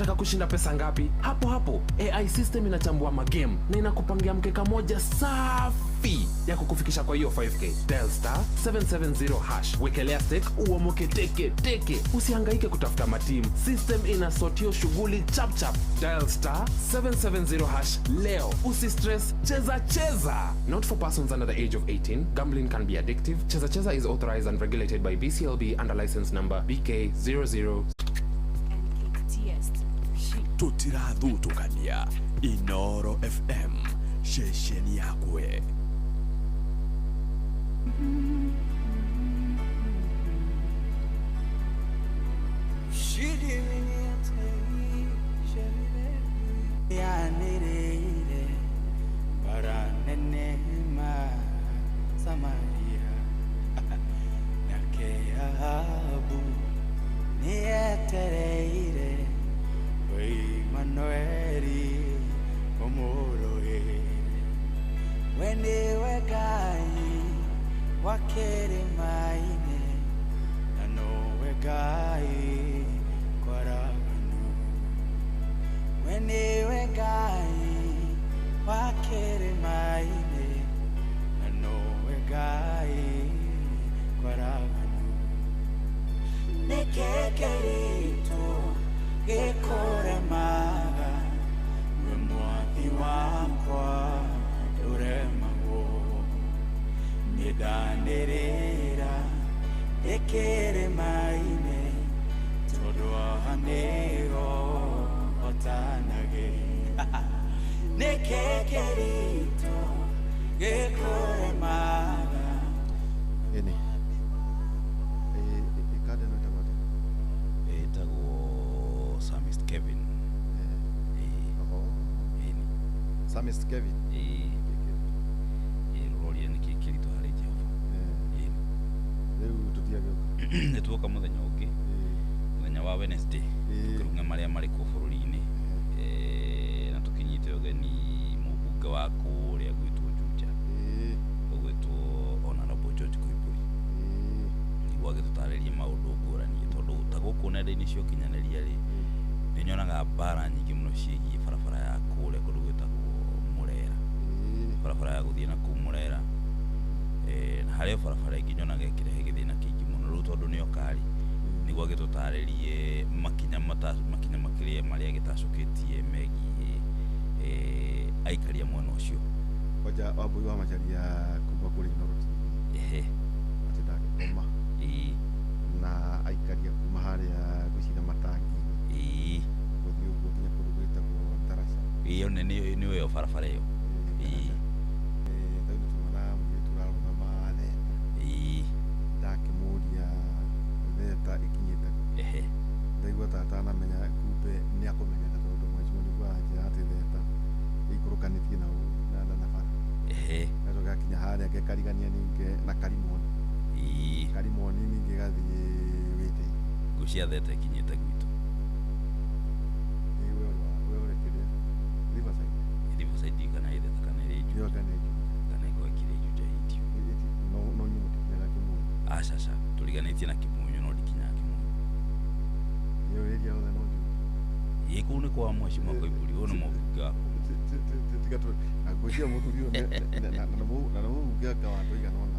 unataka kushinda pesa ngapi? Hapo hapo AI system inachambua magame na inakupangia mkeka moja safi ya kukufikisha kwa hiyo 5k. Dial *770#, wekelea stake uomoke teke. Usihangaike kutafuta matimu, system inasotio shughuli chap chap. Dial *770# leo, usistress, cheza. Not for persons under the age of 18. Gambling can be addictive. Cheza is authorized and regulated by BCLB under license number BK00. Tutirathutũkania Inooro FM ceceni yakwe. Mr. Kevin. Rolia ni kikirito hari Jehova. Leo tuthiage netuoka muthenya ungi muthenya wa Wednesday tukirunga maria mari ku bururi-ini na tukinyite ugeni mubunge wa kuria gwitwo Juja gwitwo Honorable George Koimburi niguo agitutaririe maundu ngurani tondu taguku nenda-ini cio kinyaneria ri ninyonaga bara nyingi muno ciĩgiĩ barabara ya kuria kundu gwitagwo Murera, barabara ya guthii na kuu Murera na harĩa barabara ingĩ nyonaga ĩkĩrehe gĩthĩna kĩingĩ mũno rĩu tondũ nĩyo kari nĩguo agĩtũtarĩrie makinya makĩria marĩa gĩtacũkĩtie megiĩ aikaria mwena ũcio. Oja Wambui wa Macharia kuma kũrĩ Inooro TV atĩ ndagĩkoma na aikaria kuma harĩa gũcina matangi gũthiĩ ũguo nginya kũndũ gwĩtagwo Taraca. Iyo nĩyo barabara ĩyo. Ndakimuria theta ikinyite ndaigua tata anamenya kumbe ni akumenya tondu mwezi niguo anjira ati theta ikurukanithie na bara gacoka gakinya haria gekarigania ninge na karimoni ninge gathie wite gucia theta ikinyite gwitu we urekeria Riverside kana theta kana Juja kana iko kire Juja hiti no nyumu tikira kimu sasa tuliganitie na Kimunyu no dikinya Kimunyu yo area othe no Juja yiku ni kwa Mheshimiwa Koimburi ono mubunge wako tikatu agocia muturio na mubunge wako wandu igana ona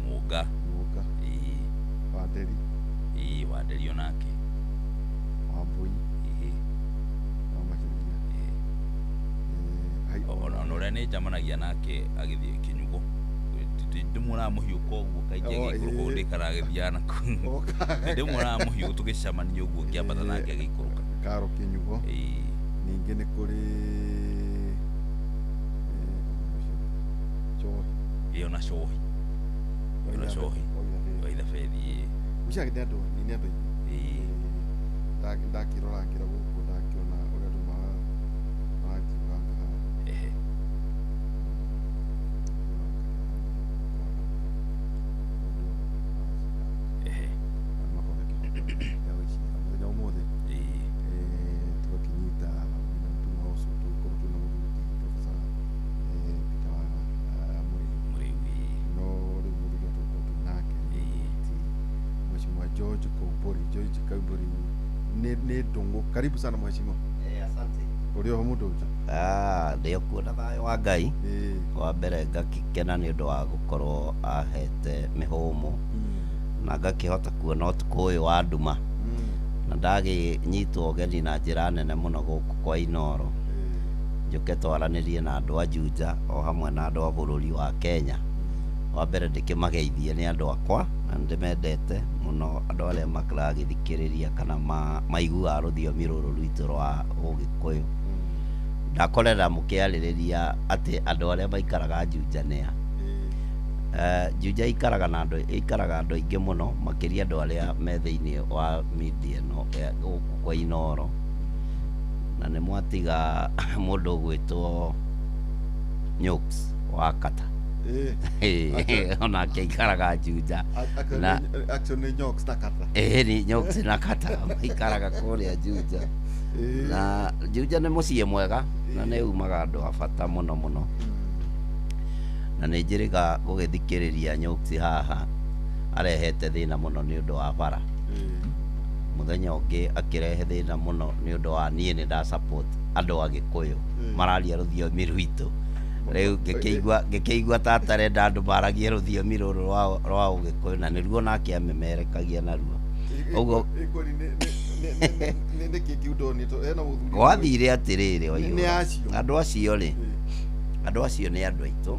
muga Wanderi onake Wambui ona uria ni njamanagia nake agithie Kinyugo ndimwona muhiuko uguo kaingĩ agĩikũrũka ndikara agĩthiana ndimwona muhiuko tugicamania uguo ngĩambata nake agĩikũrũka Karo Kinyugo ningĩ nĩ kũrĩ iyo na Cohi waitha Bethi uciagĩte andũ nĩ andũ ndakĩrora ngĩra gũkũ ndakiona ũrĩa andũ marakiuganga George Koimburi ni ndungu. Karibu sana mheshimiwa. Asante. Urio mudu uja. Ndio kuona thayo wa Ngai. Wa mbere ngakena ni undu wa gukorwo ahete mihumu na ngakihota kuona utuku uyu wa nduma na ndaginyitwo ũgeni na njĩra nene mũno gũkũ kwa Inoro. Njuke twaranirie na andũ a Juja o hamwe na andũ a bũrũri wa Kenya. Wa mbere ndĩkĩmageithie nĩ andũ akwa na ndĩmendete mũno andũ arĩa makaragĩthikĩrĩria kana maiguaga rũthiomi rũrũ rwitũ rwa Ũgĩkũyũ. Ndakorera mũkĩarĩrĩria atĩ andũ arĩa maikaraga Juja nĩa. Juja ikaraga andũ aingĩ mũno makĩria andũ arĩa me thĩinĩ wa media no gũkũ kwa Inoro, na nĩ mwatiga mũndũ gwĩtwo Nyuks wa Kata. Onake ikaraga Juja na actually Nyuks na Kata. Ni Nyuks na Kata ikaraga kũrĩa Juja. Na Juja nĩ mũciĩ mwega na nĩ umaga andũ a bata mũno mũno. Na nĩ njĩrĩga gũgĩthikĩrĩria Nyuks haha arehete thĩna mũno nĩ ũndũ wa bara. Mũthenya ũngĩ akĩrehe thĩna mũno nĩ ũndũ wa niĩ nĩ nda support andũ a Gĩkũyũ mararia rũthiomi rwitũ. Rĩu ngĩkĩigua ta atarenda andũ maragie rũthiomi rũrũ rwa Ũgĩkũyũ na nĩruo nake amemerekagia naruo. Ũguo gwathire atĩrĩrĩ andũ acio rĩ, andũ acio nĩ andũ aitũ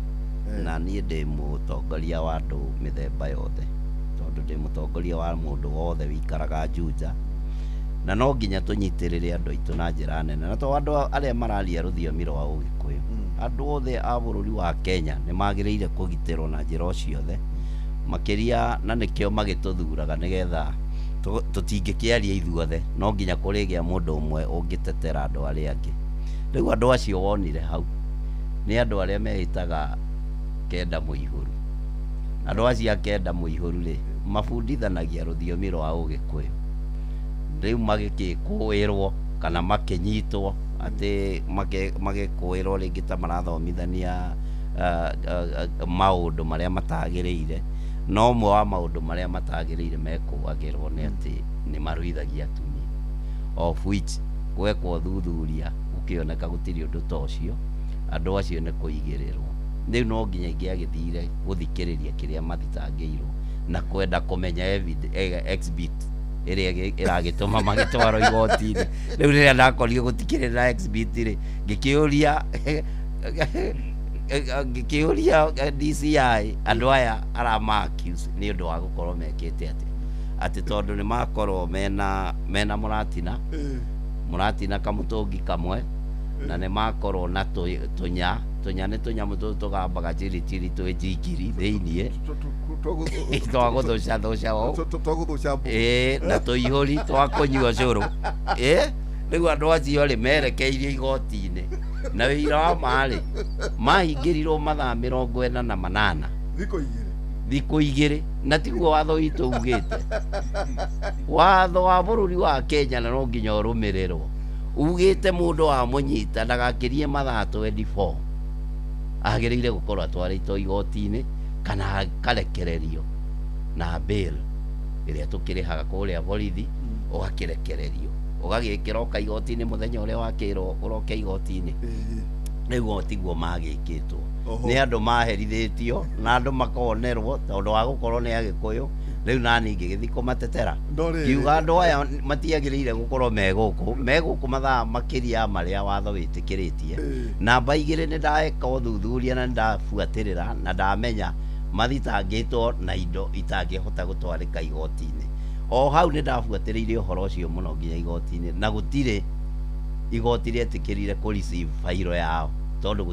na niĩ ndĩ mũtongoria wa andũ mĩthemba yothe, tondũ ndĩ mũtongoria wa mũndũ wothe wĩikaraga Juja na no nginya tũnyitĩrĩre andũ aitũ na njĩra nene, na to andũ arĩa mararia rũthiomi rwa Ũgĩkũyũ, andũ othe a bũrũri wa Kenya nĩ magĩrĩire kũgitĩrwo na njĩra o ciothe makĩria, na nĩkĩo magĩtũthuraga nĩgetha tũtingĩkĩaria ithuothe, no nginya kũrĩgĩa mũndũ ũmwe ũngĩtetera andũ arĩa angĩ. Rĩu andũ acio wonire hau nĩ andũ arĩa mehĩtaga Kenda Mũihũru. Andũ acio a Kenda Mũihũru rĩ mabundithanagia rũthiomi rwa Ũgĩkũyũ. Rĩu magĩkũĩrwo kana makĩnyitwo atĩ magĩkũĩrwo rĩngĩ ta marathomithania maũndũ marĩa matagĩrĩire, no ũmwe wa maũndũ marĩa matagĩrĩire mekũagĩrwo nĩ atĩ nĩ maruithagia atumia, of which gwekwo thuthuria gũkĩoneka gũtirĩ ũndũ ta ũcio, andũ acio nĩ kũigĩrĩrwo. Rĩu no nginya ingĩagĩthire gũthikĩrĩria kĩrĩa mathitangĩirwo na kwenda kũmenya exhibit ĩrĩa ĩragĩtũma magĩtwarwo igoti-inĩ. Rĩu rĩrĩa ndakorire gũtikĩrĩ na exhibit rĩ, ngĩkĩũria DCI andũ aya arama-accuse nĩ ũndũ wa gũkorwo mekĩte atĩ tondũ nĩ makorwo mena mũratina kamũtũngi kamwe na nĩ makorwo na tũnya nĩ tũnyamũ tũtũ tũgambaga chiri twĩ njingiri thĩiniĩ twa gũthũca na tũihũri twa kũnyua cũrũ. Rĩu andũ acio rĩ merekeirie igoti-inĩ na wĩira wa marĩ mahingĩrirwo mathaa 48 thikũ igĩrĩ, na tiguo watho witũ ugĩte. Watho wa bũrũri wa Kenya na no nginya ũrũmĩrĩrwo ugĩte mũndũ wa mũnyita ndagakĩrie mathaa 24 agĩrĩire gũkorwo atwarĩtwo igoti-inĩ kana akarekererio na bail ĩrĩa tũkĩrĩhaga kũrĩa borithi, ũgakĩrekererio ũgagĩkĩra oka igoti-inĩ mũthenya ũrĩa wakĩrwo ũroke igoti-inĩ. Rĩu tiguo magĩkĩtwo, nĩ andũ maherithĩtio na andũ makonerwo tondũ wa gũkorwo nĩ Agĩkũyũ. Rĩu nani ngĩgĩthiĩ kũmatetera kiuga andũ aya matiagĩrĩire gũkorwo megũkũ mathaa makĩria marĩa watho wĩtĩkĩrĩtie. Namba 2 nĩ ndeka ũthuthuria na ndabuatĩrĩra na ndamenya mathitangĩtwo na indo itangĩhota gũtwarĩka igoti-inĩ. O hau nĩ ndabuatĩrĩire ũhoro ũcio mũno nginya igoti-inĩ, na gũtirĩ igoti rĩetĩkĩrire kũ receive fairo yao tondũ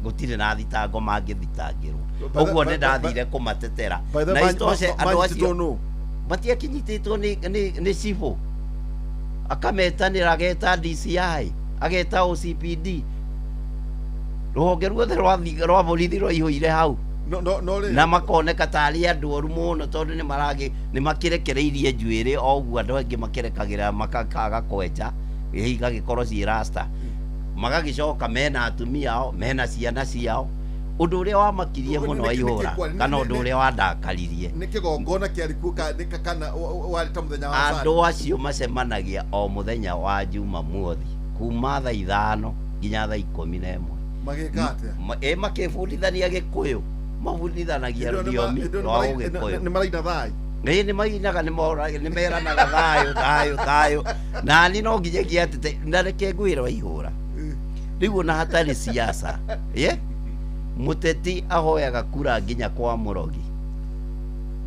gũtirĩ na thitango mangĩthitangĩrwo. Ũguo nĩ ndathire kũmatetera na itoce andũ acio matiakinyitĩtwo nĩ cibũ, akametanĩra ageta DCI ageta OCPD, rũhonge ruothe rwa borithi rwaihũire hau na makoneka tarĩ andũ oru mũno tondũ nĩ makĩrekereirie njuĩrĩ o ũguo andũ angĩ makĩrekagĩra makaga kwenja igagĩkorwo ciĩ rasta, magagĩcoka mena atumia ao mena ciana ciao. undu uria wamakirie muno Waihura kana undu uria wandakaririe ni kigongona kiarikuka kana wari ta muthenya wa andu acio macemanagia o muthenya wa Juma Mwothi kuma thaa 5 nginya thaa 11 magika atia makibundithania Gikuyu mabundithanagia rũthiomi rwa Ũgĩkũyũ ni maraina thai ni mainaga ni meranaga thayo na ni no nginya giatete na reke ngwira Waihura riu na hatari siasa muteti ahoyaga kura nginya kwa murogi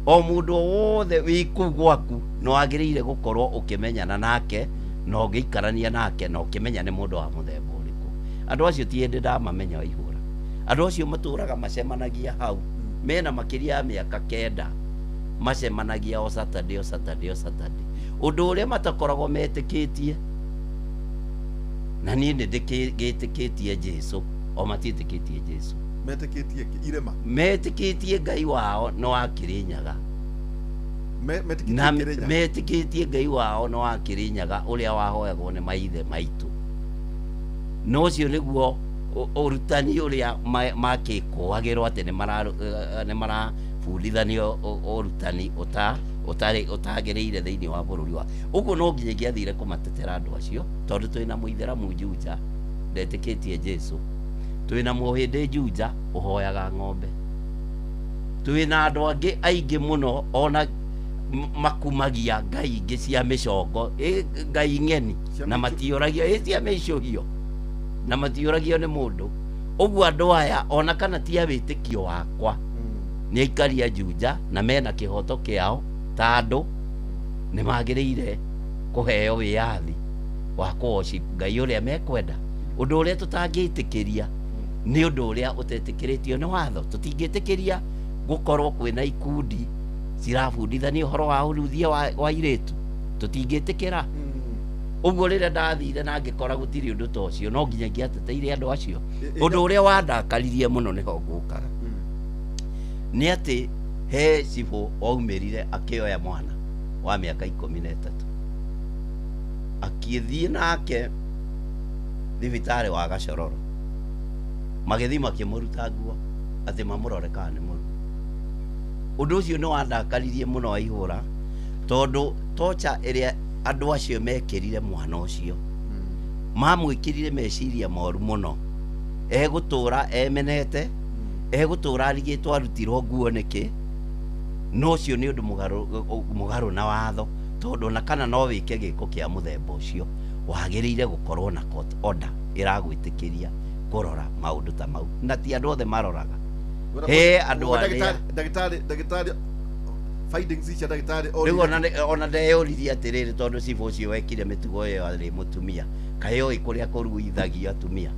o mundu wothe wiku gwaku no agiriire gukorwo ukimenyana nake no ngiikarania nake no ukimenya ni mundu wa muthemba uriku andu acio ti ndi ndamamenya Waihura andu acio maturaga macemanagia hau mena makiria ya miaka 9 macemanagia o Saturday undu uria matakoragwo metikitie na ni ndikitikitie Jesu o matitikitie Jesu metikitie irema metikitie Ngai wao no akirinyaga metikitie Ngai wao no akirinyaga uria wahoyagwo ni maithe maitu no cio niguo urutani uria makikuagirwo ati ni marabundithanio urutani utagiriire thiini wa bururi wa uguo no nginya giathire kumatetera andu acio tondu twina muitheramu Juja ndetikitie Jesu twina muhindi Juja uhoyaga ng'ombe twina andu angi aingi muno ona makumagia ngai ingi cia micongo ngai ng'eni na matiuragia cia micuhio na matiuragio ni mundu uguo andu aya ona kana ti awitikio wakwa ni aikaria Juja na mena kihoto kiao ta andu ni magiriire kuheo wiathi wa worship ngai uria mekwenda undu uria tutangitikiria ni undu uria utetikiritio ni watho tutingitikiria gukorwo kwina ikundi cirabundithania uhoro wa uruthia wa iritu tutingitikira uguo riria ndathire na ngikora gutiri undu ta ucio no nginya ngiateteire andu acio undu uria wandakaririe muno niho ngukaga ni ati he cibu aumirire akioya mwana wa miaka 13 akithie nake thibitari wa Gacororo magithi makimuruta nguo ati mamurore kana ni muru undu ucio ni wandakaririe muno Waihura tondu tocha iria andu acio mekirire mwana ucio mamwikirire meciria moru muno egutura emenete egutura arigitwo arutirwo nguo niki no cio ni undu mugaru na watho tondu na kana no wike giko kia muthemba ucio wagiriire gukorwo na court order iragwitikiria kurora maundu ta mau na ti andu othe maroraga andu aria ndagitari findings cia ndagitari ona ndeyuririe atiriri tondu cibu ucio wekire mitugo iyo ari mutumia kayo ikuria kuruithagio atumia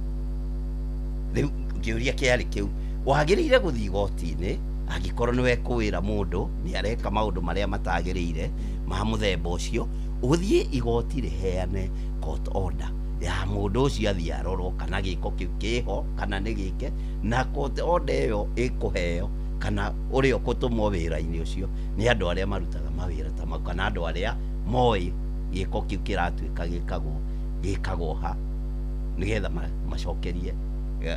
riu ngiuria kiari kiu wagiriire guthii goti-ini angikorwo niwe kuwira mundu ni areka maundu maria matagiriire ma muthemba ucio uthie igoti riheane court order ya mundu ucio athie arorwo kana giko kiu kiho kana ni gike na court order iyo ikuheo kana urio kutumwo wira-ini ucio ni andu aria marutaga mawira ta mau kana andu aria moi giko kiu kiratuika gikagwo ha nigetha macokerie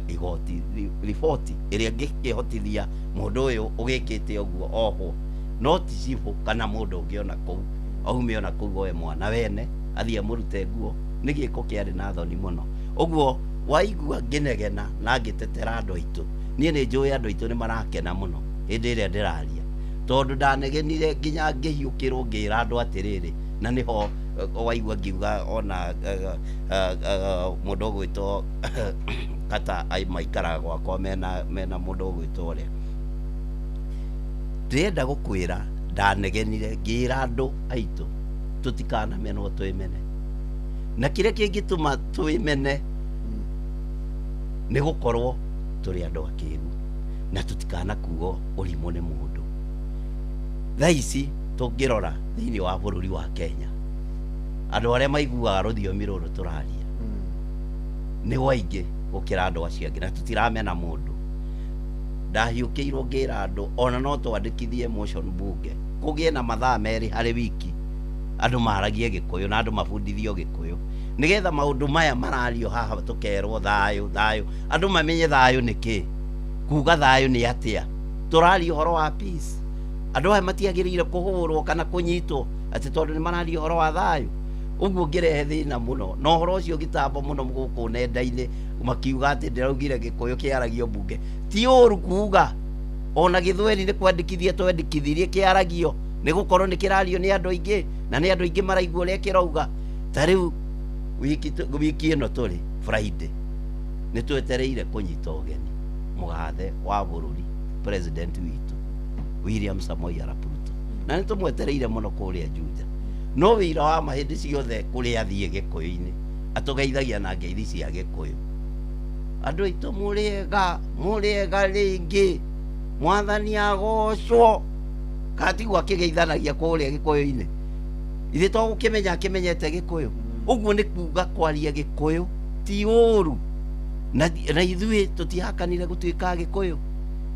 igoti report iria ngikihotithia mundu uyu ugikite uguo oho no ti cibu kana mundu ungiona kuu aumiona kuu we mwana wene athie murute nguo ni giko kiari na thoni muno uguo waigua nginegena na ngitetera andu aitu nie ni njui andu aitu ni marakena muno hindi iria ndiraria tondu ndanegenire nginya ngihiukirwo ngira andu atiriri na niho waigua ngiuga ona mundu gwitwo kata ai maikara gwakwa mena mundu gwitwo uria ndenda gukwira ndanegenire ngira andu aitu tutikana menwo twimene na kire kingituma twimene ni gukorwo turi andu akiru na tutikana kuo urimu ni mundu thaici tungirora thiini wa bururi wa Kenya andu aria maiguaga ruthiomi ruru turaria ni waingi gukira andu acio angi na tutiramena mundu ndahiukiirwo ngira andu ona no twandikithie motion bunge kugie na mathaa meri hari wiki andu maragie Gikuyu na andu mabundithio Gikuyu nigetha maundu maya marario haha tukerwo thayo andu mamenye thayo niki kuga thayo ni atia turari horo wa peace andu aya matiagirire kuhurwo kana kunyitwo ati tondu ni marari horo wa thayo uguo ngirehe thina muno no horo ucio gitambo muno guku nenda-ini makiuga ati ndiraugire gikuyu kiaragio bunge ti uru kuga ona githweri ni kwandikithia twandikithirie kiaragio ni gukorwo ni kirario ni andu aingi na ni andu aingi maraigua uria kirauga ta riu wiki ino turi Friday ni twetereire kunyita ugeni mugathe wa bururi president witu William Samoei Arap Ruto na ni tumwetereire muno kuria Juja no wira wa mahindi ciothe kuria athie gikuyu-ini atugeithagia na ngeithi cia gikuyu andu aitu muriega ringi mwathani agocwo katigwa kigeithanagia kuria gikuyu-ini ithe to gukimenya akimenyete gikuyu uguo ni kuga kwaria gikuyu ti uru na ithuĩ tutihakanire gutuika gikuyu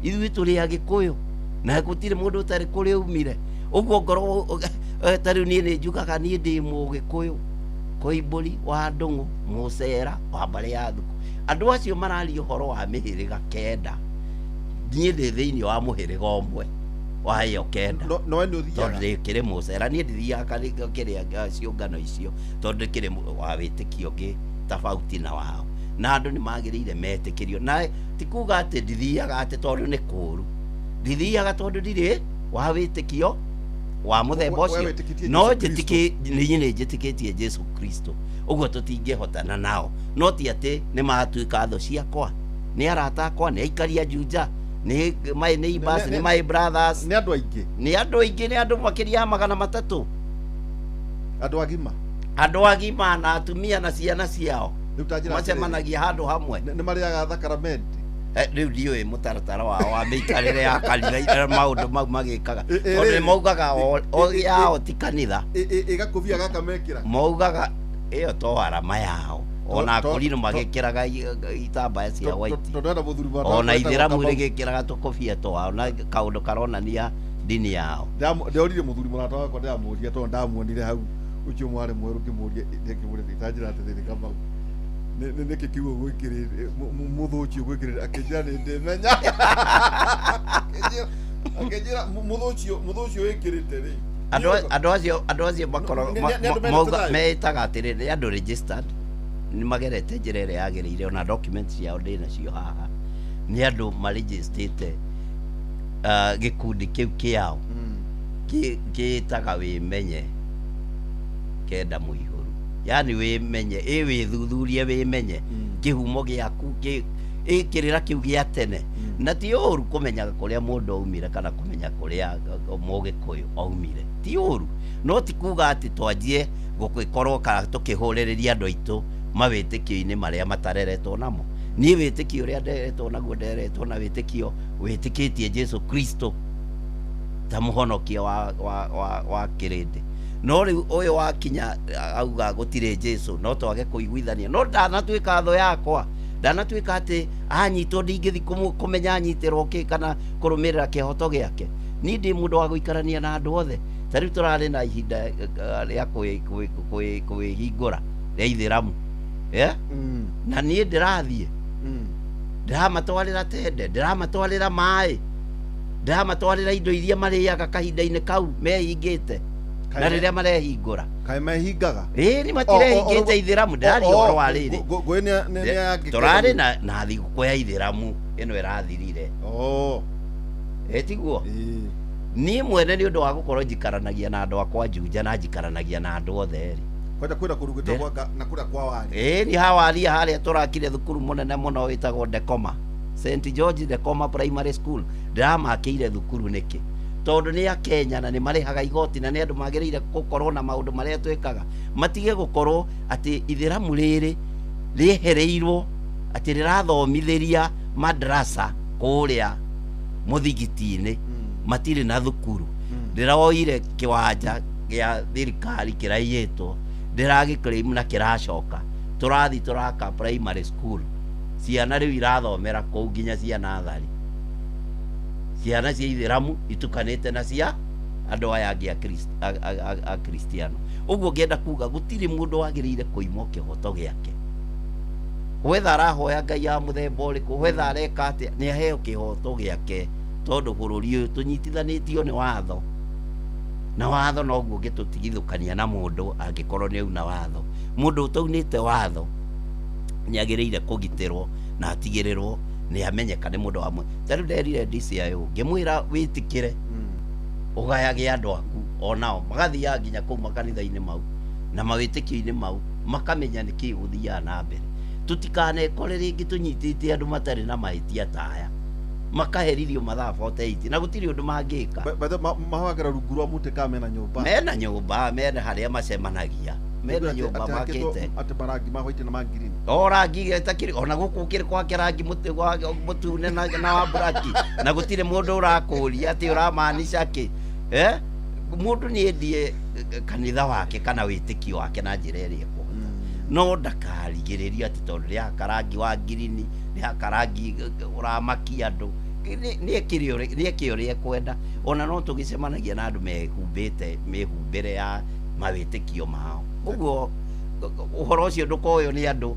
ithuĩ turi agikuyu na gutire mundu utari kuri umire uguo ngoro tariu nie ni njugaga nie ndi mugikuyu Koimburi wa Ndung'u Mucera wa mbari ya Thuku andu acio marari uhoro wa mihiriga kenda nie ndi thiini wa muhiriga omwe wa yo kenda no eno thia tondu ndikiri Mucera nie ndithiaga kiria ciungano icio tondu ndikiri wa witikio ngi tofauti na wao na andu ni magiriire metikirio na tikuga ati ndithiaga ati tondu ni kuru ndithiaga tondu ndiri wa witikio wa muthemba ucio no njitikitie Jesu Kristo uguo tutingihotana nao no ti ati ni matuika tho ciakwa ni arata akwa ni aikaria Juja ni my neighbors ni my brothers ni andu aingi ni andu makiria 300 andu agima na atumia na ciana ciao macemanagia handu hamwe ni mariaga thakaramenti riu ndiũĩ mũtaratara wao wa mĩikarĩre ya kanitha maũndũ mau magĩkaga tondũ nĩ maugaga o yao ti kanitha ĩgakũbia gaka mekĩra maugaga ĩyo to arama yao ona akũri nĩ magĩkĩraga itambaya cia white ona ithĩramu rĩgĩkĩraga tũkũbia twao na kaũndũ karonania ndini yao ndĩorire mũthuri mũrata wakwa ndĩramũria tondũ ndamuonire hau ũcio mwarĩ mwerũ ngĩmũria itanjĩra atĩ thĩnĩ Kamau niki kiugo gwikirire muthu ucio gwikirire akinjira ni ndimenya akinjira muthu ucio wikirite ri andu acio makoro metaga atiri ni andu registered ni magerete njira ĩrĩa yagĩrĩire ona documents ciao ndĩnacio haha ni andu maregistete gikundi kiu kiao gĩtaga wĩmenye kenda mũihũru yani wimenye withuthurie wimenye kihumo giaku kirira kiu gia tene na ti uru kumenyaga kuria mundu aumire kana kumenya kuria mugikuyu aumire ti uru no ti kuga ati twanjie gukorwo kana tukihuriria andu aitu mawitikio-ini maria matareretwo namo nie witikio uria nderetwo naguo nderetwo na witikio witikitie Jesu Kristo ta muhonokia wa kirindi no riu uyu wakinya auga gutire Jesu no twage kuiguithania no ndanatuika tho yakwa ndanatuika ati anyitwo ndingithi kumenya anyitirwo ki kana kurumirira kihoto giake ni ndi mundu wa guikarania na andu othe tariu turari na ihinda ria kwihingura ria ithiramu na nie ndirathie ndiramatwarira tende ndiramatwarira mai ndiramatwarira indo iria mariaga kahinda-ini kau mehingite na riria marehingura kae mehingaga ni matirehingite ithiramu ndari horo wa riri turari na thigũkũ ya ithiramu ino irathirire tiguo ni mwene ni undu wa gukorwo njikaranagia na andu akwa Juja na njikaranagia na andu othe ri kwenda kurugita na kuria kwa wari ni hawaria haria turakire thukuru munene muno witagwo Dekoma St George Dekoma Primary School ndiramakĩire thukuru niki tondu ni ya Kenya na ni marihaga igoti na ni andu magiriire gukorwo na maundu maria twikaga matige gukorwo ati ithiramu riri rihereirwo ati rirathomithiria madrasa kuria muthigiti-ini matire na thukuru ndiraoire kiwanja gia thirikari kiraiyitwo ndiragiclaim na kiracoka turathi turaka primary school ciana riu irathomera kuu nginya cia nathari ciana cia ithiramu itukanite na cia andu aya angi a Kristiano uguo ngienda kuga gutiri mundu wagiriire kuimwo kihoto giake wetha arahoya ngai ya muthemba uriku wetha areka atia ni aheo kihoto giake tondu bururi uyu tunyitithanitio ni watho na watho noguo ngitutigithukania na mundu angikorwo ni una watho mundu utaunite watho ni agiriire kugitirwo na atigirirwo ni amenyeka ni mundu amwe tari nderire DCIO ngimwira witikire ugayage andu aku onao magathia nginya kuu makanitha-ini mau na mawitikio-ini mau makamenya niki guthia na mbere tutikanekore ringi tunyitite andu matari na mahitia taya makaheririo mathaa 48 na gutiri undu mangika mahagera rungu rwa muti ka mena nyumba mena haria macemanagia mena nyumba makite ati marangi ma white na ma green rangi etakiri ona guku kiri kwa kirangi muti wa mutune na wa braki na gutire mundu urakuria ati uramaanisha ki mundu ni endie kanitha wake kana witikio wake na njira iria no ndakarigiriria ati tondu ria karangi wa green ria karangi uramakia andu ni ekiria kwenda ona no tugicemanagia na andu mehumbite mihumbire ya mawitikio mao uguo uhoro ucio ndukoyo ni andu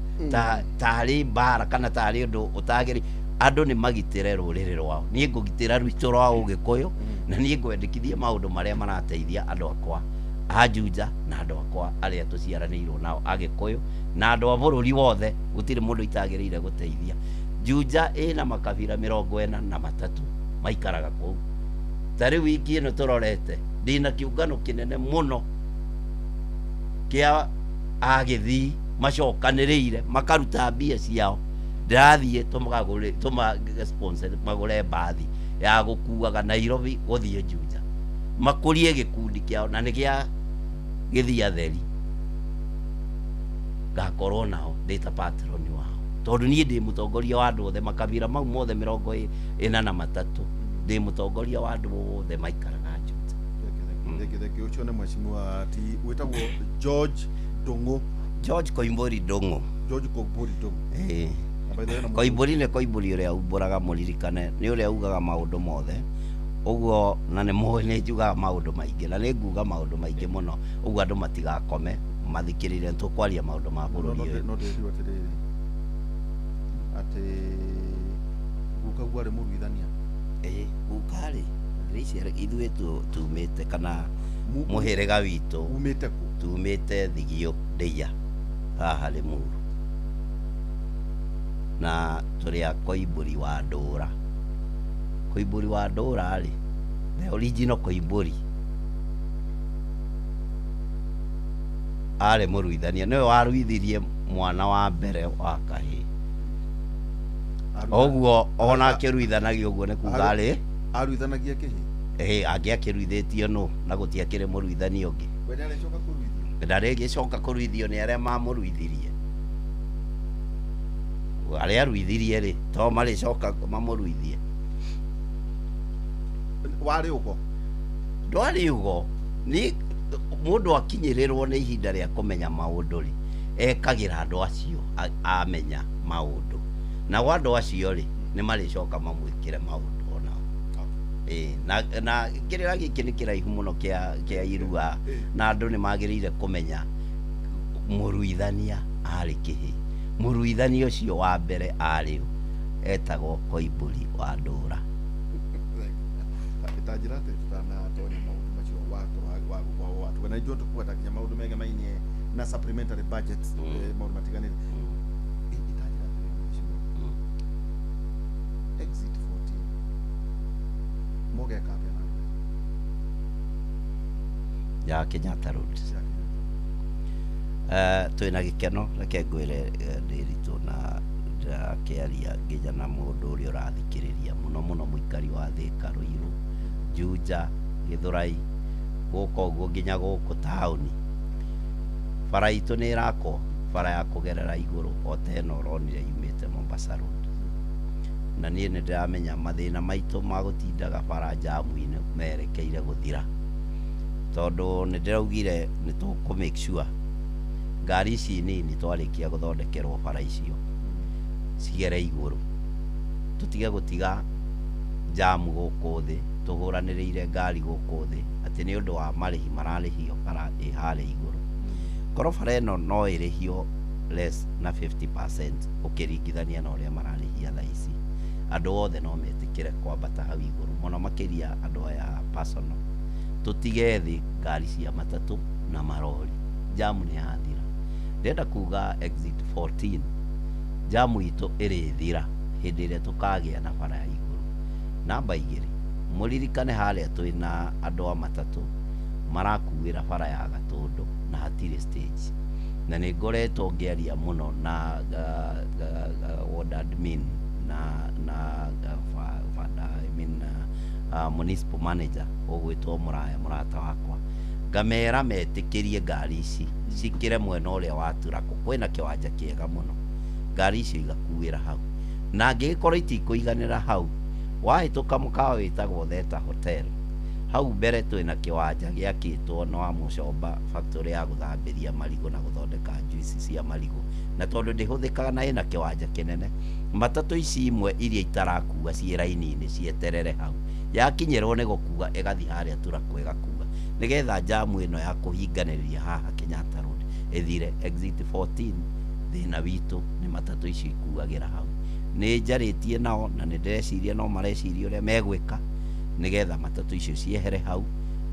tari mbara kana tari undu utagiri andu ni magitire ruriri rwao nie ngugitira rwito rwa ugikuyu na nie ngwendikithia maundu maria marateithia andu akwa ajunja na andu akwa aria tuciaranirwo nao agikuyu na andu a bururi wothe gutiri mundu itagiriire guteithia junja ina makabira 43 maikaraga kuu tari wiki ino turorete ndina kiungano kinene muno kia agithi macokaniriire makaruta mbia ciao ndathie tuma sponsor magure bathi ya gukuaga Nairobi guthie Juja makurie gikundi kiao na ni gia githia theri gakorwo nao ndita patron wao tondu nie ndi mutongoria wa andu othe makabira mau mothe 43 ndi mutongoria wa andu othe maikaraga Juja theke ucio ni mheshimiwa ati wetagwo George Koimburi Ndung'u Koimburi ni Koimburi uria umburaga muririkane ni uria ugaga maundu mothe uguo na ni muwi ni njugaga maundu maingi na ni nguga maundu maingi muno uguo andu matigakome mathikirire tukwaria maundu ma bururi uyu no ndiriro atiriri ati guka gwari muruithania gukari ithuĩ tumĩte kana mũhĩrĩga witũ tumĩte Thigio Ndĩia haha Limuru na tũrĩ a Koimburi wa Ndũra rĩ the original Koimburi arĩ mũruithania nĩwe waruithirie mwana wa mbere wa kahĩĩ ũguo ona akĩruithanagia ũguo nĩ kuga rĩ aruithanagia kihi angiakiruithĩtio no na gũtiakĩrĩ mũruithania ũngĩ ndarĩgĩcoka kũruithio nĩ arĩa mamũruithirie arĩa aruithirie rĩ to marĩcoka mamũruithie warĩ ũgo ndwarĩ ũgo ni mũndũ akinyĩrĩrwo nĩ ihinda rĩa kũmenya maũndũ rĩ ekagĩra andũ acio amenya maũndũ na andũ acio rĩ nĩ marĩcoka mamwĩkĩre maũndũ na kĩrĩra gĩkĩ nĩ kĩraihu mũno kĩa irua na andũ nĩ magĩrĩire kũmenya mũruithania arĩ kĩhĩ mũruithania ũcio wa mbere arĩ etagwo Koimburi wa Ndũra itanjira ati tutanatonya maundu macio watu na ijo tukwenda kinya maundu mega mainie na supplementary budget maundu matiganire itanjira exit 14 moga kabia na ya Kenyatta Road twina gikeno reke ngwire ndiritu na ndakiaria nginya na mundu uria urathikiriria muno muikari wa Thika Ruiru Juja Githurai guko uguo nginya guku tauni bara itu ni irako bara ya kugerera iguru oteno uronire yumite Mombasa Road na nie ni ndiramenya mathina maitu magutindaga bara jamu-ini merekeire guthira tondu ni ndiraugire ni tuku make sure ngari ici nini twarikia guthondekerwo bara icio cigere iguru tutige gutiga jamu guku thi tuguraniriire ngari guku thi ati ni undu wa marihi mararihio bara ihare iguru korwo bara ino no irihio less na 50% ukiringithania na uria mararihia thaa ici. Andu othe no metikire kwambata hau iguru muno makiria andu aya personal. Tutige thi ngari cia matatu na marori. Jamu ni yathira. Ndenda kuga exit 14 jamu itu irithira hindi iria tukagia na bara ya iguru. Namba 2 muririkane haria twina andu a matatu marakuira bara ya Gatundu na hatire stage, na nĩ ngoretwo ngĩaria mũno na ward admin na municipal manager ũgwĩtwo Mũraya, mũrata wakwa, ngamera metĩkĩrie ngari ici cikĩre mwena ũrĩa wa Turako. Kwĩna kĩwanja kĩega mũno, ngari icio igakuĩra hau, na angĩgĩkorwo itikũiganĩra hau, wahĩtũka mũkawa wĩtagwo Theta Hotel, hau mbere twĩna kĩwanja gĩakĩtwo na wa Mũcomba factory ya gũthambĩria marigũ na gũthondeka juice cia marigũ, na tondũ ndĩhũthĩkaga na ĩna kĩwanja kĩnene, matatũ ici imwe iria itarakua ciĩ raini-inĩ cieterere hau, yakinyĩrwo nĩ gũkua ĩgathiĩ harĩa Turako ĩgakua, nĩgetha jamu ĩno ya kũhinganĩrĩria haha Kenyatta Road ĩthire. Exit 14 thĩna witũ nĩ matatũ icio ikuagĩra hau. Nĩ njarĩtie nao na nĩ ndĩreciria no mareciria ũrĩa megwĩka nigetha matatu icio ciehere hau,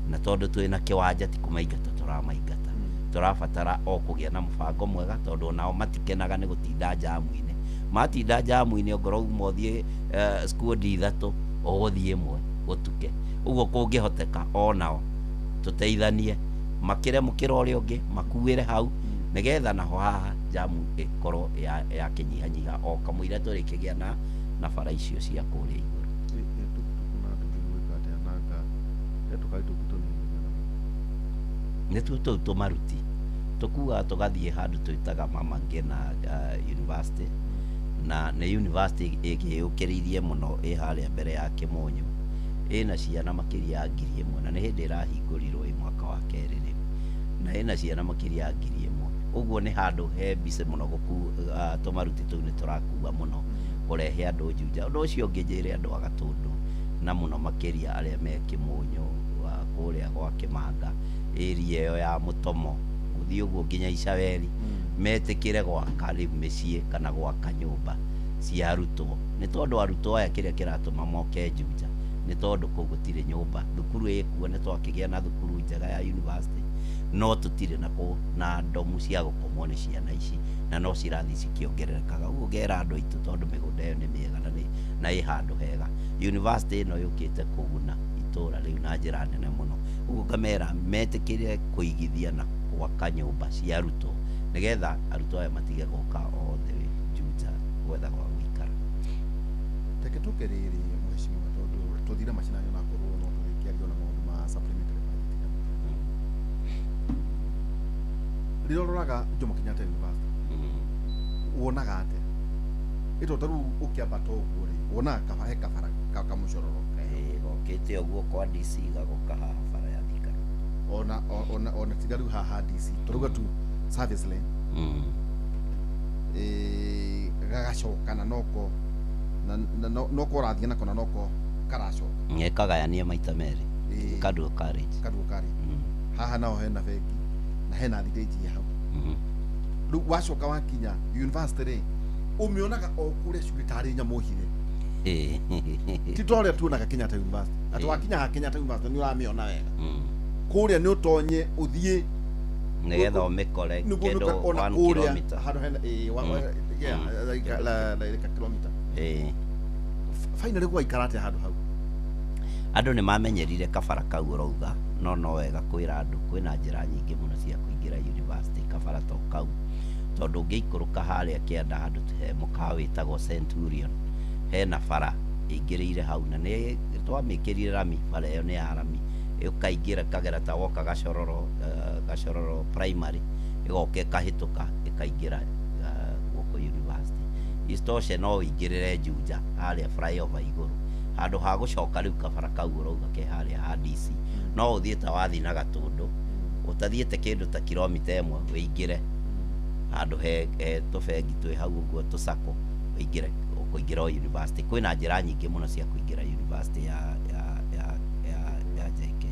na tondu twina kiwanja ti kumaingata turamaingata, turabatara o kugia na mubango mwega, tondu nao matikenaga ni gutinda jamu-ini. Matinda jamu-ini ongorwo mothie squad ithatu o guthie imwe gutuke, uguo kungihoteka o nao tuteithanie makire mukira uria ungi makuire hau, nigetha naho haha jamu ikorwo ya kinyihanyiha o kamwira turikigia na bara icio cia kuria iguru. Nĩtuo tũu tũmaruti tũkuaga tũgathiĩ handũ twĩtaga Mama Ngina University, na nĩ university ĩgĩũkĩrĩirie mũno ĩ harĩa mbere ya Kĩmonyo, ĩna ciana makĩria ya 1,000, na nĩ hĩndĩ ĩrahingũrirwo ĩ mwaka wa 2 rĩu, na ĩna ciana makĩria ya 1,000. Ũguo nĩ handũ he mbice mũno tũmaruti tũu nĩ tũrakua mũno kũrehe andũ Juja. Ũndũ ũcio ũngĩ njĩre andũ a Gatundu na mũno makĩria arĩa me Kĩmonyo kũrĩa gwa Kĩmanga area ĩyo ya Mũtomo gũthiĩ ũguo nginya Icaweri, metĩkĩre gwaka rĩu mĩciĩ kana gwaka nyũmba cia arutwo, nĩ tondũ arutwo aya kĩrĩa kĩratũma moke Juja nĩ tondũ kũu gũtirĩ nyũmba. Thukuru ĩkuo nĩ twakĩgĩa na thukuru njega ya university, no tũtirĩ na ndomu cia gũkomwo nĩ ciana ici, na no cirathiĩ cikĩongererekaga. Ũguo ngera andũ aitũ tondũ mĩgũnda ĩyo nĩ mĩega na ĩ handũ hega, university ĩno yũkĩte kũguna itũra rĩu na njĩra nene mũno. Ũguo ngamera metĩkĩre kũigithia na gwaka nyũmba cia arutwo, nĩgetha arutwo aya matige gũka othe Juja gwetha gwa gũikara. Reke tũke rĩrĩ mheshimiwa, tondũ tũthire macindano na korwo no tũgĩkĩaria na maũndũ ma supplementary budget. Rĩrĩa ũroraga Jomo Kenyatta University wonaga atĩa? Ĩtota rĩu ũkĩambata ũguo rĩ, wonaga kabara kamũcororo gokĩte ũguo kwa DC gagoka haha bara ya Thika, ona tiga rĩu haha DC tũrauga tu service lane gagacoka na noko ũrathiĩ nako na noko karacoka kagayania maita merĩ Kaduo College. Haha nao hena bengi na hena thitĩnji hau. Rĩu wacoka wakinya university rĩ, ũmĩonaga o kũrĩa cukuru nyamũ hire ti tũrĩa tuonaga Kenyatta University. Atĩ wakinya Kenyatta University nĩ ũramĩona wega, kũrĩa nĩ ũtonye ũthiĩ nĩgetha ũmĩkore kĩndũ 1 kilometer handũ hena like a kilometer. Finally gwaikara atĩa handũ hau? Andũ nĩ mamenyerire kabara kau ũrauga, no wega kwĩra andũ kwĩna njĩra nyingĩ mũno cia kũingĩra university kabara to kau, tondũ ũngĩikũrũka harĩa kĩanda handũ he mũkawa wĩtagwo Centurion, hena bara ĩingĩrĩire hau, na nĩ twamĩkĩrire rami, bara ĩyo nĩ ya rami, ũkaingĩra kagera ta woka Gacororo primary, ĩgoka ĩkahĩtũka ĩkaingĩra guoko university. Istoshe no ũingĩrĩre Juja harĩa flyover igũrũ, handũ ha gũcoka rĩu kabara kau ũrauga ke harĩa ha DC, no ũthiĩ ta wathiĩ na Gatundu, ũtathiĩte kĩndũ ta kilomita 1 wĩingĩre handũ he tũbengi twĩ hau ũguo tũsako, wĩingĩre ũkũingĩra university. Kwĩna njĩra nyingĩ mũno cia kũingĩra university ya JKU.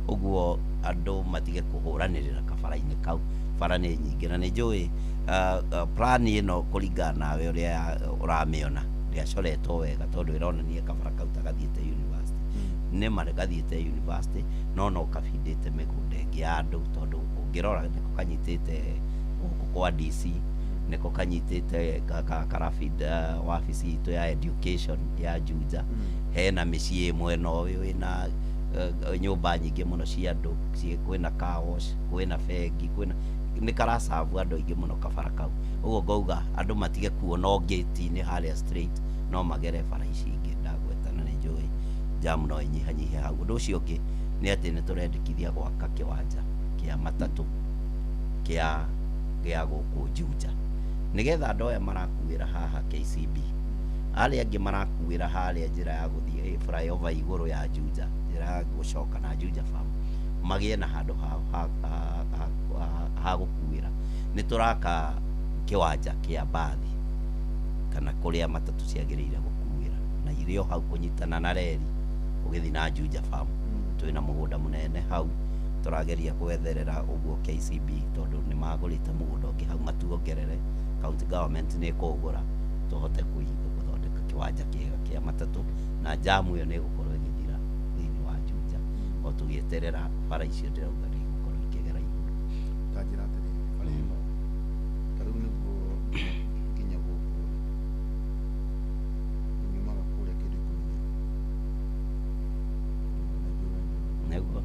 Ũguo andũ matige kũhũranĩrĩra kabara-inĩ kau, bara nĩ nyingĩ na nĩ njũĩ plan ĩno kũringana nawe ũrĩa ũramĩona ndĩacoretwo wega tondũ ĩronania kabara kau ta gathiĩte university nĩ ma gathiĩte university no kabindĩte mĩgũnda ĩngĩ ya andũ tondũ ũngĩrora nĩko kanyitĩte gũkũ kwa DC nĩko kanyitĩte karabinda wabici itũ ya education ya Juja hena mĩciĩ mwena ũyũ wĩna nyũmba nyingĩ mũno cia andũ kwĩna car wash kwĩna bengi kwĩna nĩ karacabu andũ aingĩ mũno kabara kau ũguo ngauga andũ matige kuona gate-inĩ harĩa straight no magere bara ici ingĩ ndagweta na nĩ njũĩ jamu no inyihanyihe hau ũndũ ũcio ũngĩ nĩ atĩ nĩ tũrendekithia gwaka kĩwanja kĩa matatũ kĩa gũkũ Juja nĩgetha andũ aya marakuĩra haha KCB arĩa angĩ marakuĩra harĩa njĩra ya gũthiĩ flyover igũrũ ya Juja njĩra ya gũcoka na Juja farm magĩe na handũ ha gũkuĩra nĩ tũraka kĩwanja kĩa mbathi kana kũrĩa matatũ ciagĩrĩire gũkuĩra na irĩ o hau kũnyitana na reri ũgĩthiĩ na Juja farm twĩna mũgũnda mũnene hau tũrageria gwetherera ũguo KCB tondũ nĩ magũrĩte mũgũnda ũngĩ hau matuongerere county government nĩ kũgũra tũhote gũthondeka kĩwanja kĩega kĩa matatũ na jamu ĩyo nĩ ĩgũkorwo ĩgĩthira thĩinĩ wa Juja o tũgĩeterera bara icio ndĩrauga nĩ igũkorwo ikĩgera igũrũ tanjĩra atĩrĩrĩ bara ĩno ta rĩu nĩguo nginya gũkũ nyumaga kũrĩa kĩndũ ikũmenya nĩguo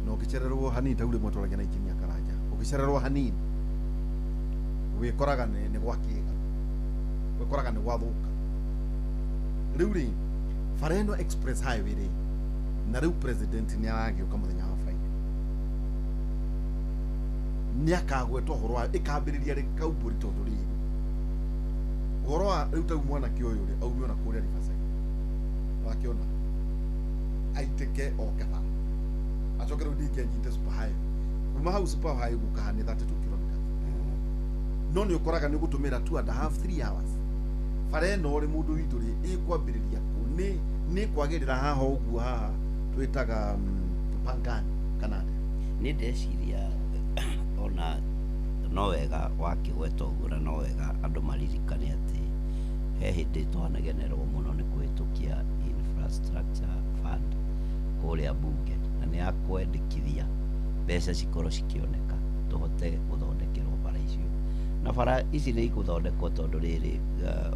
no ũkĩcererwo hanini ta rĩmwe twaragia na injinia Karanja ũkĩcererwo hanini wĩkoraga nĩ gwakĩga wĩkoraga nĩ gwathũka rĩu rĩ bara ĩno express highway rĩ na rĩu president nĩ aragĩũka mũthenya wa Friday nĩ akagweta ũhoro wa ĩkambĩrĩria rĩ kaumbũri tondũ rĩ ũhoro wa rĩu tau mwanake ũyũ rĩ aumio na kũrĩa Riverside wakĩona aitĩke oke bara acoke rĩu ndingĩ anyite super highway kuma hau super highway gũkaha nĩ 32 kilometers no nĩ ũkoraga nĩ gũtũmĩra 2.5-3 hours bara ĩno rĩ mũndũ witũ rĩ ĩkwambĩrĩria kũ nĩ kwagĩrĩra haha ũguo haha twĩtaga Pangani kana nĩ ndeciria ona no wega wakĩgweta ũguo na no wega andũ maririkane atĩ he hĩndĩ twanagenerwo mũno nĩ kũhĩtũkia infrastructure fund kũrĩa bunge na nĩ akwendekithia mbeca cikorwo cikĩoneka tũhote gũthondekerwo bara icio na bara ici nĩ igũthondekwo tondũ rĩrĩ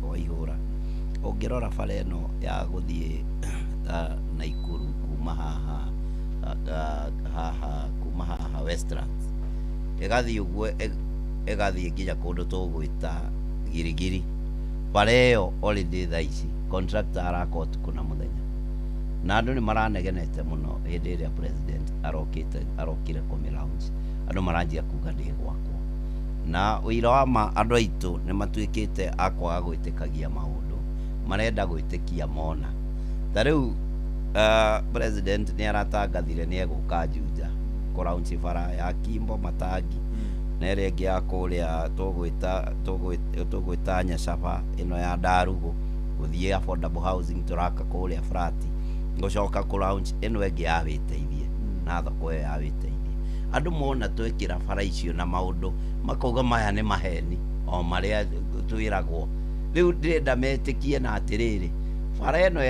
Waihũra ũngĩrora bara ĩno ya gũthiĩ Naikuru kuma haha Westlands ĩgathiĩ ũguo ĩgathiĩ nginya kũndũ tũgwĩta Girigiri bara ĩyo already thaa ici contractor araka ũtukũ na mũthenya na andũ nĩ maranegenete mũno hĩndĩ ĩrĩa president arokire kũmĩ-launch andũ maranjia kuga ndĩ gwakwo na ũira wa ma andũ aitũ nĩ matuĩkĩte akwaga gwĩtĩkagia maũndũ marenda gwĩtĩkia mona ta rĩu president nĩ aratangathire nĩ egũka Juja kũraunchi bara ya Kimbo Matangi na ĩrĩa ĩngĩ ya kũrĩa tũgwĩta Nyacaba ĩno ya Ndarugũ gũthiĩ affordable housing tũraka kũrĩa flat gũcoka kũlaunch ĩno ĩngĩ ya wĩteithie na thoko ĩyo ya wĩteithie andũ mona twĩkĩra bara icio na maũndũ makauga maya nĩ maheni o marĩa twĩragwo rĩu ndĩrenda metĩkie na atĩrĩrĩ bara ĩno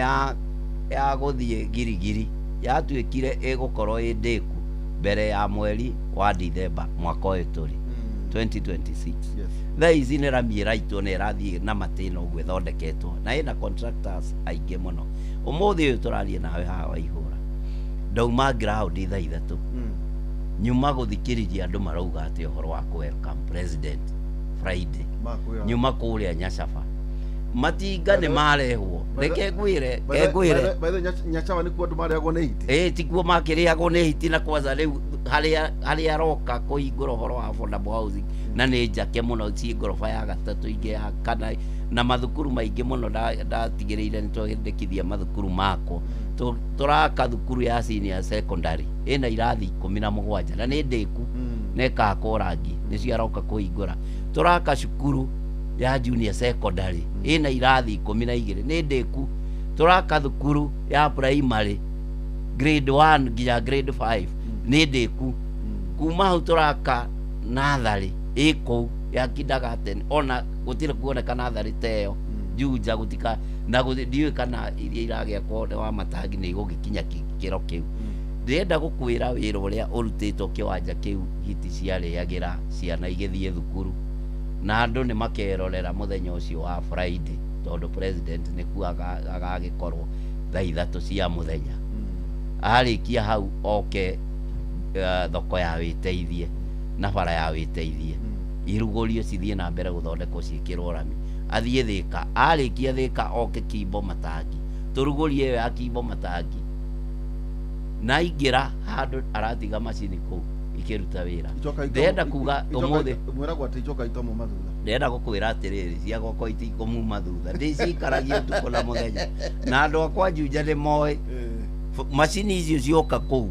ya gũthiĩ Girigiri yatuĩkire ĩgũkorwo ĩ ndĩku mbere ya mweri wa Dithemba mwaka ũyũ tũrĩ 2026 thaa ici nĩ rami ĩraitwo na ĩrathiĩ na matĩna ũguo ĩthondeketwo na ĩna contractors aingĩ mũno ũmũthĩ ũyũ tũraria nawe haha Waihũra ndauma ground thaa ithatũ nyuma gũthikĩrĩria andũ marauga atĩ ũhoro wa welcome president Friday nyuma kũrĩa Nyacaba matinga nĩ marehwo reke ngwĩre Nyacaba nĩkuo andũ marĩagwo nĩ hiti tikuo makĩrĩagwo nĩ hiti na kwanza rĩu harĩa aroka kũhingũra ũhoro wa affordable housing na nĩ njake mũno ciĩ ngoroba ya gatatũ ingĩ ya kana na mathukuru maingĩ mũno ndatigĩrĩire nĩ twendekithia mathukuru makwo tũraka thukuru ya senior secondary ĩna irathi 17 na nĩ ndĩku na ĩkakwo rangi nĩcio aroka kũhingũra tũraka cukuru ya junior secondary ĩna irathi 12 nĩ ndĩku tũraka thukuru ya primary grade 1 nginya grade 5 nĩ ndĩku kuma hau tũraka nathari iko ya kindergarten ona gutire kuoneka nathari teo Juja gutika na ndiwe kana iria iragĩa kwa wa matangi nĩ igũgĩkinya kĩkĩro kĩu ndĩrenda gũkwĩra wĩra ũrĩa ũrutĩtwo kĩwanja kĩu hiti ciarĩagĩra ciana igĩthiĩ thukuru na andũ nĩ makerorera mũthenya ũcio wa Friday tondũ president nĩ kuo agagĩkorwo thaa 3 cia mũthenya arĩkia hau oke thoko ya wĩteithie na bara ya wĩteithie irugũrio cithiĩ na mbere gũthondekwo ciĩkĩrwo rami athiĩ Thĩka arĩkia Thĩka oke Kimbo Matangi tũrugũrie ĩyo ya Kimbo Matangi na ingĩra handũ aratiga macini kũu ikĩruta wĩra ndĩrenda kuga ũmũthĩ mwĩragwo atĩ icoka itomuma thutha ndĩrenda gũkwĩra atĩrĩrĩ cia gwakwa itikũmuma thutha ndĩcikaragia ũtukũ na mũthenya na andũ akwa Juja nĩ moĩ macini icio cioka kũu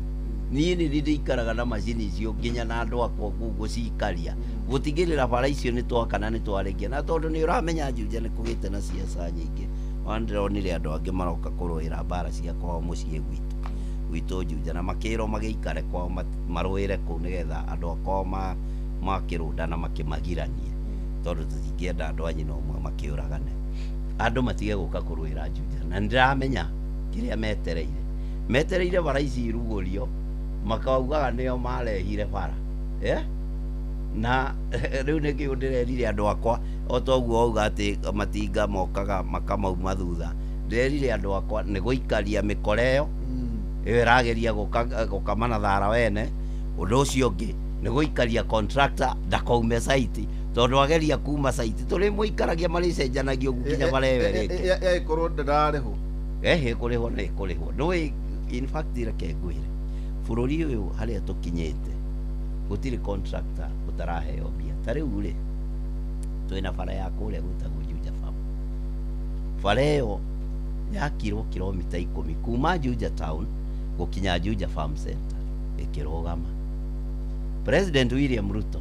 niĩ nĩ ndĩikaraga na macini icio nginya na andũ akwa kũu gũcikaria gũtigĩrĩra bara icio nĩ twakana nĩ twarĩkia na tondũ nĩ ũramenya Juja nĩ kũgĩte na ciaca nyingĩ ndĩronire andũ angĩ maroka kũrũĩra mbara cia kwao mũciĩ gwitũ Juja na makĩrwo magĩikare kwao marũĩre kũu nĩgetha andũ akwao makĩrũnda na makĩmagiranie tondũ tũtingĩenda andũ a nyina ũmwe makĩũragane andũ matige gũka kũrũĩra Juja na nĩndĩramenya kĩrĩa metereire bara ici irugũrio makaugaga nĩo marehire bara na rĩu nĩkĩo ndĩrerire andũ akwa o toguo auga atĩ matinga mokaga makamauma thutha ndĩrerire andũ akwa nĩ gũikaria mĩkora ĩyo ĩrageria gũkamana thara wene ũndũ ũcio ũngĩ nĩ gũikaria contractor ndakaume site tondũ ageria kuma site tũrĩ mũikaragia marĩcenjanagia ũguo nginya marewe rĩngĩ ĩkorwo ndararĩhwo kũrĩhwo nĩ kũrĩhwo nĩwĩ in fact reke ngwĩre bũrũri ũyũ harĩa tũkinyĩte gũtirĩ contractor ũtaraheo mbia ta rĩu rĩ twĩna bara ya kũrĩa gwĩtagwo Juja Farm bara ĩyo yakirwo kilomita 10 kuma Juja town gũkinya Juja Farm Center ĩkĩrũgama President William Ruto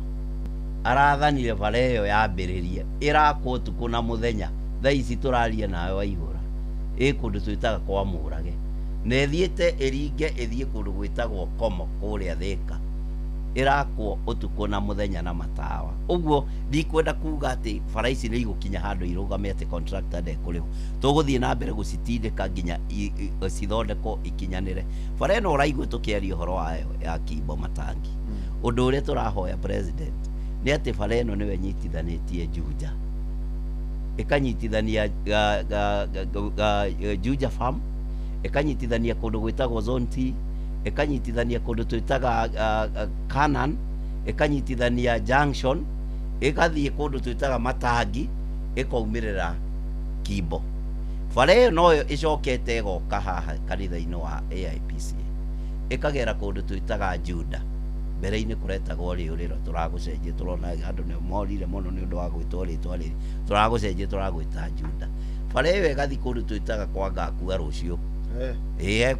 arathanire bara ĩyo yambĩrĩrie ĩrakwo ũtukũ na mũthenya thaa ici tũraria nawe waihũra kũndũ twĩtaga kwa Mũrage na ĩthiĩte ĩringe ĩthiĩ kũndũ gwĩtagwo Komo kũrĩa Thĩka ĩrakwo ũtukũ na mũthenya na matawa ũguo ndikwenda kuga atĩ bara ici nĩ igũkinya handũ irũgame atĩ contractor ndekũrĩhwo tũgũthiĩ na mbere gũcitindĩka nginya cithondekwo ikinyanĩre bara ĩno ũraigua tũkĩaria ũhoro wayo ya Kimbo Matangi ũndũ ũrĩa tũrahoya president nĩ atĩ bara ĩno nĩwe nyitithanĩtie Juja ĩkanyitithania Juja Farm ĩkanyitithania kũndũ gwĩtagwo Zone T ĩkanyitithania kũndũ twĩtaga Canaan ĩkanyitithania Junction ĩgathiĩ kũndũ twĩtaga Matangi ĩkaumĩrĩra Kimbo bara ĩyo noyo ĩcokete ĩgoka haha kanitha-inĩ wa AIPC ĩkagera kũndũ twĩtaga Juda mbere-inĩ kũretagwo rĩũrĩro tũragũcenjia tũrona andũ nĩ morire mũno nĩ ũndũ wa gwĩtwo rĩtwa rĩrĩ tũragũcenjia tũragwĩta Juda bara ĩyo ĩgathiĩ kũndũ twĩtaga kwa Ngakua rũciũ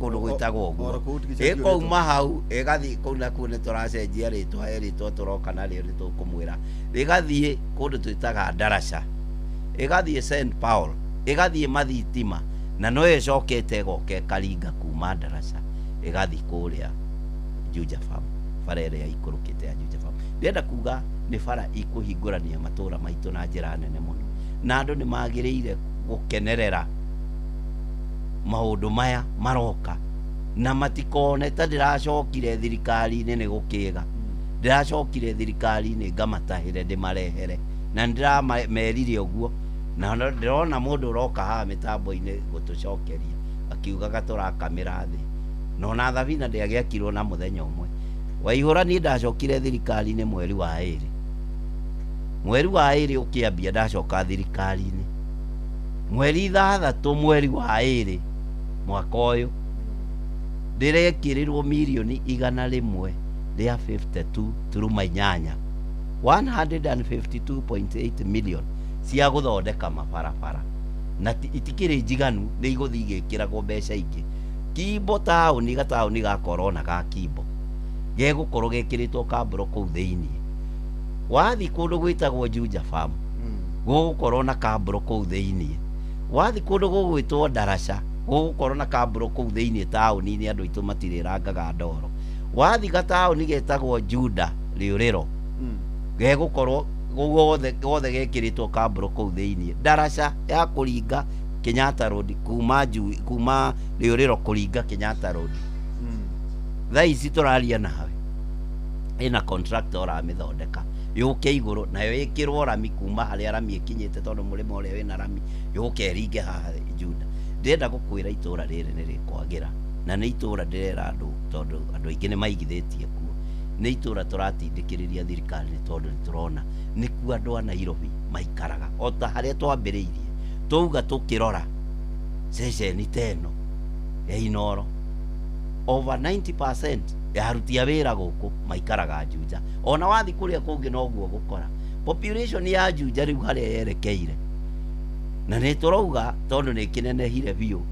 kũndũ gwĩtagwo ũguo ĩkauma hau ĩgathiĩ kũu nakuo nĩ tũracenjia rĩtwa tũroka narĩo nĩ tũkũmwĩra ĩgathiĩ kũndũ twĩtaga Ndaraca ĩgathiĩ St Paul ĩgathiĩ Mathitima na no ĩcokete ĩgoka ĩkaringa kuma Ndaraca ĩgathiĩ kũrĩa Juja Farm bara ĩrĩa ikũrũkĩte ya Juja Farm ndĩrenda kuga nĩ bara ikũhingũrania matũũra maitũ na njĩra nene mũno na andũ nĩ magĩrĩire gũkenerera maũndũ maya maroka na matikone ta ndĩracokire thirikari-inĩ nĩ gũkĩga ndĩracokire thirikari-inĩ ngamatahĩre ndĩmarehere na ndĩramerire ũguo na ndĩrona mũndũ ũroka haha mĩtambo-inĩ gũtũcokeria akiugaga tũrakamĩra thĩ nona thabina ndĩagĩakirwo na mũthenya ũmwe waihũra niĩ ndacokire thirikari-inĩ mweri wa ĩrĩ ũkĩambia ndacoka thirikari-inĩ mweri 6 mweri wa ĩrĩ mwaka ũyũ ndĩrekĩrĩrwo mirioni 100 rĩa 52.8 152.8 million cia gũthondeka mabarabara na itikĩrĩ njiganu nĩ igũthiĩ igĩkĩragwo mbeca ingĩ Kimbo taũni gataũni ga korona ga Kimbo gegũkorwo gekĩrĩtwo kambũro kũu thĩinĩ wathiĩ kũndũ gwĩtagwo Juja Farm gũgũkorwo na kambũro kũu thĩinĩ wathiĩ kũndũ gũgwĩtwo Ndaraca gũgũkorwo na kambũro kũu thĩinĩ taũni-inĩ andũ aitũ matirĩrangaga ndoro wathiĩ gataũni getagwo Juda rĩũrĩro gegukorwo gothe gekiritwo kambro kuu thiini daraca ya kuringa Kenyatta Road kuma Riuriro kuringa Kenyatta Road thaa ici turaria nawe ina contractor aramithondeka yuke iguru nayo ikirwo rami kuma haria rami ikinyite tondu murimo uria wina rami yuke ringe haha Juda ndenda gukwira itura riri ni rikwagira na ni itura ndirera andu tondu andu aingi ni maigithitie kuo ni itura turatindikiriria thirikari tondu turona ni ku andu a Nairobi maikaraga ota haria twambiriirie tuuga tukirora ceceni teno ya Inoro over 90% ya aruti a wira guku maikaraga Juja ona wathi kuria kungi noguo gukora population ya Juja riu haria yerekeire na ni turauga tondu ni kinenehire biu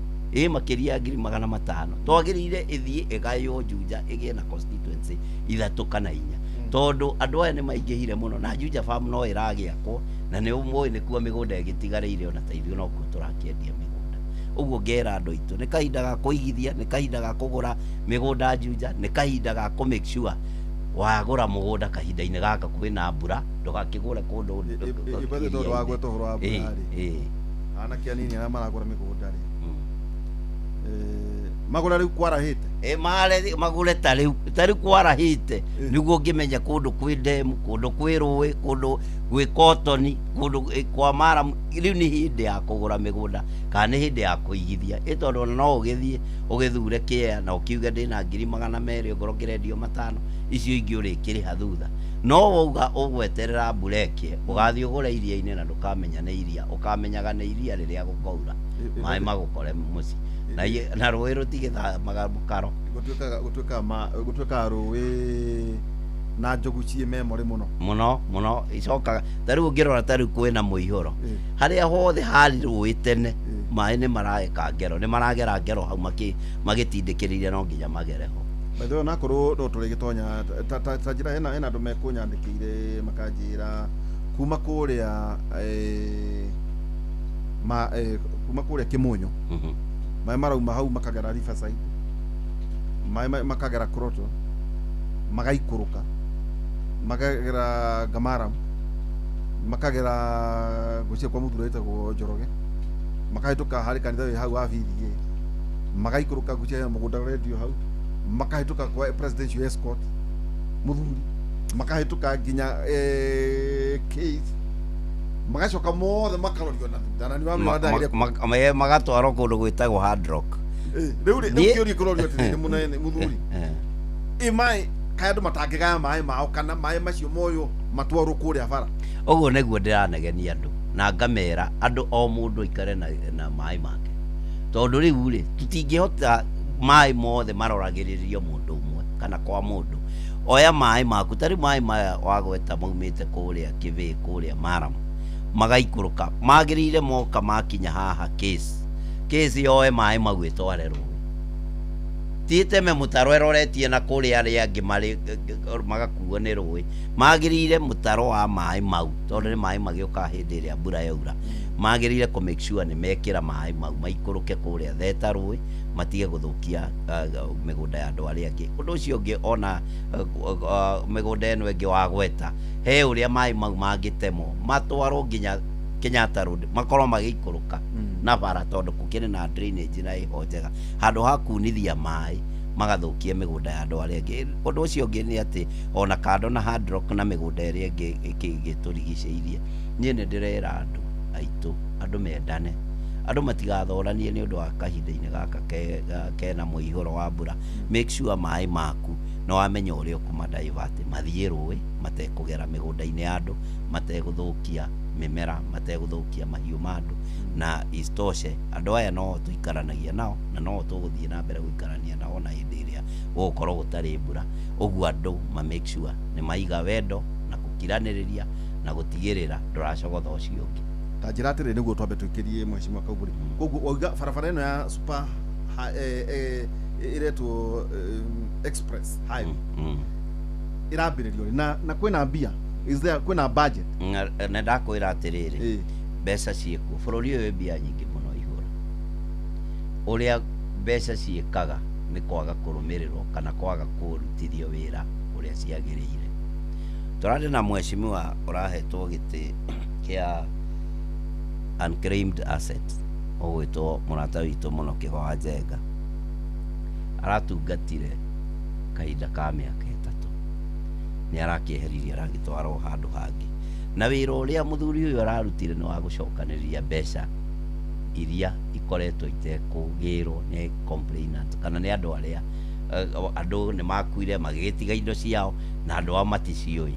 makiria 500,000 twagirire ithie igayo Juja igie na constituency ithatu kana inya tondu andu aya ni maingihire muno na Juja farm no iragiakwo na ni umwe ni kuo migunda igitigarire ona taithio no kuo turakiendia migunda uguo ngera andu itu ni kahinda ga kuigithia ni kahinda ga kugura migunda Juja ni kahinda ga ku make sure wagura mugunda kahinda-ini gaka kwina mbura ndugakigure kundu ibade tondu wa gweto horo wa mbura ri anake anini ara maragura migunda ri magura riu kwarahite magure tari kwarahite niguo ngimenya kundu kwi demu kundu kwi rui kundu gwi cotton kundu kwa mara riu ni hindi ya kugura migunda kana ni hindi ya kuigithia itondu no ugithie ugithure kia na ukiuga ndina 200,000 ngoro kirendio 5 icio ingi urikiriha thutha no wauga ugweterera bureke ugathi ugura iria-ini na ndukamenya ni iria ukamenyaga ni iria riria gukaura mai magukore muci na rũĩ rũtigitha magaro gũtuĩka rũĩ na njogu ciĩ memory muno icokaga tarĩu ũngĩrora tarĩu kwĩna mũihũro harĩa hothe harĩ rũĩ tene maĩ nĩ marageka ngero nĩ maragera ngero hau magĩtindĩkĩrĩire no nginya magereho betho na korwo no tũrĩ gĩtonya ta njĩra hena andũ mekũnyandĩkĩire makanjĩra kuma kũrĩa kuma kũrĩa Kĩmũnyũ maĩ marauma hau makagera Riverside maĩ makagera Kroto magaikũrũka makagera Ngamaram makagera gũcia kwa mũthuri wĩtagwo Njoroge makahĩtũka harĩ kanitha wĩ hau wa VDA magaikũrũka gũcia mũgũnda radio hau makahĩtũka kwa presidential escort mũthuri makahĩtũka nginya case magacoka mothe makarorio na thutha na niwamenya magatwarwo kundu gwitagwo Hard Rock riu kiuri kurorio atiri munene muthuri mai kayandu matangigaya mai mao kana mai macio moyo matwarwo kuria bara uguo niguo ndiranegenia andu na ngamera andu o mundu ikare na mai make tondu riu ri tutingihota mai mothe maroragiririo mundu umwe kana kwa mundu oya mai maku tari mai maya wagweta maumite kuria Kibii kuria Maram magaikũrũka magĩrĩire moka makinya haha case yoe maĩ mau ĩtware rũĩ tiĩteme mũtaro ĩroretie na kũrĩa arĩa angĩ marĩ magakuo nĩ rũĩ magĩrĩire mũtaro wa maĩ mau tondũ nĩ maĩ magĩũkaga hĩndĩ ĩrĩa mbura yaura magĩrĩire kũ make sure nĩ mekĩra maĩ mau maikũrũke kũrĩa theta rũĩ matige gũthũkia mĩgũnda ya andũ arĩa angĩ ũndũ ũcio ũngĩ ona mĩgũnda ĩno ĩngĩ wagweta he ũrĩa maĩ mau mangĩtemwo matwarwo nginya Kenyatta Road makorwo magĩikũrũka na bara tondu gũkĩrĩ na drainage na ĩho njega handũ ha kunithia maĩ magathukia mĩgũnda ya andũ arĩa angĩ ũndũ ũcio ũngĩ nĩ atĩ ona kando na Hard Rock na mĩgũnda ĩrĩa ĩngĩ ĩgĩtũrigicĩirie niĩ nĩ ndĩrera andũ aitũ andũ mendane andũ matigathoranie nĩ ũndũ wa kahinda-inĩ gaka kena mũihũro wa mbura make sure maĩ maku no wamenya ũrĩa ũkũmadivert mathiĩ rũĩ matekũgera mĩgũnda-inĩ ya andũ mategũthũkia mĩmera mategũthũkia mahiũ ma andũ na istoshe andũ aya no tũikaranagia nao na no tũgũthiĩ na mbere gũikarania nao na hĩndĩ ĩrĩa gũgũkorwo gũtarĩ mbura ũguo andũ ma make sure nĩ maiga wendo na gũkiranĩrĩria na gũtigĩrĩra ndũracogotha ũcio ũngĩ ta njĩra atĩrĩ nĩguo twambe twĩkĩrie mheshimiwa Kauburi koguo wauga barabara ĩno ya super iretwo express highway irambĩrĩrio na kwĩna mbia is there kwĩna budget na ndakwĩra atĩrĩrĩ mbeca ciĩkuo bũrũri ũyũ mbia nyingĩ mũno ihũra ũrĩa mbeca ciĩkaga nĩ kwaga kũrũmĩrĩrwo kana kwaga kũrutithio wĩra ũrĩa ciagĩrĩire turari na mheshimiwa urahetwo giti kia unclaimed assets ogwitwo murata witu muno Kihwa Njenga aratungatire kahinda ka miaka 3 ni arakieheririe aragitwarwo handu hangi na wira uria muthuri uyu ararutire ni wa gucokaniria mbeca iria ikoretwo itekugirwo ni complainant kana ni andu aria andu ni makuire magitiga indo ciao na andu amaticioi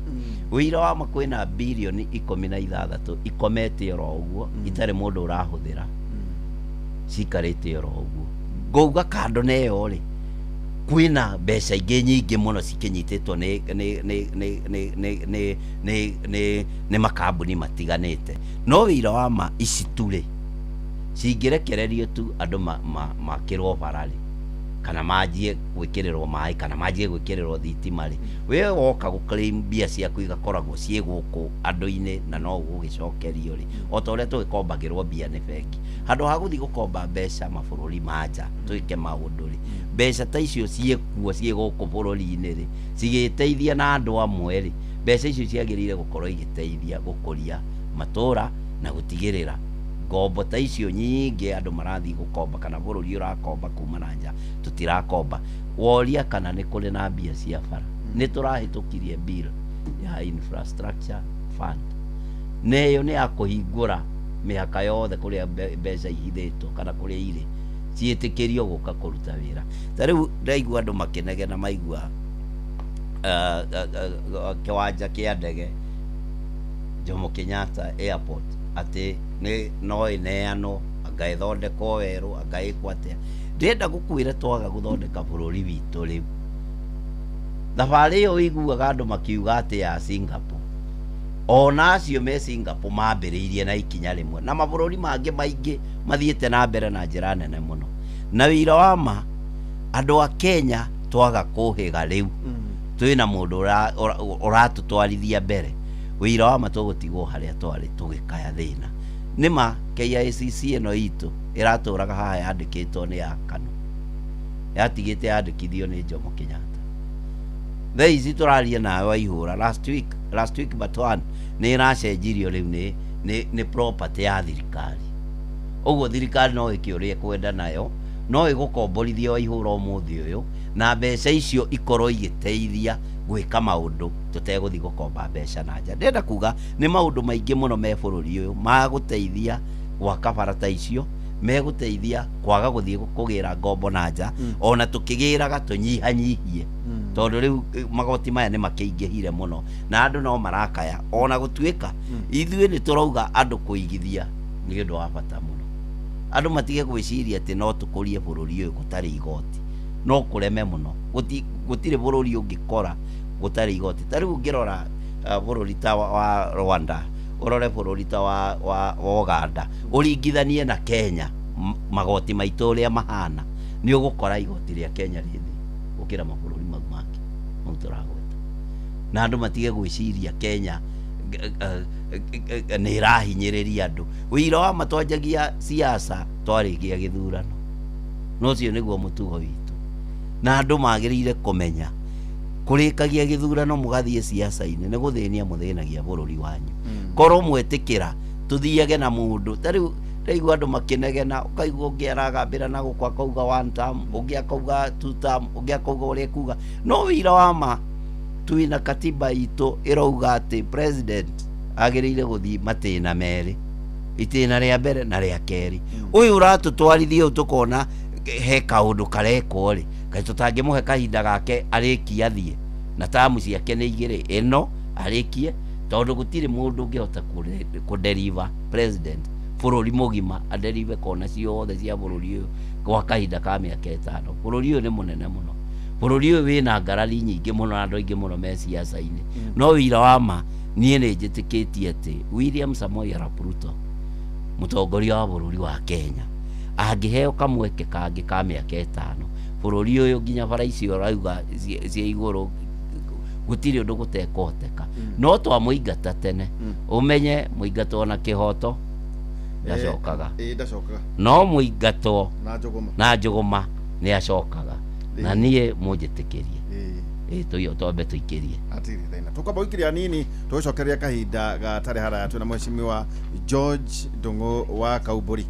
wira wa makwina bilioni 16 ikomete oro uguo itare mundu urahuthira cikarite oro uguo ngauga kando neyo ri kwina mbeca ingĩ nyingĩ mũno cikinyitĩtwo nĩ makambuni matiganĩte no wĩra wa ma ici tu rĩ cingĩrekererio tu andũ makĩrwo bara rĩ kana manjie gwĩkĩrĩrwo maĩ kana manjie gwĩkĩrĩrwo thitima rĩ we woka gũclaim mbia ciaku igakoragwo ciĩ gũkũ andũ-inĩ na no gũgĩcokerio rĩ o ta ũrĩa tũgĩkombagĩrwo mbia nĩ bengi handũ ha gũthiĩ gũkomba mbeca mabũrũri ma nja twĩke maũndũ rĩ mbeca ta icio ciĩkuo ciĩ gũkũ bũrũri-inĩ rĩ cigĩteithia na andũ amwe rĩ mbeca icio ciagĩrĩire gũkorwo igĩteithia gũkũria matũra na gũtigĩrĩra ngombo ta icio nyingĩ andũ marathiĩ gũkomba kana bũrũri ũrakomba kuma na nja tũtirakomba woria kana nĩ kũrĩ na mbia cia bara nĩ tũrahĩtũkirie bill ya infrastructure fund neyo nĩ ya kũhingũra mĩhaka yothe kũrĩa mbeca ihithĩtwo kana kũrĩa irĩ ciĩtĩkĩrio gũka kũruta wĩra ta rĩu ndaigua andũ makĩnegena maigua kĩwanja kĩa ndege Jomo Kenyatta airport ati no ineano anga ithondekwo weru anga ikwo atia ndenda gukwira twaga guthondeka bururi witu riu thabarĩ ĩyo iguaga andũ makiuga ati ya Singapore ona acio me Singapore mambĩrĩirie na ikinya rĩmwe na mabũrũri mangĩ maingĩ mathiĩte na mbere na njĩra nene mũno na wĩra wa ma andũ a Kenya twaga kũhĩga rĩu twĩna mũndũ ũratũtwarithia mbere wĩra wa ma tũgũtigwo harĩa twarĩ tũgĩkaya thĩna nĩma KICC ĩno itũ ĩratũraga haha yandĩkĩtwo nĩ ya KANU yatigĩte yandĩkithio nĩ Jomo Kenyatta thaa ici tũraria nawe Waihũra last week but one nĩ ĩracenjirio rĩu nĩ property ya thirikari ũguo thirikari no ĩke ũrĩa kwenda nayo no ĩgũkomborithia Waihũra ũmũthĩ ũyũ na mbeca icio ikorwo igĩteithia gwĩka maũndũ tũtegũthiĩ gũkomba mbeca na nja ndenda kuga nĩ maũndũ maingĩ mũno me bũrũri ũyũ magũteithia gwaka bara ta icio megũteithia kwaga gũthiĩ kũgĩra ngombo na nja ona tũkĩgĩraga tũnyihanyihie tondũ rĩu magoti maya nĩ makĩingĩhire mũno na andũ no marakaya ona gũtuĩka ithuĩ nĩ tũrauga andũ kũigithia nĩ ũndũ wa bata mũno andũ matige gwĩciria atĩ no tũkũrie bũrũri ũyũ gũtarĩ igoti no kũreme mũno gũtirĩ bũrũri ũngĩkora gũtarĩ igoti ta rĩu ũngĩrora bũrũri ta wa Rwanda ũrore bũrũri ta wa Uganda ũringithanie na Kenya magoti maitũ ũrĩa mahana nĩ ũgũkora igoti rĩa Kenya rĩthĩ gũkĩra mabũrũri mau mangĩ mau tũragweta na andũ matige gwĩciria Kenya nĩ ĩrahinyĩrĩria andũ wĩira wa matwanjagia siasa twarĩkia gĩthurano no ũcio nĩguo mũtugo witũ na andũ magĩrĩire kũmenya kũrĩkagia gĩthurano mũgathiĩ siasa-inĩ nĩ gũthĩnia mũthĩnagia bũrũri wanyu korwo mwĩtĩkĩra tũthiage na mũndũ ta rĩu ndaigua andũ makĩnegena ũkaigua ũngĩ aragambĩra na gũkũ akauga 1 term ũngĩ akauga 2 term ũngĩ akauga ũrĩa kuga no wĩira wa ma twĩna katiba itũ ĩrauga atĩ president agĩrĩire gũthiĩ matĩna merĩ itĩna rĩa mbere na rĩa kerĩ ũyũ ũratũtwarithia ũyũ tũkona he kaũndũ karekwo rĩ kaĩ tũtangĩmũhe kahinda gake arĩkie athiĩ na tamu ciake nĩ igĩrĩ ĩno arĩkie tondũ gũtirĩ mũndũ ũngĩhota kũderiva president bũrũri mũgima aderive kona ciothe cia bũrũri ũyũ gwa kahinda ka mĩaka 5 bũrũri ũyũ nĩ mũnene mũno bũrũri ũyũ wĩna ngarari nyingĩ mũno na andũ aingĩ mũno me siasa-inĩ no wĩira wa ma niĩ nĩ njĩtĩkĩtie atĩ William Samoei Arap Ruto mũtongoria wa bũrũri wa Kenya angĩheo kamweke kangĩ ka mĩaka 5 bũrũri ũyũ nginya bara icio rauga cia igũrũ gũtirĩ ũndũ gũtekũhoteka no twamũingata tene ũmenye mũingatwo na kĩhoto ndacokaga no mũingatwo na njũgũma nĩ acokaga na niĩ mũnjĩtĩkĩrie tuyo tombe tuikirie atiri thina tukwamba guikiria nini tucokeria kahinda gatari haraya twina mheshimiwa George Ndung'u wa Kauburi.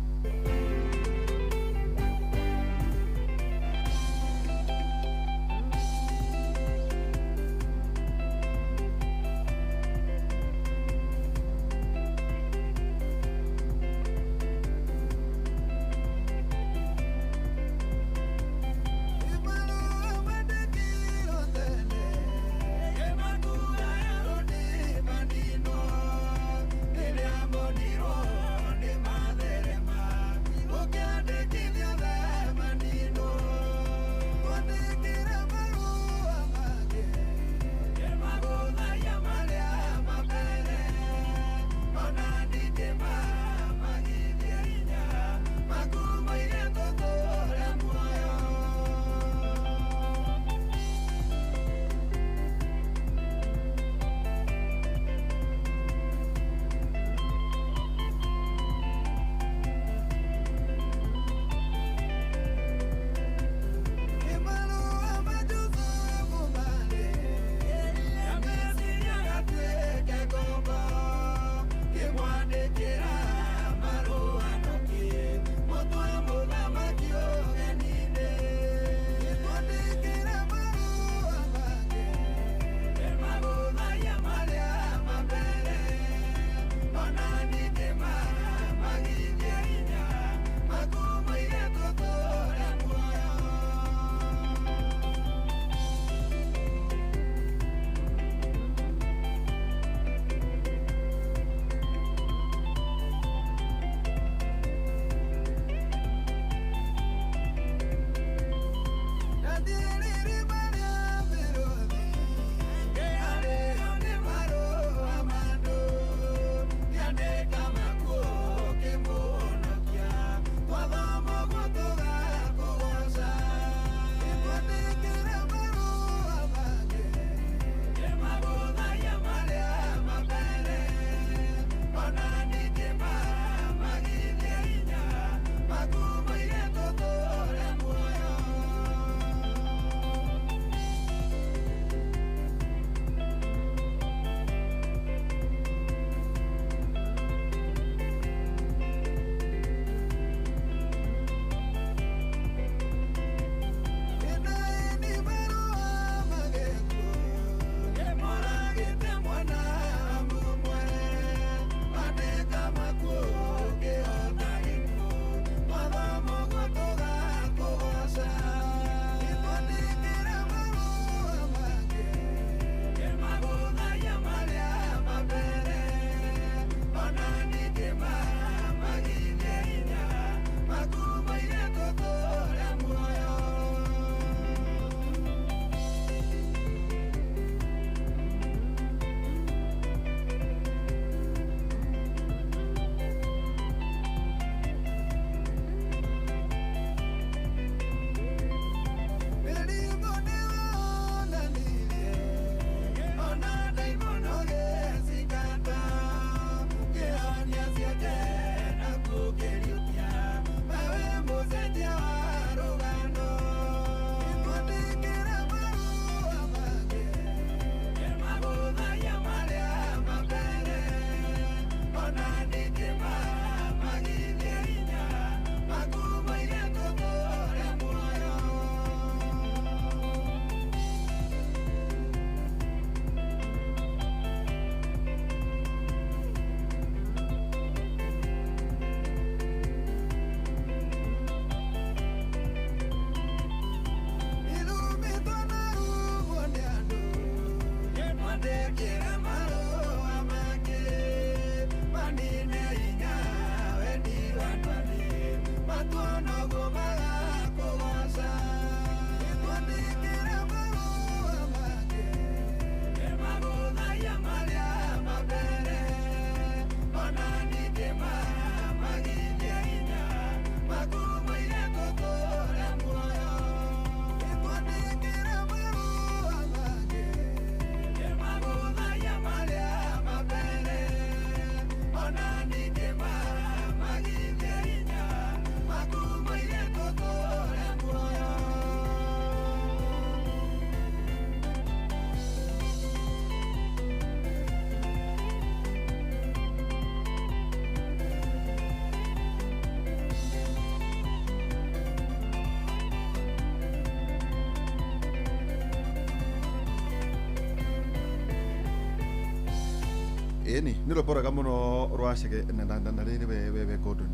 eni nilo bora muno rwashige na riri we Gordon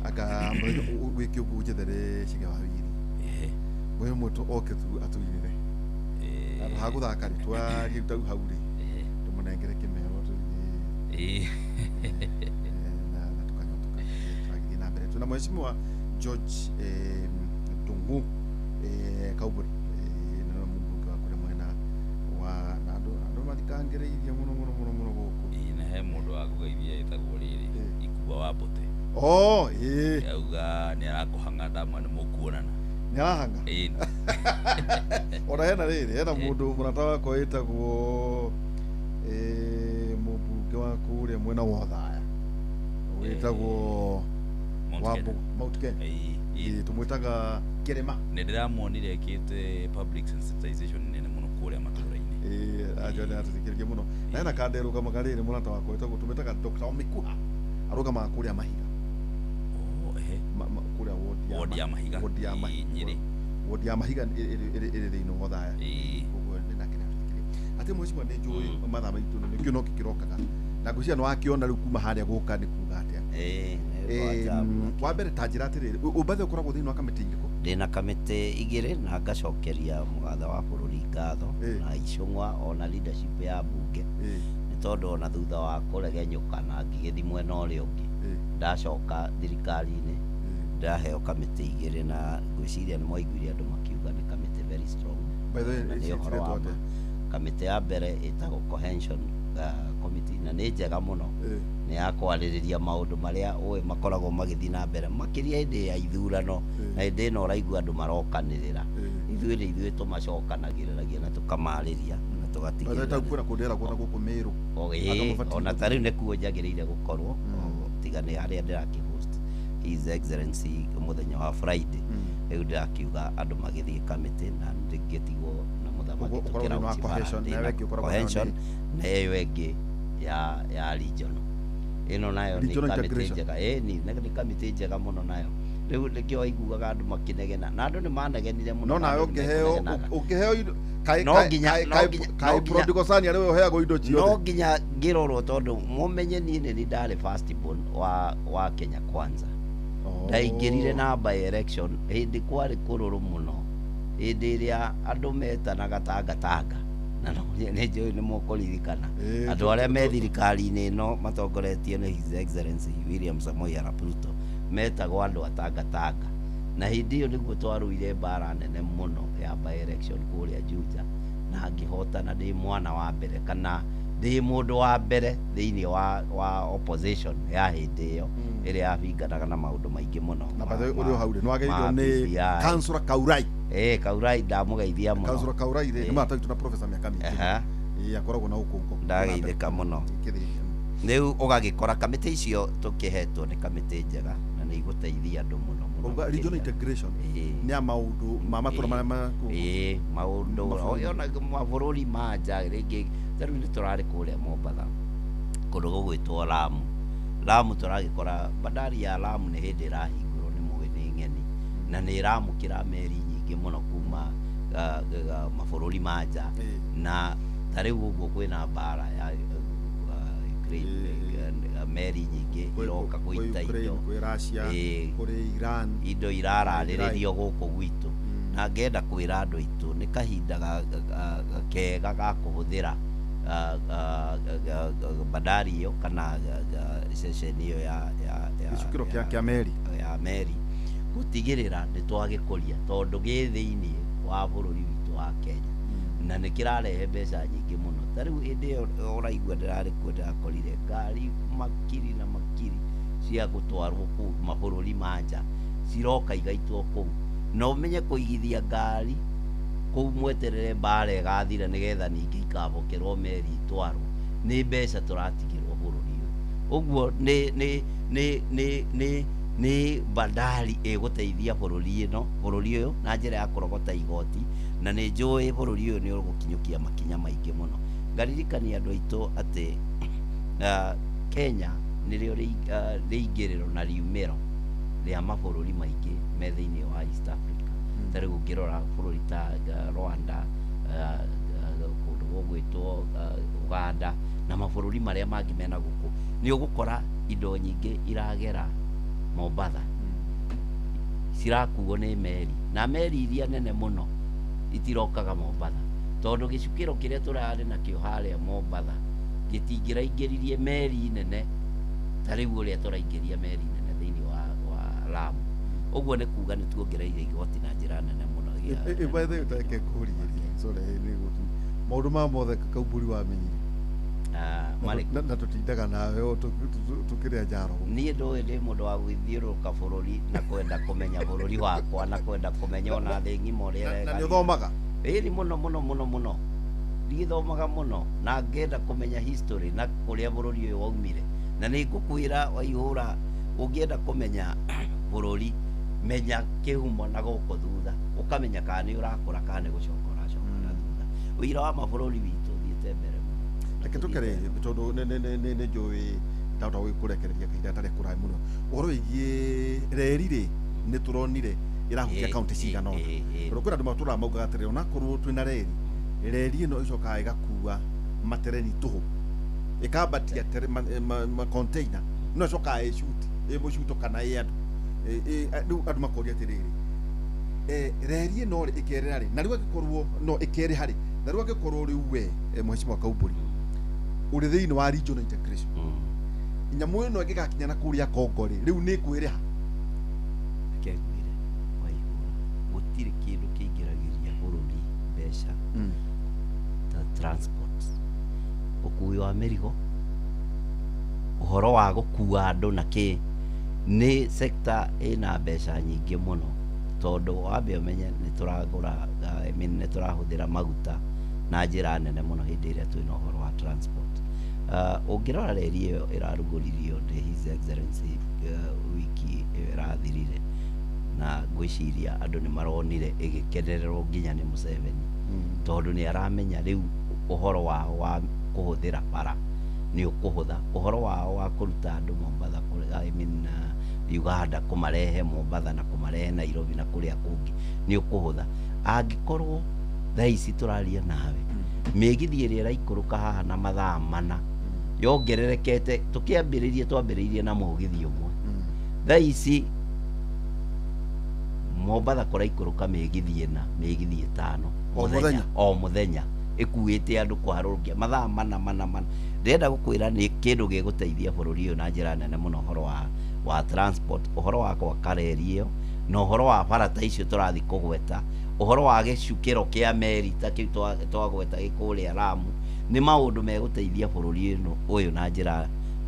aka wiki ubuje dere shige wabiri we muto oketu atuyire haguthaka ritwa gitau hauri tumunengere kimero na tukanyotoka twagithii na mbere tuna mheshimiwa George Tungu Kauburi na mbunge wa kule mwena wa nando mathikangereirie muno guku na he mundu wa kugeithia itagwo riri Ikuwa wa Mbote auga ni arakuhanga ndamwe ni mukuonana ni arahanga ora hena riri hena mundu muratawa ko itagwo mubunge wa kule mwena wa Thaya witagwo Mount Kenya tumwitaga Kirima ni ndiramuonire ekite public sensitization nene muno kuria maturaini ajone atithikiririe muno na hena kanderuka magariri murata wako itagwo tumitaga Dr. Mikuha aruga makuria Mahiga kuria wodi ya Mahiga wodi ya Mahiga iri thini wa Thaya uguo ni nakira ati mheshimiwa ni njui matha maitu ni kio no kikirokaga na ngucia no akiona riu kuma haria guka ni kuga atia wa mbere ta njira atiriri ubathe ukoragwo thiini wa kamiti iriko ndina kamite igire na ngacokeria mugatha wa bururi ngatho na icungwa ona leadership ya bunge ni tondu ona thutha wa kuregenyuka na ngigithi mwena uria ungi ndacoka thirikari-ini ndaheo kamite igire na gwiciria ni mwaiguire andu makiuga ni kamite very strong by the way kamite ya mbere itagwo cohesion committee na ni njega muno ni ya kwaririria maundu maria we makoragwo magithii na mbere makiria hindi ya ithurano na hindi ino raigua andu marokanirira ithuĩ tumacokanagiriragia na tukamariria na tugatigira kwira kundera kwona guku Meru ona tariu ni kuo njagiriire gukorwo tigane haria ndirakihost His Excellency muthenya wa Friday riu ndirakiuga andu magithii kamite na ndigitigwo na muthamaki tukira cohesion na iyo ingi ya region ino nayo ni kamite njega ni kamite njega muno nayo riu nikio iguaga andu makinegena na andu ni manegenire muno no nayo ukiheo kai prodigal son ya riu heago indo ciothe no nginya ngirorwo tondu mumenye ni ndari first born wa Kenya Kwanza ndaingirire na by election hindi kwari kururu muno hindi iria andu metanaga tanga na ni njui ni mukuririkana andu aria me thirikari-ini ino matongoretio ni His Excellency William Samoei Arap Ruto metagwo andu atanga na hindi iyo niguo twaruire mbara nene muno ya by election kuria Juja na ngihotana ndi mwana wa mbere kana ndi mundu wa mbere thiini wa opposition ya hindi iyo iria yabinganaga na maundu maingi muno na bathe uri haude no ageirio ni Councillor Kaurai Kaurai ndamugeithia muno Councillor Kaurai ni matagitwo na Professor miaka mingi akoragwo na ukungu ndageithika muno riu ugagikora kamite icio tukihetwo ni kamite njega na ni iguteithia andu muno regional integration ni a maundu ma matura maria maundu ona mabururi manja ringi tariu ni turari kuria Mombatha kundu gugwitwo Lamu turagikora bandari ya Lamu ni hindi irahingurwo ni mugi ng'eni na ni iramukira meri nyingi muno kuma mabururi manja na tariu uguo kwina mbara ya meri nyingi iroka kuita indo kwi Russia kuri Iran indo irarariririo guku gwitu na ngenda kwira andu itu ni kahinda kega ga kuhuthira bandari iyo kana station iyo ya icukiro kia meri gutigirira ni twagikuria tondu gi thiini wa bururi witu wa Kenya na ni kirarehe mbeca nyingi muno tariu hindi iyo uraigua ndirari ndakorire ngari makiri na makiri cia gutwarwo ku mabururi manja ciroka igaitwo kuu no menye kuigithia ngari kuu mweterere mbara igathira nigetha ningi ikabokerwo meri itwarwo ni mbeca turatigirwo bururi uyu uguo ni bandari iguteithia bururi uyu na njira ya kurogota igoti na ni njui bururi uyu ni ugukinyukia makinya maingi muno ngaririkania andu aitu ati Kenya nirio riingiriro na riumiro ria mabururi maingi me thiini wa East Africa tariu ngirora bururi ta Rwanda kundu gugwitwo Uganda na mabũrũri marĩa mangĩ mena gũkũ nĩ ũgũkora indo nyingĩ iragera Mombatha cirakuo nĩ meri, na meri iria nene mũno itirokaga Mombatha tondũ gĩcukĩro kĩrĩa tũrarĩ nakĩo harĩa Mombatha gĩtingĩraingĩririe meri nene ta rĩu ũrĩa tũraingĩria meri nene thĩinĩ wa Lamu. Ũguo nĩ kuga nĩ tuongereire igoti na njĩra nene mũno. By the way, ũtareke kũũria sorry nĩ gũtũ maũndũ ma mothe Kaumbũri wamenyire na tũtindaga nawe tũkĩrĩa njaro. Niĩ ndũĩ ndĩ mũndũ wa gũthiũrũrũka bũrũri na kwenda kũmenya bũrũri wakwa na kwenda kũmenya ona thĩ ng'ima ũrĩa na nĩ ũthomaga ĩrĩ mũno ndigithomaga mũno na ngenda kũmenya history na kũrĩa bũrũri ũyũ waumire, na nĩ ngũkwĩra Waihũra ũngĩenda kũmenya bũrũri menya kĩhumo na gũkũ thutha ũkamenya kana nĩ ũrakũra kana nĩ gũcoka ũracoka na thutha. Ũira wa mabũrũri witũ thiĩte mbere mũno. Reke tũkere tondũ nĩ njũĩ ndahota gũkũrekereria kahinda atarĩ kũraya mũno. Ũhoro wĩgiĩ reri rĩ nĩ tũronire ĩrahutia kaunti cigana ũna. Tondũ kwĩna andũ matũraga maugaga atĩrĩrĩ onakorwo twĩna reri ĩno ĩcokaga ĩgakuua matereni tũhũ ĩkambatia container no ĩcokaga ĩ mũcuto kana ĩ andũ rĩu andũ makoria atĩrĩrĩ reri ĩno rĩ ĩkerĩra rĩ na rĩu angĩkorwo no ĩkerĩha rĩ na rĩu angĩkorwo rĩu we Mheshimiwa Kaumbũri ũrĩ thĩinĩ wa regional integration nyamũ ĩno ĩngĩgakinya na kũrĩa Kongo rĩ rĩu nĩ kwĩrĩha. Kegwire Waihũra gũtirĩ kĩndũ kĩingĩragĩria bũrũri mbeca ta transport, ũkui wa mĩrigo, ũhoro wa gũkua andũ na kĩ nĩ sector ĩna mbeca nyingĩ mũno tondũ wambe ũmenye nĩ tũragũra nĩ tũrahũthĩra maguta na njĩra nene mũno hĩndĩ ĩrĩa twĩna ũhoro wa transport. Ũngĩrora reri ĩyo ĩrarugũririo nĩ His Excellency wiki ĩrathirire na ngwĩciria andũ nĩ maronire ĩgĩkenererwo nginya nĩ Museveni tondũ nĩ aramenya rĩu ũhoro wao wa kũhũthĩra bara nĩ ũkũhũtha, ũhoro wao wa kũruta andũ Mombatha Uganda kũmarehe Mombatha na kũmarehe Nairobi na kũrĩa kũngĩ nĩ ũkũhũtha. Angĩkorwo thaa ici tũraria nawe mĩgithi ĩrĩa ĩraikũrũka haha na mathaa mana yongererekete twambĩrĩirie na mũgithi ũmwe thaa ici Mombatha kũraikũrũka mĩgithi ĩtano o mũthenya ĩkuĩte andũ kũharũrũkia mathaa mana. Ndĩrenda gũkwĩra nĩ kĩndũ gĩgũteithia bũrũri ũyũ na njĩra nene mũno ũhoro wa transport, ũhoro wa gwaka reri ĩyo na ũhoro wa bara ta icio tũrathiĩ kũgweta, ũhoro wa gĩcukĩro kĩa meri ta kĩu twagweta gĩkũrĩa Lamu, nĩ maũndũ megũteithia bũrũri ũyũ na njĩra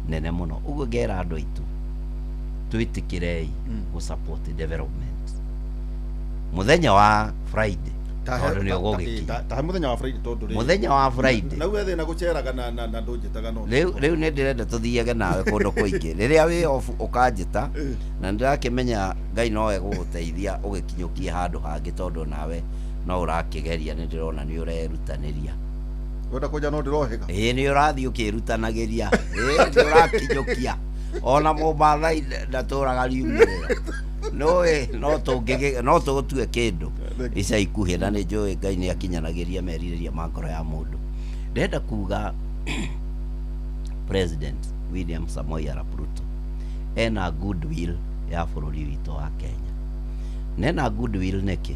nene mũno. Ũguo ngera andũ aitũ twĩtĩkĩrei gũ support development mũthenya wa Friday tondũ nĩ ũgũgĩkinya ta mũthenya wa Friday tondũ mũthenya wa Friday na wewe na gũceraga na ndũnjĩtaga no rĩu nĩ ndĩrenda tũthiage nawe kũndũ kũingĩ rĩrĩa wĩ off ũkanjĩta na ndĩrakĩmenya Ngai no egũgũteithia ũgĩkinyũkie handũ hangĩ tondũ nawe no ũrakĩgeria nĩ ndĩrona nĩ ũrerutanĩria wenda kũnja no ndĩrohĩga nĩ ũrathiĩ ũkĩrutanagĩria nĩ ũrakinyũkia ona Mombatha ndatũraga riumĩrĩra no tũgũtue kĩndũ ica ikuhĩ na nĩ njũĩ Ngai nĩ akinyanagĩria merirĩria ma ngoro ya mũndũ. Ndĩrenda kuga President William Samoei Arap Ruto ena goodwill ya bũrũri witũ wa Kenya. Nena goodwill nĩkĩ?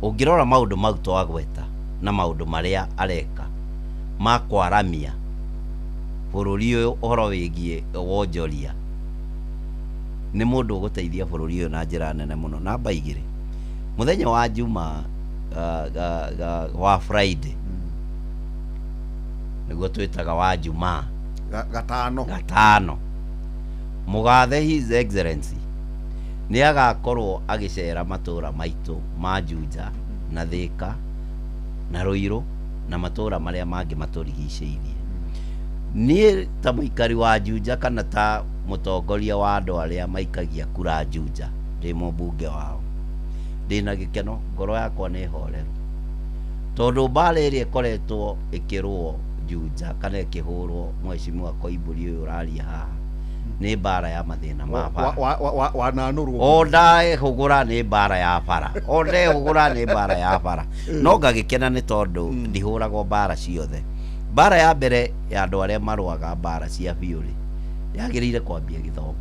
Ũngĩrora maũndũ mau twagweta na maũndũ marĩa areka ma kwaramia bũrũri ũyũ ũhoro wĩgiĩ wonjoria nĩ mũndũ ũgũteithia bũrũri ũyũ na njĩra nene mũno. Namba 2 mũthenya wa Juma wa Friday nĩguo twĩtaga wa Juma gatano mũgathe His Excellency nĩ agakorwo agĩcera matũra maitũ ma Juja na Thika na Ruiru na matũra marĩa mangĩ matũrigicĩirie. Niĩ ta mũikari wa Juja kana ta mũtongoria wa andũ arĩa maikagia kura Juja ndĩ mũmbunge wao ndĩna gĩkeno, ngoro yakwa nĩ horeru tondũ mbara ĩrĩa ĩkoretwo ĩkĩrũo Juja kana ĩkĩhũrwo Mheshimiwa Koimbũri ũyũ ũraria haha nĩ mbara ya mathĩna ma bara wananũrwo ndahũgũra nĩ mbara ya bara ndehũgũra nĩ mbara ya bara no ngagĩkena nĩ tondũ ndihũragwo mbara ciothe. bara ya mbere ya andu aria marwaga bara cia biuri yagirire kwambia githomo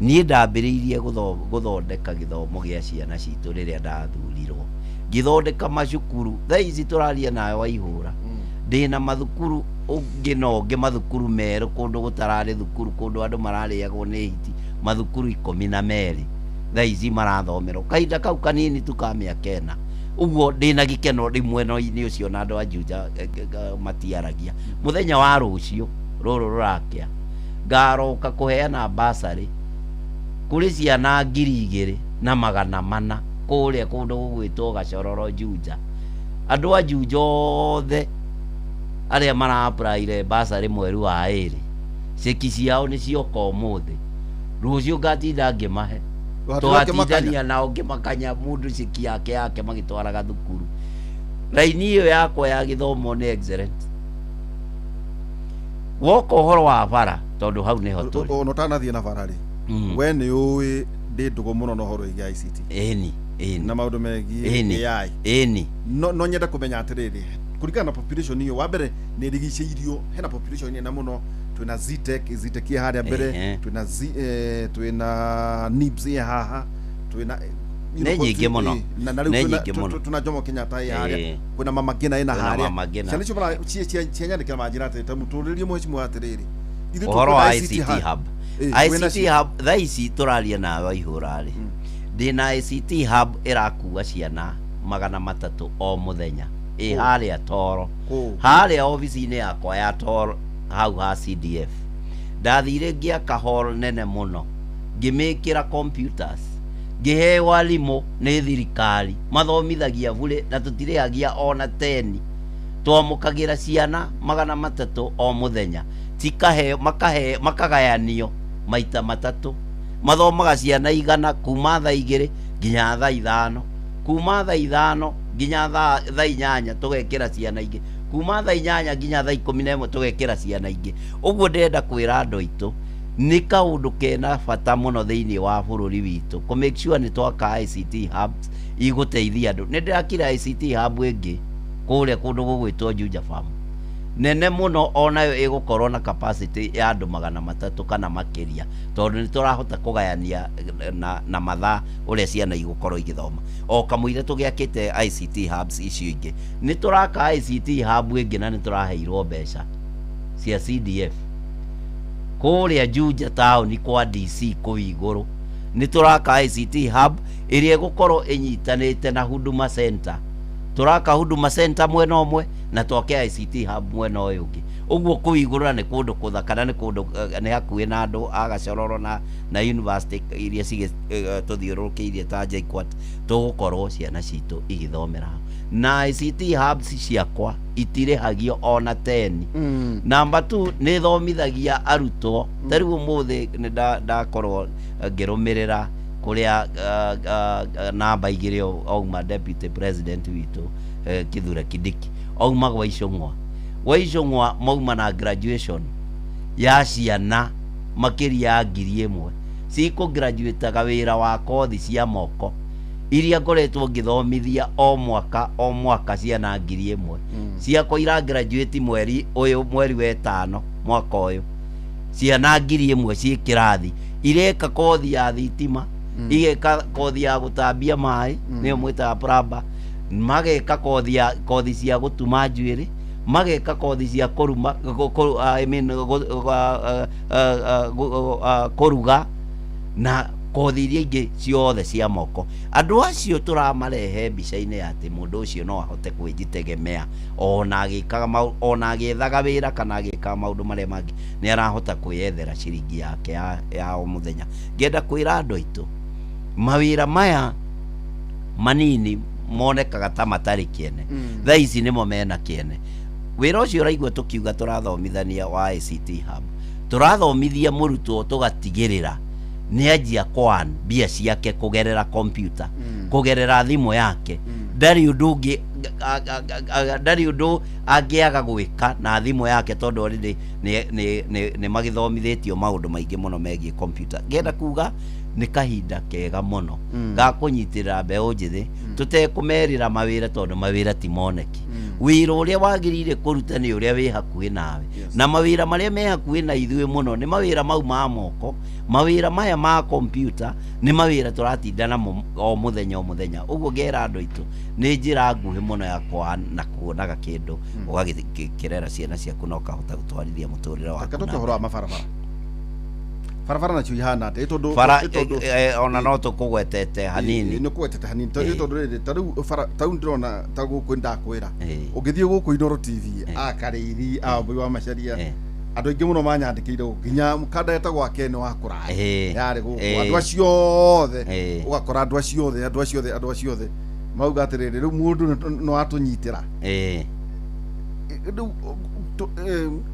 nie ndambiriirie guthondeka githomo gia ciana citu riria ndathurirwo ngithondeka macukuru thaa ici turaria nayo Waihura ndina mathukuru ungi no ungi mathukuru meru kundu gutarari thukuru kundu andu marariagwo ni hiti mathukuru 12 thaa ici marathomerwo kahinda kau kanini tukamia kena uguo ndina gikeno rimwe no-ini ucio na andu a Juja matiaragia muthenya wa rucio ruru rurakia ngaroka kuheana basari kuri ciana 2,400 kuria kundu gugwitwo Gacororo Juja andu a Juja othe aria mara apply basari mweri wa 2 ceki ciao ni cioka umuthi rucio ngatinda ngimahe twatindania nao ngimakanya mundu ceki yake magitwaraga thukuru raini iyo yakwa ya githomo ni excellent woko horo wa bara tondu hau niho turi ono tanathie na bara ri we ni uwi ndi ndugo muno no horo ya ICT eni na maundu megi AI no nyenda kumenya atiriri kurikana na population iyo wa mbere ni rigiceirio hena population ina muno twina Zitec ya haria mbere twina NIBS ya haha twina nyingi muno tuna Jomo Kenyatta ya haria kuna Mama Ngina ina haria cyane cyo bara cianyandika majira ate muturirie muhecimu atiriri uhoro wa ICT hub thaa ici turaria na Waihura ri ndina ICT hub irakuwa ciana 300 o muthenya haria Toro haria office-ini yakwa ya Toro hau ha CDF ndathire ngiaka hall nene muno ngimikira computers ngihe walimu ni thirikari mathomithagia bure na tutiriagia ona 10 twamukagira ciana 300 o muthenya makagayanio maita 3 mathomaga ciana 100 kuma thaa 2 nginya thaa 5 kuma thaa 5 nginya thaa 8 tugekira ciana ingi kuma thaa 8 nginya thaa 11 tugekira ciana ingi uguo ndenda kwira andu aitu ni kaundu kena bata muno thiini wa bururi witu ku make sure ni twaka ICT hubs iguteithia andu ni ndirakira ICT hub ingi kuria kundu gugwitwo Juja farm nene muno onayo igukorwo na capacity ya andu 300 kana makiria tondu ni turahota kugayania na mathaa uria ciana igukorwo igithoma o kamuire tugiakite ICT hubs icio ingi ni turaka ICT hub ingi na ni turaheirwo mbeca cia CDF kuria Juja town kwa DC kuiguru ni turaka ICT hub iria igukorwo inyitanite na Huduma Center turaka Huduma Center mwena omwe na twake ICT hub mwena uyu ungi uguo kuigurura ni kundu kuthakana ni kundu ni hakuhi na andu a Gacororo na university iria cige tuthiurukiirie ta JKUAT tugukorwo ciana citu igithomera na ICT hubs ciakwa itirihagio ona 10 namba 2 ni thomithagia arutwo tariu muthi ni ndakorwo ngirumirira kuria namba igirio auma deputy president witu Kithure Kindiki auma Waicung'wa mauma na graduation ya ciana makiria ya 1,000 ciku graduate wira wa kothi cia moko iria ngoretwo ngithomithia o mwaka ciana 1,000 ciakwa ira graduate mweri wa 5 mwaka uyu ciana 1,000 ci kirathi ireka kothi ya thitima igeka kothi ya gutambia mai niyo mwita plumber mageka kothi cia gutuma njuiri mageka kothi cia kuruma kuruga na kothi iria ingi ciothe cia moko andu acio turamarehe mbica-ini ati mundu ucio no ahote kwĩjitegemea ona agĩethaga wĩra kana agĩka maundu maria mangi ni arahota kwĩyethera ciringi yake ya o muthenya ngenda kwĩra andu aitu mawĩra maya manini monekaga ta matari kiene thaa ici nimo mena kiene wĩra ũcio ũraigua tukiuga turathomithania wa ICT hub turathomithia murutwo tugatigĩrĩra ni anjia kwan mbia ciake kugerera computer kugerera thimu yake ndari undu angiaga gwika na thimu yake tondu already ni magithomithitio maundu maingi muno megie computer ngenda kuga ni kahinda kega muno ga kunyitirira mbeu njithi tutekumerira mawira tondu mawira ti moneki wira uria wagirire kuruta ni uria wi hakuhi nawe na mawira maria me hakuhi na ithuĩ muno ni mawira mau ma moko mawira maya ma computer ni mawira turatindana o muthenya uguo ngera andu aitu ni njira nguhi muno ya kwa na kuonaga kindu ugagikirera ciana ciaku na ukahota gutwarithia muturire waku katoke horo mabarabara barabara nacio ihana atä tondu ona no tukugwetete hanini ni kugwetete hanini tondu riri tau ndirona ta guku ndakwira ungithie guku Inoro TV akarĩithi ambui wa macaria andu aingi muno manyandikire nginya mukanda etagwo Ken wa Kuraya yari guku andu acio othe ugakora andu acio othe mauga atiriri riu mundu no atunyitira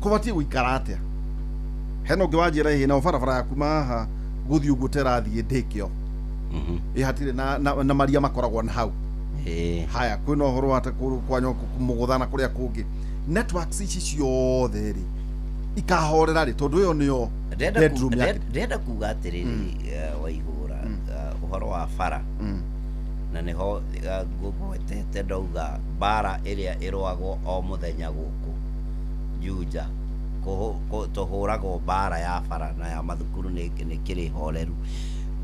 kubatie guikara atia hena ungi wanjira hina barabara yaku maha guthii uguo terathie ndikio ihatire na maria makoragwo na hau haya kwina uhoro ata kwanyo kumuguthana kuria kungi networks ici ciothe ri ikahorera ri tondu yo niyo bedroom yake ndenda kuga atiriri waihura uhoro wa bara na niho ngugwetete ndauga bara iria irwagwo o muthenya guku Juja tuhuragwo bara ya bara na ya mathukuru ni kiri horeru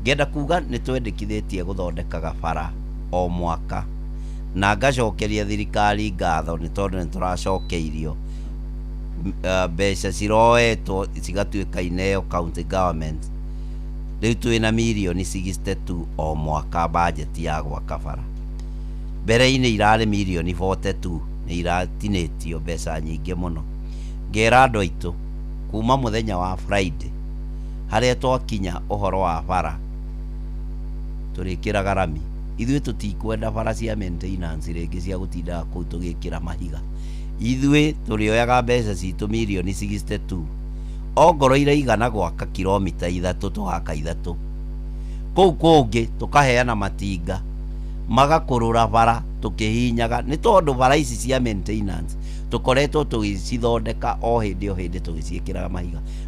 ngenda kuga ni twendekithitie guthondekaga bara o mwaka na ngacokeria thirikari ngatho ni tondu ni turacokeirio mbeca ciroetwo cigatuika ineo county government riu twina mirioni 62 o mwaka budget ya gwaka bara mbere-ini irari mirioni 42 ni iratinitio mbeca nyingi muno ngera andu aitu kuma muthenya wa Friday haria twakinya uhoro wa bara turikiraga rami ithuĩ tutikwenda bara cia maintenance ringi cia gutinda kuu tugikira mahiga ithuĩ turioyaga mbeca citu mirioni 62 ongoro iraigana gwaka kilomita 3 tugaka 3 kuu kungi tukaheana matinga magakurura bara tukihinyaga ni tondu bara ici cia maintenance tukoretwo tugicithondeka o hindi tugiciikiraga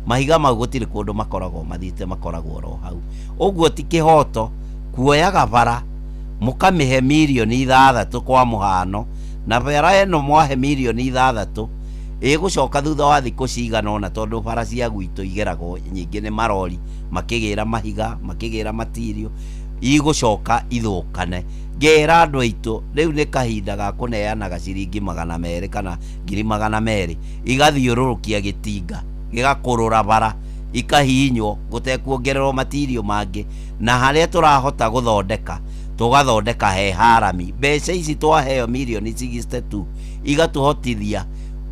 mahiga mau gutiri kundu makoragwo mathite makoragwo ro hau uguo ti kihoto kuoyaga bara mukamihe mirioni 6 kwa muhano na bara eno mwahe mirioni 6 igucoka thutha wa thiku cigana ona tondu bara cia gwitu igeragwo nyingi ni marori makigira mahiga makigira material igucoka ithukane ngera andu aitu riu ni kahinda ga kuneanaga ciringi 200 kana 200 igathiururukia gitinga gigakurura bara ikahinywo gutekuongererwo material mangi na haria turahota guthondeka tugathondeka he harami mbeca ici twaheo mirioni 62 igatuhotithia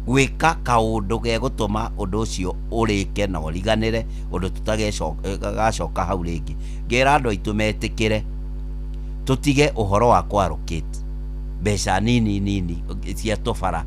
gwika kaundu ge gutuma undu ucio urike na uriganire undu tutagecoka hau ringi ngera andu aitu metikire tutige uhoro wa kwarukite mbeca nini cia tubara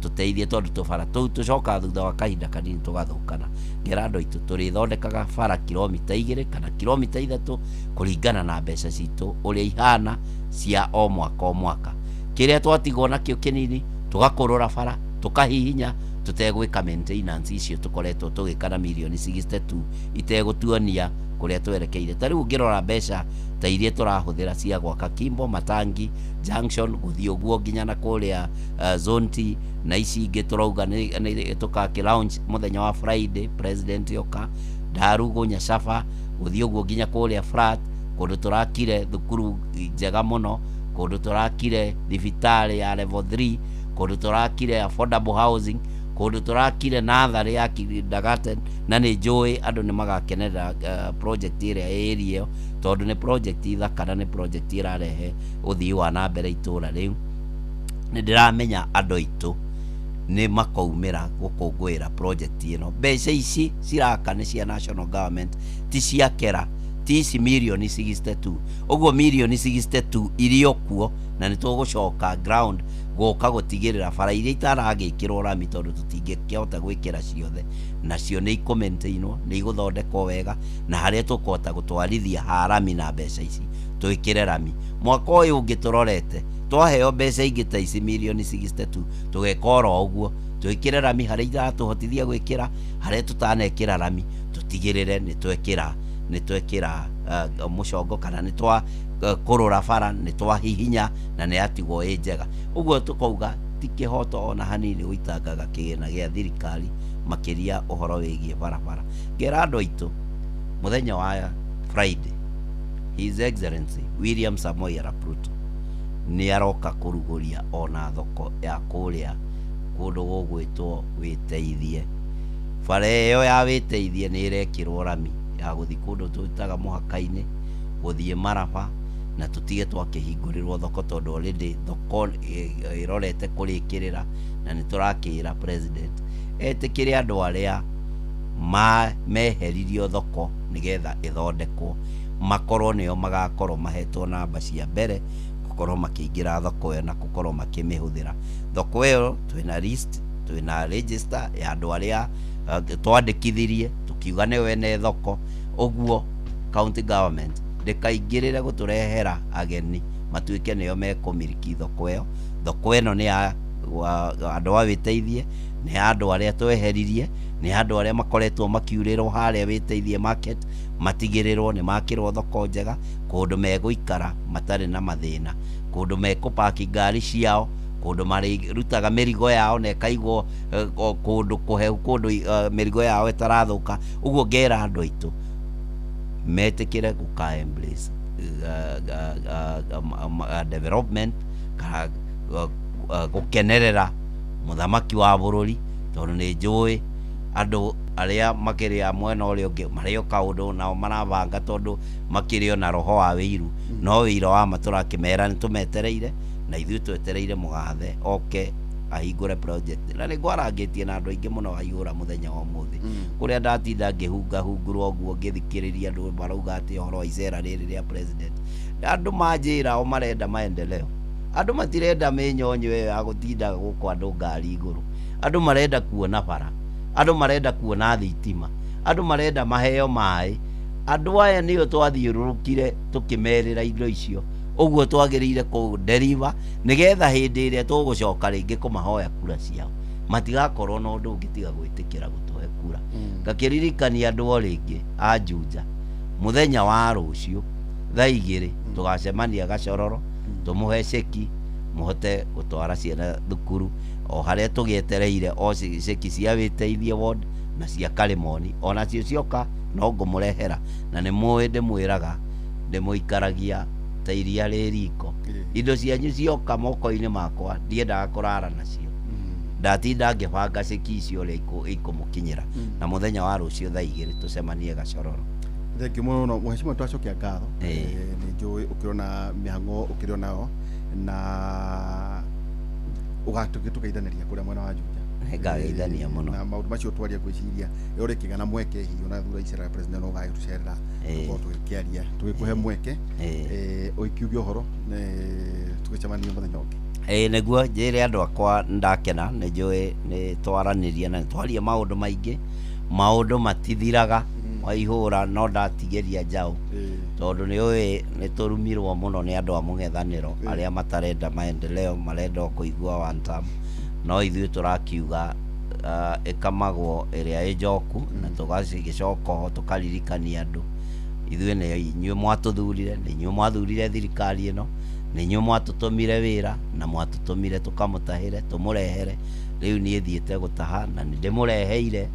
tuteithie tondu tubara tou tucoka thutha wa kahinda kanini tugathukana ngera andu aitu turithondekaga bara kilomita 2 kana kilomita 3 kuringana na mbeca citu uria ihana cia o mwaka kiria twatigwo nakio kinini tugakurura bara tukahihinya tutegwika maintenance icio tukoretwo tugikana mirioni 62 itegutuonia kuria twerekeire tariu ngirora mbeca ta iria turahuthira cia gwaka Kimbo Matangi Junction guthio guo nginya na kuria Zonti na ici ingi turauga ni tukaki launch muthenya wa Friday president yoka Darugo Nyasafa guthio guo nginya kuria flat kundu turakire thukuru njega muno kundu turakire thibitari ya level 3 kundu turakire affordable housing kundu turakire natharĩ ya Kindergarten na ni njũĩ andu ni magakenera project iria area tondu ni project ithaka na ni project irarehe uthii wa na mbere itura riu ni ndiramenya andu aitu ni makaumira gukungwira project ino mbeca ici ciraka ni cia national government ti cia kera ti mirioni 62 uguo mirioni 62 irio kuo na ni tugucoka ground guka gutigirira bara iria itaragikirwo rami tondu tutingikihota gwikira ciothe nacio ni ikumaintainwo ni iguthondekwo wega na haria tukuhota gutwarithia harami na mbeca ici twikire rami mwaka uyu ungi turorete twaheo mbeca ingi ta ici mirioni 62 tugekora uguo twikire rami haria iratuhotithia gwikira haria tutanekira rami tutigirire ni twekira mucongo kana ni kurura bara ni twahihinya na ni atigwo njega uguo tukauga ti kihoto ona hanini gũitangaga kĩgĩna gĩa thirikari makĩria ũhoro wĩgiĩ barabara. Ngera andũ aitũ mũthenya wa Friday, His Excellency William Samoei Arap Ruto nĩ aroka kũrugũria ona thoko ya kũrĩa kũndũ gũgwĩtwo Wĩteithie. Bara ĩyo ya Wĩteithie nĩ ĩrekĩrwo rami ya gũthiĩ kũndũ twĩtaga mũhaka-inĩ gũthiĩ Maraba, na tũtige twakĩhingũrĩrwo thoko tondũ already thoko ĩrorete kũrĩkĩrĩra, na nĩ tũrakĩra president etĩkĩre andũ arĩa meheririo thoko nĩgetha ĩthondekwo makorwo nĩo magakorwo mahetwo namba cia mbere gũkorwo makĩingĩra thoko ĩyo na gũkorwo makĩmĩhũthĩra. Thoko ĩyo twĩna list, twĩna register ya andũ arĩa twandĩkithirie tukiuga nĩyo ene thoko. Ũguo county government ndĩkaingĩrĩre gũtũrehera ageni matuĩke nĩo mekũmiliki thoko ĩyo. Thoko ĩno nĩ ya andũ a Wĩteithie, nĩ andũ arĩa tweheririe, nĩ andũ arĩa makoretwo makiurĩrwo harĩa Wĩteithie market, matigĩrĩrwo nĩ makĩrwo thoko njega, kũndũ megũikara matarĩ na mathĩna, kũndũ mekũpaki ngari ciao, kũndũ marĩrutaga mĩrigo yao na ĩkaigwo kũndũ kũhehu, kũndũ mĩrigo yao ĩtarathũka. Ũguo ngera andũ aitũ metĩkĩre gũka embrace development kana gũkenerera mũthamaki wa bũrũri, tondũ nĩ njũĩ andũ arĩa makĩrĩa mwena ũrĩa ũngĩ marĩo kaũndũ nao marabanga tondũ makĩrĩo na roho wa wĩiru, no wĩira wa ma tũrakĩmera nĩ tũmetereire, na ithuĩ twetereire mũgathe oke ahingũre project. Na nĩ ngwarangĩtie na andũ aingĩ mũno aihũra mũthenya wa ũmũthĩ, kũrĩa ndatinda ngĩhungahungũrwo ũguo ngĩthikĩrĩria andũ marauga atĩ ũhoro wa icera rĩrĩ rĩa president. Andũ manjĩra o marenda maendeleo, andũ matirenda mĩnyonyo ĩyo ya gũtinda gũkũ andũ ngari igũrũ. Andũ marenda kuona bara, andũ marenda kuona thitima, andũ marenda maheo maĩ. Andũ aya nĩo twathiũrũrũkire tũkĩmerĩra indo icio, ũguo twagĩrĩire kũ-deliver nĩgetha hĩndĩ ĩrĩa tũgũcoka rĩngĩ kũmahoya kura ciao matigakorwo na ũndũ ũngĩ tiga gwĩtĩkĩra gũtũhe kura. Ngakĩririkania andũ o rĩngĩ a Juja, mũthenya wa rũciũ thaa 2 tũgacemania Gacororo, tũmũhe ceki mũhote gũtwara ciana thukuru, o harĩa tũgĩetereire o ceki cia Wĩteithie ward na cia Karimoni, ona cio cioka no ngũmũrehera, na nĩ mũĩ ndĩmwĩraga ndĩmũikaragia ta iria rĩ riko. Indo cianyu cioka moko-inĩ makwa ndiendaga kũrara nacio, ndatinda ngĩbanga ceki icio ũrĩa ikũmũkinyĩra, na mũthenya wa rũciũ thaa 2 tũcemanie Gacororo. Thengiũ mũno mheshimiwa, twacokia ngatho. Nĩ njũĩ ũkĩrĩ na mĩhang'o ũkĩrĩ nayo na ũgatũgeithanĩria kũrĩa mwena wa Juja. Ngageithania mũno na maũndũ macio twaria gwĩciria ũrĩ kĩgana mweke hihi ona thura icera ya president no gagĩtũcerera tũkorwo tũgĩkĩaria tũgĩkũhe mweke ũikiuge ũhoro tũgĩcemania mũthenya ũngĩ. Nĩguo njĩre andũ akwa ndakena, nĩ njũĩ nĩ twaranĩria na twaria maũndũ maingĩ, maũndũ matithiraga waihũra, no ndatigĩria njaũ tondũ nĩ ũĩ nĩ tũrumirwo mũno nĩ andũ a mũng'ethanĩro arĩa matarenda maendeleo, marenda kũigua one term, no ithuĩ tũrakiuga ĩkamagwo ĩrĩa ĩ njoku, na tũgacigĩcoka ho tũkaririkania andũ ithuĩ nĩ inyuĩ mwatũthurire, nĩ inyuĩ mwathurire thirikari ĩno, nĩ inyuĩ mwatũtũmire wĩra na mwatũtũmire tũkamũtahĩre tũmũrehere. Rĩu niĩ thiĩte gũtaha na nĩ ndĩmũreheire.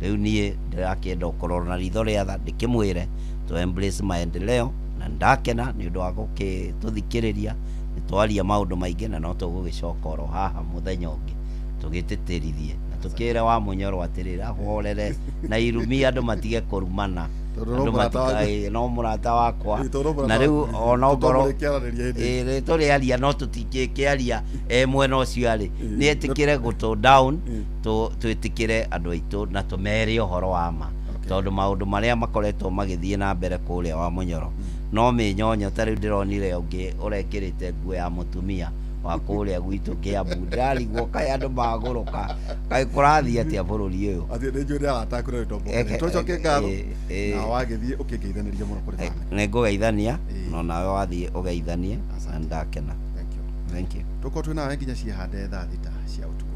Rĩu niĩ ndĩrakĩenda ũkorwo na ritho rĩa tha ndĩkĩmwĩre to embrace maendeleo, na ndakena nĩ ũndũ wa gũkĩtũthikĩrĩria. Nĩ twaria maũndũ maingĩ na no tũgũgĩcoka oro haha mũthenya ũngĩ tũgĩtĩtĩrithie na tũkĩre wa Mũnyoro atĩrĩra ahorere na irumi andũ matige kũrumana, no mũrata wakwa, na rĩu ona okorwo tũrĩaria no tũtingĩkĩaria mwena ũcio arĩ, nĩ etĩkĩre gũtũ down, twĩtĩkĩre andũ aitũ na tũmere ũhoro wa ma, tondũ maũndũ marĩa makoretwo magĩthiĩ na mbere kũrĩa wa Mũnyoro no mĩnyonyo. Ta rĩu ndĩronire ũngĩ ũrekĩrĩte nguo ya mũtumia wa kũrĩa gwitũ Kiambu, ndarigwo kaĩ andũ magũrũka, kaĩ kũrathiĩ atĩa bũrũri ũyũ. Atĩ nĩ njũĩ ndĩratakũrĩte tombo tũcoke ngatho na wagĩthiĩ ũkĩngeithanĩria mũno kũrĩ bamĩrĩ. Nĩ ngũgeithania no nawe wathiĩ ũgeithanie, na ndakena. Thank you. Tũkorwo twĩ nawe nginya ciĩhande thaa 6 cia ũtukũ.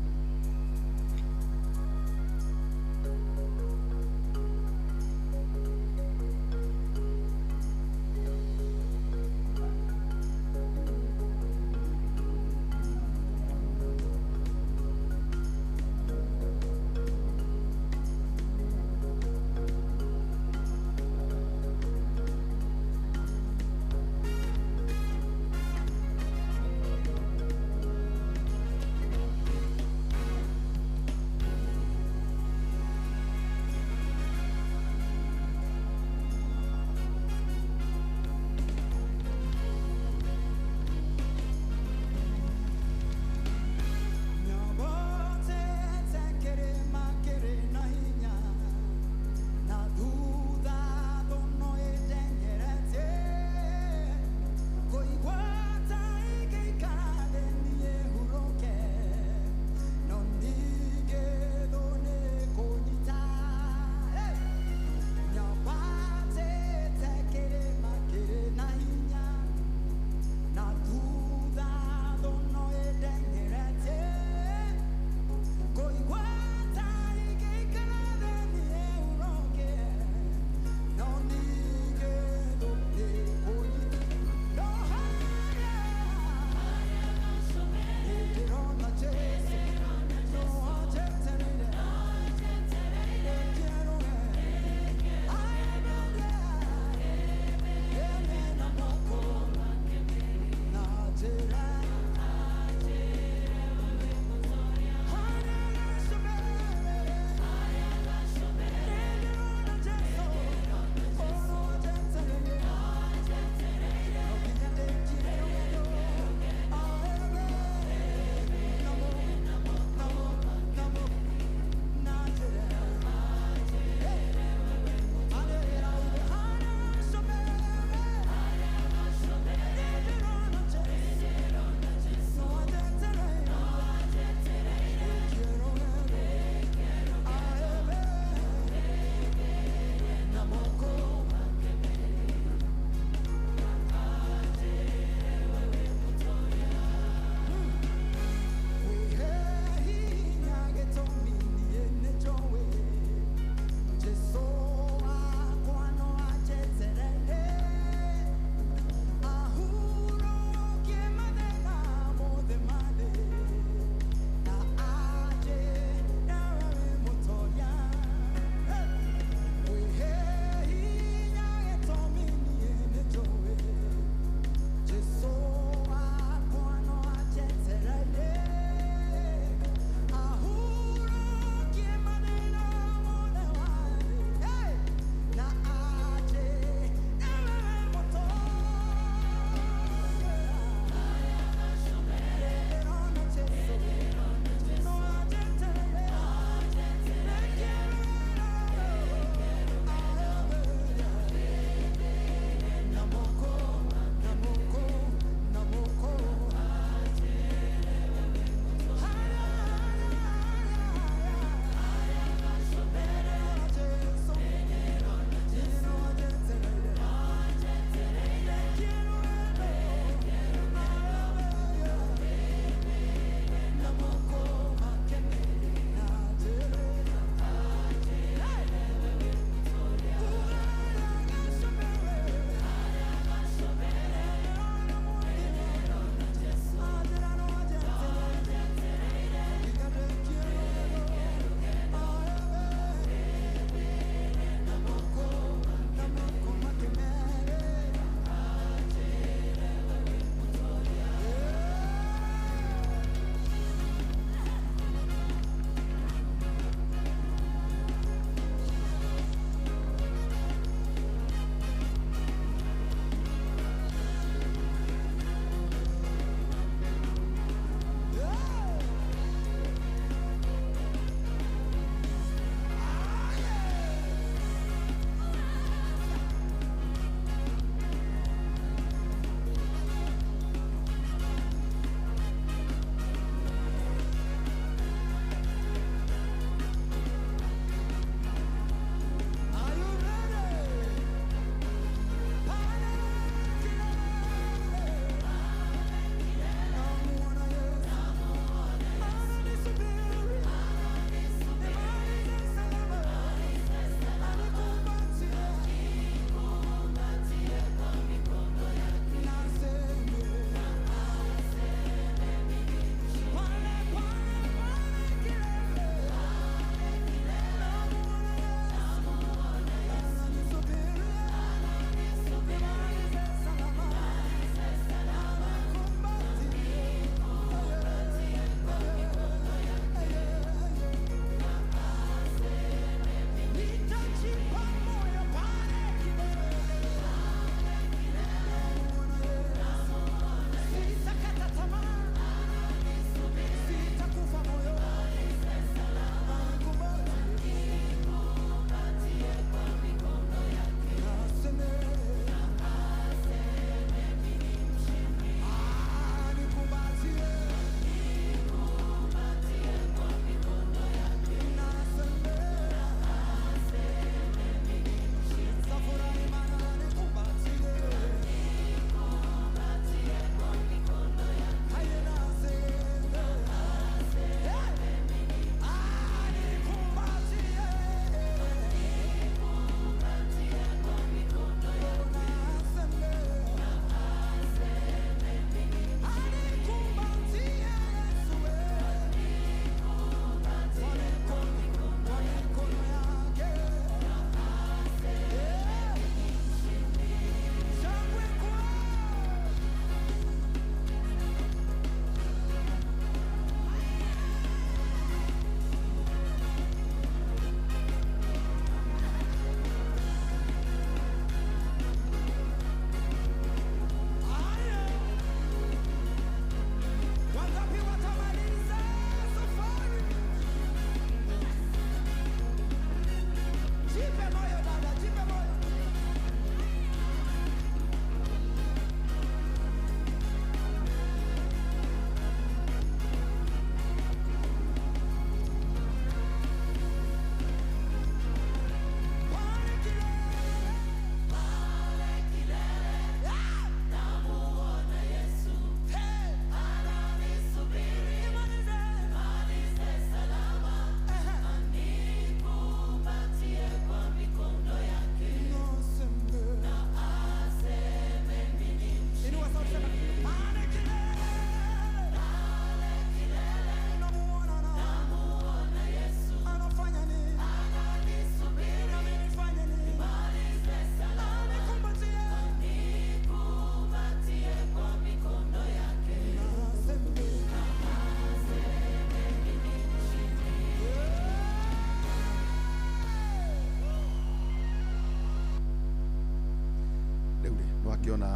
makiona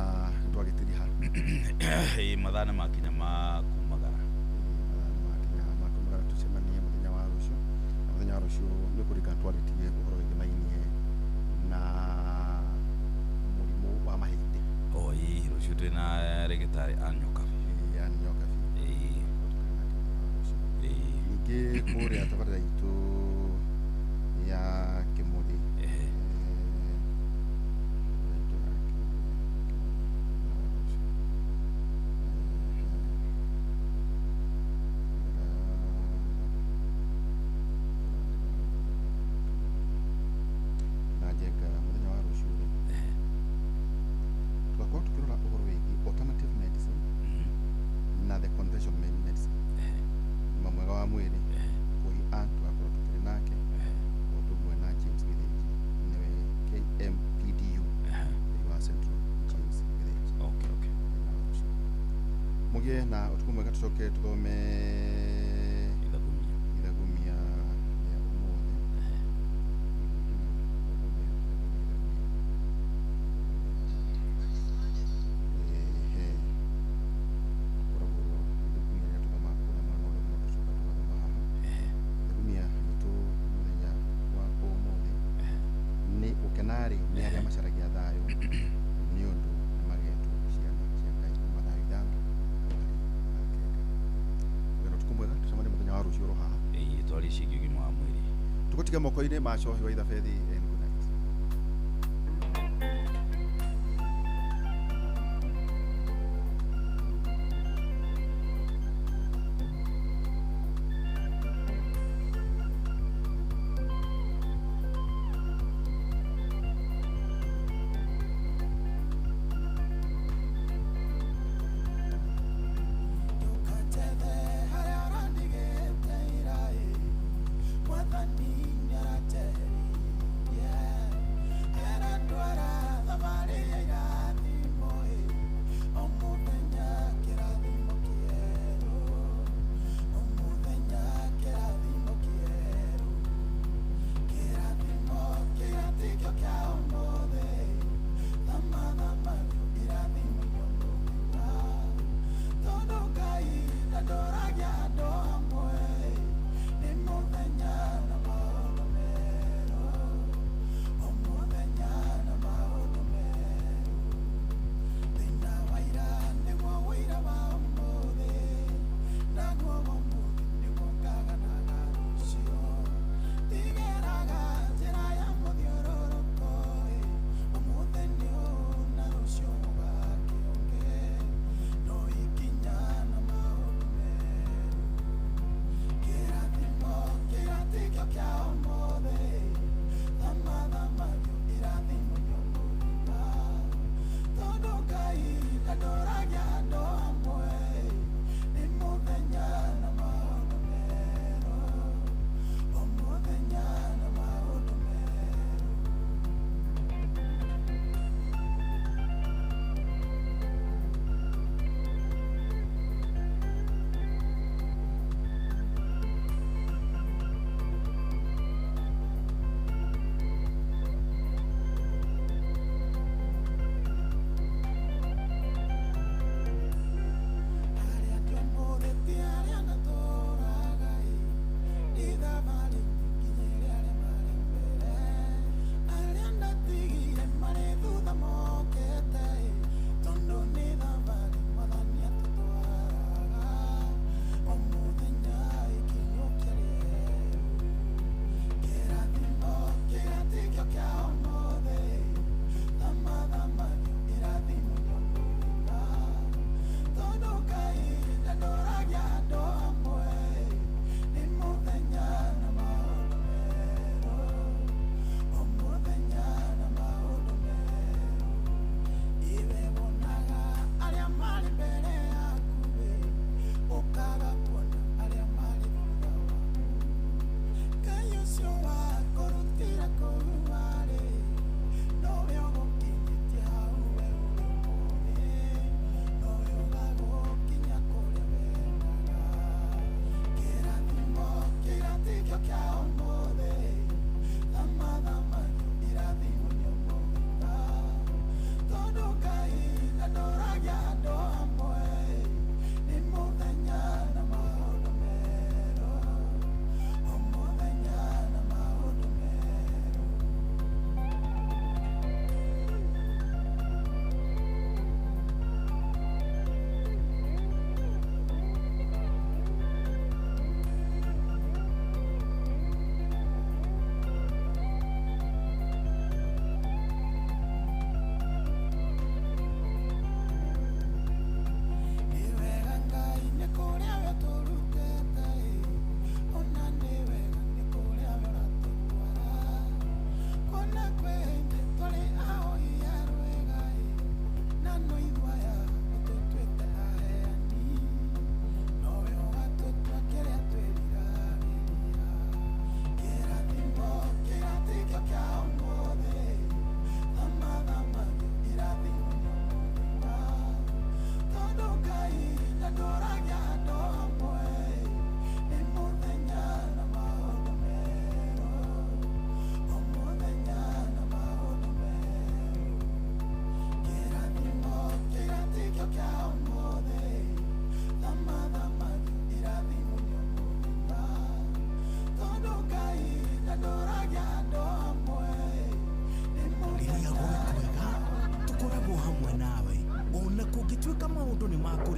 twagitiriha mathana makinya ma kumagara tucemanie muthenya wa rucio na muthenya wa rucio ni kurika twaritie uhoro wigimainie na murimu wa mahindi rucio twina rigitari anyoka ningĩ kũrĩa tabarĩra itũ ya Kĩmũthĩ na Njenga mũthenya wa rũciũ tũgakorwo tũkĩrora ũhoro wĩgiĩ alternative medicine na the conventional medicine mwega wa mwĩrĩ tugakorwo tukĩrĩ nake ũndũ ũmwe na James Githinji niwe KMPDU wa Central James Githinji mũgĩe na ũtukũ mwega tũcoke tũthome ithagumia ya ũmũthĩ kenari ni aria macaragia thayo ni undu magetu ciana cia Ngai kuma thayo ithano ngeno tukumwega tucemane muthenya wa rucio roha twari cigigi mwa mwiri tugutige moko-ini ma cohi wa ithabethi and good night. What I need,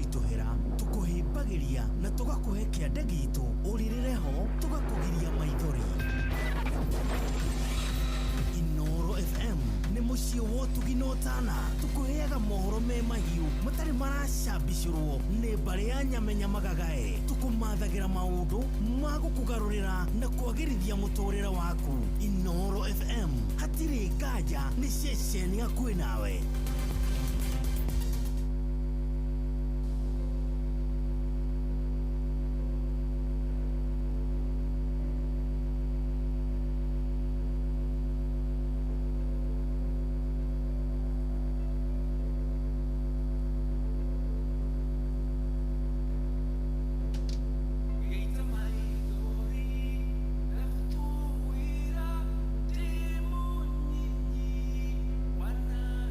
kũritũhĩra tũkũhĩmbagĩria na tũgakũhe kĩande gitũ ũrĩrĩre ho tũgakũgiria maithori. Inooro FM nĩ mũciĩ wa ũtugi na ũtana, tũkũheaga mohoro me mahiũ matarĩ maracambicũrwo nĩ mbarĩ ya nyamenya magagae, tũkũmathagĩra maũndũ ma gũkũgarũrĩra na kwagĩrithia mũtũrĩre waku. Inooro FM, hatirĩ nganja, nĩ ceceni hakuhĩ nawe. Wana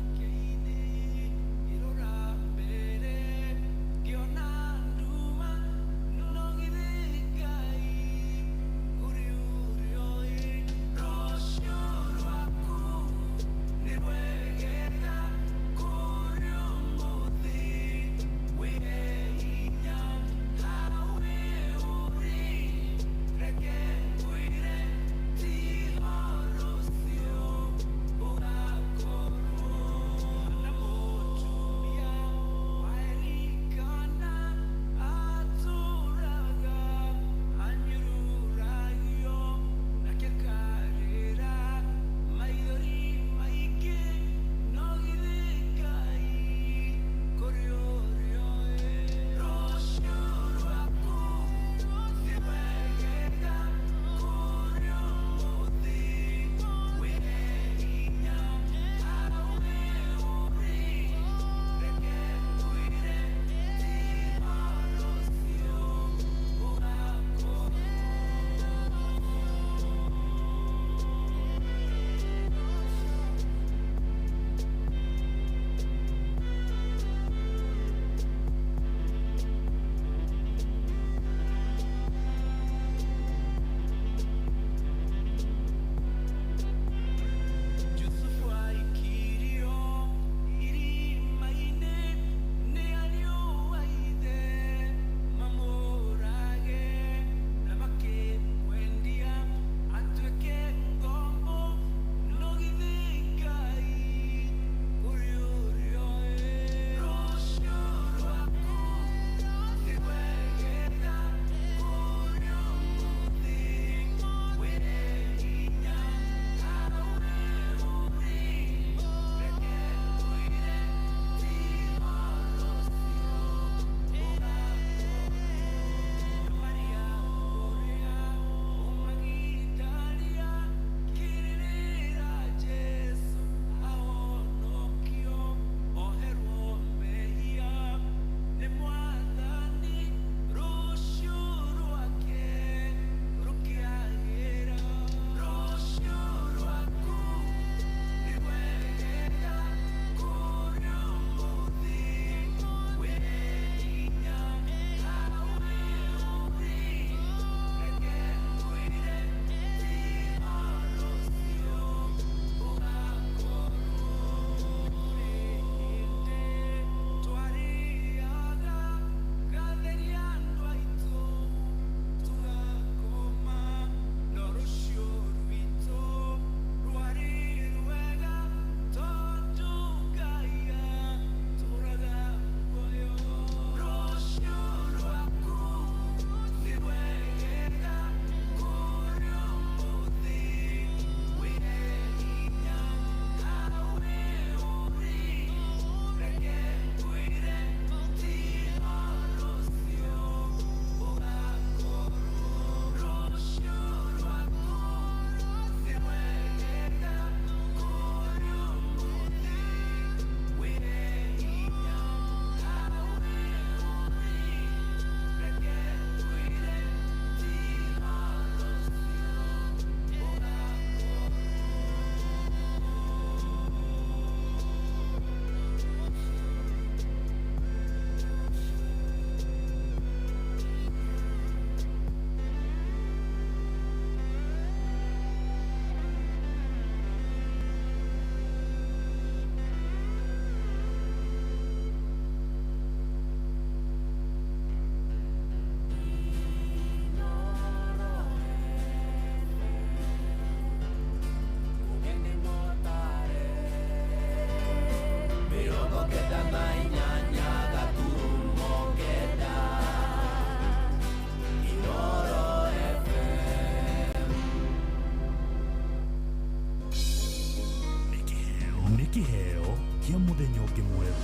kiheo kia muthenya ungi mweru.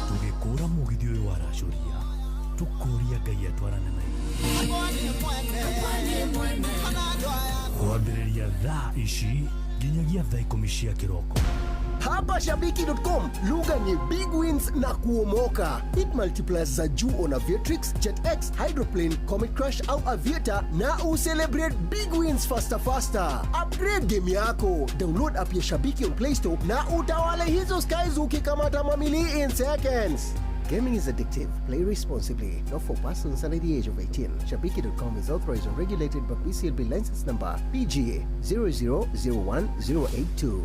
Tugikura mugithi uyu wa racuria tukuria Ngai atwarane na kwambĩrĩria thaa ici nginyagia thaa 10 cia kĩroko. Hapa Shabiki.com, lugha ni big wins na kuomoka. Hit multipliers za juu on Aviatrix, JetX, Hydroplane, Comet Crush au Aviator na ucelebrate big wins faster. Upgrade game yako. Download app ya Shabiki on Play Store na utawale hizo skies ukikamata mamili in seconds. Gaming is addictive. Play responsibly. Not for persons under the age of 18. Shabiki.com is authorized and regulated by BCLB license number PGA 0001082.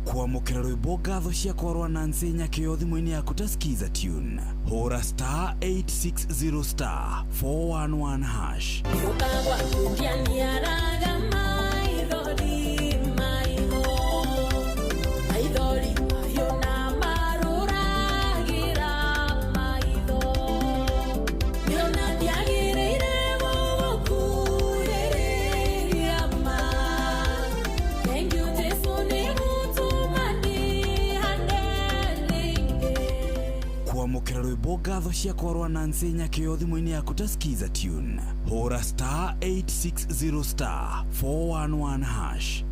Kwamũkĩra rwĩmbo ngatho cia kwarwa Nancy Nyakĩo thimũ-inĩ yaku ta skiza tune. Hũra star 860 star 411 hash. Kwamũkĩra rwĩmbo ngatho cia kwarwa Nancy Nyakĩo thimũ-inĩ yaku ta skiza tune. Hũra star 860 star 411 hash.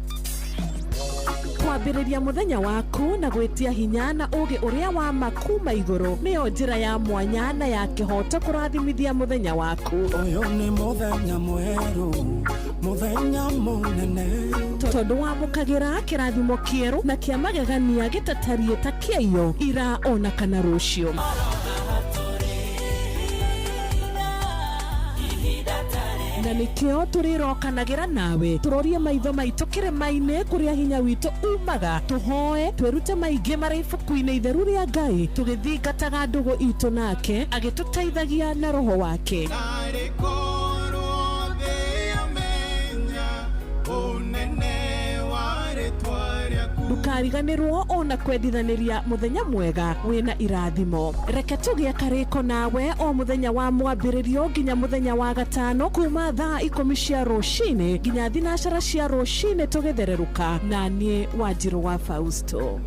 Kwambĩrĩria mũthenya waku na gwĩtia hinya na ũgĩ ũrĩa wa makuma igũrũ nĩyo njĩra ya mwanya na ya kĩhoto kũrathimithia mũthenya waku. Ũyũ nĩ mũthenya mwerũ, mũthenya mũnene. Tondũ wamũkagĩra kĩrathimo kĩerũ na kĩa magegania gĩtatarie ta kĩayo ira ona kana rũciũ. Na nĩkĩo tũrĩrokanagĩra nawe tũrorie maitho maitũ kĩrĩma-inĩ kũrĩa hinya witũ umaga, tũhoe twĩrute maingĩ marĩ ibuku-inĩ itheru rĩa Ngai tũgĩthingataga ndũgũ itũ nake agĩtũteithagia na roho wake. Ndũkariganĩrwo ona kwendithanĩria mũthenya mwega wĩna irathimo. Reke tũgĩe karĩko nawe o mũthenya wa mwambĩrĩrio nginya mũthenya wa gatano kuma thaa 10 cia rũcinĩ nginya thinacara cia rũcinĩ tũgĩthererũka na niĩ Wanjirũ wa Fausto.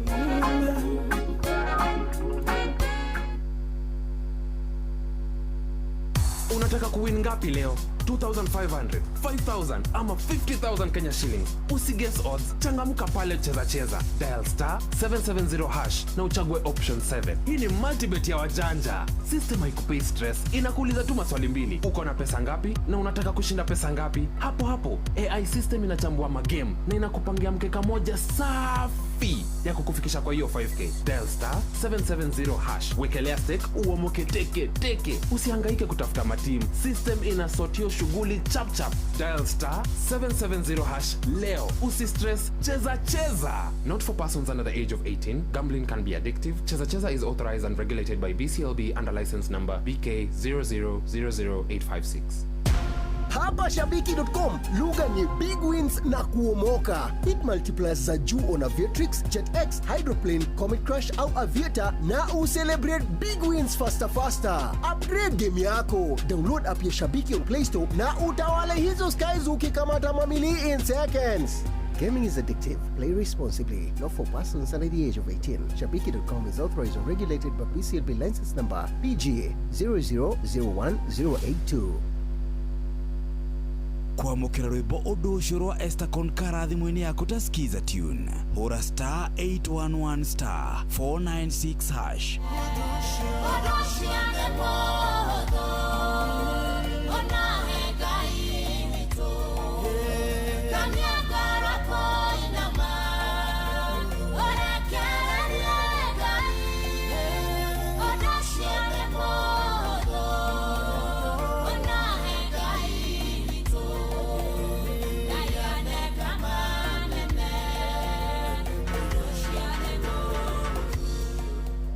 Unataka kuwin ngapi leo? 2,500, 5,000 ama 50,000 Kenya shillings. Usiges odds, changamka pale cheza. Dial star 770 hash na uchague option 7. Hii ni multibet ya wajanja. System haikupei stress, inakuuliza tu maswali mbili. Uko na pesa ngapi na unataka kushinda pesa ngapi? Hapo AI system inachambua magame na inakupangia mkeka moja safi ya kukufikisha kwa hiyo 5k. Dial star 770 hash. Wekelea stake uomoke teke. Usihangaike kutafuta matimu. System inasotio shughuli chap. Dial star 770 hash leo. Usistress, cheza. Not for persons under the age of 18. Gambling can be addictive. Cheza is authorized and regulated by BCLB under license number BK 0000856. Hapa Shabiki.com, lugha ni big wins na kuomoka. Hit multipliers za juu on Aviatrix, JetX, Hydroplane, Comet Crush au Aviator na ucelebrate big wins faster. Upgrade game yako. Download app ya Shabiki on Play Store na utawale hizo skies ukikamata mamili in seconds. Gaming is addictive. Play responsibly. Not for persons under the age of 18. Shabiki.com is authorized and regulated by BCLB license number PGA 0001082. Kwamũkĩra rwĩmbo ũndũ ũcio rwa Esther Konkara thimũ-inĩ yaku ta skiza tune. Hũra star 811 star 496 hash.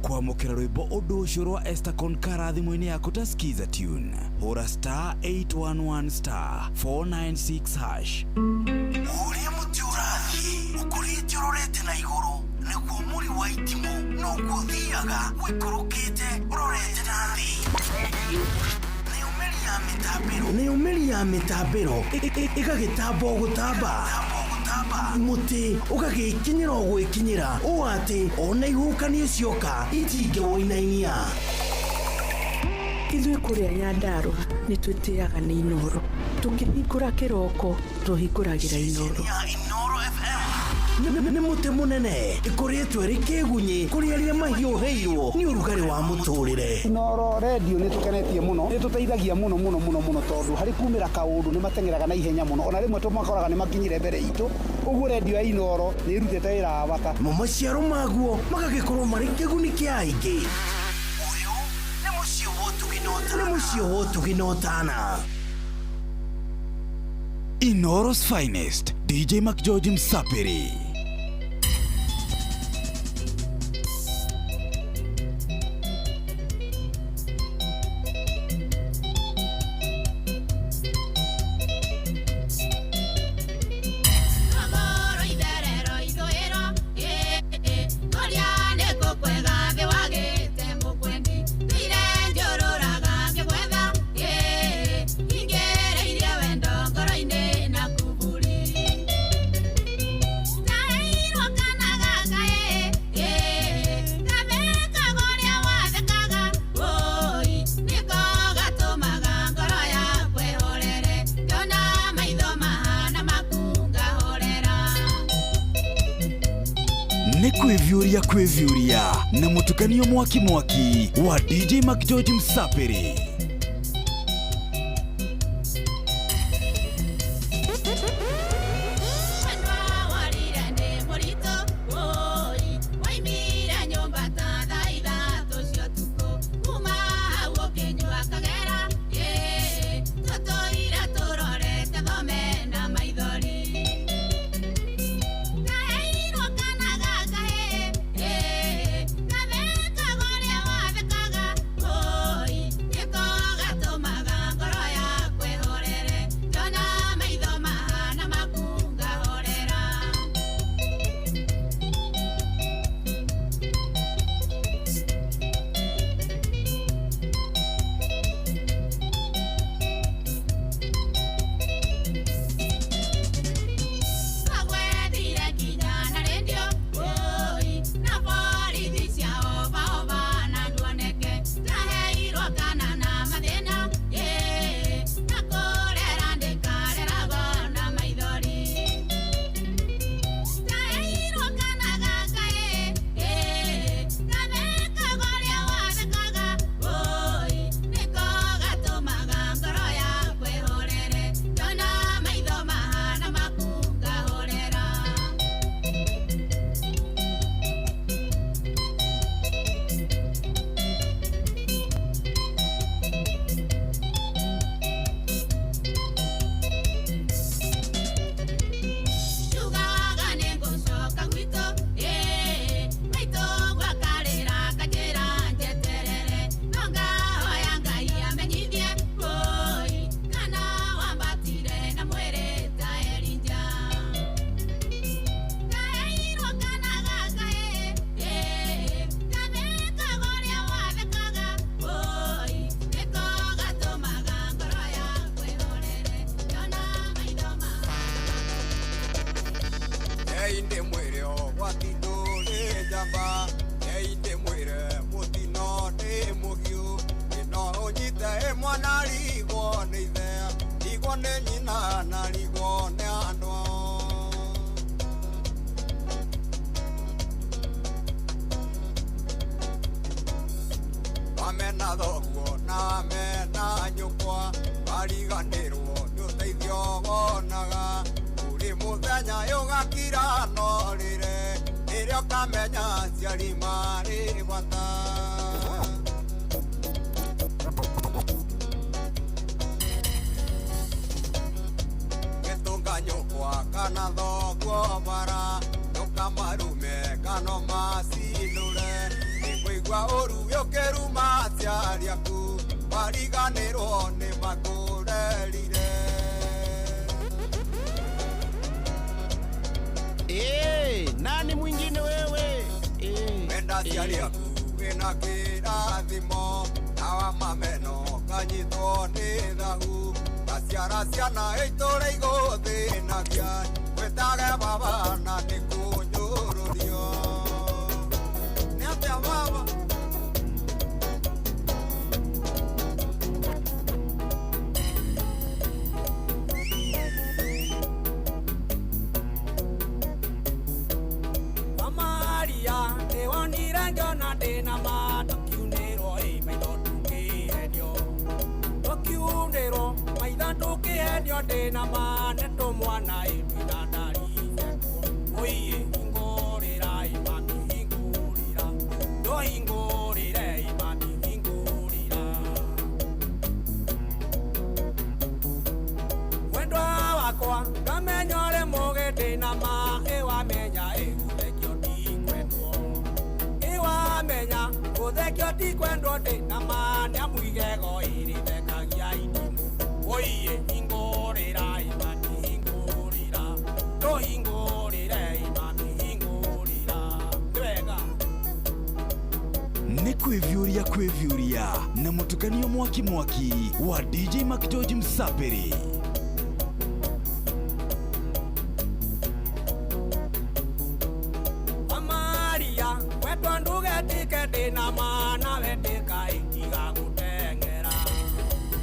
Kwamũkĩra rwĩmbo ũndũ ũcio rwa Esther Konkara thimũ-inĩ yaku ta skiza tune. Hũra star 811 star 496 hash. Ũrĩa mũtĩ ũrathiĩ ũkũrĩte ũrorete na igũrũ nĩguo mũri wa itimũ no gũthiaga wĩkũrũkĩte ũrorete na thĩ. Nĩ ũmeri Neumeli ya mitambiro igagitambo gutamba muti ugagikinyira gwikinyira o ati ona ihukanio cioka itinge woinainia ithuĩ kũrĩa Nyandarua nĩ twĩtĩaga nĩ Inoro tũkĩhingũra kĩroko tũhingũragĩra Inoro nĩ muti munene ikoretwo ri kĩgunyi kũrĩ arĩa mahiũhĩirwo nĩ ũrugarĩ wa mũtũrĩre. Inoro radio nĩ tũkenetie mũno, nĩ tũteithagia mũno tondũ harĩ kumĩra kaũndũ nĩ matengeraga na ihenya mũno, ona rĩmwe tũmakoraga nĩ makinyire mbere itũ. Ũguo radio ya Inoro nĩ ĩrutĩte wĩra wa bata. Maciaro maguo magagĩkorwo marĩ kĩguni kĩa aingĩ. Ũyũ nĩ mũciĩ wa Ũtugi na Ũtana. Inoro's finest, DJ McGeorge Msapiri. Kwevyuria na mutukanio mwaki wa DJ McGeorge Msapiri. Nani mwingine wewe? Menda siali yaku ena kirathimo awa mameno nganyitwo nĩ thahu ngaciara ciana itũra igũthĩnagia gwĩtage baba na nĩ kũnyũrũrio nĩ atĩa baba Maria nĩ wonire ngĩona ndĩna ma tũkiunĩrwo maitho tũkĩhenio tũkiunĩrwo maitho tũkĩhenio ndĩna ma nĩ tũmwana twĩna ndari ciakuo ũiĩ hingũrĩra mami hingũrĩra tũhingũrĩre mami hingũrĩra wendwa wakwa ngamenya ũrĩ mũgĩ ndĩna ma ĩwamenya menya uthekio ti kwendwo ndina mania mwigego irithekagia itimu oiye hingũrĩra imani hingũrĩra tũhingũrĩre imani hingũrĩra wega nĩ kwĩvyũria na mũtukanio mwaki wa DJ Mac George Msapiri. Ndina mana wetika ikiga gutengera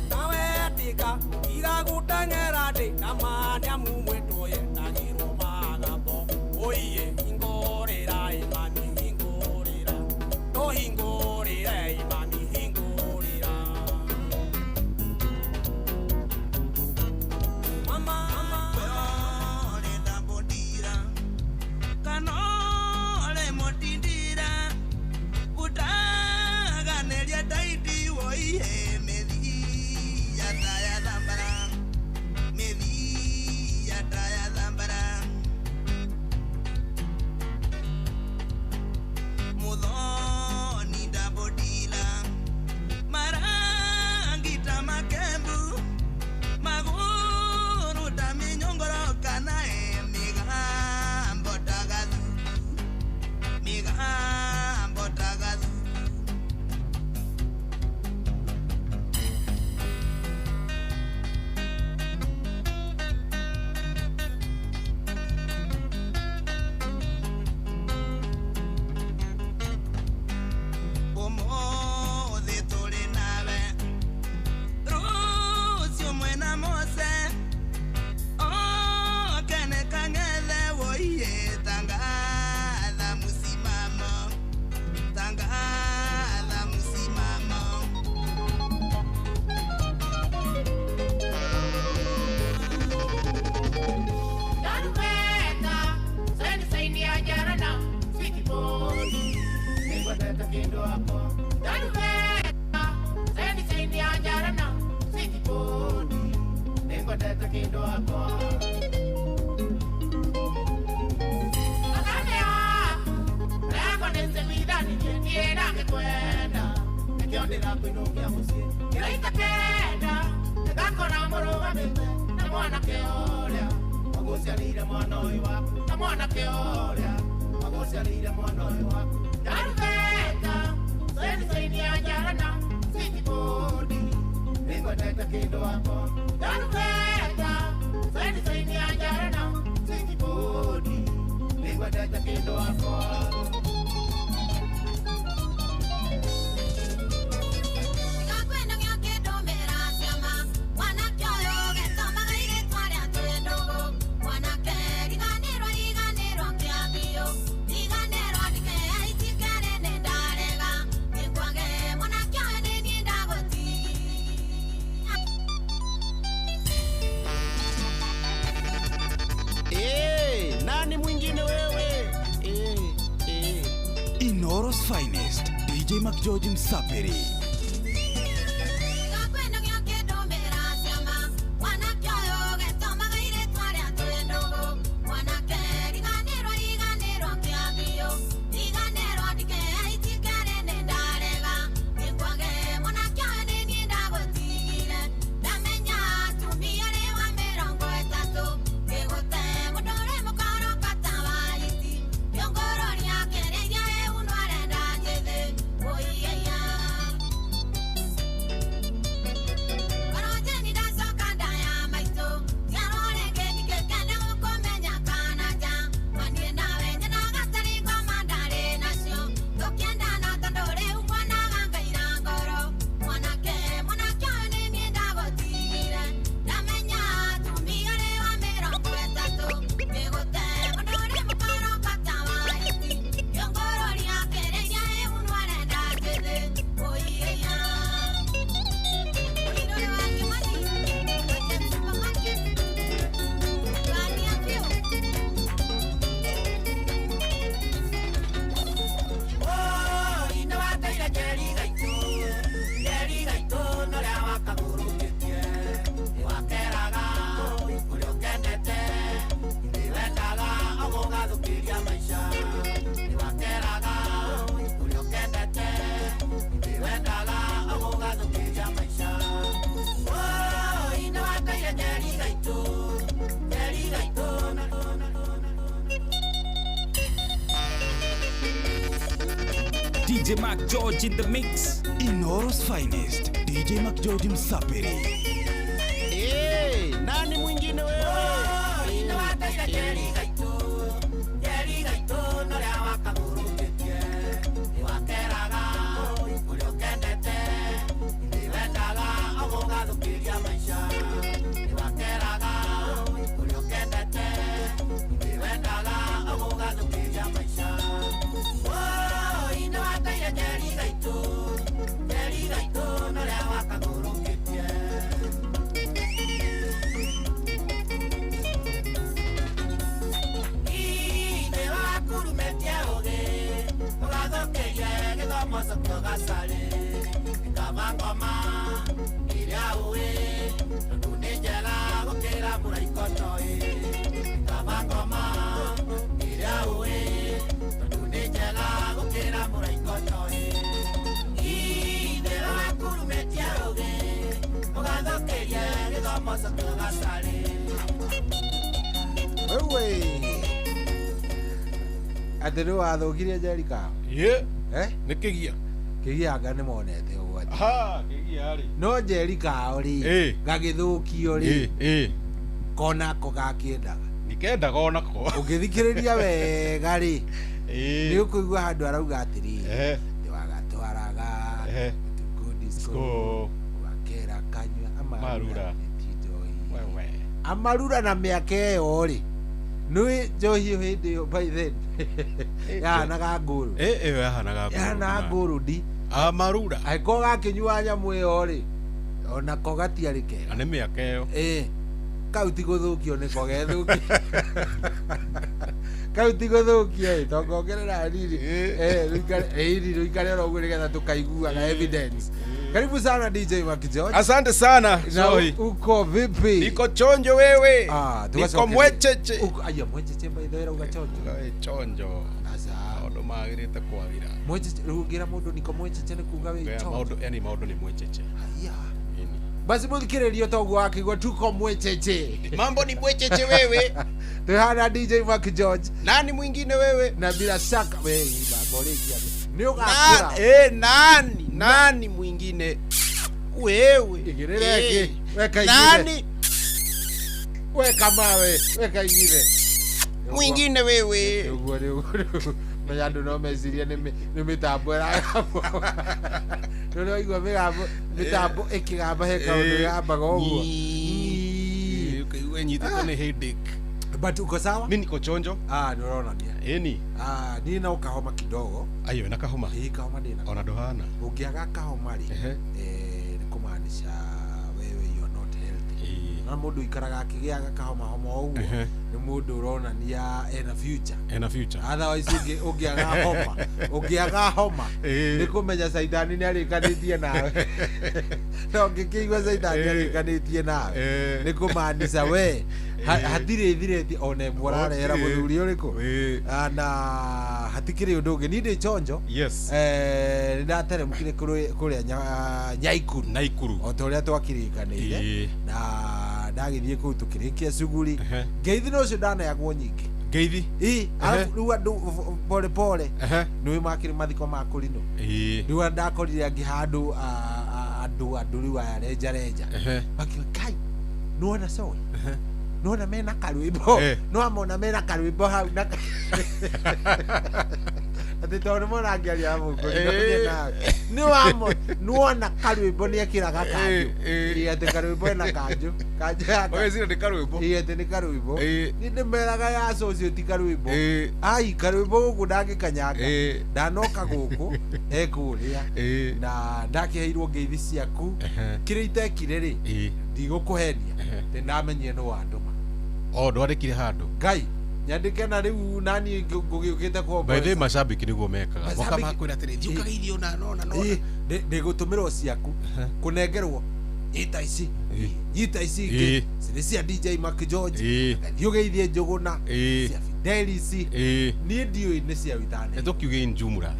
na wetika iga gutengera ndina mana mumwetu yetagirwo magabo oiye hingũrĩra imani hingũrĩra tũhingũrĩre imani hingũrĩra mama ole ndambondira kana ole motindira utaganĩria daidi woihe methia taya thambara methia taya thambara muthoni ndabodila marangita makembu maguru taminyongoroka nae migambo tagathu migambo tagathu Inoro's finest, DJ Mac George Msapiri. DJ Mac George in the mix. Inoro's finest, DJ Mac George Msapiri. Nani mwingine wewe? Atero wathukirie Jerika. Nikigia. Kigianga ni monete uguo. Kigia ri. No Jerika uri. Gagithukio ri. Kona ko gakiendaga. Nikenda kona ko. Ugithikiriria wega ri. Ni ukuigua handu arauga atiri. Ni wagatwaraga. Disco. Wakera kanywa Marura. Wewe. Amarura na miaka yo ri. Nui njohi hindi yo by then. Yahanaga nguru. Yahanaga nguru. Yahanaga nguru di. Amarura. Aiko gakinyua nyamu iyo ri. Ona ko gatiari kega. Ane miaka yo. Kau ti guthukio ni ko gethuki. Kau ti guthukio to kongerera riri. Riri ruikare ro uguo nigetha tukaiguaga evidence. Karibu sana DJ Mac George. Asante sana. Zoe. Uko vipi? Niko chonjo wewe. Niko mwecheche. Aya mwecheche by the way uga chonjo. Chonjo. Asa. Maundu magirite kwagira. Mwecheche rugira mundu niko mwecheche ni kuga we chonjo. Maundu yani maundu ni mwecheche. Aya. Basi muthikiririo togu wakigwa tuko mwecheche. Mambo ni mwecheche wewe. Tuhana DJ Mac George. Nani mwingine wewe? Na bila shaka wewe baboreki hapo. Ni ugakura. Nani mwingine? Wewe. Igireke. Weka ingine. Nani? Weka mawe. Weka ingine. Mwingine wewe. Mayandu no meciria ni mitambo hapo. Ndio igwa mitambo ikigamba heka undu yambaga uguo. Wewe nyitete ni headache. But uko sawa? Mimi niko chonjo. Unaona nia. Ni na ukahoma kidogo. Ayo na kahoma. Kahoma ndina. Ona dohana. Ukiaga kahoma ri. Ni kumaanisha wewe you are not healthy. Na mundu ikaraga akigiaga kahoma homa uguo. Ni mundu urona nia in a future. Otherwise ugiaga homa. Ni kumenya Saidani ni arikanitie nawe. No ngikigwa Saidani arikanitie nawe. Ni kumaanisha we hatire thireti one mwararera muthuri uriku na hatikire undu ungi ni ndi chonjo. Yes. Ni ndateremukire kuria Nyaikuru o ta uria twakirikanire na ndagithie kuu tukirikia shughuli ngeithi no cio ndanayagwo nyingi ngeithi alafu riu andu pole pole niwe makiri mathiko ma kurino riu ndakorire angi handu andu riu areja makiwa kai nuona soy nuona mena karwimbo nuamona mena karwimbo hau na ati tondu mona ngiari ya mungu ni wamo nuona karwimbo ni akiraga kanju ati karwimbo na kanju wewe zile ni karwimbo ati ni karwimbo ni ndimeraga ya socio ti karwimbo ai karwimbo guku ndangikanyanga ndanoka guku ekuria na ndakiheirwo ngeithi ciaku kiria itekire ri ndigukuhenia ndinamenye no anduma ndwandikire handu ngai nyandike na riu nani ngugiukite kwa by the mashabiki niguo mekaga boka makwira atiri thiukaga irio na nona ndigutumirwo ciaku kunengerwo nyita ici ingĩ cirĩ cia DJ Mac George thiũgeithie njũgũna cia Fidelis niĩ ndiũĩ nĩ cia witane tũkiuge injumura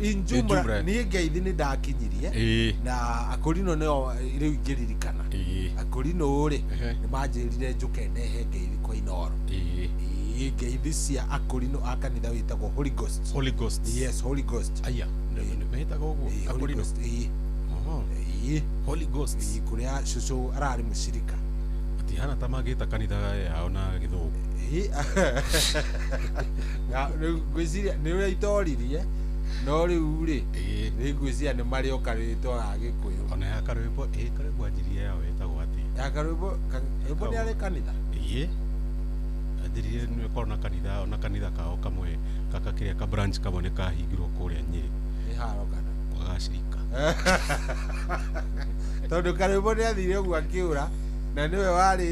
niĩ ngeithi nĩ ndakinyirie na Akorino nĩo rĩu ingĩririkana Akorino rĩ nĩ manjĩrire njũke ndehe ngeithi kwa Inoro ngeithi cia Akorino a kanitha wĩtagwo Holy Ghost Holy Ghost yes Holy Ghost aya mehitaga uguo akorino Holy Ghost kuria cucu arari mucirika ati hana tamagita kanitha yao na githugu ngwiciria nä å rä a itoririe no rä u rä nä ngwiciria nä marä oka rä two ga gä kå yå ona ya karwimbo karwimbo anjirie yao etagwo atä ya karwimbo nä arä kanitha anjirie nä korwo na kanitha ona kanitha kao kamwe kaka kä rä a ka branch kamwe nä kahingirwo kå rä a nyä nä haro kana wagacirika tondå karwimbo nä athire å guo akä å ra na nä we warä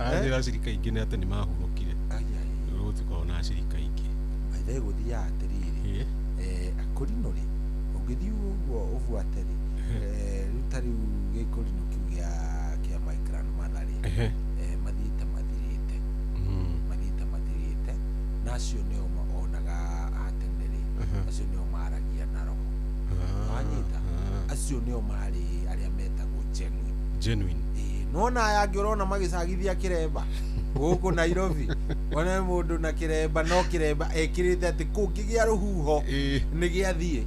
anjä cirika ingä nä atä nä mahurũkire rä gå tikorwo na cirika ingä maithe gå thiaga atä rä akorino rä å ngä thiä å guo å buate rä rä u ta rä u gä korino kä u gä a maikranmana rä mathiĩte mathirĩte na acio nä o onaga atene rä acio nä o maragia na roho wanyita acio nä o marä arä a metagwo genuine nona aya angä å rona magä cagithia kä remba gå Nairobi one må ndå na kä remba no kä remba ekä rä te atä kå ngä gä a rå huho nä gä athiä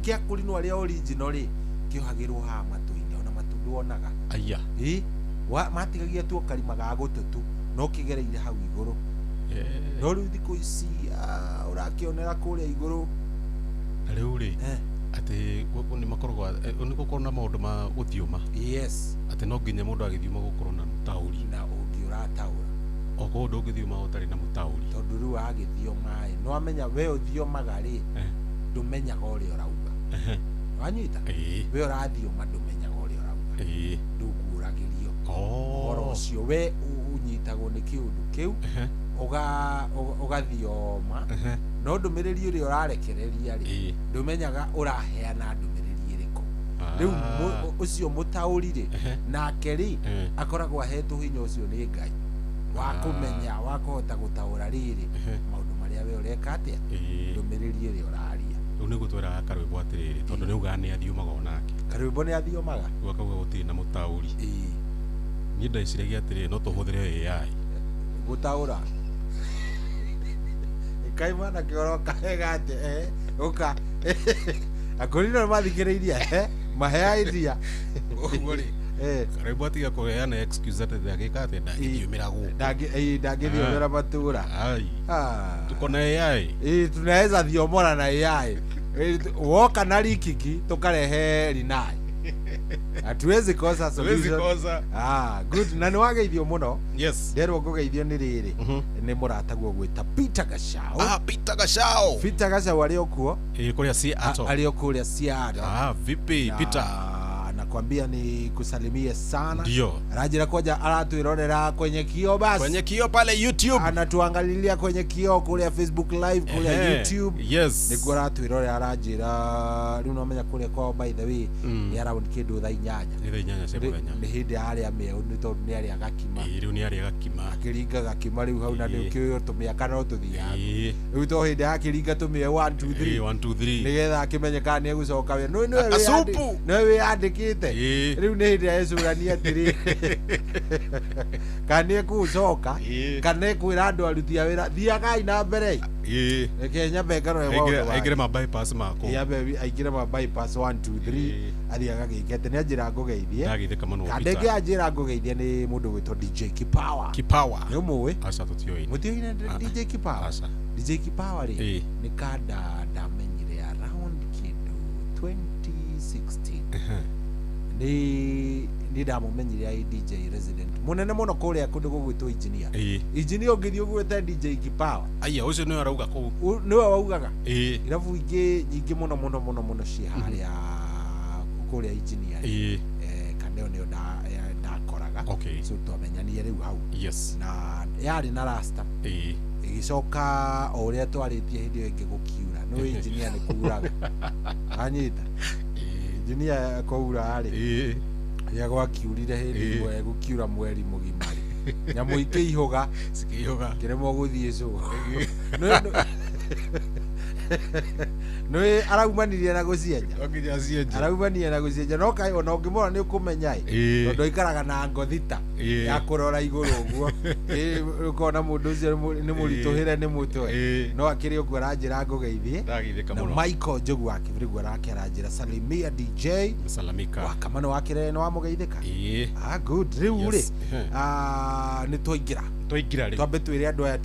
kä akå rino arä a original rä kä ohagä rwo haha matå-inä ona matå ndonaga aya matigagia tuo karima ga gå tå tu no kä gereire hau igå rå no rä u thikå ici å rakä onera kå rä a igå rå na rä u rä atä nä makoragwo nä gå korwo na maå ndå ma gå thiåma atä no nginya må ndå agä thiåma gå korwo na må taåri na å ngä å rataå ra o kå ndå å ngä thiåma å tarä na må taåri tondå rä u agä thiåma no amenya we å thiåmaga rä ndå menyaga å rä a å rauga wanyita we å rathiåma ndå menyaga å rä a å rauga ndå nguåragä rio horo å cio we å nyitagwo nä kä å ndå kä u å gathiåma no ndå mä rä ri å rä a å rarekereria rä ndå menyaga å raheana ndå mä rä ri ä rä kå rä u å cio må taå ri rä nake rä akoragwo ahetwo hinya å cio nä Ngai wa kå menya wa kå hota gå taå ra rä rä maå ndå marä a we å reka atä a ndå mä rä ri ä rä a å raria rä u nä gå tweraga karwä mbo atä rä rä tondå nä ugaga nä athiåmaga onake karwä mbo nä athiåmaga rä u akauga gå tirä na må taå ri niä ndeciragia atä rä no tå hå thä re AI gå taå ra kaima na kä oro kahega atä å ka akå rino nä mathikä rä irie mahea iria å rä karwimbo atiga kå heana atä ndagä ka atä ndangä thiåmä ra gå ndangä thiåmä ra matå ra tå kona AI tunaweza thiåmora na AI woka na rikiki tå karehe rinai hatuwezi kosa solution good na nä wageithio må no nderwo ngå geithio nä rä rä nä må ratagwo gwä ta Peter Gacau Peter Gacau arä o kuo arä o kå rä a Seattle vipi Peter nakwambia ni kusalimie sana ndio anajira koja aratuirorera kwenye kio basi pale YouTube anatuangalilia kwenye kio kule Facebook live kule YouTube ni kwa aratuirorera arajira riu no menya kule kwa by the way ni around kindu tha inyanya ni hindi ari ameu ni tondu ni ari agakima riu ni ari agakima akiringa gakima riu hau na ni kio tumiaka no tuthia riu to hindi akiringa tumie 1 2 3 nigetha akimenyeka ni egucoka we no we andiki riu nä hä ndä ä yecårania atä rä kana kå coka kana kwä ra andå aruti a wä ra thiagai na mbere reke nyambe aingä re ma bypass mako aingä re ma bypass 1 2 3 athiä agagä ke atä nä anjä ra ngå geithie kandä ngä anjä ra ngå geithie nä må ndå gwä two DJ Kipawa nä å må ä må tiå DJ Kipawa DJ Kipawa rä nä kanda ndamenyire around kindu 2016 ni ndamumenyire ai DJ resident munene muno kuria kundu gugwitwo engineer ungithio gwete DJ Kipawa aya ucio niwe arauga kuu niwe waugaga irabu ingi nyingi muno cia haria kuria engineer kaneo nio ndakoraga so twamenyanie riu hau na yari na rasta igicoka o uria twaritie hindi yo ingi gukiura no engineer ni kuuraga anyita engineer kwaura rĩ ya gwakiurire hĩndĩ ĩmwe gũkiura mweri mũgima rĩ nyamũ ikĩihũga kĩremwo gũthiĩ cũga nĩ araumanirie na gũcienja araumanirie na gũcienja no kaĩ ona ũngĩmona nĩ ũkũmenya tondũ aikaraga na ngothita ya kurora iguru guo ukona mundu ucio ni murituhire ni mutwe no akiri uguo aranjira ngugeithie na Michael Njogu akivirigu aranjira Salimia DJ Salamika wakamano wakire no wamugeithika good riu ri ni twaingira ri twambe twire andu aya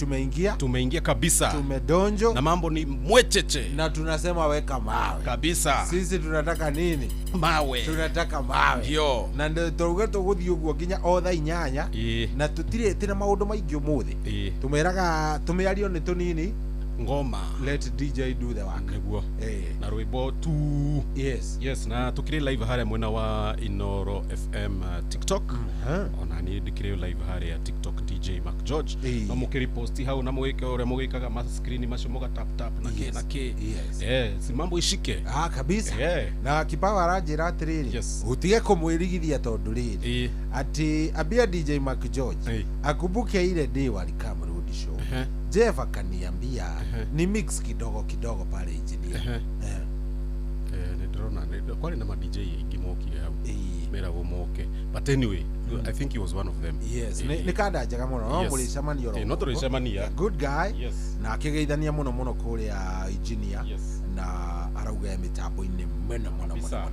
tumeingia kabisa tumedonjo na mambo ni mwecheche na tunasema weka mawe kabisa. Sisi tunataka nini? Mawe. Tunataka mawe. Ndio. Na ndio turuge tuguthi uguo nginya otha inyanya na tutire tina maundu maingi umuthi tumeraga tumiario ni tunini ngoma let DJ do the work niguo na rwimbo tu yes na tukiri live hare mwena wa Inoro FM TikTok ona ni dikiri live hare ya TikTok DJ Mac George na mukiri posti hau na mweke ore mwikaga ma screen mashomoga tap na ke si mambo ishike kabisa na kipawa arajira atiriri utige kumwirigithia tondu riri ati abia DJ Mac George akumbuke ile day walikama road show Jeff akaniambia ni mix kidogo pale engineer nidrona kwani na ma DJ ingimokire hau mera gomoke but anyway I think he was one of them ni kada jaga muno no muri shamani yoro no turi shamani good guy na akigeithania muno kuri engineer na arauga mitambo-ini mena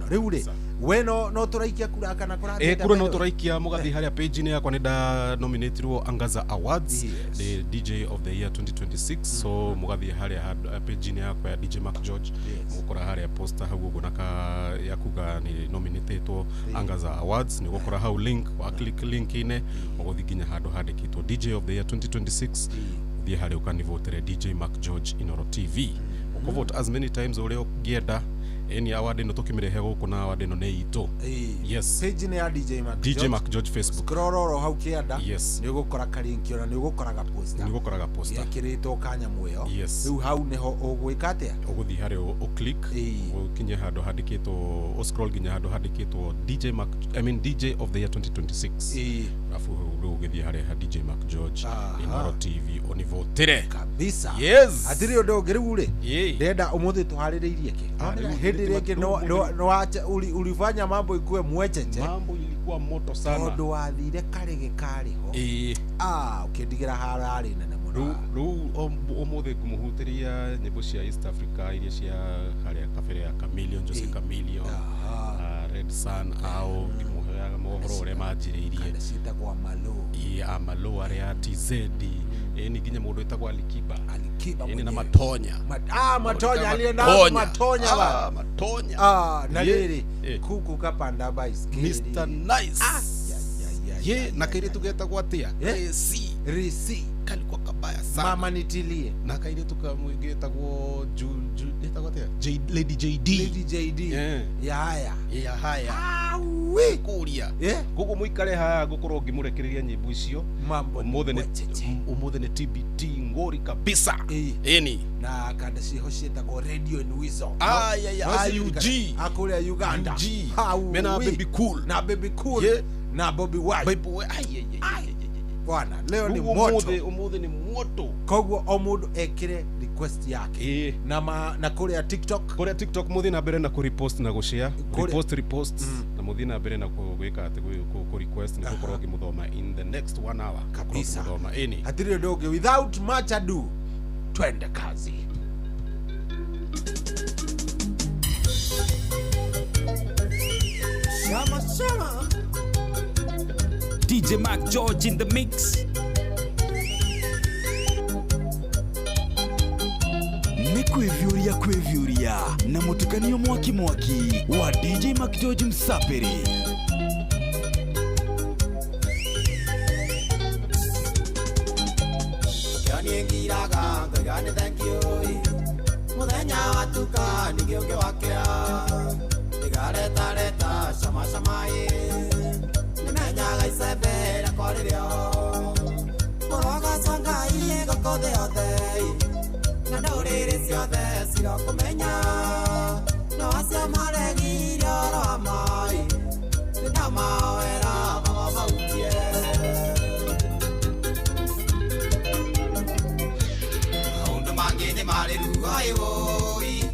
riu ri we no turaikia kura kana kura no turaikia mugathi haria page ni yakwa nida nominatirwo Angaza Awards the DJ of the year 2026 so mugathi haria page ni yakwa ya DJ Mac George mukora haria poster hau uguo naka yakuga ni nominatetwo Angaza Awards ni gukora hau link wa click link ine mugathi ginya handu handikitwo DJ of the year 2026 uthie haria ukanivotere DJ Mac George Inoro TV vote as many times ole gienda any award no tukimirehe guku na award no ne ito page ni ya DJ Mac George Facebook scroll hau kienda ni gukora karinki ona ni gukoraga poster yakirito kanya muyo riu hau neho ugwika atia uguthi hari o click ukinye handu handikitwo o scroll ginya handu handikitwo DJ of the year 2026 afu uguthi hari DJ Mac George Inoro TV onivotire kabisa atiri undu ngiriu ri ndenda umuthi tuhaririirie ki hindi no acha ulifanya mambo ikuwe mwecheche mambo ilikuwa moto sana tondu wathire karege kariho ukindigira harari nene muno ru umuthi kumuhutiria nyimbo cia East Africa iria cia haria kabere ya Chameleon Jose Chameleon Red Sun au ngimuheaga mohoro ure manjiriirie citagwa Malo aria TZ ni ginya mundu etagwa Alikiba ni na Matonya Matonya alienda Matonya na riri kuku kapanda baiskeli Mr Nice na kaire tugetagwa atia Resi kalikuwa kabaya sana mama nitilie na kaire tukamwigetagwo etagwa atia Lady JD ya haya kuria gugu muikare ha gukorwo ngimurekereria nyimbo icio umuthe ni TBT ngori kabisa na kada ciho cietagwo Radio in Wizo AUG akuria Uganda mena Baby Cool na Bobby Wine bwana leo ni moto umuthe ni moto koguo o mundu ekire request yake na kuria TikTok muthi na mbere na ku repost na gushare repost na muthi na mbere na gwika ati ku request na gukorwo ngimuthoma in the next 1 hour kabisa atiri undu ungi without much ado twende kazi Shama DJ Mac George in the mix. Ni kwevyuria na mutukanio mwaki wa DJ Mac George Msapiri. Yani ngiraga ngani thank you. Muthenya watuka nigioke wakea. Igareta shama Nyaga isebera koririo Moroga sanga iye goko de ode Na dorire siode siro kumenya No asya maregi yoro amai Nina mawera mama mautie Undu mangini mariru oi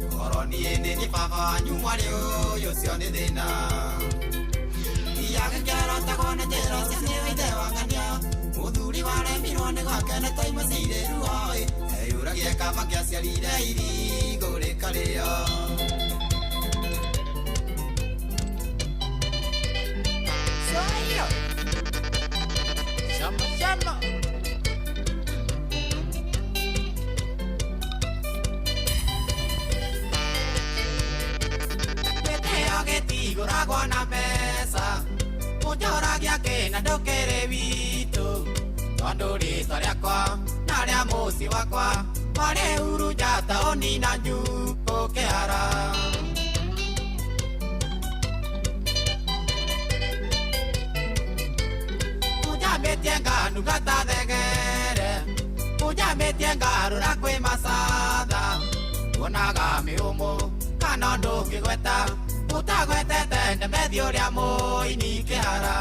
Koroni ene ni papa nyumwari yo sione dena gĩkĩro tagwo na njĩra cia nĩ ithe wangania mũthuri waremirwo nĩ gwake nĩ taima cirĩru hoi eyũragia kama kĩaciarire irigũ rĩkarĩo Shama gĩtigũragwo na mbeca ũnjoragia kĩna ndũkĩrĩ witũ tondũ rĩtwa rĩakwa na rĩa mũciĩ wakwa marĩ huru njata ũnina njukũ kĩhara ũnjambĩtie nganuga ta thegere ũnjambĩtie ngarũra kwĩ macatha kuonaga mĩhũmũ kana ndũngĩgweta utagwetete ndemethi ũrĩa mũini kĩhara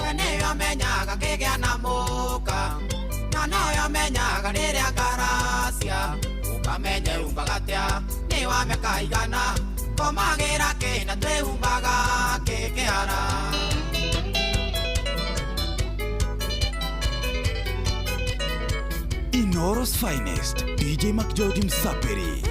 we nĩyo menyaga kĩgĩa na mũka na noyo menyaga rĩrĩa ngaracia ũkamenye umbaga atĩa nĩ wameka igana komagĩra kĩna twĩhumbaga kĩkĩhara Inoros finest DJ McGeorge Msapiri.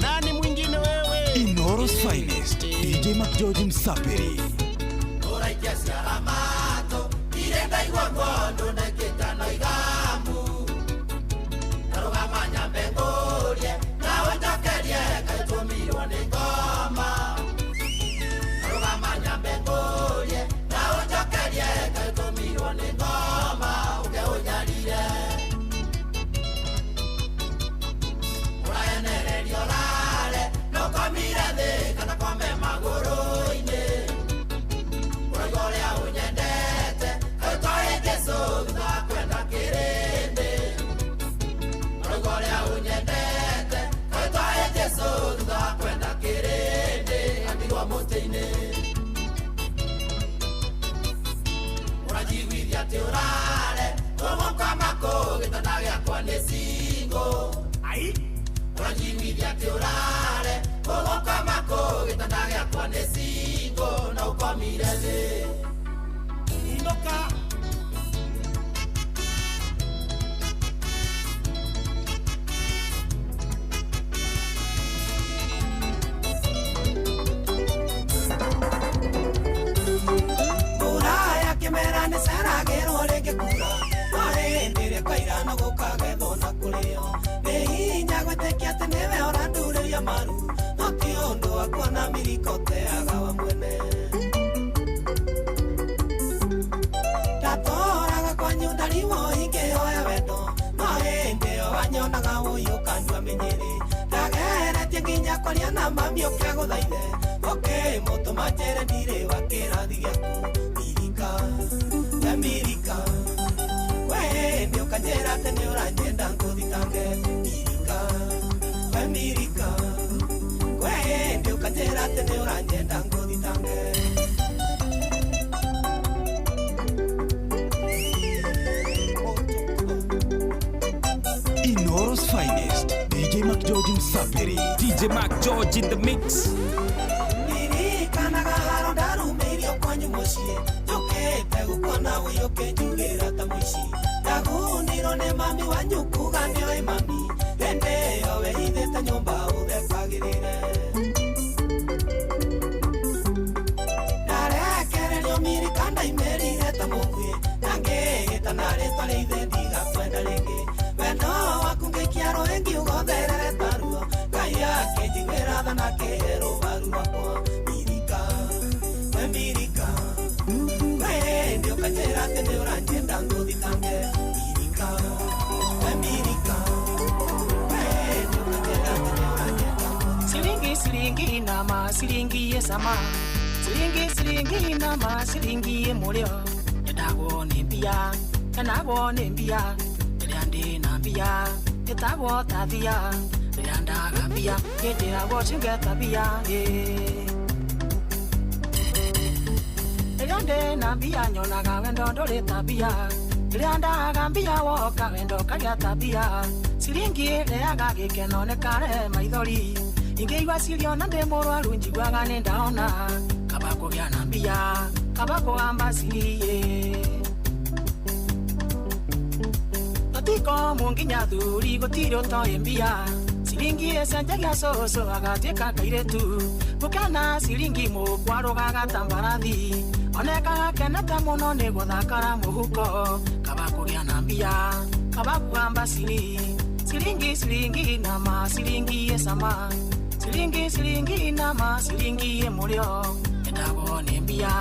Nani mwingine wewe? Inoros finest DJ McGeorge Msapiri. Uraikia siaramato irenda igwa ngondo na kitano igamu Narugama nyambe ngorie na wendokerie kaitumirwo ni ngoma Narugama nyambe ngorie na wendokerie kaitumirwo ni ngoma Uge unyarire Uraenererio rare no komire thĩ kana kome magũrũ-inĩ Ũrĩa unyendete kaitoe Jesu thutha kwenda kĩrĩndĩ Ũrĩa unyendete kaitoe Jesu thutha kwenda kĩrĩndĩ Atigwo mũtĩ-inĩ Ũranjiguithia atĩ ũrare ũgũka makũ gĩtanda gĩakwa nĩ singo Ũranjiguithia atĩ ũrare ũgũka makũ gĩtanda gĩakwa nĩ singo na ũkomire thĩ Inoka Muraya kĩmera nĩ ceragĩrwo rĩngĩ kura no hĩndĩ ĩrĩa kaira no gũkagethwo na kũrĩo nĩ hinya gwĩtĩkia atĩ nĩwe ũrandurĩria maru no ti ũndũ wa kuona miriko teaga wa mwene Ndatoraga kwanyu ndariwo ingĩhoya wendo no hĩndĩ ĩyo wanyonaga ũyũ ũkandua mĩnyĩrĩ ndageretie nginya kwaria na mami ũkĩagũthaithe ũkĩmũtũma njĩre ndirĩ wa kĩrathi gĩaku Mirika we hĩndĩ ũkanjĩra atĩ nĩ ũranyenda ngũthitange Mirika we hĩndĩ ũkanjĩra atĩ nĩ ũranyenda ngũthitange Inoros finest DJ McGeorge Msapiri. DJ McGeorge in the mix. Mirikanaga kwanyu muciĩ njũkĩte gũkona ũyũke njugĩra ta mũici ndagundirwo nĩ mami wanyu kuga nĩoĩ mami hĩndĩ ĩyo wĩhithĩte nyũmba ũthekagĩrĩre ndarekererio mirika ndaimerire ta mũguĩ na ngĩgĩta na rĩtwa rĩa ithe ndigakwenda rĩngĩ wendo waku ngĩikia rũĩ ngiugotherere taruo ngai akĩnjiguĩra tha na kĩhe rũbaru rwakwa mirika we mirika we hĩndĩ ũkanjĩra atĩ nĩ ũranjenda ngũthitange mirika we mirika we hĩndĩ ũkanjĩra atĩ nĩ ũranjenda siringi siringi nama siringi yesama siringi siringi nama siringi yemulio yedagwo nembia yanagwo nembia yandi nambia yetagwo tathia yanda gambia yedagwo singetabia yande nambia nyonaga wendo ndore tabia yanda gambia woka wendo kagia tabia siringi leaga gikeno ne kare maithori ingĩigua cirio na ndĩ mũrwaru njiguaga nĩ ndaona kaba kũgĩa na mbia kaba kũgamba cirie totiko mũnginya thuri gũtirĩ ũtoĩ mbia ciringi ĩcenjagia cũcũ agatuĩka kairĩtu gũkena ciringi mũkwarũgaga ta mbarathi onekaga kenete mũno nĩ gũthakara mũhuko kaba kũgĩa na mbia kaba kũgamba siringi siringi nama siringi ĩcama siringi siringi nama siringi emulio yedagwo nembia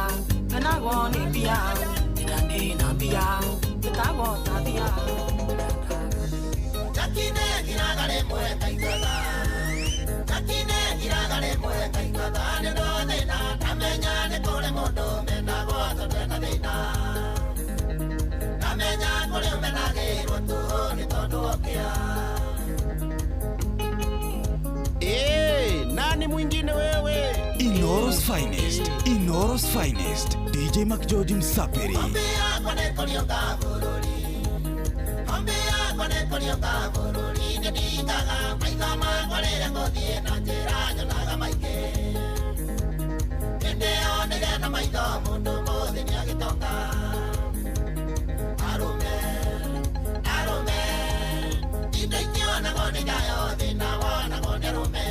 yanagwo nembia yedandi nambia yetagwo tathia Jakine giragare mwe kaigada Jakine giragare mwe kaigada Nendo thina Namenya nĩ kũrĩ mũndũ menagwo tondũ ena thĩna Namenya kũrĩ ũmenagĩrwo tu nĩ tondũ okĩa Nani mwingine wewe? Inoros Finest, Inoros Finest, DJ Mac George Msapiri. Ombea kone kolioka bururi Ombea kone kolioka bururi Nedigaga maithama kore ngothie na njĩra nyonaga maingĩ Hĩndĩ ĩyo nĩgena maitho mũndũ mũthĩ nĩagĩtonga Arũme, arũme Indo ikĩonagwo nĩ njayo thĩna wonagwo nĩ arũme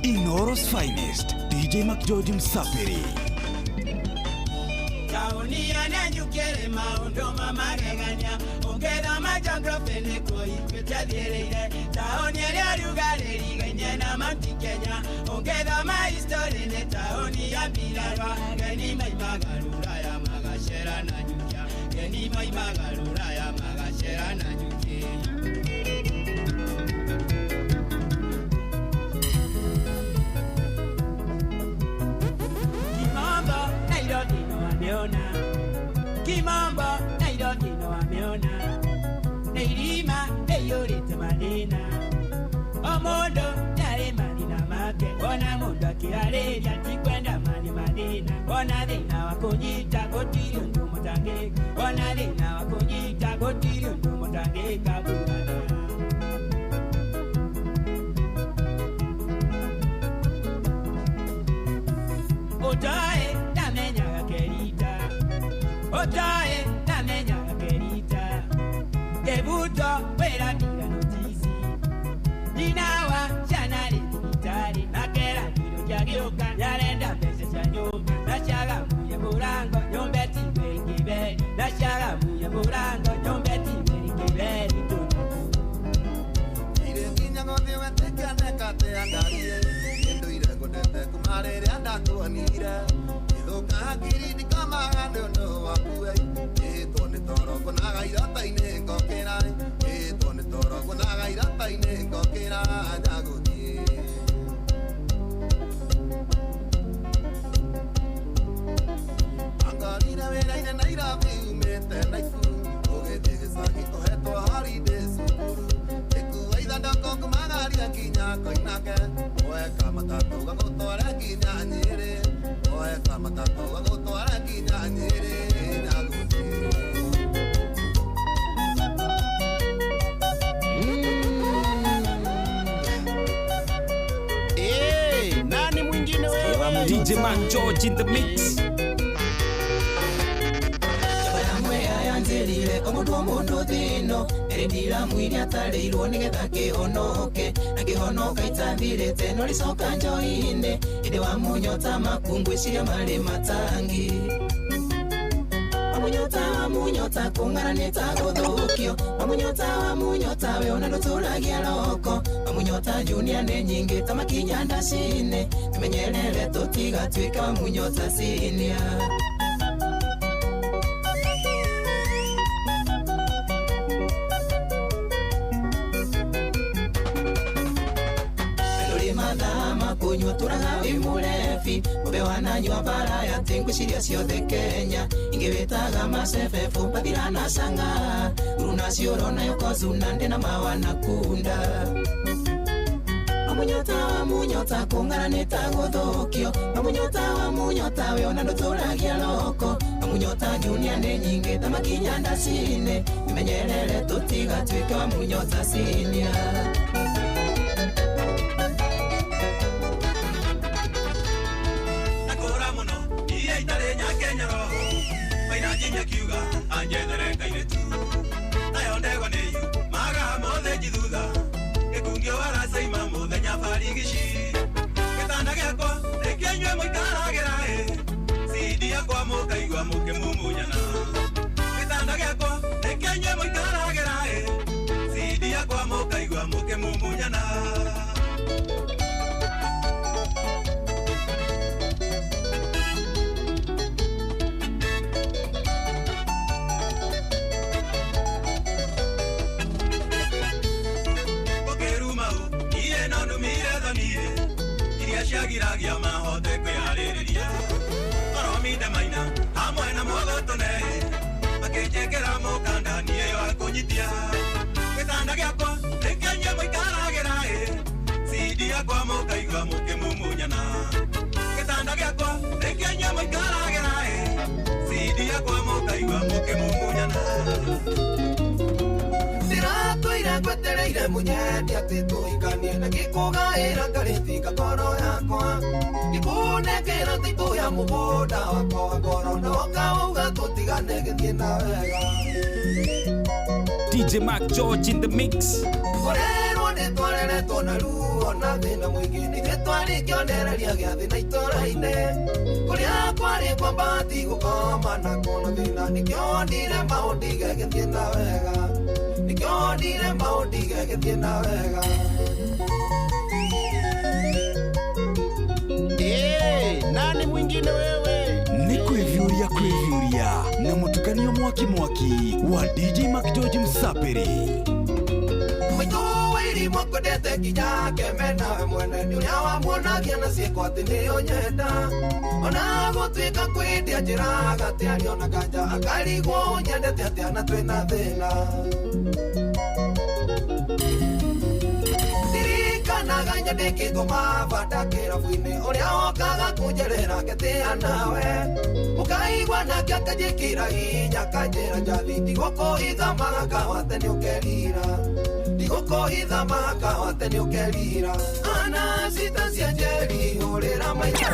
Inoros Finest, DJ Mac George Msapiri. Kaunia na nyukere maundo mama reganya Ungethoma geography nĩ kũhingĩte thiĩrĩire taũni ĩrĩa rĩugarĩ rigaine na Mount Kenya. Ungethoma history nĩ taũni ya Mbirarwa. Geni maimaga Rũraya magacera na nyukia. Geni maimaga Rũraya magacera na nyukia. Kimambo Nairobi no wameona. Kimambo Nairobi no wameona. Neirima neyurite madina. Omondo yare madina make. Ona mondo akirareria tikwenda mali madina. Ona thina wa kunyita gotiri undu mutangika. Ona thina wa kunyita gotiri undu mutangika bugana. Otae namenyaga kerita. Otae namenyaga kerita. Kebuto wera mira notisi. Ninawa chanari ditari. Nakera nilo jagioka. Yarenda pese chanyoka. Nashaga muye murango. Nyombeti weri kiberi. Nashaga muye murango. Nyombeti weri kiberi. Ire nginya ngothe wetekia nekate andarie. Endo ire godete kumarere andatuanire. Ithuka hakiri ndikamagane undu waku ei. Ĩtwo nĩ toro kũnaga irata-inĩ ngokĩra. Ĩtwo nĩ toro kũnaga irata-inĩ ngokĩra nyagũthiĩ. Angarire wĩra-inĩ Nairobi umĩte Naifu. Ũgĩthiĩ gĩcagi ũhetwo holiday cukuru. Ĩkuua ithandũkũ kumagaria nginya Koinange. Woeka matatũ gagũtware nginya Nyĩrĩ. Woeka matatũ gagũtware nginya Nyĩrĩ nyagũthiĩ. Hey, nani mwingine wewe? DJ Mac George in the mix. Yanzerire omundu omundu thino erindira mwiri atareirwo nigetha kihonoke na kihonoka itathirite no ricoka njoine indi wa munyota makungwiciria mari matangi Wamunyota kung'aranĩta gũthũkio. Wamunyota we ona ndũtũragia roko. Wamunyota junior nĩ nyingĩ ta makinya ndaci-inĩ. Tũmenyerere tũtigatuĩke wamunyota senior. Kunywa turaga wi murefi ube wananywa bara ya tengu ciria ciothe Kenya ingĩwĩtaga macebebũ pathira na canga uruna ciorona yokozuna ndĩ na mawana kunda Wamunyota kũng'aranĩta gũthũkio. Wamunyota we ona ndũtũragia roko. Wamunyota junior nĩ nyingĩ ta makinya ndaci-inĩ. Tũmenyerere tũtigatuĩke wamunyota senior. Kiuga anjethere kairetu nayo ndegwa nĩ yu maga mothe njithutha gĩkungio waracaima mũthenya barigici gĩtanda gĩakwa rĩkĩnyue mũikaragĩra cidi yakwa mũkaigua mũkĩmumunyana gĩtanda gĩakwa rĩkĩnyue mũikaragĩra cidi yakwa mũkaigua mũkĩmumunyana. Ciagiragia mahote kwĩharĩrĩria arominde maina hamwe na mũthũtũne makĩnjĩkĩra mũkanda niĩ wa kũnyitia gĩtanda gĩakwa rĩkĩnyue mũikaragĩra cidi yakwa mũkaigua mũkĩmumunyana gĩtanda gĩakwa rĩkĩnyue mũikaragĩra cidi yakwa mũkaigua mũkĩmumunyana. Ndĩratũire ngwetereire mũnyendi atĩ tũikanie na gĩkũgaĩra ngarĩtinga ngoro yakwa gĩkũnekĩra titũ ya mũgũnda wakwa wa ngoro na woka wauga tũtigane gĩthiĩ na wega. DJ Mac George in the mix. Ngorerwo nĩ twareretwo na ruo na thĩna mũingĩ nĩkĩ twarĩ kĩonereria gĩa thĩna itũũra-inĩ kũrĩa kwarĩ kwa mbati gũkoma na kuona thĩna nĩkĩo ndire maũndũ igagĩthiĩ na wega nĩkĩo ndire maũndũ igagĩthiĩ na wega nani mwingine wewe ni kwivyuria na mutukanio mwaki wa DJ Mac George Msapiri mwakondete kinya kemenawe mwene nĩ ũrĩa wamuonagia na ciĩko atĩ nĩyo nyenda ona gũtuĩka kwĩndia njĩra gatĩario na kanja akarigwo nyendete atĩa na twĩna thĩna ndirikanaga nyandĩkĩtwo mabanda kĩrabu-inĩ ũrĩa wokaga kũnjerera ngĩtĩa nawe ũkaigua nake akanjĩkĩra hinya kanjĩra njathi ndigũkũhitha magakawa tene ũkerira ndigũkũhitha magakawa tene ũkerira ana cita cia njeri hũrĩra maita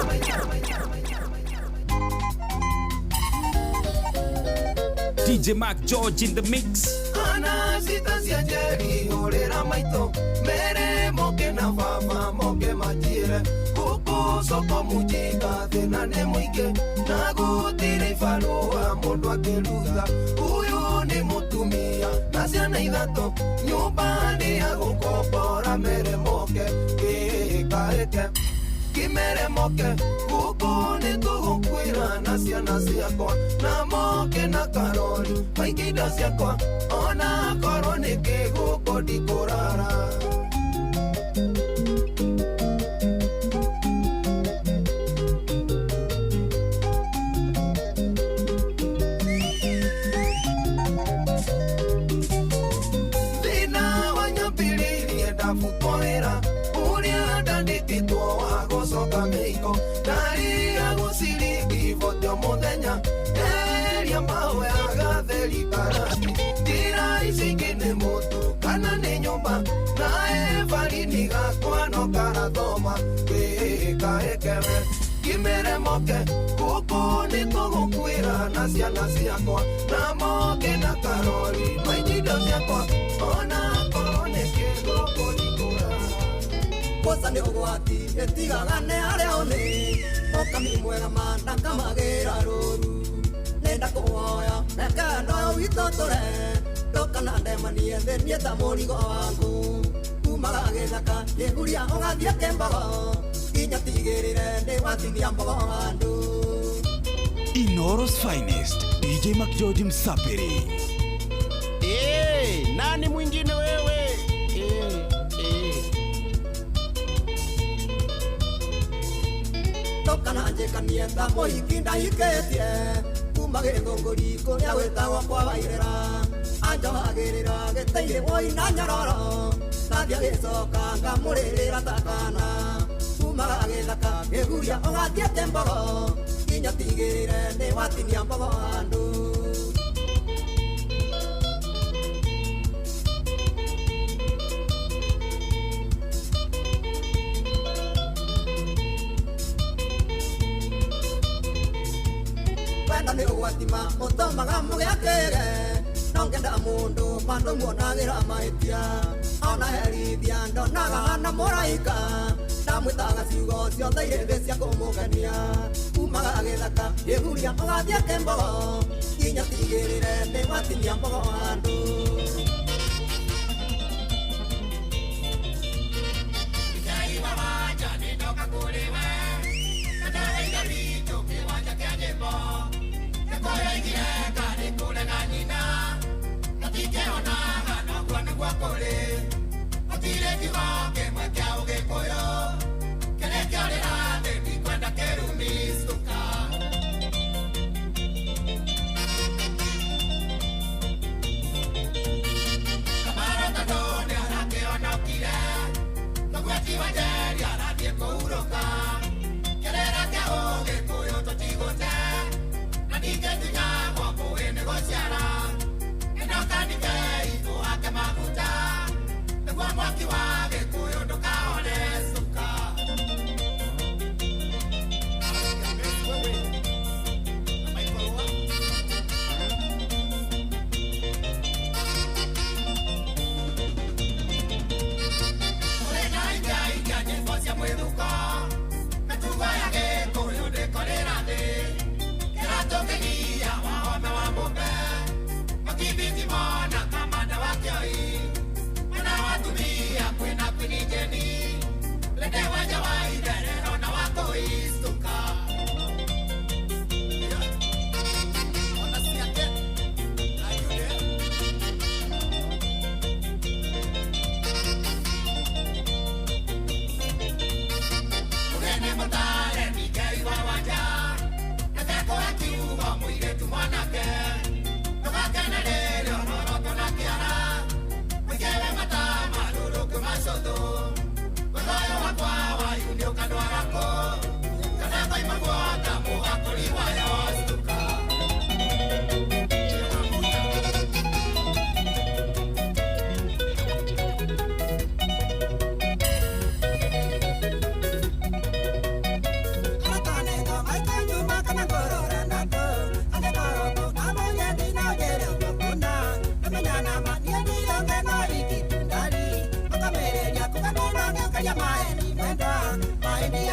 DJ Mac George in the mix. Ana cita cia njeri hũrĩra maito mere moke na baba moke majire huku soko mujika thĩna nĩ mũingĩ na gũtirĩ barũa mũndũ akĩruga huyu nĩ mũtumia na ciana ithatũ nyũmba nĩ ya gũkombora mere moke kĩkaĩke kimere moke huku nĩ tũgũkwĩra na ciana ciakwa na moke na karori maingĩ indo ciakwa ona korwo nĩ kĩgũkũ ndikũrara thĩna wa nyambĩrĩirie ndabutwo wĩra ũrĩa ndandĩkĩtwo wa gũcoka mĩiko ndarĩa gũciringi botio mũthenya eria mahoyaga theri karati njĩra ici ingĩ nĩ mũndũ kana nĩ nyũmba nae barini gakwa no karathoma gĩkaĩkeme kimere moke gũkũ nĩ tũgũkwĩra na ciana ciakwa na moke na karori maingĩ indo ciakwa ona korwo nĩ kĩgũkũ ndikũrara Kosa nĩ ũgwati ĩtigagane harĩa ũnĩ ũkami mwega mana kamagĩra rũru nenda kũhoya reke ndoyo witũ tũre ndũkana ndemanie thĩniĩ ta mũrigo waku umaga gĩthaka kĩhuria ũgathiĩ kĩmbogo nginya tigĩrĩre nĩ watinia mbogo handũ Inoros finest DJ Mac George Msapiri nani mwingine wewe ndũkana njĩkanie ta mũhiki ndahikĩtie kuma gĩthũngũri kũrĩa gwĩtagwo kwa Wairĩra anjohagĩrĩra gĩtĩ-inĩ woina nyororo ngathiĩ gĩcoka ngamũrĩrĩra ta kana umaga gĩthaka kĩhuria ũgathiĩ kĩmbogo nginya tigĩrĩre nĩ watinia mbogo handũ wenda nĩ ũgwatima ũtũmaga mũgĩakĩre no ngenda mũndũ mandũ muonagĩra mahĩtia ona herithia ndonaga hana mũraika ndamwĩtaga ciugo ciothe irĩ thĩ cia kũmũgenia umaga gĩthaka kĩhuria ũgathiĩ kĩmbogo nginya tigĩrĩre nĩ watinia mbogo handũ Mwaki wa gĩkũyũ ndũkahone cuka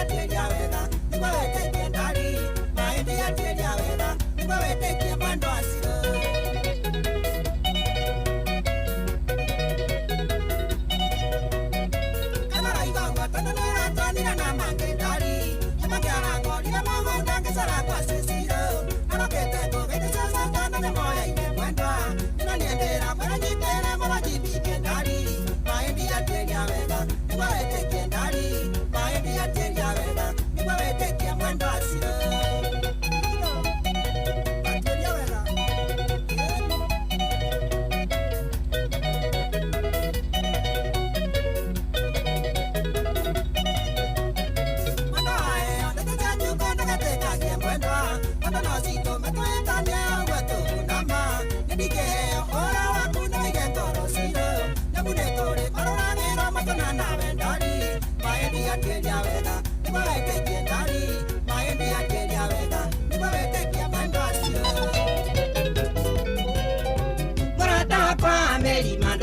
atĩria wega nĩguo wĩtĩkie ndari mahĩndĩ atĩria wega nĩguo wĩtĩkie mwendo acio kanaraigagwo tondũ nĩratwanire na mangĩ ndari nĩmangĩarangorire mũgũnda ngĩcara kwa ciciro arokĩte ngũgĩthi coco tondũ nĩmoyaine mwendwa ĩno nĩendĩra kwĩra nyitĩre mũranjithithie ndari mahĩndĩ atĩria wega nĩguo wĩtĩkie ndari mahĩndĩ atĩria wega nĩguo wĩtĩkie mwendo acio atĩria wega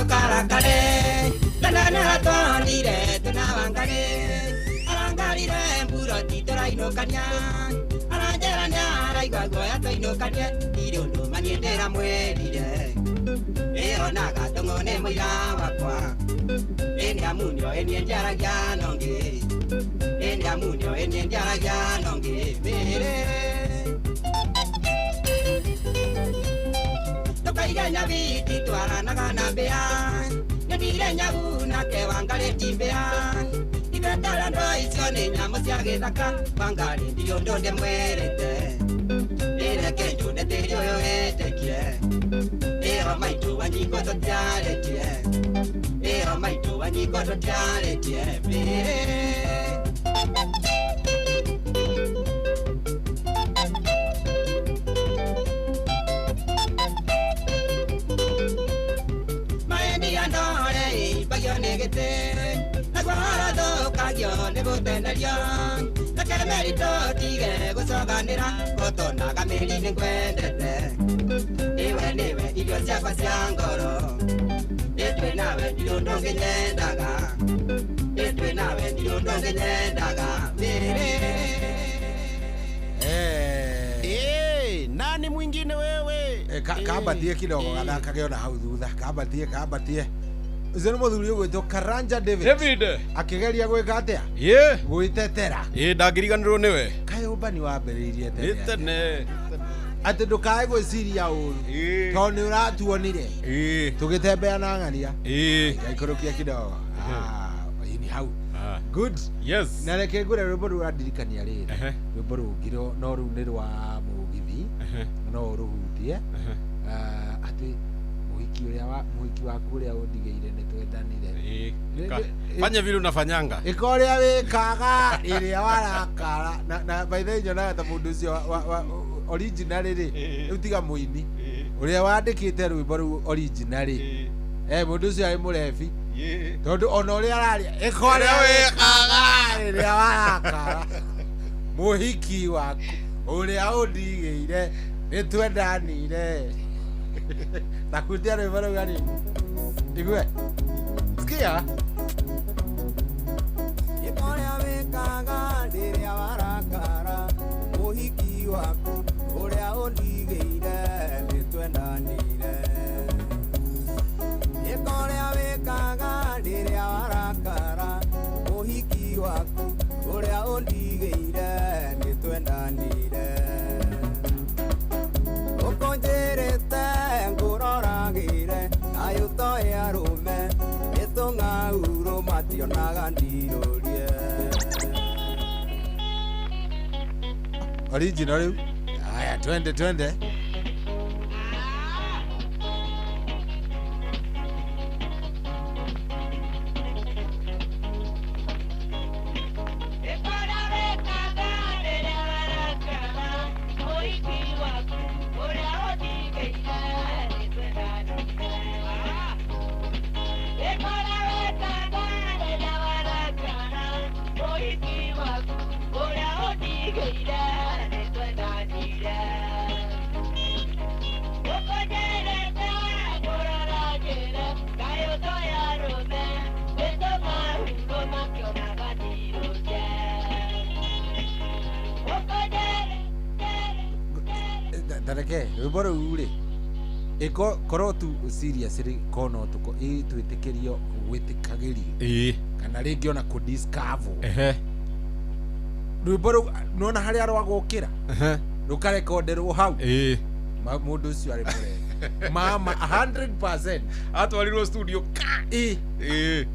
karakare nana twandire tunawangare arangarire mburoti turainukania aranjerania araigua guoya twainukanie ndire undu maniendera mwirire ionaga tong'one muira wakwa eni amunio eni njaragia nongi eni amunio eni njaragia nongi mere tokaire nyabiti twaranaga na mbea nyendire nyagu nake wangari timbea ibetara ndo icio nĩ nyamũ cia gĩthaka wangari ndio ndo ndĩmwĩrĩte ĩreke njũne tĩri ũyũ wĩtĩkie ĩyo maitũ wanyingo tũtiarĩtie ĩyo maitũ wanyingo tũtiarĩtie negete nagwara thũkagio nĩ gũtenderio reke merito tige gũcoganĩra gũtonaga mĩri nĩ ngwendete iwe nĩwe irio ciakwa cia ngoro ĩtwĩ nawe ndirĩ ũndũ ngĩnyendaga ĩtwĩ nawe ndirĩ ũndũ ngĩnyendaga nani mwingine wewe kambatie kidogo gathakage ona hau thutha kambatie ucio nĩ mũthuri ũgwĩtwo Karanja David akĩgeria gwĩka atĩa gwĩtetera ndangĩriganĩrwo nĩwe Kayũmba nĩ wambĩrĩirie tene atĩ ndũkae gwĩciria ũru tondũ nĩ ũratuonire tũgĩtembea na ng'aria ngaikũrũkia kidogo ini hau good na reke ngũre rwĩmbo rũu ũrandirikania rĩrĩ rwĩmbo rũngĩ no rũu nĩ rwa mũgithi no ũrũhutie atĩ mũhiki waku ũrĩa ũndigĩire nĩ twendanire fanya vile unafanyanga ĩka ũrĩa wĩkaga rĩrĩa warakara na by the way nyonaga ta mũndũ ũcio original rĩ rĩu tiga mũini ũrĩa wandĩkĩte rwĩmbo rũu original mũndũ ũcio arĩ mũrebi tondũ ona ũrĩa araria ĩka ũrĩa wĩkaga rĩrĩa warakara mũhiki waku ũrĩa ũndigĩire nĩ twendanire takutia rwĩmbo rũu gani igue sikia ĩkorĩa wĩkaga rĩrĩa warakara mũhiki waku ũrĩa ũndigĩire nĩ twendanire ĩkorĩa wĩkaga rĩrĩa warakara mũhiki waku ũrĩa ũndigĩire nĩ twendanire ũkonjĩrĩte ngũroragĩre ayũtoĩ arũme nĩtũng'aurũ mationaga ndirũrie original rĩu haya twende reke rwimbo rũu rĩ korwo tu serious rĩ kono tuko twĩtĩkĩrio gwĩtĩkagĩrio kana rĩngĩ ona kũdiscover rwimbo rũu nona harĩa rwagũkĩra rũkarekonderwo hau mũndũ ũcio arĩ mũrega mama 100% atwarirwo studio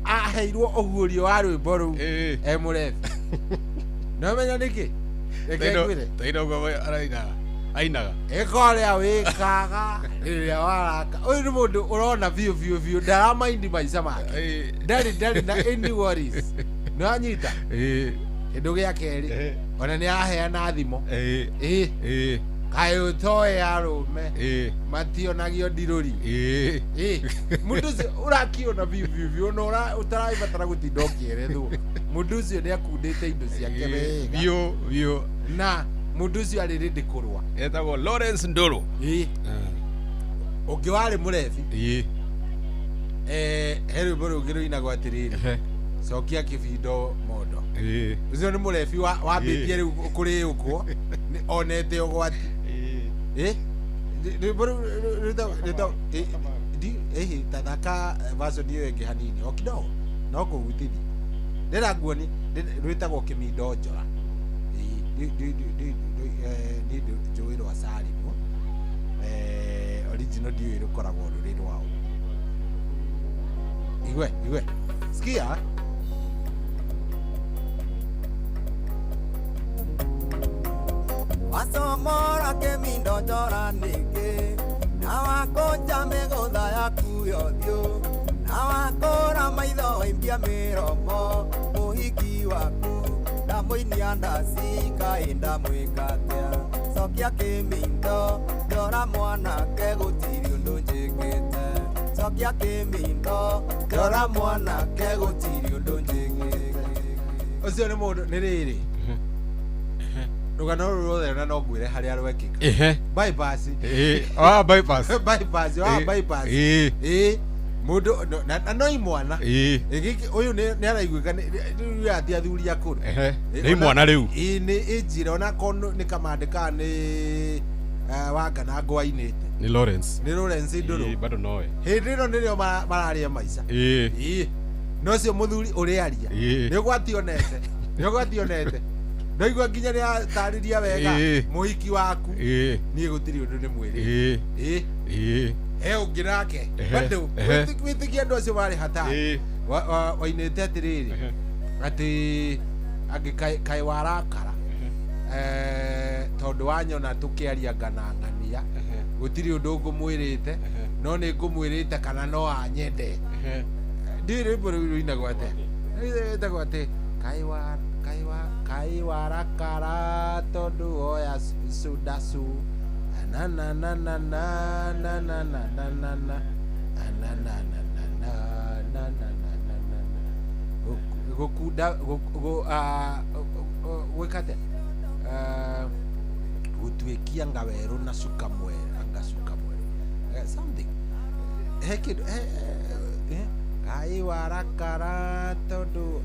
aheirwo ũguũrio wa rwimbo rũu mũrebi nomenya nĩkĩ tainogo ainaga ĩkorĩa wĩkaga rĩrĩa waraka ũyũ nĩ mũndũ ũrona biũ ndaramaindi maica make ndarĩ na any worries nĩwanyita kĩndũ gĩa kerĩ ona nĩ aheana thimũ kaĩ ũtoĩ arũme mationagio ndirũri mũndũ ũcio ũrakiona biũ na ũtarabatara gũtinda ũkĩerethwo mũndũ ũcio nĩ akundĩte indo ciake wega biũ na mũndũ ũcio arĩ rĩndĩ kũrũa etagwo Lawrence Ndũrũ ũngĩ warĩ mũrebi he rwĩmbo rũngĩ rũinagwo atĩrĩrĩ cokia kĩbindo mondo ũcio nĩ mũrebi wambĩtie rĩu kũrĩũkwo onete ũgwati rwĩmbo rũu tathaka version ĩyo ĩngĩ hanini o kidogo no kũhutithia ndĩranguoni rwĩtagwo kĩmindo njora nĩ njũĩ rwa Salimũ original ndiũĩ rũkoragwo rũrĩ rwao igwe sikia wasomora kĩmindo njora nĩngĩ na wakũnja mĩgũtha yaku yothiũ na wakũra maitho imbia mĩromo mũhiki waku ndamũinia ndaci kaĩ ndamwĩka atĩa cokia kĩmindo njora mwanake gũtirĩ ũndũ njĩkĩte cokia kĩmindo njora mwanake gũtirĩ ũndũ njĩkĩte ũcio nĩ mũndũ nĩ rĩrĩ rũgano rũrũ rwothe na no ngwĩre harĩa rwekĩka bypass mũndũ na no imwana ũyũ nĩ araiguĩka nĩ ati athuri akũrũ nĩ imwana rĩu nĩ ĩnjĩra ona korwo nĩ kamandĩka nĩ Wanganangũ ainĩte nĩ Lawrence Ndũrũ bado noe hĩndĩ ĩno nĩrĩo mararĩa maica no ũcio mũthuri ũrĩaria nĩ ũgwationete ndaigua nginya nĩ atarĩria wega mũhiki waku niĩ gũtirĩ ũndũ nĩ mwĩrĩ he ũngĩ nake bado wĩtĩkia andũ acio marĩ hatari wainĩte atĩrĩrĩ atĩ angĩ kaĩ warakara tondũ wanyona tũkĩaria nganang'ania gũtirĩ ũndũ ngũmwĩrĩte no nĩ ngũmwĩrĩte kana no anyende ndiũĩ rwĩmbo rũu rũinagwo atĩa ĩtagwo atĩ kaĩ warakara tondũ oya sudasu na na na na na na na na na na na gũkunda gwĩkate gũtuĩkia ngawerũ na cuka mwerũ something he kĩndũ kaĩ warakara tondũ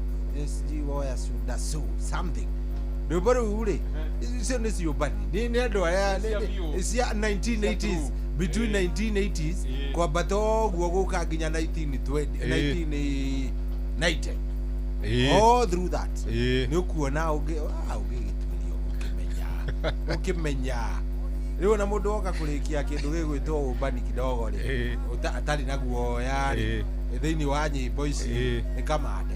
woya sudasu something rwĩmbo rũu rĩ icio nĩ ciũmbani nĩ andũ aya cia 1980s between 1980s kwambata ũguo gũka nginya 1990 all through that nĩ ũkuona ũngĩgĩtuĩrio ũkĩmenya rĩu na mũndũ oka kũrĩkia kĩndũ gĩgwĩtwo ũmbani kidogo rĩ atarĩ na guoya thĩinĩ wa nyĩmbo ici nĩ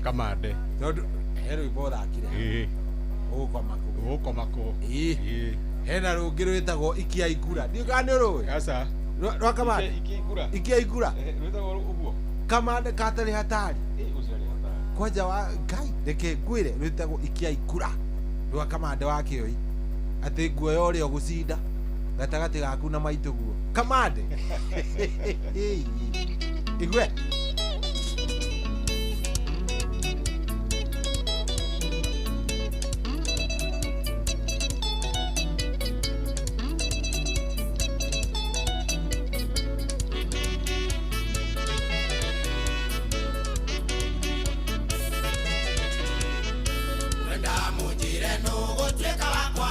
kamande tondũ he rwĩmbo thakire ũgũkoma kũ hena rũngĩ rwĩtagwo ikia ikura ndiũ kana nĩ ũrũĩ rwa kamande ikia ikura kamande katarĩ hatari kwanja wa ngai reke ngwĩre rwĩtagwo ikia ikura rwa kamande wa kĩoi atĩ nguoya ũrĩa ũgũcinda gatagatĩ gaku na maitũguo kamande igwe Mujire no go tweka wakwa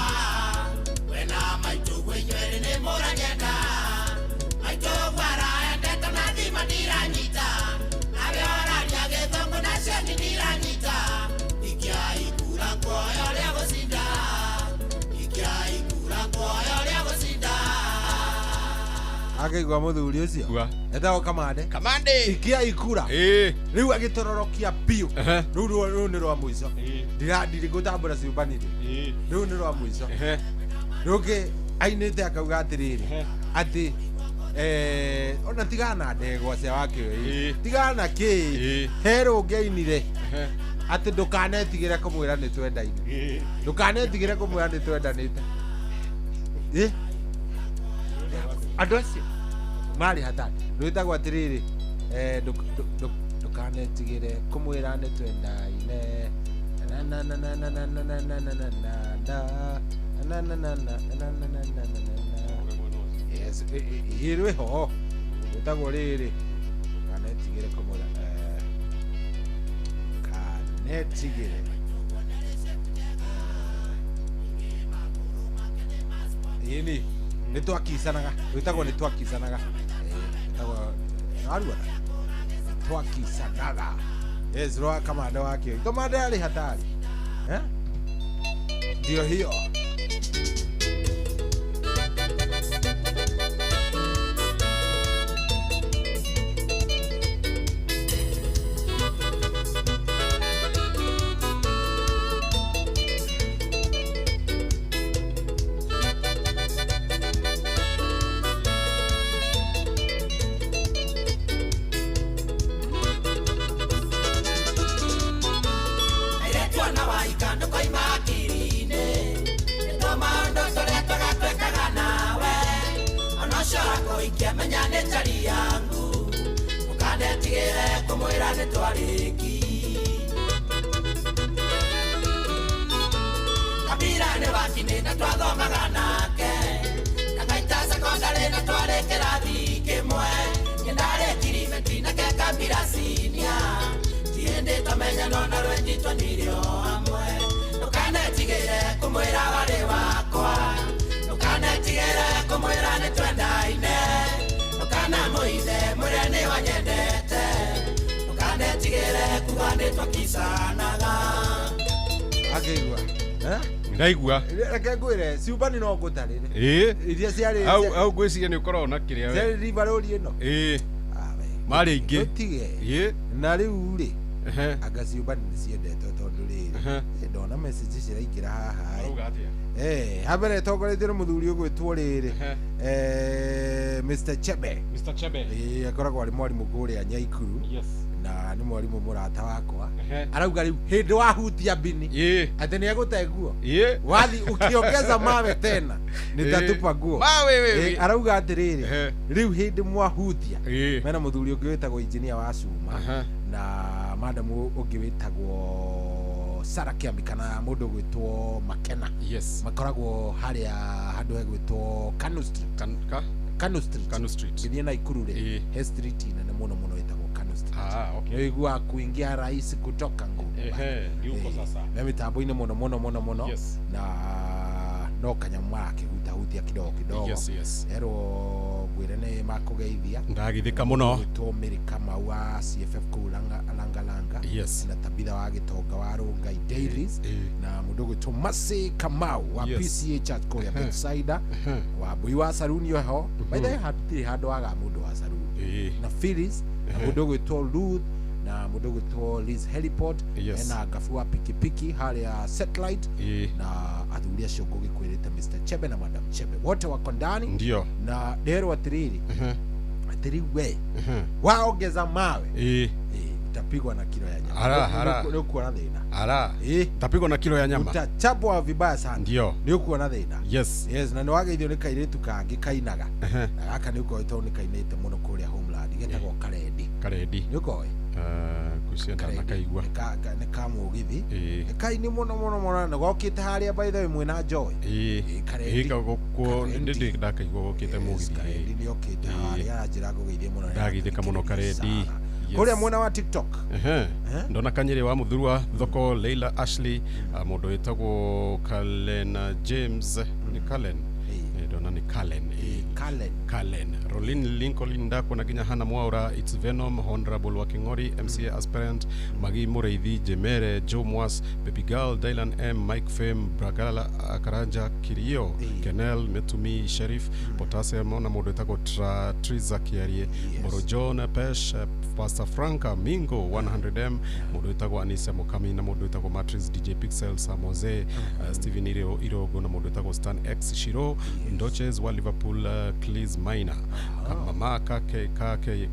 wena maitugwe nywere ne moranye akaigua muthuri ucio etagwo Kamande ikia ikura riu agitororokia piu riu ni rwa mwico ndirandiri gutambura ciumbanire riu ni rwa mwico ruki ainite akauga atiriri ati ona tigana ndegwa cia wakio tigana ki hero ngeinire ati ndukanetigire kumwira ni twendaine ndukanetigire kumwira ni twendanite andu acio mari hatari rwitagwo atiriri ndukanetigire kumwira ni twendaine yes hirwe ho rwitagwo riri kanetigire kumwira kanetigire ini ni twakisanaga rwitagwo ni twakisanaga rwitagwo narua twakisanaga yes rwa Kamande wake Kamande ali hatari ndio hiyo ndaigua reke ngwire ciumbani no ngutarire iria ciari au ngwiciria ni ukorwo na kiria we riva rori ino mari ingi tige na riu ri anga ciumbani ni ciendetwo tondu riri ndona message ciraingira haha habere togoretio ni muthuri ugwitwo riri Mr. Chebe akoragwo ari mwarimu kuria Nyaikuru na ni mwarimu murata wakwa arauga riu hindi wahutia bini ati ni agute nguo wathi ukiongeza mawe tena nitatupa nguo mawe arauga atiriri riu hindi mwahutia mena muthuri ungi witagwo engineer wa Cuma na madam ungi witagwo Sara Kiambi kana mundu gwitwo Makena makoragwo haria handu hegwitwo Kanu Street githie na Ikuru ri he street nene muno witagwo Kanu Street igua kuingia rais kutoka Ngumba yuko sasa na mitambo-ini muno na no kanyamwa akihutia kidogo ero gwirene makugeithia ndagithika muno tumirika mawa CFF kulanga na Tabitha wa Gitonga wa Rungai Dairies na mundu gwitwo Masi Kamau wa PCA Church ko ya Bedside wa Bui wa Saruni ho by the way handu waga mundu wa Saruni na Phyllis na mundu gwitwo Ruth na mundu gwitwo Liz Heliport na gafua pikipiki hali ya satellite na athuria acio ngugikwirite Mr. Chebe na Madam Chebe wote wako ndani ndio na dero atiriri atiri we waongeza mawe utapigwa na kilo ya nyama ndio kuona thina utapigwa na kilo ya nyama utachapwa vibaya sana ndio kuona thina yes na ni wageithio ni kairitu kangi kainaga na gaka ni ukoitwo ni kainite muno kuria Homeland getagwo Karedi ni ukoi kucienda na kaigua ni kamugithi kaini muno na gokite haria by the way mwina Joy Karedi gukwo ndi ndakaigua gokite mugithi Karedi ni okite haria njira gugeithie muno ndagithika muno Karedi kuria mwena wa TikTok ndona kanyiri wa muthuru wa thoko Leila Ashley mundu witagwo Kalena James ni Kalen dona ni Kalen Rolin Lincoln ndako na ginya Hana Mwaura, It's Venom, Honorable Wakingori, MCA aspirant, Magi Mureithi, Jemere, Joe Mwas, Baby Girl, Dylan M, Mike Fame, Bragala Karanja, Kirio, Kenel, Metumi, Sheriff, Potassium, na modo itako Triza Kiarie, Boro John, Pesh, Pastor Franka, Mingo, 100M, modo itako Anisia Mokami, na modo itako Matrix, DJ Pixel, Samoze, Steven Irogo, na modo itako Stan X, Shiro, Ndoches, wa Liverpool, Cleese Maina, Mama Kake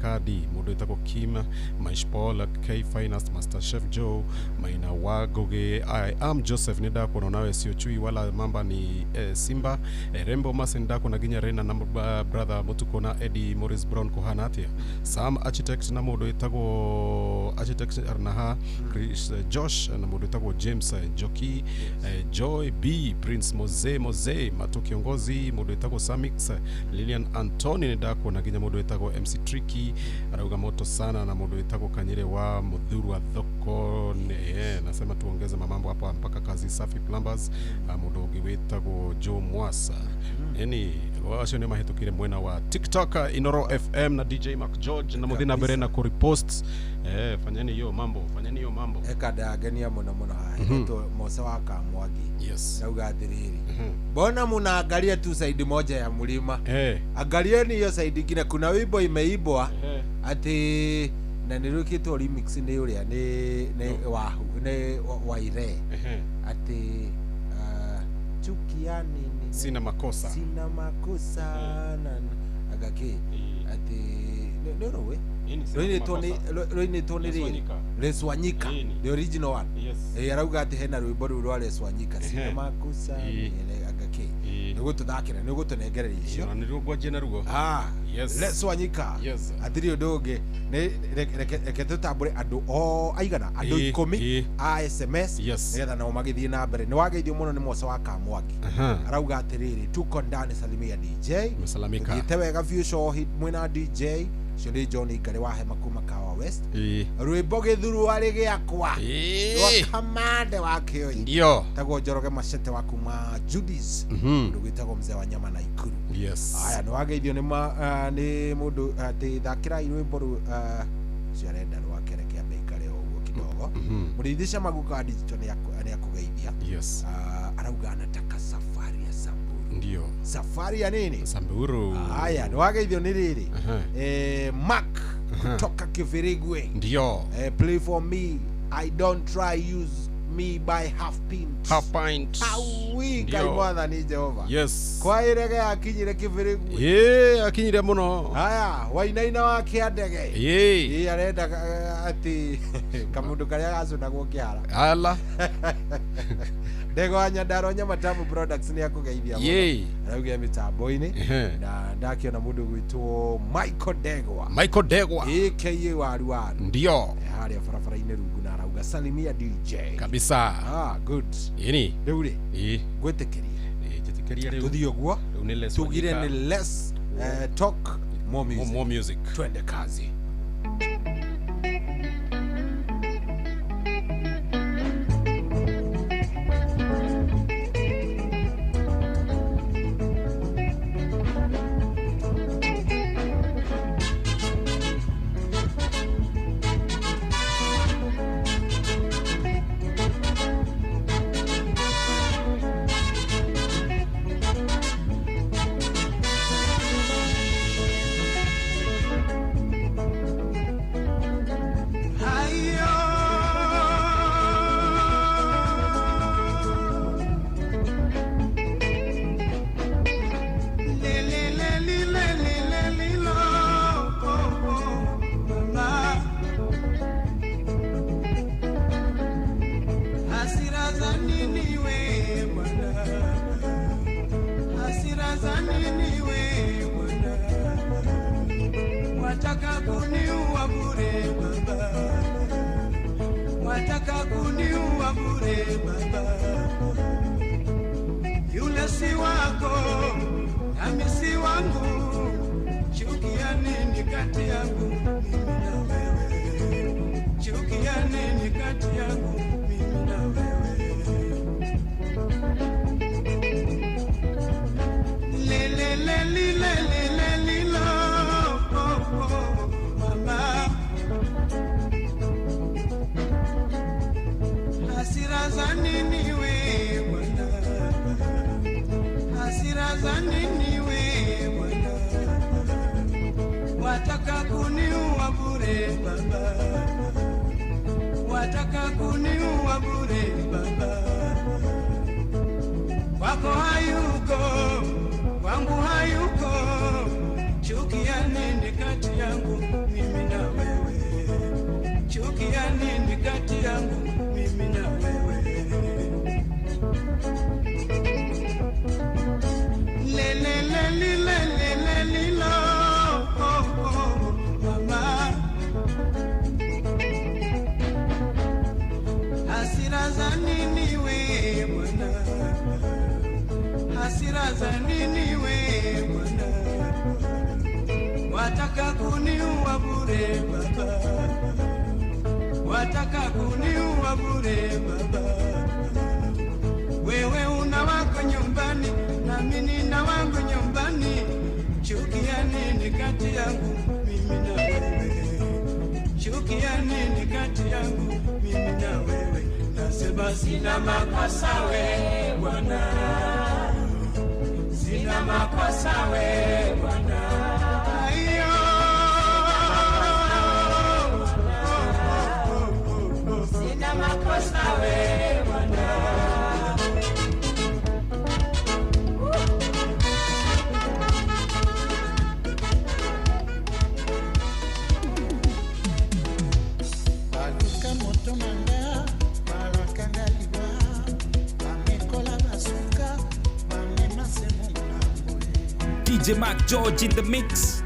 Kadi, modo itako Kim, Maishpol, K Finest, Master Chef Joe, Maina Wagoge, I am Joseph Nida, kono nawe sio chui wala mamba ni Simba, Rembo Masenda kuna ginya Rena na brother Motukona Eddie Morris Brown kohanatia, Sam Architect na modo itako Architect Arnaha, Chris Josh na modo itako James Joki, Joy B, Prince Moze Mato Kiongozi, modo itako Samix, Lilian Anthony Nida kuna ginya modo itako MC Tricky, Arauga moto sana na modo itako Kanyere wa Mudhuru wa Dhoko, nasema tuongeze mamambo hapa mpaka kazi safi plumbers, modo giwetako Joe Mwasa. Washo ni mahitukire mwena wa TikTok, Inoro FM na DJ Mac George na Mudhina Berena ku repost. Fanyeni hiyo mambo. Ekada gania muna haito Mosa waka Mwagi. Yes. Na ugadiriri. Bona munaangalia tu side moja ya mlima. Angalieni hiyo side ingine, kuna wimbo imeibwa ati na nirukitu remix ni yule ni waire ati chukiani sina makosa na agake ati no Roine Tony Leswanyika, the original one. Yes. Arauga ati hena rwimbo rwa rwa Leswanyika sina makosa agake nugo tudakira nugo tunegerera icio ni rugo jena rugo yes Leswanyika atiri ndoge ne reke tutambure andu aigana andu 10 a SMS nigetha nao magithie na mbere ni wageithio muno ni Mosa wa Kamwaki arauga atiriri tuko ndani salimia DJ mesalamika yite wega future hit mwina DJ Shuri Johnny Gare wa Hema kuma Kawa West rwimbo githuru ari giakwa wa kamande wa kio ndio tago Njoroge Machete wa kuma Judis ndugitago mzee wa nyama na Ikuru aya no wageithio ni mundu ati thakira rwimbo ciarenda rwa kerekea beikare uguo kidogo muridhisha maguka digital ni akugeithia arauga anataka safari ya Samburu ndio safari ya nini Samburu haya no wageithio ni riri Mark kutoka Kivirigwe ndio play for me I don't try use me by half pint awi kaimwatha ni Jehova yes kwa irege akinyire Kivirigwe akinyire muno haya wainaina wa kiandege arenda ati kamundu karia gacuna gukiara ala Dego Nyandaro Nyamatamu Products ni akugeithia muno arauga mitambo-ini na ndakiona mundu gwitwo Michael Degwa aka Waru ndio haria barabara-ini rungu na arauga salimia DJ kabisa good riu gwitikiria tuthio guo tugire ni less talk more music twende kazi Le bure baba, wataka kuniua bure baba. Kwako hayuko, kwangu hayuko, chuki ya nini kati yangu mimi na wewe? Chuki ya nini kati yangu mimi na wewe? Le le le le le le le le lo, oh oh mama. Hasira za nini we bwana? Hasira za nini we bwana? Wataka kuniua bure baba, wataka kuniua bure baba. Wewe una wako nyumbani na mimi nina wangu nyumbani. Chuki ya nini kati yangu mimi na wewe? Chuki ya nini kati yangu mimi na wewe? Nasema sina makosa we bwana, sina makosa we bwana. Ayo, sina makosa we bwana. DJ Mac George in the mix.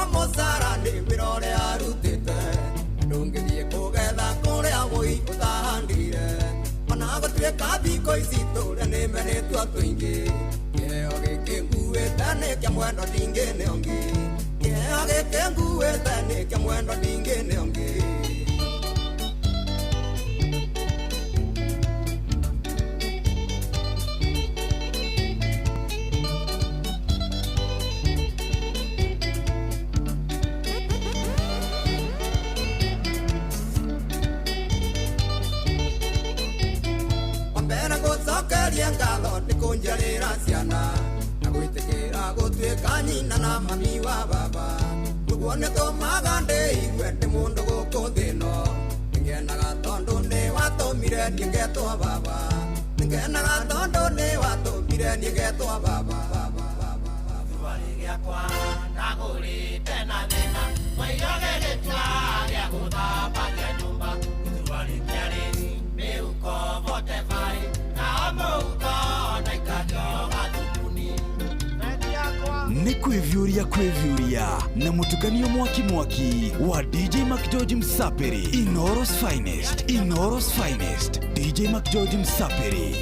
wa mũcara nĩ wĩra ũrĩa arutĩte ndũngĩthiĩ kũgetha kũrĩa wũi ũtahandire ona gũtuĩka thikũ ici tũrĩa nĩ menĩtwo tũingĩ kĩheo gĩkĩ nguĩte nĩ kĩa mwendo ndingĩ nĩ ũngĩ kĩheo gĩkĩ nguĩte nĩ kĩa mwendo ndingĩ nĩ ũngĩ ngatho nĩ kũnjarĩra ciana na gwĩtĩkĩra gũtuĩka nyina na mami wa baba ũguo nĩ tũmaga ndĩigue ndĩ mũndũ gũkũ thĩ ĩno nĩngenaga tondũ nĩ watũmire niĩ ngetwo baba nĩngenaga tondũ nĩ watũmire niĩ ngetwo baba Thurwarĩ gĩakwa ndagũrĩte na thĩna mwaiyage gĩtua gĩa gũthambagia nyũmba Thurwarĩ kĩarĩ mĩhuko votebai nĩ kwĩvyũria na mũtukanio mwaki wa DJ Mac George Msaperi Inoros finest DJ Mac George Msaperi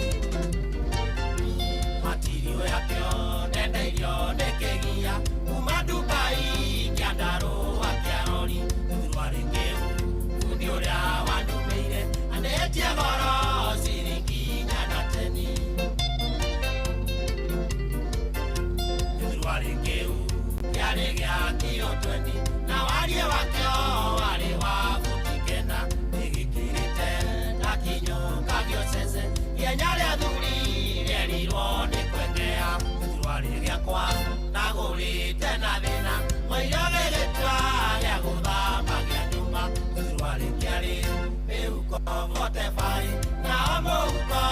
matirio yakĩo ndendeirio nĩ kĩgia kuma Dubai kĩandarũa kĩa rori Thurwarĩ kĩu fundi ũrĩa wandũmĩire anĩtie goro ciringi nyana teni Thurwarĩ kĩu kĩarĩ gĩa kiro 20 na wariĩ wakĩo warĩ wa futi kenda gĩgĩkĩrĩte na kinyũnga gĩocece ihenya rĩa thuri rĩerirwo nĩ kwengea Thurwarĩ gĩakwa ndagũrĩte na thĩna mwaiyage gĩtua gĩa gũthambagia nyũmba Thurwarĩ kĩarĩ mĩhuko votebai na mũhuko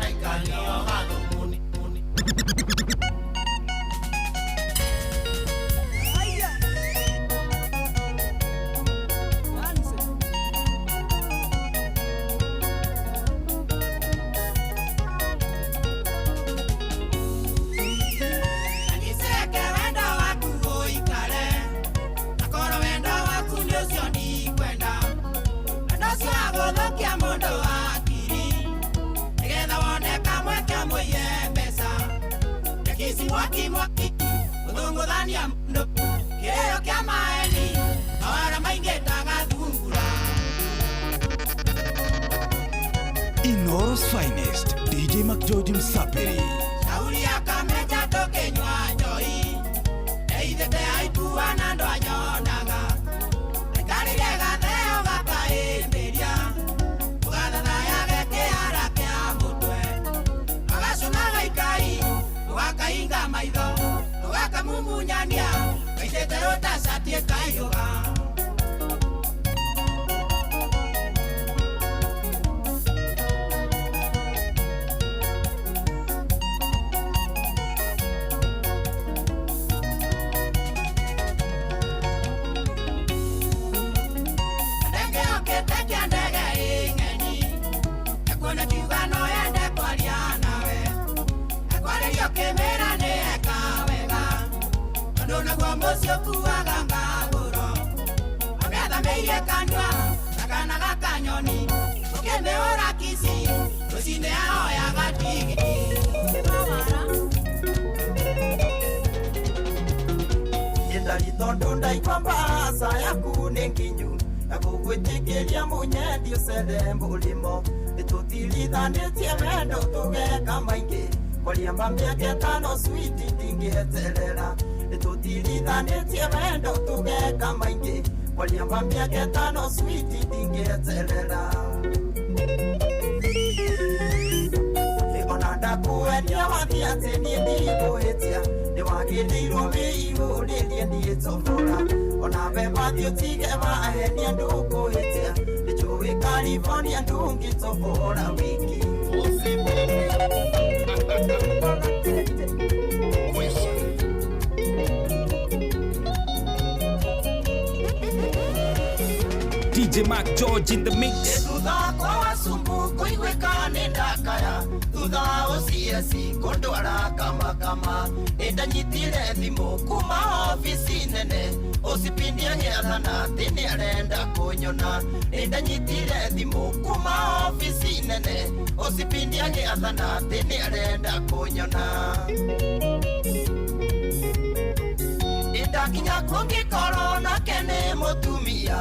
na ikanio gathumuni mwaki uthunguthania mundu kĩheo kĩa maeni awara maingi tagathungura Inoros finest DJ Mac George Msaperi shauri akameja tokenywa njoi eithete aikuwa na ndo anyonaga ekarire gatheo gakaĩmbĩria ũgathathaya gekĩara kĩa mũtwe agacunaga ikai ũgakainga maitho ũgakamumunyania gaitĩte ũtacatie kaiyũga Mocio kuaga ngaguro Agatha meirie kanwa Sakana gakanyoni Ukemeora kisi Rusine hao ya gatigiti Yendali tondo ndaikwamba asa yaku nenginyu Nakugwitikiria munyendi usele mulimo Nitutilithanĩtie wendo tugeka maingĩ Kwaria mamiake tano switi ndingĩeterera Nitutilithanĩtie wendo tugeka maingĩ Kwaria mamiake tano switi ndingĩeterera Ona ndakuenia wathi atĩ niĩ ndigũhĩtia Nĩwagĩrĩirwo wĩihũrĩrie niĩ tobora Ona we wathi ũtige wahenia ndũkũhĩtia Nĩnjũĩ California ndũngĩtobora wiki DJ Mac George in the mix. Thutha kwa wasumbu kuigwĩka nĩ ndakaya Thutha ũcieci kũndwara kama Nĩndanyitire thimũ kuma ofici nene usipindie ngiathana ati ni arenda kunyona nindanyitire thimu kuma ofisi nene usipindie ngiathana ati ni arenda kunyona ndakinya kungikoro nake nĩ mũtumia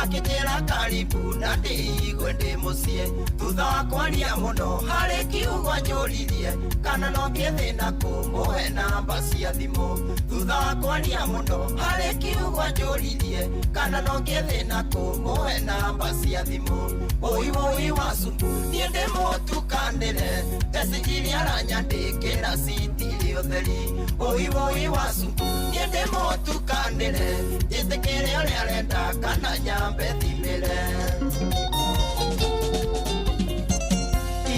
akĩnjĩra karibu na ndĩigwe ndĩ mũciĩ thutha wa kwaria mũno harĩ kiugo njũririe kana no ngĩe thĩna kũmũhe namba cia thimũ thutha wa kwaria mũno harĩ kiugo njũririe kana no ngĩe thĩna kũmũhe namba cia thimũ woi wa supu niĩ ndĩmũtukanĩre message iria aranyandĩkĩra citirĩ ũtheri woi wa supu niĩ ndĩmũtukanĩre njĩtĩkĩre ũrĩa arenda kana nyambe thimĩre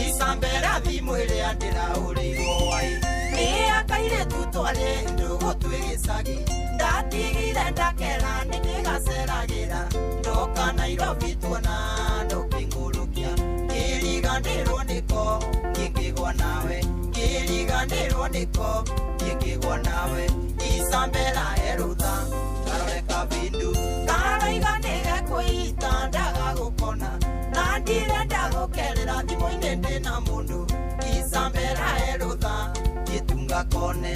isambera thimũ ĩrĩa ndĩraũrĩirwo wai nĩ akairĩtu twarĩ ndũgũ twĩ gĩcagi ndatigire ndakera nĩ ndĩgaceragĩra ndoka Nairobi tuona ndũkĩngũrũkia kĩriganĩrwo nĩko kĩngĩgwa nawe kĩriganĩrwo nĩko kĩngĩgwa nawe isambera erutha karoreka bindu karoiganĩre kwĩita ndaga gũkona na ndirenda gũkerera thimũ-inĩ ndĩna mũndũ isambera erutha gĩtunga kone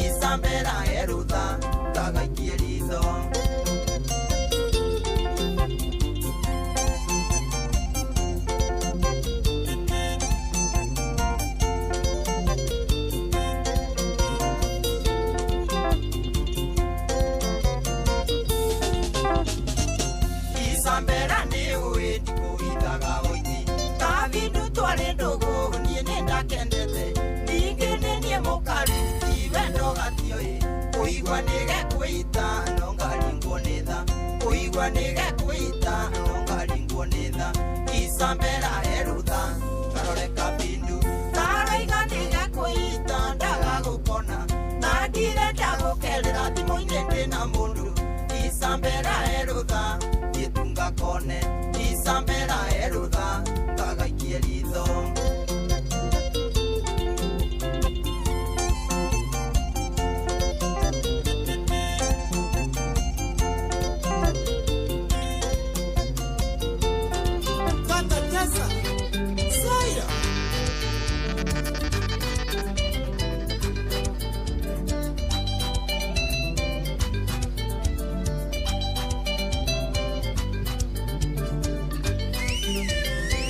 isambera erutha kagaikie ritho isambera nĩ ũĩ ndikũhithaga ũiti kavindu twarĩ ndũgũ niĩ nĩ ndakendete ningĩ nĩ niĩ mũkari tiwendo gatioĩ kũigua nĩ gekwĩita no ngaringwo nĩ tha kũigua nĩ gekwĩita no ngaringwo nĩ tha isambera erutha karore kavindu karoiga nĩ gekwĩita ndaga gũkona na ndirenda gũkerera thimũ-inĩ ndĩna mũndũ isambera erutha gĩtunga kone isambera erutha kagaikie ritho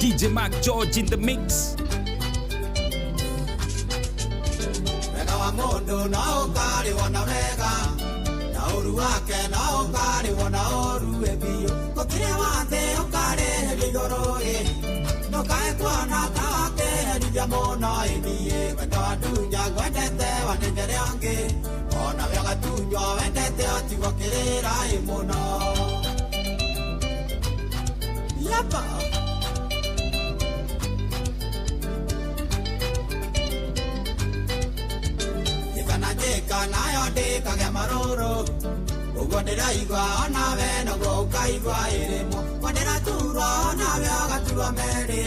DJ Mac George in the mix. Wega wa mundu na ukari wona wega na uru wake na ukari wona uru ebio gutire wathe ukari ligoro no kae kwana kake ribia mona indie wenda dunya gwendete wanengere ange ona wega tunywa wendete atigwa kirira imuno yapa nayo ndĩkagĩa marũrũ ũguo ndĩraigua onawe naguo ũkaigua ĩrĩmwo kwa ndĩraturwo onawe ũgaturwo merĩ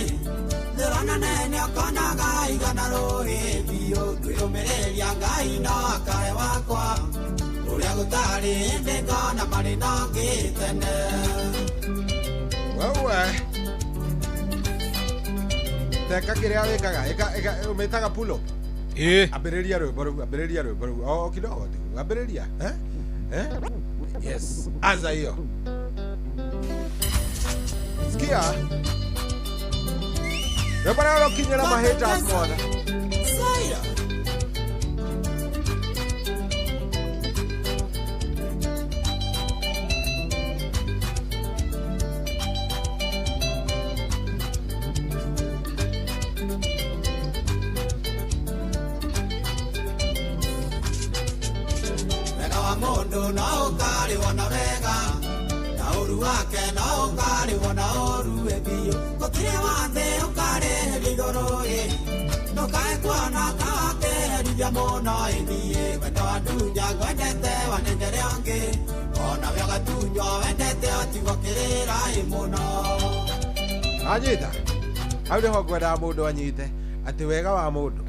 ndĩrona nene ũkonaga igana rũĩ biũ kwĩyũmĩrĩria Ngai no akae wakwa ũrĩa gũtarĩ ndĩngona marĩ no ngĩtene wewe teka kĩrĩa wĩkaga ũmĩtaga pull up ambĩrĩria rwĩmbo rũu o kidogo tu ambĩrĩria yes anza hiyo sikia rwĩmbo rũrũ rũkinyĩra mahaters mothe mundu no ukari wona wega na uru wake no ukari wona uru ebio gutire wathe ukari ligoro no kae kwana kake ribia mona indie wenda dunya gwendete wanengere ange ona wega tunywa wendete atigwa kirira imuno anyita hau nĩho ngwendaga mũndũ anyite atĩ wega wa mũndũ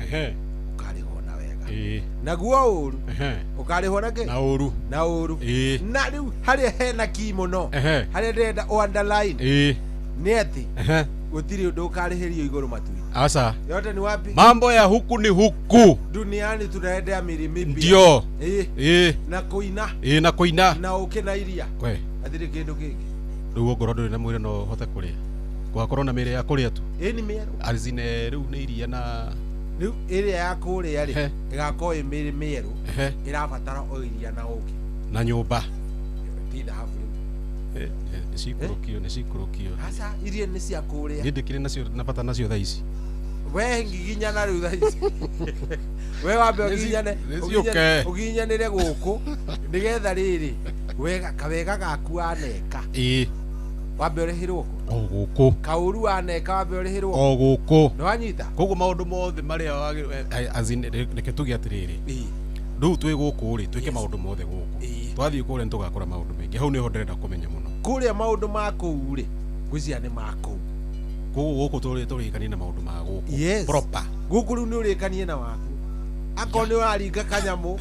ũkarĩhwo na wega naguo uru ukarihwo nake na uru na riu haria hena ki muno haria ndenda underline ni ati gutiri undu ukarihirio iguru matui asa yote ni wapi mambo ya huku ni huku duniani tunaendea mirimi ndio na kuina na kuina na ukina iria kwe athiri kindu kingi riu ngoro nduri na mwire no hote kuria gwakorwo na mire ya kuria tu ni mieru arizine riu ni iria na riu iria ya kuria ri igakorwo imiri mieru irabatara oiria na uki na nyumba tida hafu nicikurukio asa irie ni cia kuria ndikire nacio napata nacio thaa ici we ngiginya na riu thaa ici we wambe uginyanire guku nigetha riri wega kawega gaku aneka wambe urihirwo guku kauru aneka wambe urihirwo guku no anyita koguo maundu mothe maria reke tuge atiriri riu twi guku ri twike maundu mothe guku twathii kuria ntugakora maundu maingi hau niho ndirenda kumenya muno kuria maundu ma kuu ri ngwiciria ni ma kuu koguo guku turikanie na maundu ma guku proper guku riu ni urikanie na waku ako ni waringa kanyamu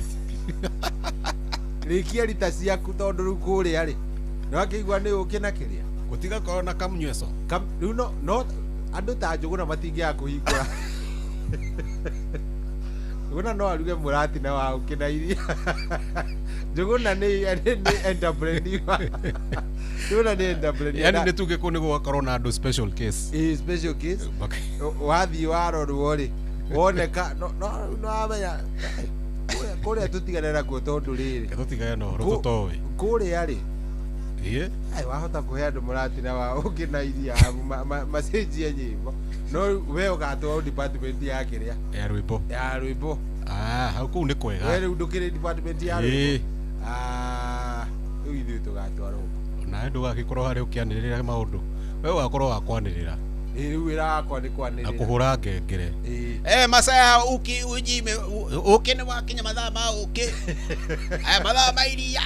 rikia rita ciaku tondu riu kuria ri no akigwa ni ukina kiria gutiga korwo na kamnyweso riu no andu ta njuguna matingiaga kuhingura Njuguna no aruge murati na wa ukina iria Njuguna ni entrepreneur Njuguna ni entrepreneur yani ni tuge ko ni gwakorwo na andu special case special case wathi warorwo ri woneka no amenya kuria tutiganira ku tondu riri tutigane no horo tutowe kuria ri ai wahota kuhe andu murati na wa ukina iria message ya nyimbo no we ugatwa department ya kiria ya rwimbo hau kuu ni kwega we riu ndukire department ya rwimbo riu ithuĩ tugatwarwo nawe ndũgagĩkorwo harĩa ũkĩanĩrĩra maũndũ we ũgakorwo wa kwanĩrĩra riu wĩra wakwa nĩ kwanĩrĩra na kũhũra ngengere macaya unyime ũkĩ nĩ wakinya mathaa ma ũkĩ mathaa ma iria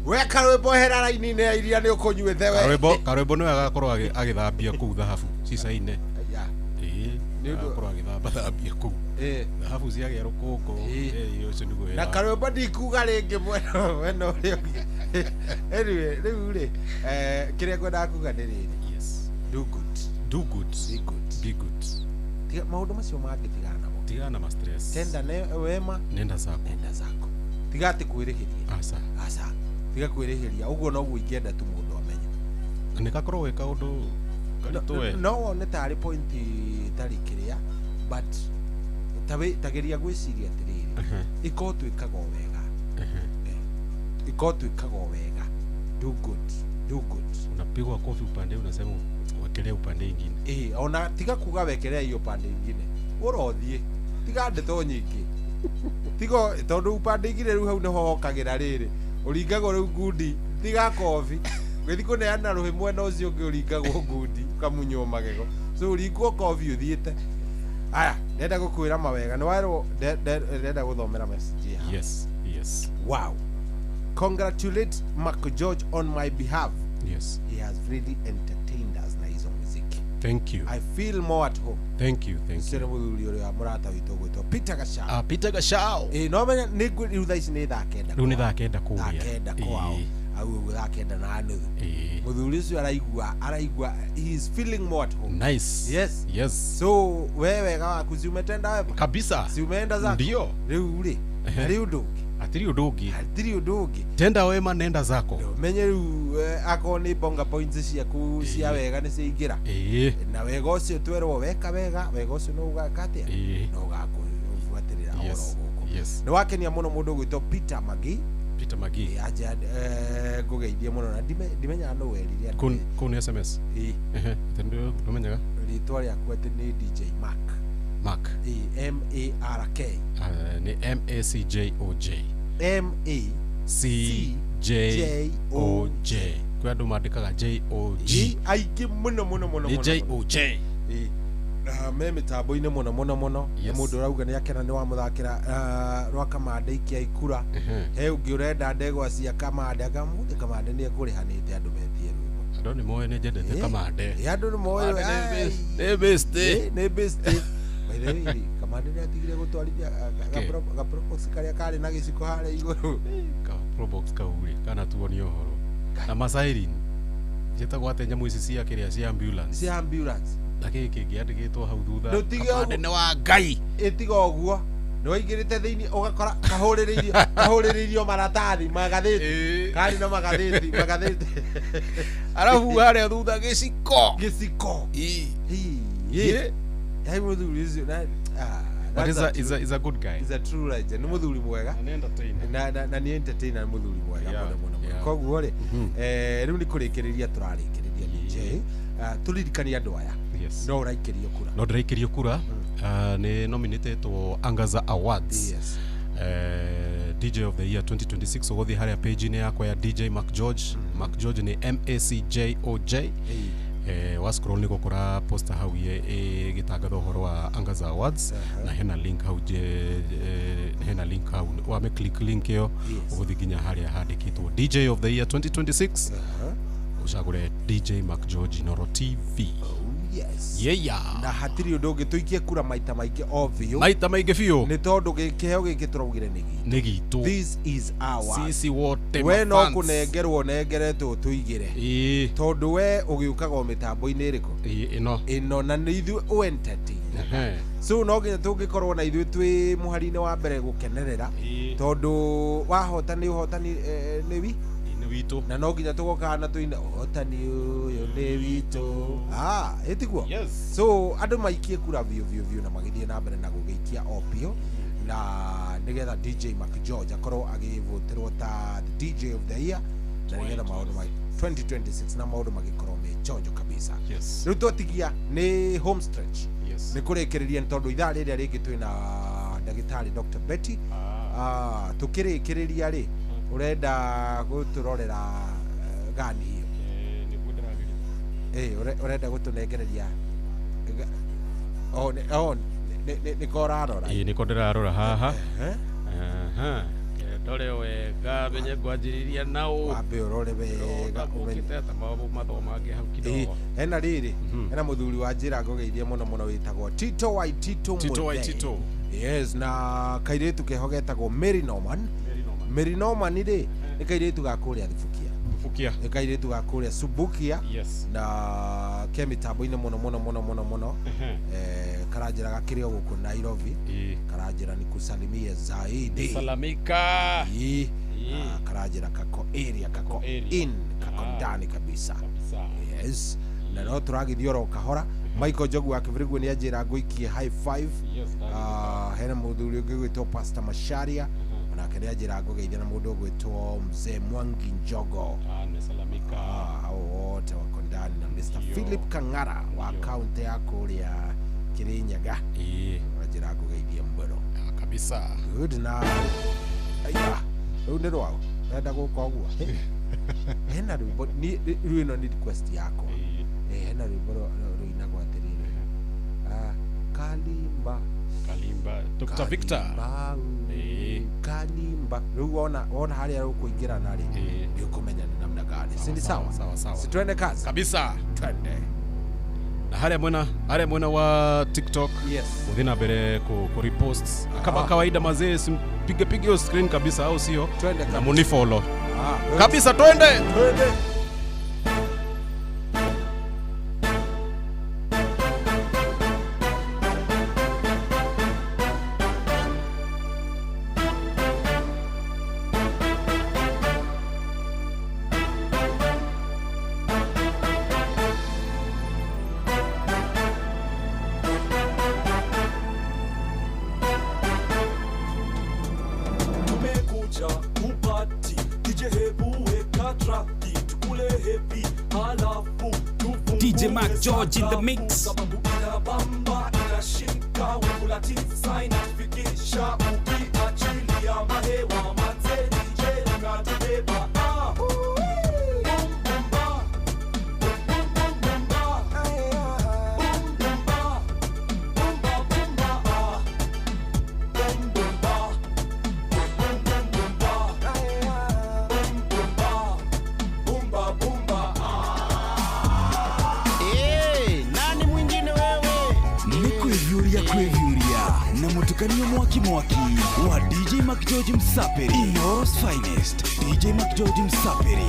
we karwĩmbo hera raini-inĩ ya iria nĩ ũkũnyuĩte we karwĩmbo nĩwe agakorwo agĩthambia kũu thahabu cica-inĩ agakorwo agĩthambia kũu thahabu ciagĩa rũkũngũ ũcio nĩguo wĩra na karwĩmbo ndikuga rĩngĩ mwena ũrĩa anyway rĩu rĩ kĩrĩa ngwendaga kuga nĩ rĩrĩ do good be good tiga maũndũ macio mangĩ tigana na stress tenda wema nenda zako tiga atĩ kwĩrĩhĩria aca tiga kwĩrĩhĩria ũguo noguo ingĩenda tu mũndũ amenye nĩ gakorwo gwĩka ũndũ karitũ no wone tarĩ point tarĩ kĩrĩa but tageria gwĩciria atĩrĩrĩ ikorwo twĩkaga o wega do good unapigwa kofi upande unasema wekelea upande ingine ona tiga kuga wekelea hiyo upande ingine urothie tiga ndeto nyingĩ tigo tondu upande ingine riu hau niho hokagira riri uringagwo riu ngundi tiga kofi gĩthi kũneana rũhĩ mwena ũcio ũngĩ ũringagwo ngundi ũkamunywo magego so ũringwo kofi ũthiĩte aya ndenda gũkwĩra mawega nĩ warwo ndenda gũthomera message yes wow congratulate Mark George on my behalf he has really entertained us na hizo muziki thank you I feel more at home thank you sere muthuri uria murata witũ gwĩtwo Peter Gacau Peter Gacau no menya nĩ riu thaa ici nĩ thaa kenda riu nĩ thaa kenda kũrĩa kwao au thaa kenda na nuthu muthuri ucio araigua he is feeling more at home nice yes so wewe wega waku si umetenda wema kabisa si umeenda zako ndio riu ri riu ndungi atiri undu ungi tenda wema nenda zako menye riu ako ni bonga points ciaku cia wega ni ciingira na wega ucio twerwo weka wega ucio no ugakatia no ugakubuatirira oro guku ni wakenia muno mundu gwitwo Peter Magi aja ngugeithie muno na ndimenya no werire kun SMS tendo ndomenyaga ritwa rĩaku atĩ nĩ DJ Mark MARK ni MACJOJ MACJOJ kwa andũ mandĩkaga JOG aingĩ mũno ni JOJ na me mitambo-inĩ mũno nĩ mũndũ ũrauga nĩ akena nĩ wamuthakĩra rwa Kamande ikia ikura he ũngĩ ũrenda ndegwa cia Kamande akamũthĩ Kamande nĩ ekũrĩhanĩte andũ metie rwĩmbo andũ nĩ moĩ nĩ njendete Kamande andũ nĩ moĩ nĩ best by the way Amani atigire gutwarithia ga probox karia kari na giciko hare iguru ka probox kauri kana tuonio horo na masairin jeta gwate nyamu ici cia kiria cia ambulance lakini kingiandikitwo hau thutha kapande wa ngai itiga uguo no waingirite thiini ugakora kahuriririo maratathi magatheti kari na magatheti arabu hare thutha giciko Hey, muthuri ucio na but is a good guy. He's a true legend. Ni muthuri mwega. Na ni entertainer muthuri mwega muno. Koguo ri riu ni kurikiriria turarikiriria DJ. Turirikania andu aya. No uraikirio kura. Ni nominated to Angaza Awards. Yes. DJ of the year 2026 ugothi haria page ni yakwa ya DJ Mac George. Mac George ni MACJOJ. Was scroll niko kura poster hau ye gitangatho horo wa Angaza Awards na hena link hau wa me click link yo uguthi ginya haria handikitwo DJ of the year 2026 ucagure DJ Mac George Inoro TV. Yes. Yeah. Na hatiri undu gituikie kura maita maingi ovio. Maita maingi biu. Ni tondu gikiheo giki turaugire ni gitu. This is our. Sisi wote we no kunengerwo nengeretwo tuigire. Tondu we ugiukaga o mitambo-ini iriku. Ino na ni ithu entertain. So no nginya tungikorwo na ithu twi muhari-ini wa mbere gukenerera tondu wahota ni uhotani ni witu na no nginya tugoka na tuina hotani uyu ni witu etiguo. Yes. So andu maikie kura vio na magithie na mbere na gugiikia opio na nigetha DJ Mac George akorwo agivoterwo ta the DJ of the year na nigetha maundu ma 2026 na maundu magikorwo me chonjo kabisa. Yes. Riu tutigia ni home stretch. Yes. Ni kurikiriria tondu ithaa riria ringi twina ndagitari Dr. Betty. Tukirikiriria ri urenda guturorera gani hiyo urenda gutunengereria niko rarora niko ndirarora haha ndore wega menye ngwanjiriria nao wambe urore wega ukiteta mathoma angi hau kidogo hena riri hena muthuri wa njira ngogeithie muno witagwo Tito Waitito. Yes, na kairetu kehogetagwo Mary Norman ri ni kairetu ga kuria Thubukia ni kairetu ga kuria Subukia. Yes. Na kemitambo-ini muno karanjira gakirio guku Nairobi karanjira ni kusalimia zaidi salamika karanjira kako in kako ndani kabisa. Yes. Na no turagithio ro kahora Michael Jogu akivurigwo ni ajira nguikie high five. Hena muthuri ungi gwitwo Pastor Masharia na kene ajira ngugeithia na mundu gwitwo Mzee Mwangi Njogo. Salamika wote wako ndani na Mr. Philip Kangara wa account ya kuria Kirinyaga. Ajira ngugeithia mbero kabisa. Good na aya unde rwao nenda gukoguo hena rwimbo ni rwino ni request yako hena rwimbo rwinagwo atiriri Kalimba Dr. Victor Kalimba riu wona haria ukuingira nari ni ukumenya ni namna gani. Si sawa si twende kazi kabisa twende na haria mwena wa TikTok. Yes. Muthina mbere ku repost kama kawaida mazee simpige hiyo screen kabisa au sio na munifollow kabisa twende DJ Mac George in the mix. Mutukanio mwaki wa DJ Mac George Msaperi. Inoros Finest, DJ Mac George Msaperi.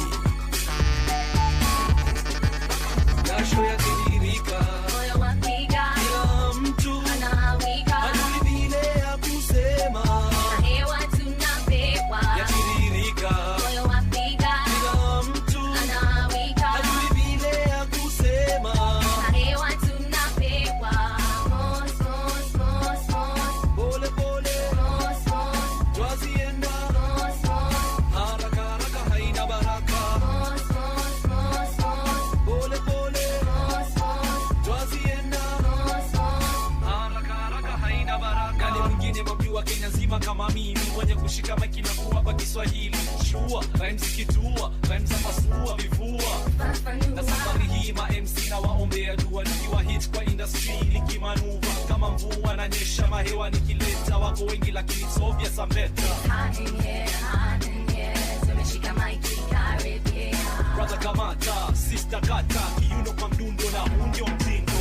Jasho yatiririka, moyo wapiga, kila mtu anawika, hajui vile ya kusema, na hewa tunapewa. Yatiririka, moyo wapiga, kila mtu anawika, hajui vile ya kusema, na hewa tunapewa. Mos, mos, mos, mos, pole pole, mos, mos, twazienda, mos, mos, haraka haraka haina baraka, mos, mos, mos, mos, pole pole. Kenya nzima kama mimi mwenye kushika maiki na kuwapa Kiswahili shua rhymes kitua rhymes za pasua vivua na safari hii ma MC na waombea dua nikiwa hit kwa industry likimanuva kama mvua na nyesha mahewa nikileta wako wengi lakini sovya sambeta tumeshika maiki karibia brother kamata sister kata kiuno kwa mdundo na unyo mtindo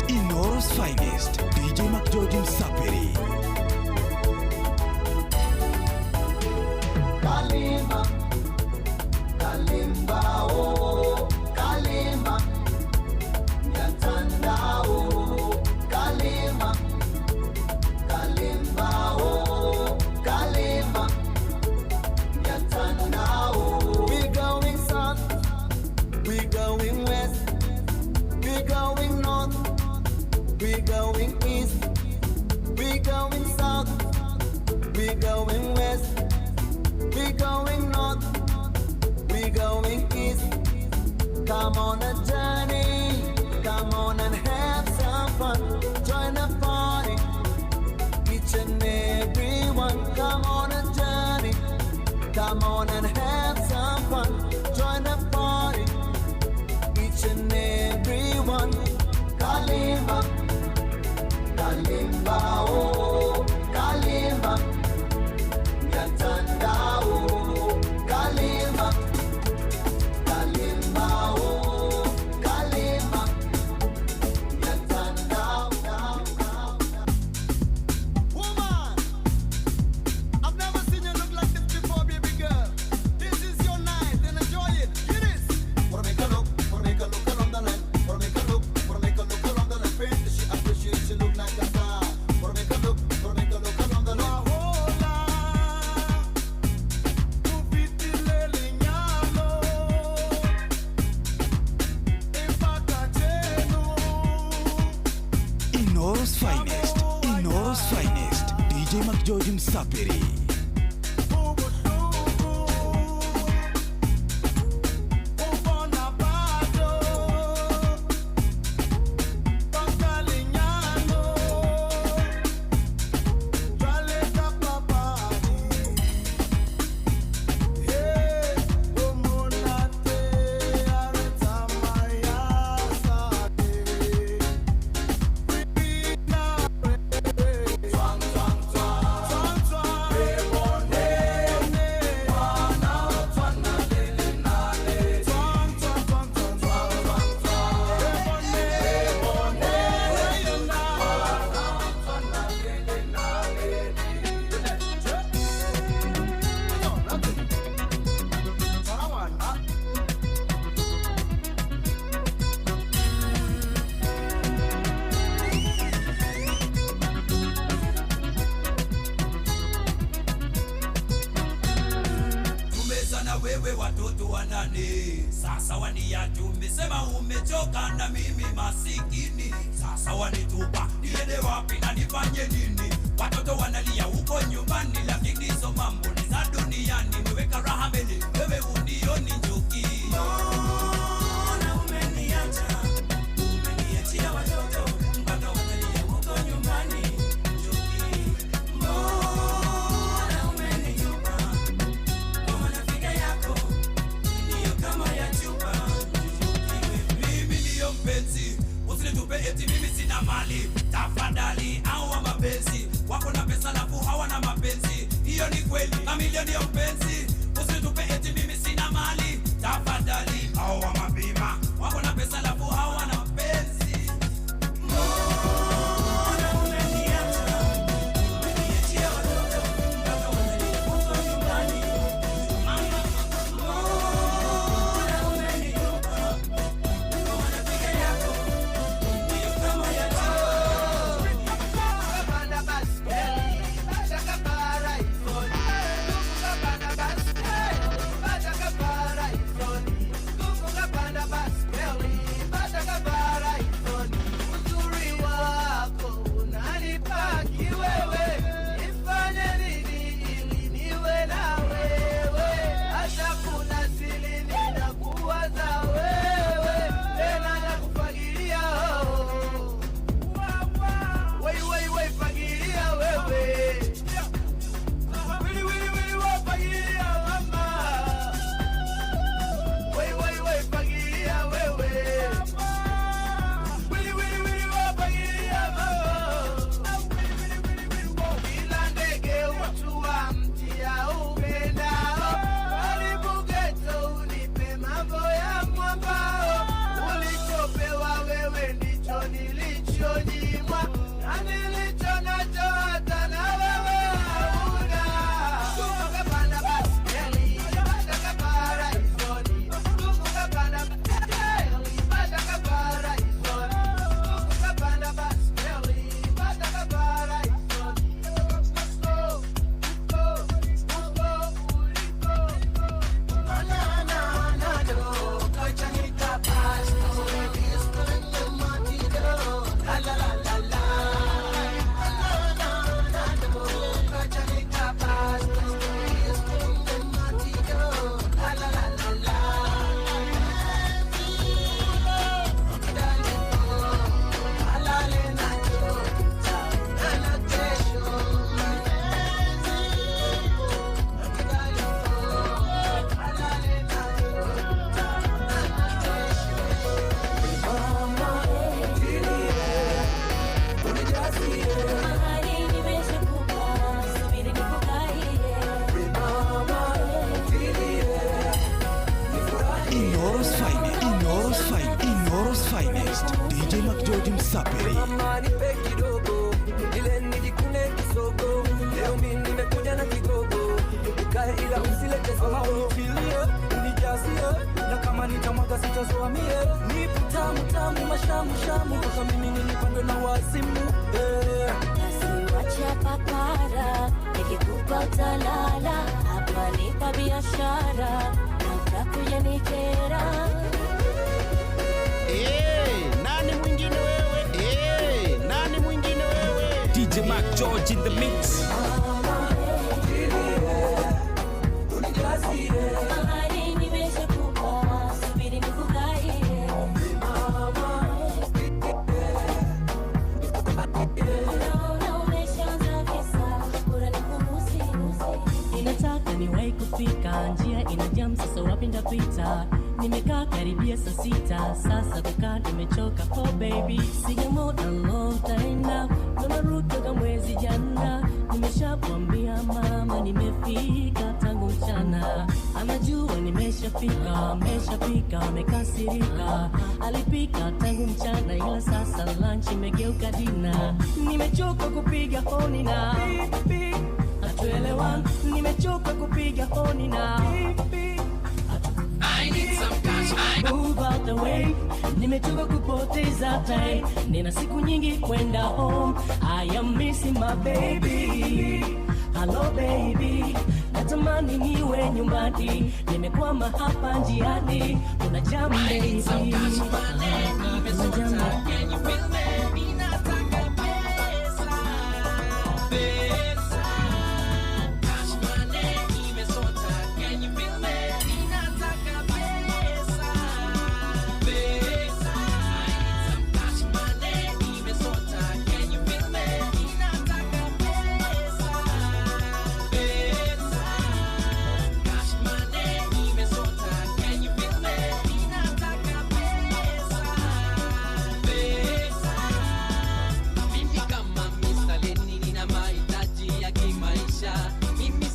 Inoros Finest, DJ Mac George Msaperi. Kalima, Kalimba, oh, Kalima, Yatanda, oh, Kalima, Kalimba, oh, Kalima, Yatanda, oh. We going south, we going west, we going north, we going east, we going south, we going west. We going north, we going east. Come on a journey, come on and have some fun. Join the party, each and every one. Come on a journey, come on and have some fun. Join the party, each and every one. Kalimba, Kalimba, oh, Kalimba. Yatanda, oh, Kalimba, Kalimba, oh, Kalimba, Yatanda, woman, I've never seen you look like this before, baby girl. This is your night, and enjoy it. Get this. Wanna make a look along the line. Wanna make a look along the line. Paint she appreciates you look like a star. Wanna make a look along the line. Inoros Finest, DJ Mac George Msaperi. wewe watoto wanane. Sasa waniacha umesema umechoka na mimi masikini. Sasa wanitupa niende wapi na nifanye nini? Watoto wanalia huko nyumbani, lakini hizo mambo ni za duniani. Nimeweka raha mbele, wewe unioni njoki. Mbona umeniacha? Umeniachia watoto mpaka wanalia huko nyumbani, njoki. Mbona umenitupa? Kama nafika yako ndiyo kama ya chupa, njoki. Mimi ndiyo mpenzi, usinitupe eti mimi sina mali. Tafadhali au mapenzi wako na pesa lafu hawana mapenzi. Hiyo ni kweli, mamilioni ya mpenzi. Usinitupe eti mimi sina mali. Tafadhali au mabima wako na pesa lafu hawana mapenzi. Mbona umeniacha? Umeniachia watoto mpaka wanalia huko nyumbani. Mama, mbona umenitupa? Kama nafika yako ndiyo kama ya Inoros finest, DJ Mac George Msaperi. Mama nipe kidogo, ile nijikune kisogo. Leo mimi nimekuja na kigogo, ukae ila usilete sogo. Unifilie, unijazie, na kama nitamwaga sitazoa mie. Nipo tamu tamu, mashamu shamu, kwa mimi nilipandwa na wazimu. Wacha papara, nikikupa utalala. Hapa nipa biashara, na utakuja nikera. Nani mwingine wewe? Nani mwingine wewe? DJ Mac George in the mix. Inataka niwahi kufika, njia inajam sasa wapi ndapita. Nimekaa karibia saa 6, sasa kukaa nimechoka. Oh baby, sijamona long time now, naruka kama mwezi jana. Nimeshakwambia mama nimefika tangu mchana. Anajua nimeshafika, ameshapika, amekasirika. Alipika tangu mchana ila sasa lunch imegeuka dina. Nimechoka kupiga honi na hatuelewani. Nimechoka kupiga honi na I need some cash. Move out the way. Nimechoka kupoteza time. Nina siku nyingi kwenda home. I am missing my baby. Hello baby, natamani niwe nyumbani, nimekwama hapa njiani, kuna jam baby.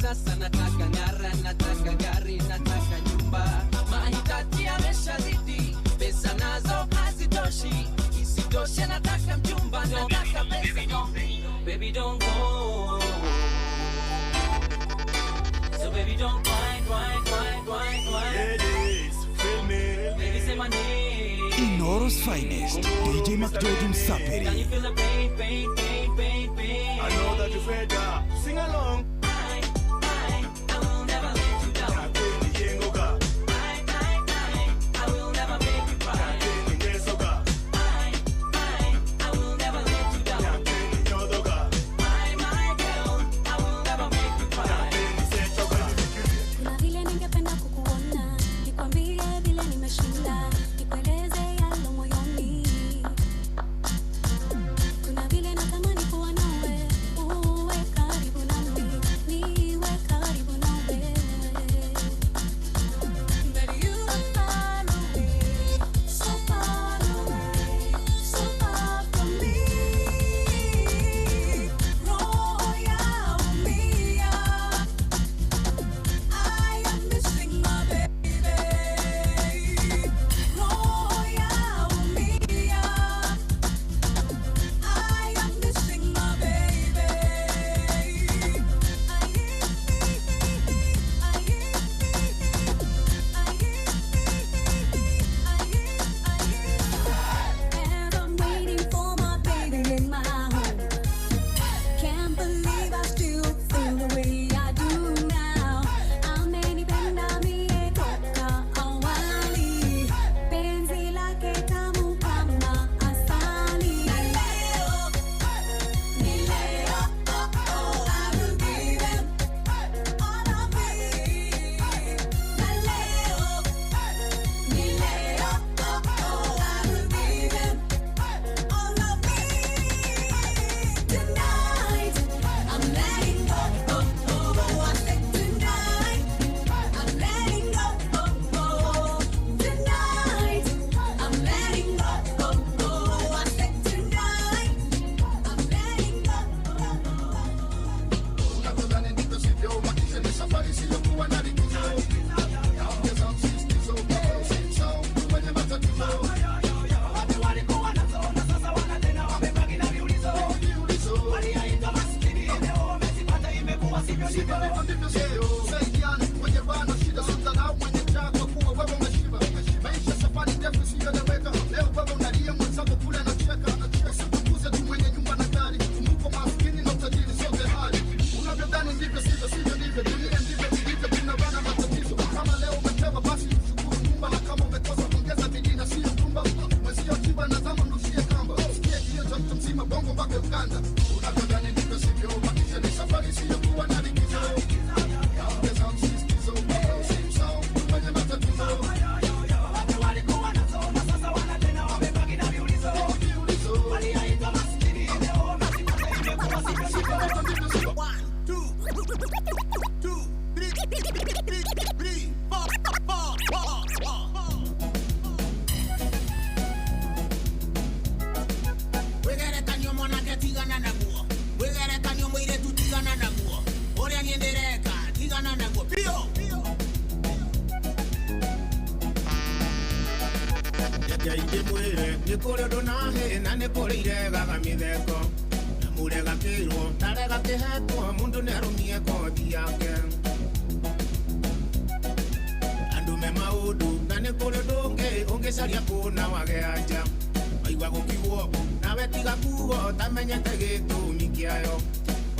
Sasa nataka ngara, nataka gari, nataka nyumba. Mahitaji yameshazidi, pesa nazo hazitoshi. Isitoshe nataka mchumba, nataka pesa. Baby don't go. So baby don't cry. Ladies, feel me. Baby say my name. Inoro's finest, DJ McGeorge Msapiri. Can you feel the pain? I know that you're fed up. Sing along.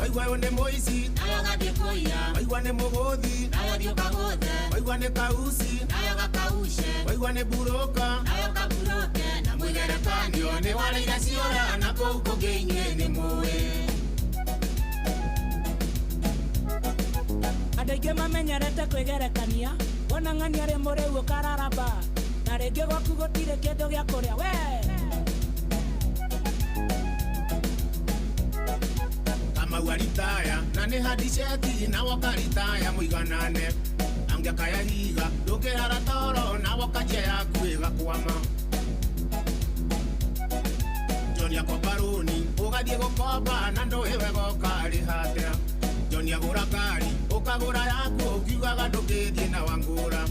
waigua yo nĩ mũici nawe ũgathiĩ kũiya, waigua nĩ mũgũthi nawe ũthiĩ ũkagũthe, waigua nĩ kauci nawe ũgakaushe, waigua nĩ mburũka nawe ũkaburũke, na mũigerekanio nĩ warĩire ciũra na kũu kũngĩ inyuĩ nĩ mũĩ. Andũ aingĩ mamenyerete kwĩgerekania, wona ng'ania rĩ mũrĩu ũkararamba, na rĩngĩ gwaku gũtirĩ kĩndũ gĩa kũrĩa we. Kamau aritaya na nĩ handiceti na wakaritaya mũiganane, angĩakaya higa ndũngĩrara toro na wakanjia yaku ĩgakwama. John akomba rũni ũgathiĩ gũkomba na ndũĩ wega ũkarĩhatĩra, John agũra ngari ũkagũra yaku ũkiugaga ndũngĩthiĩ na wangũra,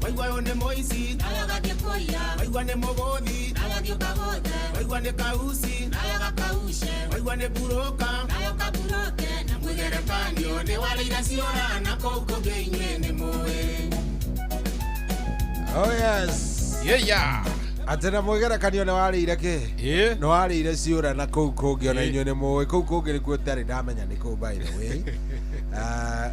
waigua yo nĩ mũici nawe ũgathiĩ kũiya, waigua nĩ mũgũthi nawe ũthiĩ ũkagũthe, waigua nĩ kauci nawe ũgakaushe, waigua nĩ mburũka nawe ũkaburũke, na mũigerekanio nĩ warĩire ciũra na kũu kũngĩ inyuĩ nĩ mũĩ. Oh yes. Yeah. Atena mũigerekanio nĩ warĩire kĩ? Nĩ warĩire ciũra na kũu kũngĩ ona inyuĩ nĩ mũĩ. Kũu kũngĩ nĩkuo ndarĩ ndamenya nĩ kũu by the way.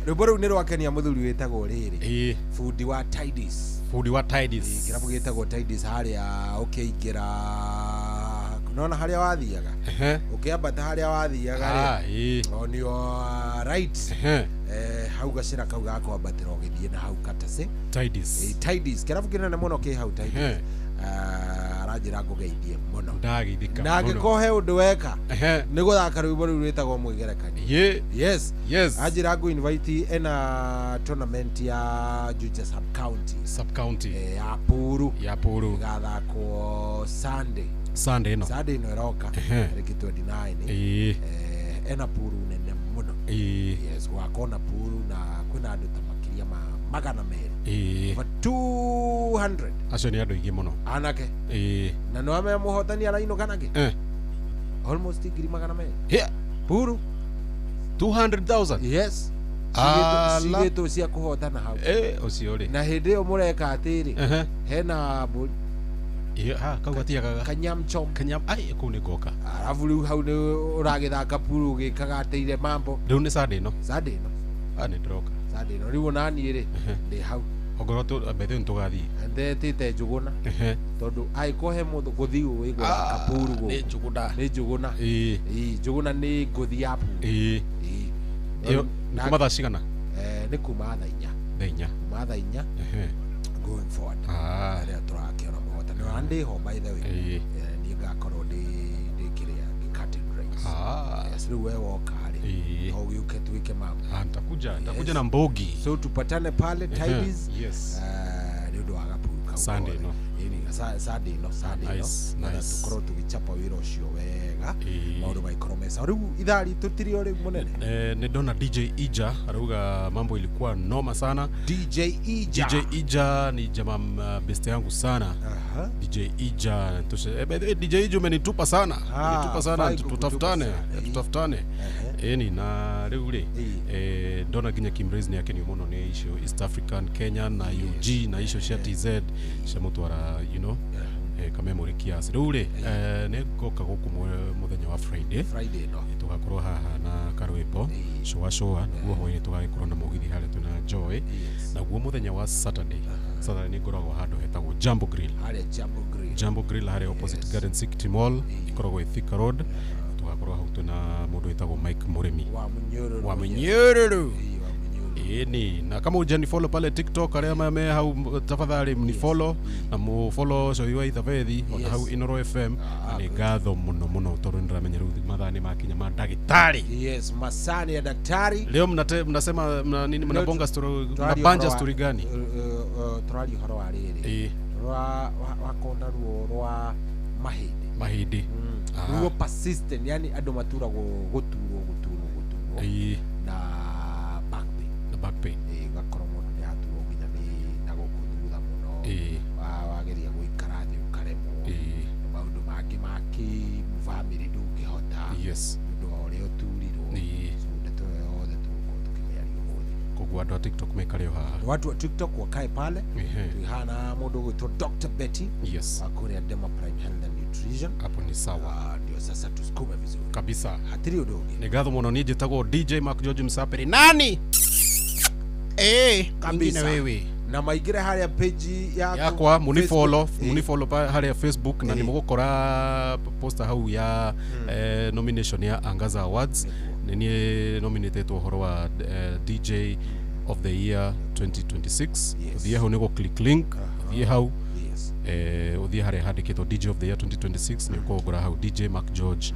Rwĩmbo rũu nĩ rwakenia mũthuri wĩtagwo rĩrĩ. Fundi wa Tidis. Fundi wa Tidis. Kĩrabu gĩtagwo Tidis harĩa ũkĩingĩra nona harĩa wathiaga. Ũkĩambata harĩa wathiaga on your right. Hau gacĩra kau gakwambatĩra ũgĩthiĩ na hau Katase. Tidis. Tidis. Kĩrabu kĩnene mũno kĩ hau Tidis. Aranjĩra ngũgeithie mũno. Ndageithĩka mũno. Na angĩkorwo he ũndũ weka nĩ gũthaka rwĩmbo rũu rwĩtagwo mũigerekania. Yes. Anjĩra ngũ-invite ena tournament ya Juja sub county ya Puru. Ĩgathakwo Sunday ĩno ĩroka tarĩki 29. Ena Puru nene mũno. Yes, wakona Puru na kwĩna andũ ta makĩria ma magana merĩ. Over 200. Acio nĩ andũ aingĩ mũno. Anake. Na nĩ wamenya mũhotani arainũka nakĩ? Almost ngiri magana merĩ. Puru 200,000. Yes. Cigĩtwo cia kũhotana hau. Ũcio rĩ. Na hĩndĩ ĩyo mũreka atĩrĩ hena kau gatiagaga Kanyamchom. Ai kũu nĩ ngoka. Arabu rĩu hau nĩ ũragĩthaka Puru ũgĩkaga ateire mambo. Rĩu nĩ Sunday ĩno. Nĩ ndĩroka. Sunday ĩno rĩu onaniĩ rĩ ndĩ hau. Ongorwo bethe nĩtũgathiĩ. Ndetĩte Njũgũna tondũ angĩkorwo he mũndũ ngũthi ũĩ gũthaka Puru gũkũ. Nĩ Njũgũna. Njũgũna nĩ ngũthi ya Puru. Nĩ kuma thaa cigana? Nĩ kuma thaa 4. Kuma thaa 4 going forward. Rĩrĩa tũrakĩona mũhotani wa ndĩho by the way. Niĩ ngakorwo ndĩ curtain race. Rĩu we woka rĩ no ũgĩũke tuĩke mambo. Nitakuja na mbogi. So tupatane pale Tidis. Yes. Nĩ ũndũ wa Gapuru kau. Sunday ĩno. Sunday ĩno. Na tũkorwo tũgĩchapa wĩra ũcio wega. Maũndũ maikorwo mesa. Rĩu ithaa ritũ tirĩ rĩu mũnene. Nĩ ndona DJ Ija arauga mambo ilikuwa noma sana. DJ Ija ni jamaa best yangu sana. DJ Ija DJ Ija umenitupa sana. Tutafutane. Na rĩu rĩ ndona nginya Kimraze nĩ akenio mũno nĩ icio East African Kenya na UG na icio cia TZ cia mũtwara kamemory kiasi. Rĩu rĩ nĩ ngoka gũkũ mũthenya wa Friday no tugakorwo haha na karwĩmbo showa nĩguo hwaĩ-inĩ tũgagĩkorwo na mũgithi harĩa twĩna Joy, naguo mũthenya wa Saturday nĩ ngoragwo handũ hetagwo Jambo Grill harĩa opposite Garden City Mall ikoragwo Thika Road. Tugakorwo hau twĩna mũndũ wĩtagwo Mike Mũrĩmi wa Mũnyũrũrũ. Na kama ujani follow pale TikTok arĩa me hau tafadhali mni follow na mu follow Coiwa Ithabethi ona hau Inoro FM. Nĩ ngatho mũno tondũ nĩndĩramenya rĩu mathani makinya ma ndagĩtarĩ. Yes, masani ya daktari. Leo mnasema mnabonga story, mnabanja story gani? Tũraria ũhoro wa rĩrĩ wakonda ruo rwa mahĩndĩ. Ruo persistent, yani andũ maturagwo gũturwo na back pain. Gakorwo mũndũ nĩ aturwo nginya nĩ na gũkũ thutha mũno. Wageria gũikara thĩ ũkaremwo. Maũndũ mangĩ ma kĩ-family ndũngĩhota. Ũndũ wa ũrĩa ũturirwo. Ndeto yothe tũgũkorwo tũkĩmĩaria ũmũthĩ. niguo andu a TikTok mekare haha. Watu wa TikTok wakae pale. Tuhana mundu gwitwo Dr. Betty. Yes. Akuria Dema Prime Health and Nutrition. Hapo ni sawa. Ndio sasa tusukume vizuri. Kabisa. Hatiri udogo. Ni gatho muno ni njitagwo DJ Mark George Msaperi. Nani? Kabisa. Wewe. Na maigire haria page yakwa munifollow pa haria Facebook na nimugukora poster hau ya nomination ya Angaza Awards. Nini nominated uhoro wa DJ of the year 2026. Uthie hau nego click link. Uthie hau. Uthie haria handikitwo DJ of the year 2026 ni ukogora hau DJ Mark George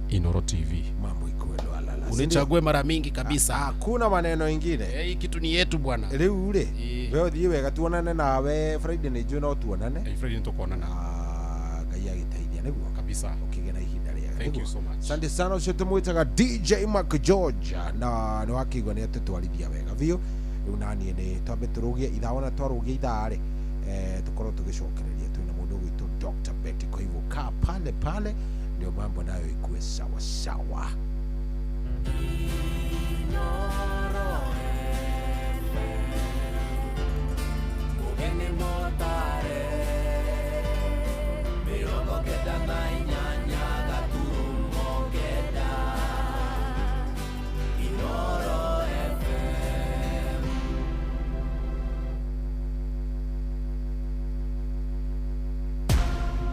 Inoro TV. Mambo iko alala. Unichague mara mingi kabisa. Hakuna maneno mengine. Hii kitu ni yetu bwana. Riu ule. Wewe uthie wega tuonane nawe Friday ni juno tuonane. Friday nitokuonana. Ngai agiteithia niguo kabisa. Ukigena ihinda ria. Thank you so much. Asante sana ucio tumwitaga DJ Mark George na ni wakigwa ni atutwarithia wega biu. Riu nani ni twambe turugie ithaona twarugie ithare tukorwo tugicokereria twina mundu gwitũ Dr. Betty. Kwa hivyo kaa pale pale ndio mambo nayo ikuwe sawa sawa. Ugeni motare mirongo kenda na inyanya gaturumo kenda Inoro FM.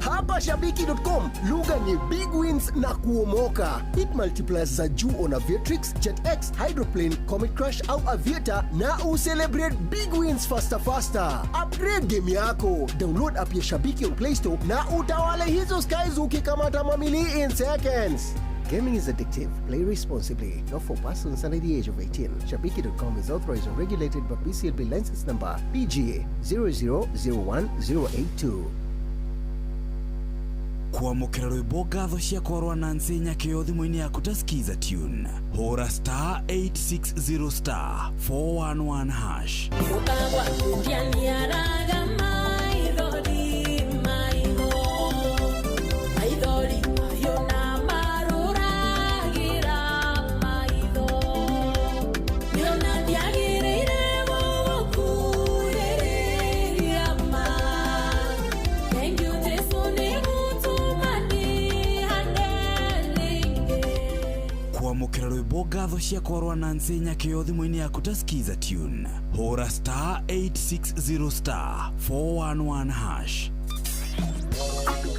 Hapa Shabiki.com, lugha ni big wins na kuomoka. Hit multipliers za juu on Aviatrix, JetX, Hydroplane, Comet Crush au Aviator na ucelebrate big wins faster. Upgrade game yako. Download app ya Shabiki on Play Store na utawale hizo skies ukikamata mamili in seconds. Gaming is addictive. Play responsibly. Not for persons under the age of 18. Shabiki.com is authorized and regulated by BCLB license number PGA 0001082. Kuamukira rwimbo ngatho cia kwarwa na nsenya kio thimu-ini yaku ta skiza tune hura star 860 star 411 hash ukagwa kundiani araga maithori mayo na maruragira maitho niona ndiagirire gukureria ma thank you Jesu ni kuamukira rwimbo ngatho cia kwarwa na nsenya kio thimu-ini yaku ta skiza tune hura star 860 star 411 hash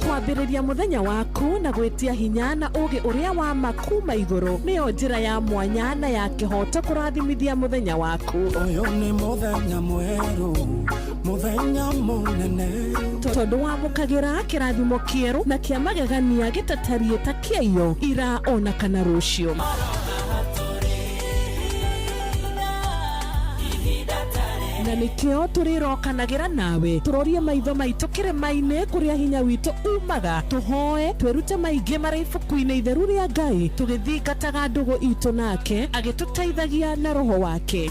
kwambĩrĩria mũthenya waku na gwĩtia hinya na ũgĩ ũrĩa wa makuma igũrũ nĩyo njĩra ya mwanya na ya kĩhoto kũrathimithia mũthenya waku. Ũyũ nĩ mũthenya mwerũ, mũthenya mũnene, tondũ wamũkagĩra kĩrathimo kĩerũ na kĩa magegania gĩtatariĩ ta kĩayo ira ona kana rũciũ. Na nikio turirokanagĩra nawe turorie maitho maitũ kĩrĩma-inĩ kũrĩa hinya witũ umaga tuhoe twĩrute maingĩ marĩ ibuku-inĩ itheru rĩa Ngai tũgĩthingataga ndũgũ itũ nake agĩtũteithagia na roho wake.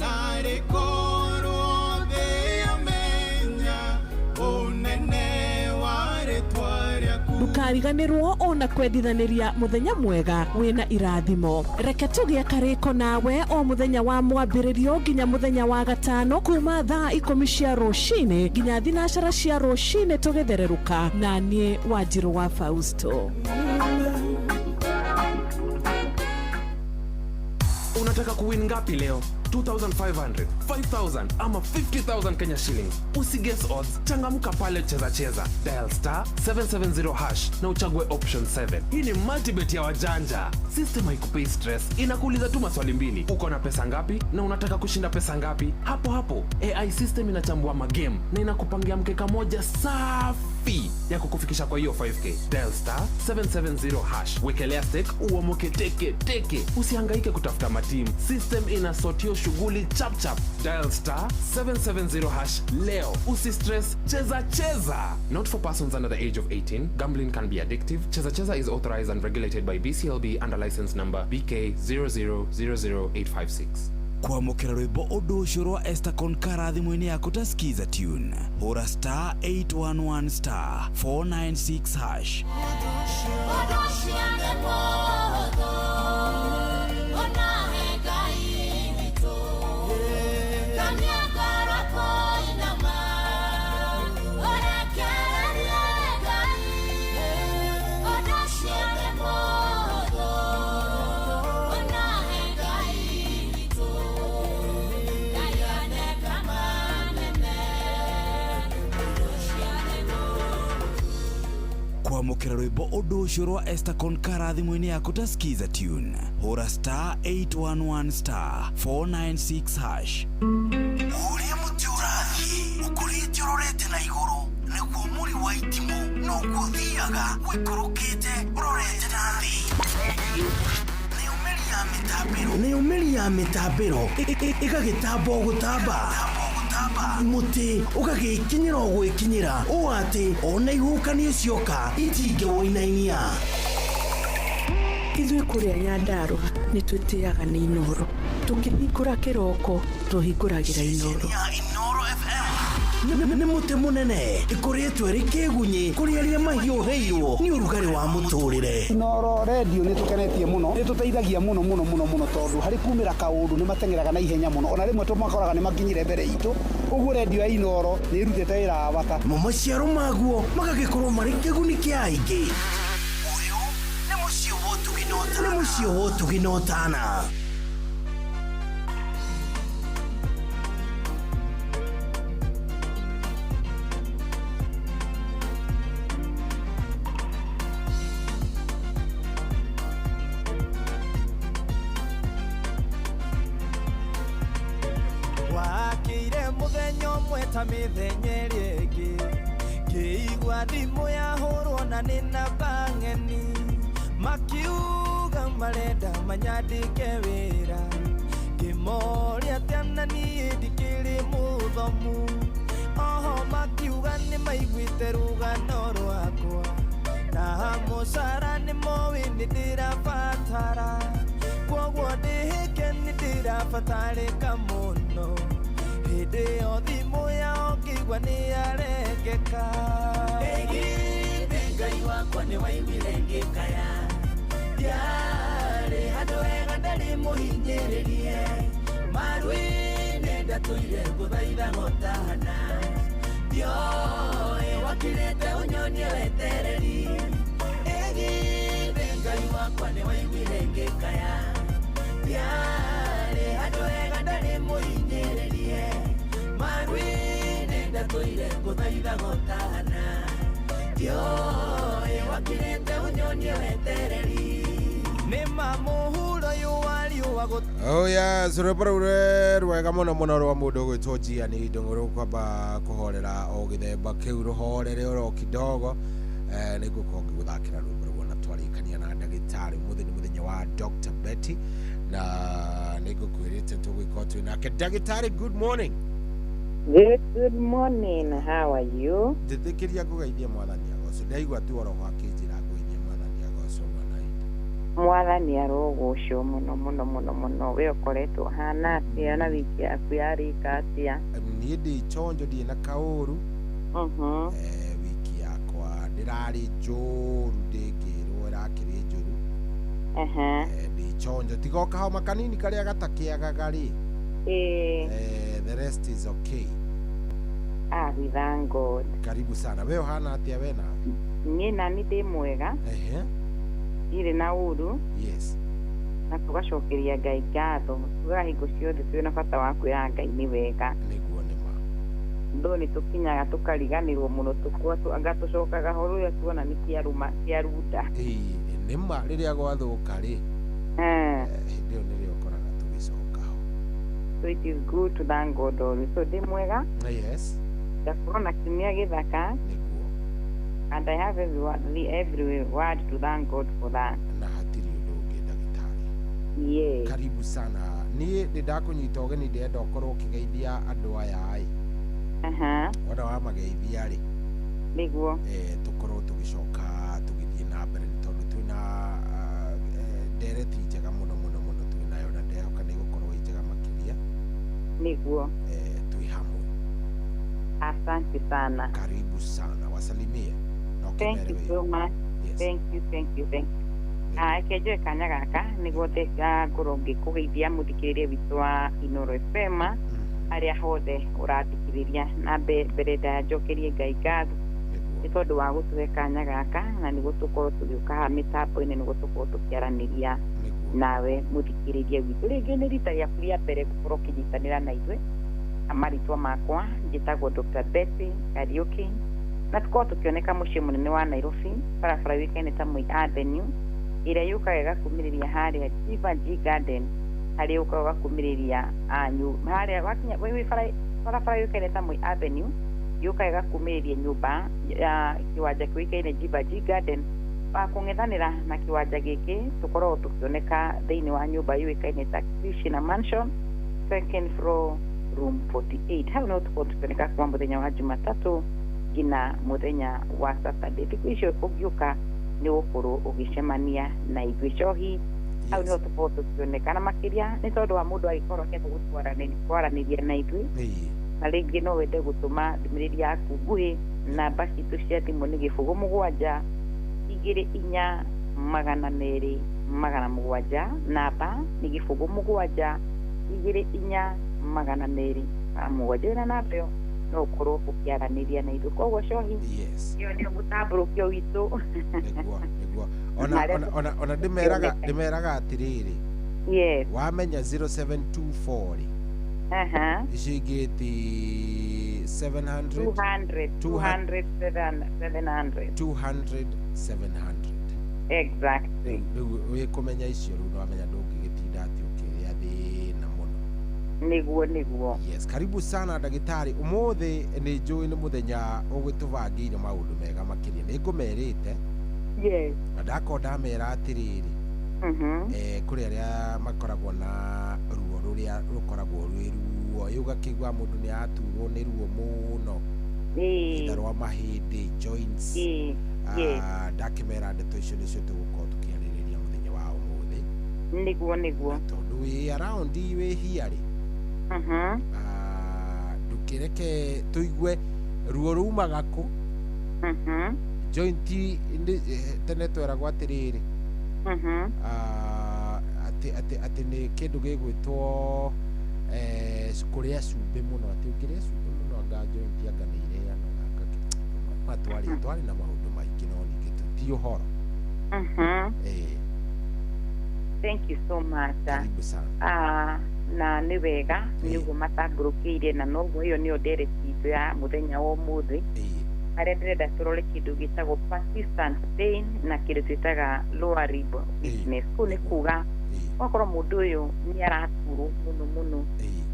Ndukariganĩrwo ona kwendithanĩria mũthenya mwega wĩna irathimo. Reke tũgĩe karĩko nawe o mũthenya wa mwambĩrĩrio nginya mũthenya wa gatano kuma thaa 10 cia rũcinĩ nginya thinacara cia rũcinĩ tũgĩthererũka na niĩ Wanjirũ wa Fausto. Unataka kuwin ngapi leo? 2,500, 5,000 ama 50,000 Kenya shillings. Usiges odds, changamka pale cheza. Dial star 770 hash na uchague option 7. Hii ni multibet ya wajanja. System haikupei stress, inakuuliza tu maswali mbili. Uko na pesa ngapi na unataka kushinda pesa ngapi? Hapo AI system inachambua magame na inakupangia mkeka moja safi ya kukufikisha kwa hiyo 5k. Dial star 770 hash. Wekelea stake uomoke teke. Usihangaike kutafuta matimu. System inasotio shughuli chap. Dial star 770 hash leo. Usistress, cheza. Not for persons under the age of 18. Gambling can be addictive. Cheza is authorized and regulated by BCLB under license number BK 0000856. kuamukira rwimbo ũndũ ũcio rwa Estacon Kara thimũ-inĩ yaku ta skiza tune hura star 811 star 496 hash. kuamukira rwimbo undu ucio rwa Esther Konkara thimũ-inĩ yaku ta skiza tune hũra star 811 star 496 hash. Uria muti urathiĩ ũkũrĩte ũrorete na igũrũ nĩguo mũri wa itimũ noguo ũthiaga wĩkũrũkĩte ũrorete na thĩ. Nĩ ũmĩri ya mĩtambĩro ĩgagĩtamba gũtamba mũtĩ ũgagĩkinyĩra gwĩkinyĩra ũũ atĩ ona ihukanio cioka itingĩwoinainia. Ithuĩ kũrĩa Nyandarua nĩ twĩtĩaga nĩ Inoro, tũkĩhingũra kĩroko tũhingũragĩra Inoro. Nĩ mũtĩ mũnene ĩkoretwo ĩrĩ kĩgunyi kũrĩ arĩa mahiũhĩirwo nĩ ũrugarĩ wa mũtũrĩre. Inoro radio nĩ tũkenetie mũno, nĩ tũteithagia mũno tondũ harĩ kumĩra kaũndũ nĩ mateng'eraga na ihenya mũno, ona rĩmwe tũmakoraga nĩ makinyire mbere itũ. Ũguo radio ya Inoro nĩ ĩrutĩte wĩra wa bata. Maciaro maguo magagĩkorwo marĩ kĩguni kĩa aingĩ. Ũyũ nĩ mũciĩ wa ũtugi na ũtana. Ta mĩthenya ĩrĩa ĩngĩ ngĩigua thimũ yahũrwo na nĩ namba ng'eni makiuga marenda manyandĩke wĩra ngĩmoria atĩ na niĩ ndikĩrĩ mũthomu oho makiuga nĩ maiguĩte rũgano rwakwa na mũcara nĩ moĩ nĩ ndĩrabatara kwoguo ndĩhĩke nĩ ndĩrabatarĩka mũno hĩndĩ o thimũ yao ngĩigua nĩ yarengeka. Ĩgithĩ Ngai wakwa nĩ waiguire ngĩkaya ndiarĩ handũ hega ndarĩ mũhinyĩrĩrie maru-inĩ ndatũire ngũthaitha gotana ndioĩ wakirĩte ũnyonie wetereri. Ĩgithĩ Ngai wakwa nĩ waiguire ngĩkaya ndiarĩ handũ hega ndarĩ mũhinyĩrĩrie maru-inĩ ndatũire ngũthaitha gotana ndioĩ wakirĩte ũnyonie wetereri. Nĩ mamũhuro yũwariũwa rwĩmbo rũu rwega mũno rwa mũndũ ũgwĩtwo Gianni Ndung'u rũkwamba kũhorera o gĩthemba kĩu rũhorere oro kidogo nĩguo korwo ngĩgũthakĩra rwĩmbo rũu na twarĩkania na ndagĩtarĩ mũthenya wa Dr. Betty na nĩngũkwĩrĩte tũgwĩka twĩ nake ndagĩtarĩ. Good morning. Good morning. How are you? Ndĩthikĩria ngũgeithie mwathani agocwo ndaigua tu oro wakĩnjĩra ngũgeithie mwathani agocwo mwathani arogocwo mũno we ũkoretwo hana atĩa na wiki yaku yarĩka atĩa? Niĩ ndĩ chonjo ndirĩ na kaũru wiki yakwa ndĩrarĩ njũru ndĩngĩrwo ĩrakĩrĩ njũru ndĩ chonjo tiga kahoma kanini karĩa gatakĩagaga rĩ. The rest is okay. We thank God. Karibu sana. Wewe hana atia wena? Niĩ nani ndĩ mwega. Irĩ na uru. Yes. Na tugacokeria Ngai ngatho. Tugaga hingo ciothe twĩna bata wa kwĩra Ngai nĩ wega. Nĩguo nĩma. Ndo nĩ tũkinyaga tũkariganĩrwo mũno anga tũcokaga horo ũrĩa tuona nĩ kĩarunda. Nĩma rĩrĩa gwathũka rĩ. Hĩndĩ ĩyo nĩrĩo ũkoraga tũgĩcoka ho. So it is good to thank God always. So ndĩ mwega. Yes. Ndakorwo na kiumia gĩthaka. And I have every word to thank God for that. Na hatirĩ ũndũ ũngĩ ndagĩtarĩ. Yes. Karibu sana. Niĩ ndakũnyita ũgeni ndĩrenda ũkorwo ũkĩgeithia andũ aya wona wamageithia rĩ nĩguo tũkorwo tũgĩcoka tũgĩthiĩ na mbere nĩ tondũ twĩna ndereti njega mũno twĩnayo na ndehoka nĩ gũkorwo ĩ njega makĩria nĩguo twĩ hamwe. Asante sana. Karibu sana. Wasalimie. Thank you so much. Yes. Thank you. Kenjoe kanya gaka nĩguo ngorwo ngĩkũgeithia mũthikĩrĩria witũ wa Inoro FM arĩa hothe ũrathikĩrĩria na mbere ndanjokerie Ngai ngatho nĩ tondũ wa gũtũhe kanya gaka na nĩguo tũkorwo tũgĩũka haha mĩtambo-inĩ nĩguo tũkorwo tũkĩaranĩria nawe mũthikĩrĩria witũ. Rĩngĩ nĩ rita rĩaku rĩa mbere gũkorwo ũkĩnyitanĩra na ithuĩ. Marĩtwa makwa njĩtagwo Dr. Betty Kariuki na tukorwo tukioneka muciĩ mũnene wa Nairobi barabara yũĩkaine ta Moi Avenue ĩrĩa yũkaga ĩgakumĩrĩria harĩa G Garden harĩa yũkaga ĩgakumĩrĩria harĩa wakinya barabara yũĩkaine ta Moi Avenue yũkaga ĩgakumĩrĩria nyũmba ya kĩwanja kĩũĩkaine G Garden kũng'ethanĩra na kĩwanja gĩkĩ tũkoragwo tũkĩoneka thĩinĩ wa nyũmba yũĩkaine ta Krishna Mansion second floor room 48 hau no tukorwo tukioneka kuma muthenya wa Jumatatu ngina muthenya wa Saturday. Thikũ icio ũngĩũka nĩ ũgũkorwo ũgĩcemania na ithuĩ Cohi hau niho tukorwo tukioneka na makĩria nĩ tondũ wa mũndũ agĩkorwo akĩenda gũtwaranĩria na ithuĩ na rĩngĩ no wende gũtũma ndũmĩrĩri yaku nguhĩ namba citũ cia thimũ nĩ 07 24 200 700 namba nĩ 07 24 200 700 na namba ĩyo no ũkorwo ũkĩaranĩria na ithuĩ koguo Cohi ĩyo nĩ mũtambũrũkio witũ ona ndĩmeraga atĩrĩrĩ wamenya 0724 icingĩti 200 exactly rĩu wĩkũmenya icio rĩu nĩwamenya ndũngĩgĩtinda atĩ ũkĩrĩa thĩna mũno nĩguo yes karibu sana ndagĩtarĩ ũmũthĩ nĩ njũĩ nĩ mũthenya ũgĩtũbangĩire maũndũ mega makĩria nĩ ngũmerĩte na ndakorwo ndamera atĩrĩrĩ kũrĩ arĩa makoragwo na ruo rũrĩa rũkoragwo rwĩ ruo ũgakĩigua mũndũ nĩ aturwo nĩ ruo mũno itha rwa mahĩndĩ joints ndakĩmera ndeto icio nĩcio tũgũkorwo tũkĩarĩrĩria mũthenya wa ũmũthĩ nĩguo tondũ wĩ around wĩ hiarĩ ndũkĩreke tũigue ruo rumaga kũ joint tene tweragwo atĩrĩrĩ atĩ nĩ kĩndũ gĩgwĩtwo kũrĩa cumbĩ mũno atĩ ũngĩrĩa cumbĩ mũno anga joint anga nĩ ireanaga twarĩ na maũndũ maingĩ no ningĩ tũti ũhoro thank you so much na nĩ wega nĩguo matambũrũkĩire na noguo ĩyo nĩyo ndereti itũ ya mũthenya wa ũmũthĩ harĩa ndĩrenda tũrore kĩndũ gĩtagwo persistent pain na kĩndũ twĩtaga lower rib weakness kũu nĩ kuga okorwo mũndũ ũyũ nĩ araturwo mũno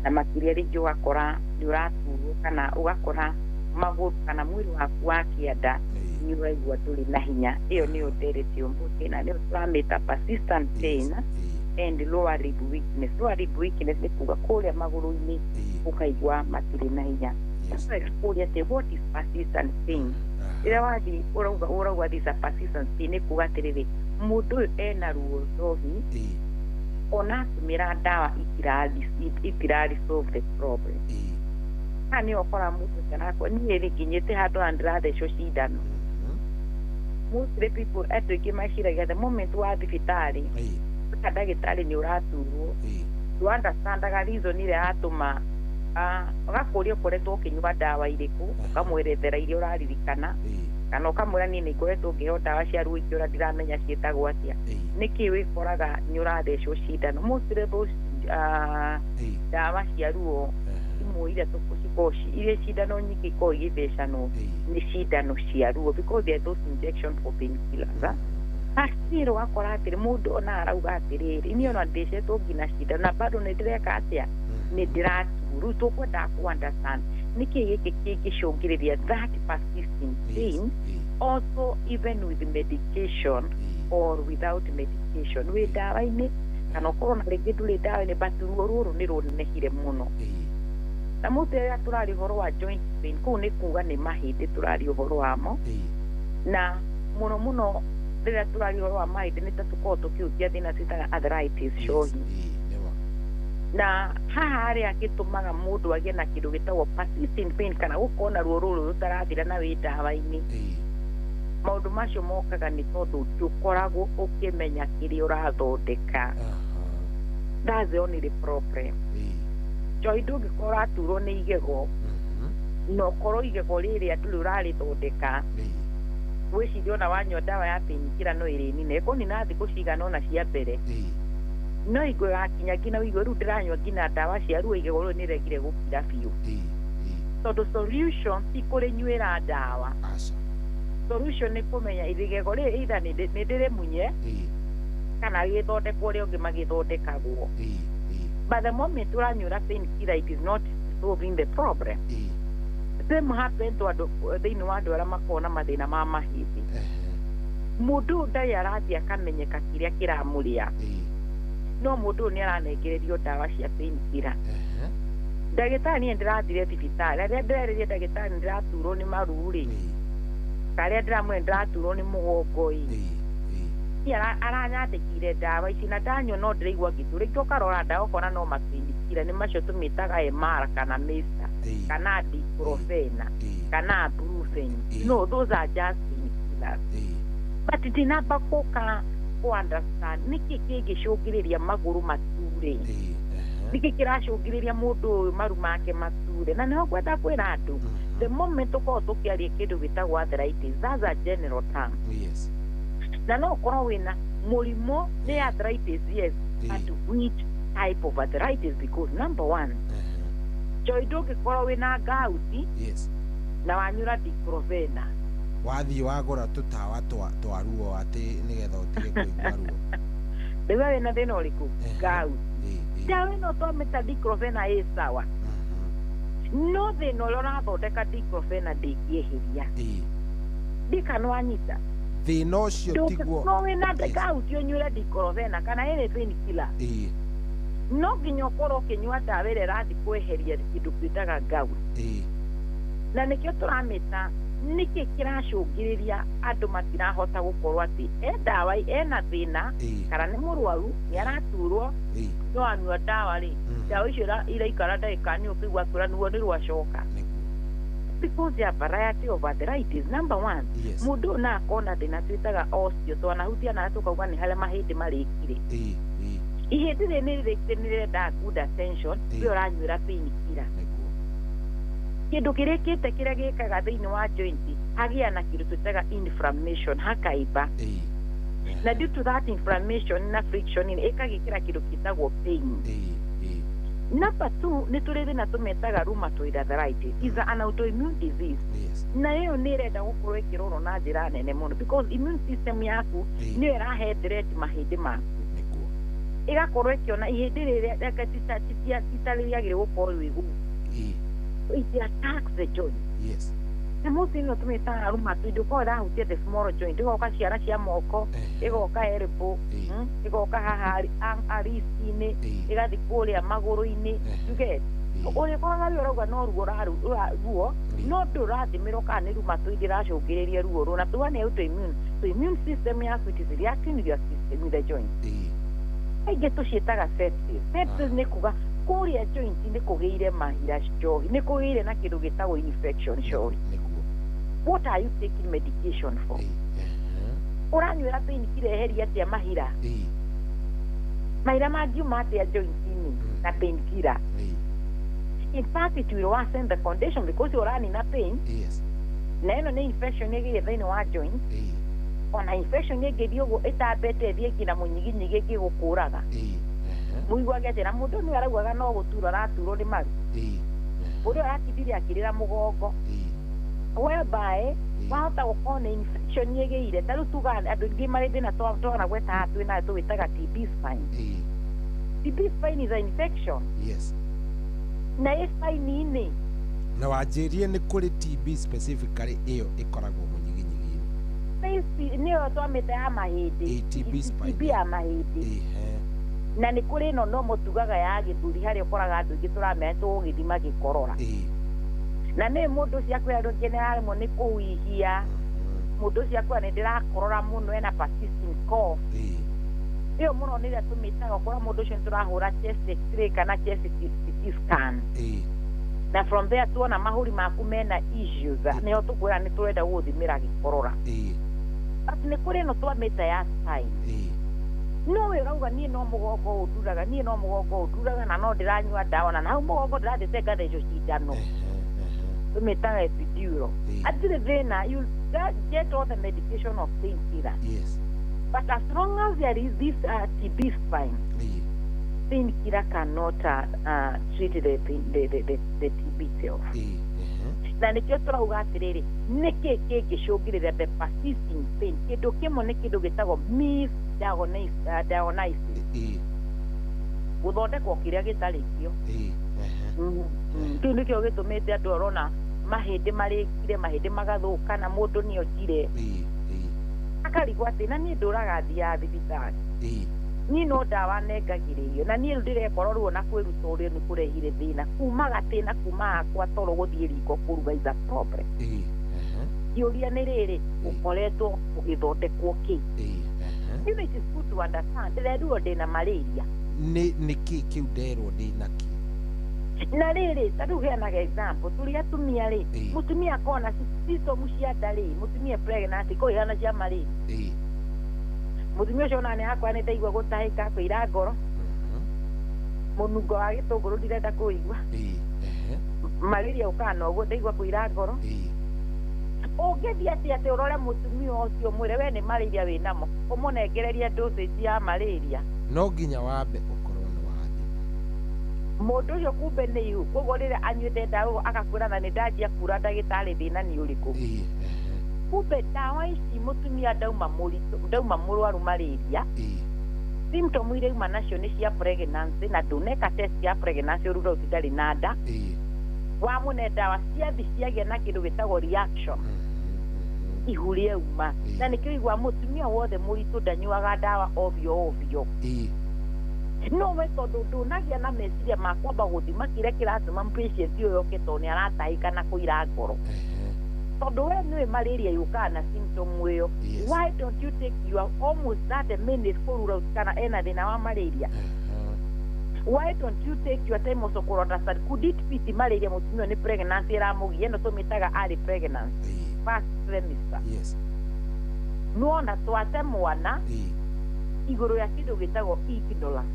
na makĩria rĩngĩ ũgakora nĩ ũraturwo kana ũgakora magũrũ kana mwĩrĩ waku wa kĩanda nĩ ũraigua ndũrĩ na hinya ĩyo nĩyo ndereti ũmũthĩ na nĩyo tũramĩta persistent pain and lower rib weakness. Lower rib weakness nĩ kuga kũrĩa magũrũ-inĩ ũkaigua matirĩ na hinya kũrĩa atĩ what is persistent pain rĩrĩa wathiĩ ũrauga this a persistent pain nĩ kuga atĩrĩrĩ mũndũ ũyũ ena ruo Cohi ona atũmĩra ndawa itirathi solve the problem na nĩ ũkora mũndũ kanakwo niĩ rĩnginyĩte handũ na ndĩrathecwo cindano mostly people aingĩ meciragia the moment wa thibitarĩ ka ndagĩtarĩ nĩ ũraturwo you understand reason ĩrĩa yatũma ũgakũria ũkoretwo ũkĩnyua ndawa irĩkũ ũkamwerethera iria ũraririkana kana ũkamwĩra niĩ nĩngoretwo ngĩheo ndawa cia ruo ingĩ ũrĩa ndiramenya ciĩtagwo atĩa nĩkĩ wĩkoraga nĩ ũrathecwo cindano mostly those ndawa cia ruo imwe iria tũkoragwo iria cindano nyingĩ ikoragwo igĩthecanwo nĩ cindano cia ruo because they are those injection for painkillers still wakora atĩrĩ mũndũ ona arauga atĩrĩrĩ niĩ ona ndĩcetwo nginya cindano na bado nĩ ndĩreka atĩa nĩ ndĩraturu tũkwendaga ku understand nĩkĩ gĩkĩ kĩngĩcũngĩrĩria that persisting pain also even with medication or without medication wĩ ndawa-inĩ kana ũkorwo na rĩngĩ ndũrĩ ndawa-inĩ but ruo rũrũ nĩ rũnenehire mũno na mũndũ rĩrĩa tũrari ũhoro wa joint pain kũu nĩ kuga nĩ mahĩndĩ tũrari ũhoro wamo na mũno rĩrĩa tũrari ũhoro wa mahĩndĩ nĩ ta tũkorwo tũkĩhutia thĩna twĩtaga arthritis Cohi na haha harĩa gĩtũmaga mũndũ agĩe na kĩndũ gĩtagwo persistent pain kana gũkorwo na ruo rũrũ rũtarathira na wĩ ndawa-inĩ maũndũ macio mokaga nĩ tondũ ndũkoragwo ũkĩmenya kĩrĩa ũrathondeka that's the only problem Cohi ndũngĩkorwo ũraturwo nĩ igego na ũkorwo igego rĩrĩa ndũrĩ ũrarĩthondeka wĩciria ona wanyua ndawa ya painkiller no ĩrĩnina ĩkũnina thikũ cigana ona cia mbere no igwe gakinya nginya wĩigue rĩu ndĩranyua nginya ndawa cia ruo igego rĩu nĩregire gũkira biũ tondu solution ikurinywira ndawa solution ni kumenya irigego ri either ni ndire munye kana githondekwo ri ungi magithondekagwo but the moment uranyura painkiller it is not solving the problem same happen to thini wa andu aria makona mathina ma mahindi mundu ndai arathia akamenyeka kiria kiramuria no mundu ni aranengererio ndawa cia painkiller ndagitari ndirathire thibitari aria ndĩreririe ndagitari ndiraturwo ni maruri karia ndiramwe ndiraturwo ni mugongo-ini aranyandĩkire ndawa ici na ndanyua no ndĩraigua gĩtu rĩngĩ ũkarora ndawa ũkona no mapainkiller nĩ macio tũmĩtaga MR kana Mesa kana diclofena kana brufen no those are just painkillers but ndinamba kũka understand nĩkĩ kĩngĩcũngĩrĩria magũrũ mature nĩkĩ kĩracũngĩrĩria mũndũ ũyũ maru make mature na nĩho ngwenda kwĩra andũ the moment ũkorwo tũkĩaria kĩndũ gĩtagwo arthritis that's a general term na no ũkorwo wĩna mũrimũ nĩ arthritis yes and which type of arthritis because number one joy ndũngĩkorwo wĩna gauti na wanyura diclofena wathiĩ wagũra tũtawa twa ruo atĩ nĩgetha ũtige kũigua ruo rĩu wĩna thĩna ũrĩkũ gauti ndawa ĩno twamĩta diclofena ĩ sawa no thĩna ũrĩa ũrathondeka diclofena ndĩngĩeheria ndikana wanyita thĩna ũcio tiguo no wĩna gauti ũnyuĩre diclofena kana ĩrĩ painkiller no nginya ũkorwo ũkĩnyua ndawa ĩrĩa ĩrathiĩ kweheria kĩndũ twĩtaga gauti na nĩkĩo tũramĩta nĩkĩ kĩracũngĩrĩria andũ matirahota gũkorwo atĩ ndawa ena thĩna kana nĩ mũrwaru nĩ araturwo no anyua ndawa rĩ ndawa icio iraikara ndagĩka nĩ ũkĩigua kũra nuo nĩ rwacoka because there are variety of arthritis number one mũndũ na akona thĩna twĩtaga osteo twanahutia na tũkauga nĩ harĩa mahĩndĩ marĩkire ihĩndĩ rĩ nĩ rĩrĩkire nĩ rĩrenda good attention rĩo ũranyuĩra painkiller kĩndũ kĩrĩkĩte kĩrĩa gĩkaga thĩinĩ wa joint hagĩa na kĩndũ twĩtaga inflammation hakaimba na due to that inflammation na friction ĩkagĩkĩra kĩndũ gĩtagwo pain number two nĩ tũrĩ thĩna tũmetaga rheumatoid arthritis is an autoimmune disease na ĩyo nĩ ĩrenda gũkorwo ĩkĩrorwo na njĩra nene mũno because immune system yaku nĩyo ĩrahe threat mahĩndĩ maku ĩgakorwo ĩkĩona ihĩndĩ rĩrĩa titarĩagĩrĩ gũkorwo wĩ it attacks the joint na mũndũ ĩno tũmĩtaga rheumatoid ũkorwo ĩrahutia the small joint ĩgoka ciara cia moko ĩgoka elbow ĩgoka haha arisi-inĩ ĩgathiĩ kũrĩa magũrũ-inĩ ũrĩkoraga rĩo ũrauga no ruo no ndũrathimĩrwo kana nĩ rheumatoid ĩracũngĩrĩria ruo rũu na tuga nĩ autoimmune so immune system yaku it is reacting with your system with the joint kaingĩ tũciĩtaga sepsis nĩ kuga kũrĩa joint nĩ kũgĩire mahira njohi nĩ kũgĩire na kĩndũ gĩtagwo infection njohi what are you taking medication for ũranyuĩra painkiller eheria atĩa mahira mahira mangiuma atĩa joint-inĩ na painkiller in fact it will worsen the condition because ũranina pain na ĩno nĩ infection ĩgĩire thĩinĩ wa joint ona infection ĩngĩthiĩ ũguo ĩtambĩte ĩthiĩ nginya mũnyiginyigi ĩngĩgũkũraga mũiguage atĩ na mũndũ nĩ araugaga no gũturwo araturwo nĩ maru ũrĩa aratindire akĩrĩra mũgongo whereby wahota gũkorwo nĩ infection ĩgĩire ta rĩu tuga andũ aingĩ marĩ thĩna twana gweta haha twĩna tũwĩtaga TB spine TB spine is an infection na ĩ spine-inĩ na wanjĩrie nĩ kũrĩ TB specifically ĩyo ĩkoragwo mũnyiginyigi-inĩ nĩyo twamĩta ya mahĩndĩ TB ya mahĩndĩ na nĩ kũrĩ ĩno no mũtugaga ya gĩthũri harĩa ũkoraga andũ aingĩ tũramenya tũgũgĩthima gĩkorora na nĩ mũndũ ũcio akwĩra andũ aingĩ nĩaremwo nĩ kũhihia mũndũ ũcio akwĩra nĩ ndĩrakorora mũno ena persistent cough ĩyo mũno nĩrĩa tũmĩtaga ũkora mũndũ ũcio nĩtũrahũra chest x-ray kana chest CT scan na from there tuona mahũri maku mena issues nĩho tũkwĩra nĩ tũrenda gũthimĩra gĩkorora but nĩ kũrĩ ĩno twamĩta ya spine no wĩ rauga niĩ no mũgongo ũnduraga na no ndĩranyua ndawa na hau mũgongo ndĩrathiĩte ngathecwo cindano tũmĩtaga epidural hatirĩ thĩna you get all the medication of painkiller but as long as there is this TB spine painkiller cannot treat the TB itself na nĩkĩo tũrauga atĩrĩrĩ nĩkĩ kĩngĩcũngĩrĩria the persisting pain kĩndũ kĩmwe nĩ kĩndũ gĩtagwo misdiagnosis gũthondekwo kĩrĩa gĩtarĩ kĩo kĩu nĩkĩo gĩtũmĩte andũ arona mahĩndĩ marĩkire mahĩndĩ magathũka na mũndũ nĩojire akarigwo atĩ na niĩ ndũraga thiaga thibitarĩ niĩ no ndawa nengagĩrĩrio na niĩ ndĩrekora ruo na kwĩruta ũrĩa nĩ kũrehire thĩna kuma gatĩna kuma hakwa toro gũthiĩ riko kũruga is a problem kĩũria nĩ rĩrĩ ũkoretwo ũgĩthondekwo kĩ it is good to understand ndĩrerirwo ndĩna malaria nĩ kĩ kĩu nderwo ndĩna kĩ na rĩrĩ ta rĩu heanaga example tũrĩ atumia rĩ mũtumia akona symptoms cia nda rĩ mũtumia pregnant ko ihana cia malaria mũtumia ũcio ona nĩ hakwa nĩ ndaigua gũtahĩka kwĩra ngoro mũnungo wa gĩtũngũrũ ndirenda kũigua malaria ũkana ũguo ndaigua kwĩra ngoro ũngĩthiĩ atĩ ũrore mũtumia ũcio mwĩre we nĩ malaria wĩnamo ũmũnengereria dosage ya malaria no nginya wambe ũkorwo nĩ wathi mũndũ ũcio kumbe nĩ ihu koguo rĩrĩa anyuĩte ndawa agakwĩra na nĩ ndanjia kura ndagĩtarĩ thĩna nĩ ũrĩkũ kumbe ndawa ici mũtumia ndauma mũrwaru malaria symptom iria uma nacio nĩ cia pregnancy na ndũneka test ya pregnancy ũruga ũtindarĩ na nda wamũne ndawa ciathi ciagĩa na kĩndũ gĩtagwo reaction ihu rĩauma na nĩkĩo igua mũtumia wothe mũritũ ndanyuaga ndawa ovyo no we tondũ ndũnagĩa na meciria ma kwamba gũthima kĩrĩa kĩratũma patient ũyũ yoke tondũ nĩ aratahĩka na kũira ngoro tondũ we nĩwe malaria yũkaga na symptom ĩyo why don't you take your almost 30 minutes kũrura kana ena thĩna wa malaria why don't you take your time also kũrondastar could it be malaria mũtumia nĩ pregnancy ĩramũgia ĩno tũmĩtaga early pregnancy first trimester nuona twate mwana igũrũ ya kĩndũ gĩtagwo ignorance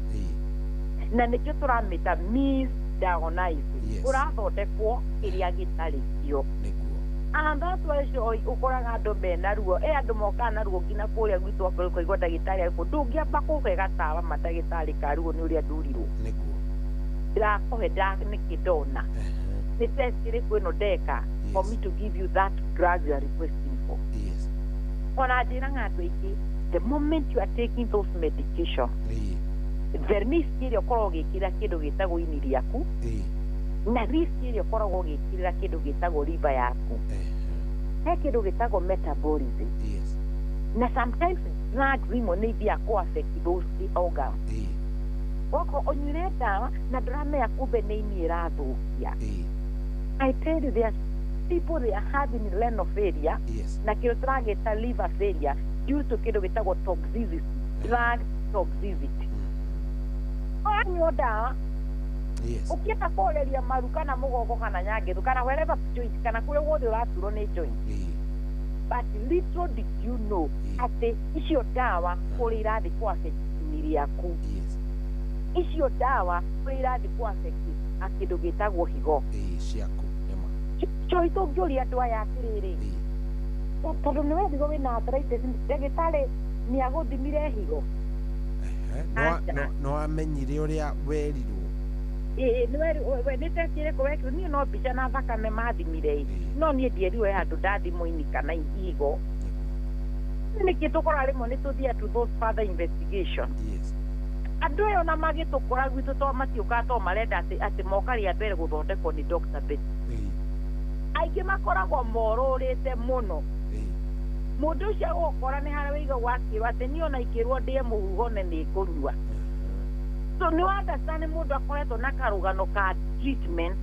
na nĩkĩo tũramĩta misdiagnosis ũrathondekwo kĩrĩa gĩtarĩ kĩo and that's why ũkoraga andũ mena ruo andũ mokaga na ruo nginya kũrĩa gwitũ akaigua ndagĩtarĩ arĩkũ ndũngĩamba kũhe gatawa mandagĩtarĩ ka ruo nĩ ũrĩa ndurirwo ndĩrakũhe nĩkĩ ndona nĩ test ĩrĩkũ ĩno ndeka for me to give you that drug you are requesting for ona njĩraga andũ aingĩ the moment you are taking those medication the risk ĩrĩa ũkoragwo ũgĩkĩra kĩndũ gĩtagwo ini rĩaku na risk ĩrĩa ũkoragwo ũgĩkĩrĩra kĩndũ gĩtagwo liver yaku he kĩndũ gĩtagwo metabolism na sometimes drug imwe nĩ ithiaga kũ-affect those organs wako ũnyuire ndawa na ndũramenya kumbe nĩ ini ĩrathũkia I tell you there's people they are having renal failure na kĩndũ tũragĩta liver failure due to kĩndũ gĩtagwo toxicity drug toxicity anyua ndawa ukienda kũreria maru kana mũgongo kana nyangĩru kana wherever joint kana kũrĩa guothe ũraturwo nĩ joint but little did you know atĩ icio ndawa kũrĩa irathiĩ kũ-affect ini rĩaku icio ndawa kũrĩa irathiĩ kũ-affect kĩndũ gĩtagwo higo ciaku joint ũngĩũria andũ aya atĩrĩrĩ tondũ nĩ wethigo wĩna arthritis ndagĩtarĩ nĩ agũthimire higo no amenyire ũrĩa werirwo nĩ test ĩrĩkũ wekirwo niĩ no mbica na thakame mathimire no niĩ ndierirwo handũ ndathimwo-inĩ kana higo nĩkĩ tũkora rĩmwe nĩ tũthiaga to those further investigation andũ aya ona magĩtũkora gwitũ to matiũkaga to marenda atĩ moka rĩa mbere gũthondekwo nĩ Dr. Betty aingĩ makoragwo morũrĩte mũno mũndũ ũcio agũkora nĩ harĩa wĩiga wakĩrwo atĩ niĩ ona ikĩrwo ndĩe mũhuho ne nĩ ngũnyua so nĩ understand mũndũ akoretwo na karũgano ka treatment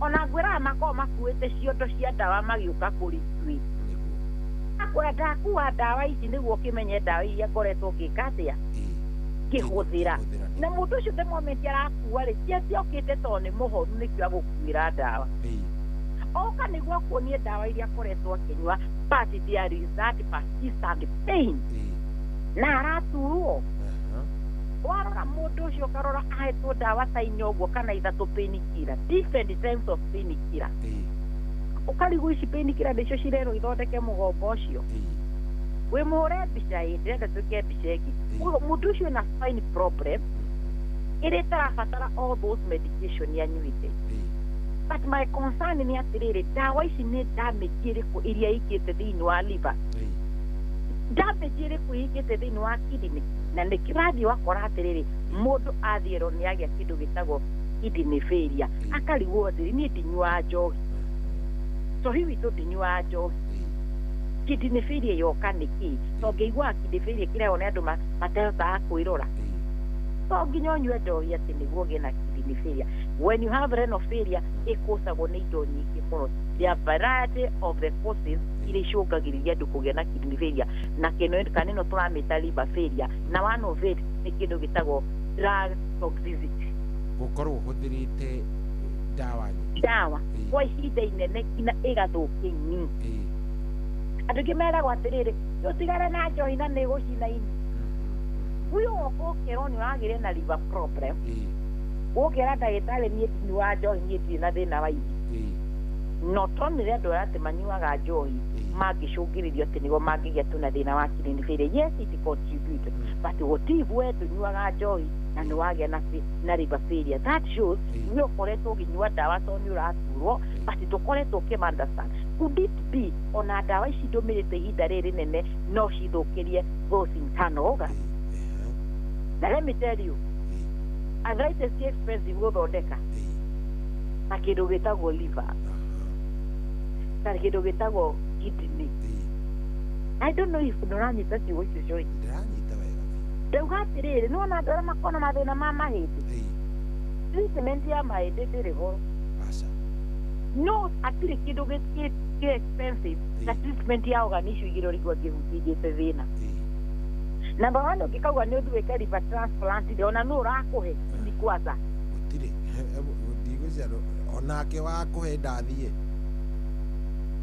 ona ngwĩraga makorwo makuĩte ciondo cia ndawa magĩũka kũrĩ ithuĩ akwĩra ndakua ndawa ici nĩguo ũkĩmenye ndawa iria ngoretwo ngĩka atĩa ngĩhũthĩra na mũndũ ũcio the moment arakua rĩ ciociokĩte tondũ nĩ mũhoru nĩkĩo agũkuĩra ndawa oka nĩguo kuonie ndawa iria akoretwo akĩnyua but there is that persistent pain na araturwo warora mũndũ ũcio ũkarora ahetwo ndawa ta inya ũguo kana ithatũ painkiller different types of painkiller ũkarigwo ici painkiller nĩcio cirerwo ithondeke mũgongo ũcio wĩ mũhũre mbica ndĩrenda twĩke mbica ĩngĩ mũndũ ũcio na spine problem ĩrĩa ĩtarabatara all those medication yanyuĩte but my concern nĩ atĩrĩrĩ ndawa ici nĩ damage ĩrĩkũ iria ikĩte thĩinĩ wa liver damage ĩrĩkũ ikĩte thĩinĩ wa kidney na nĩ kĩrathiĩ wakora atĩrĩrĩ mũndũ athiĩrwo nĩ agĩa kĩndũ gĩtagwo kidney failure akarigwo atĩrĩ niĩ ndinyuaga njohi cohi witũ ndinyuaga njohi kidney failure yoka nĩkĩ to ngĩigua kidney failure kĩrehwo nĩ andũ matehotaga kwĩrora to nginya ũnyue njohi atĩ nĩguo ũgĩe na kidney failure when you have renal failure ĩkũcagwo nĩ indo nyingĩ mũno there are variety of the causes iria icũngagĩrĩria andũ kũgĩa na kidney failure na kanĩno tũramĩta liver failure na one of it nĩ kĩndũ gĩtagwo drug toxicity gũkorwo ũhũthĩrĩte ndawa kwa ihinda inene nginya ĩgathũkia ini andũ aingĩ meragwo atĩrĩrĩ ũtigare na njohi na nĩ gũcina ini huyo ũkerwo nĩ ũragĩire na liver problem ũkĩra ndagĩtarĩ niĩ ndinyuaga njohi niĩ ndirĩ na thĩna wa ini no tonire andũ arĩa atĩ manyuaga njohi mangĩcũngĩrĩrio atĩ nĩguo mangĩgĩa tu na thĩna wa kidney failure yes it contribute but gũtirĩ we ndũnyuaga njohi na nĩ wagĩa na liver failure that shows we ũkoretwo ũgĩnyua ndawa to nĩ ũraturwo but ndũkoretwo ũkĩmunderstand could it be ona ndawa ici ndũmĩrĩte ihinda rĩrĩ nene no cithũkĩrie those internal organs na let me tell you arthritis is expensive gũthondeka na kĩndũ gĩtagwo liver na kĩndũ gĩtagwo kidney I don't know if nũranyita ciugo icio cioĩ ndĩranyita wega ndauga atĩrĩrĩ nĩwona andũ arĩa makona mathĩna ma mahĩndĩ treatment ya mahĩndĩ ndĩrĩ goro no hatirĩ kĩndũ gĩ expensive na treatment ya organ icio igĩrĩ ũrigua ngĩhutĩte thĩna namba one ũngĩkauga nĩ ũthiĩke liver transplant ona nũ ũrakũhe ni kwanza gũtirĩ ndigũcia onake wakũhe ndathiĩ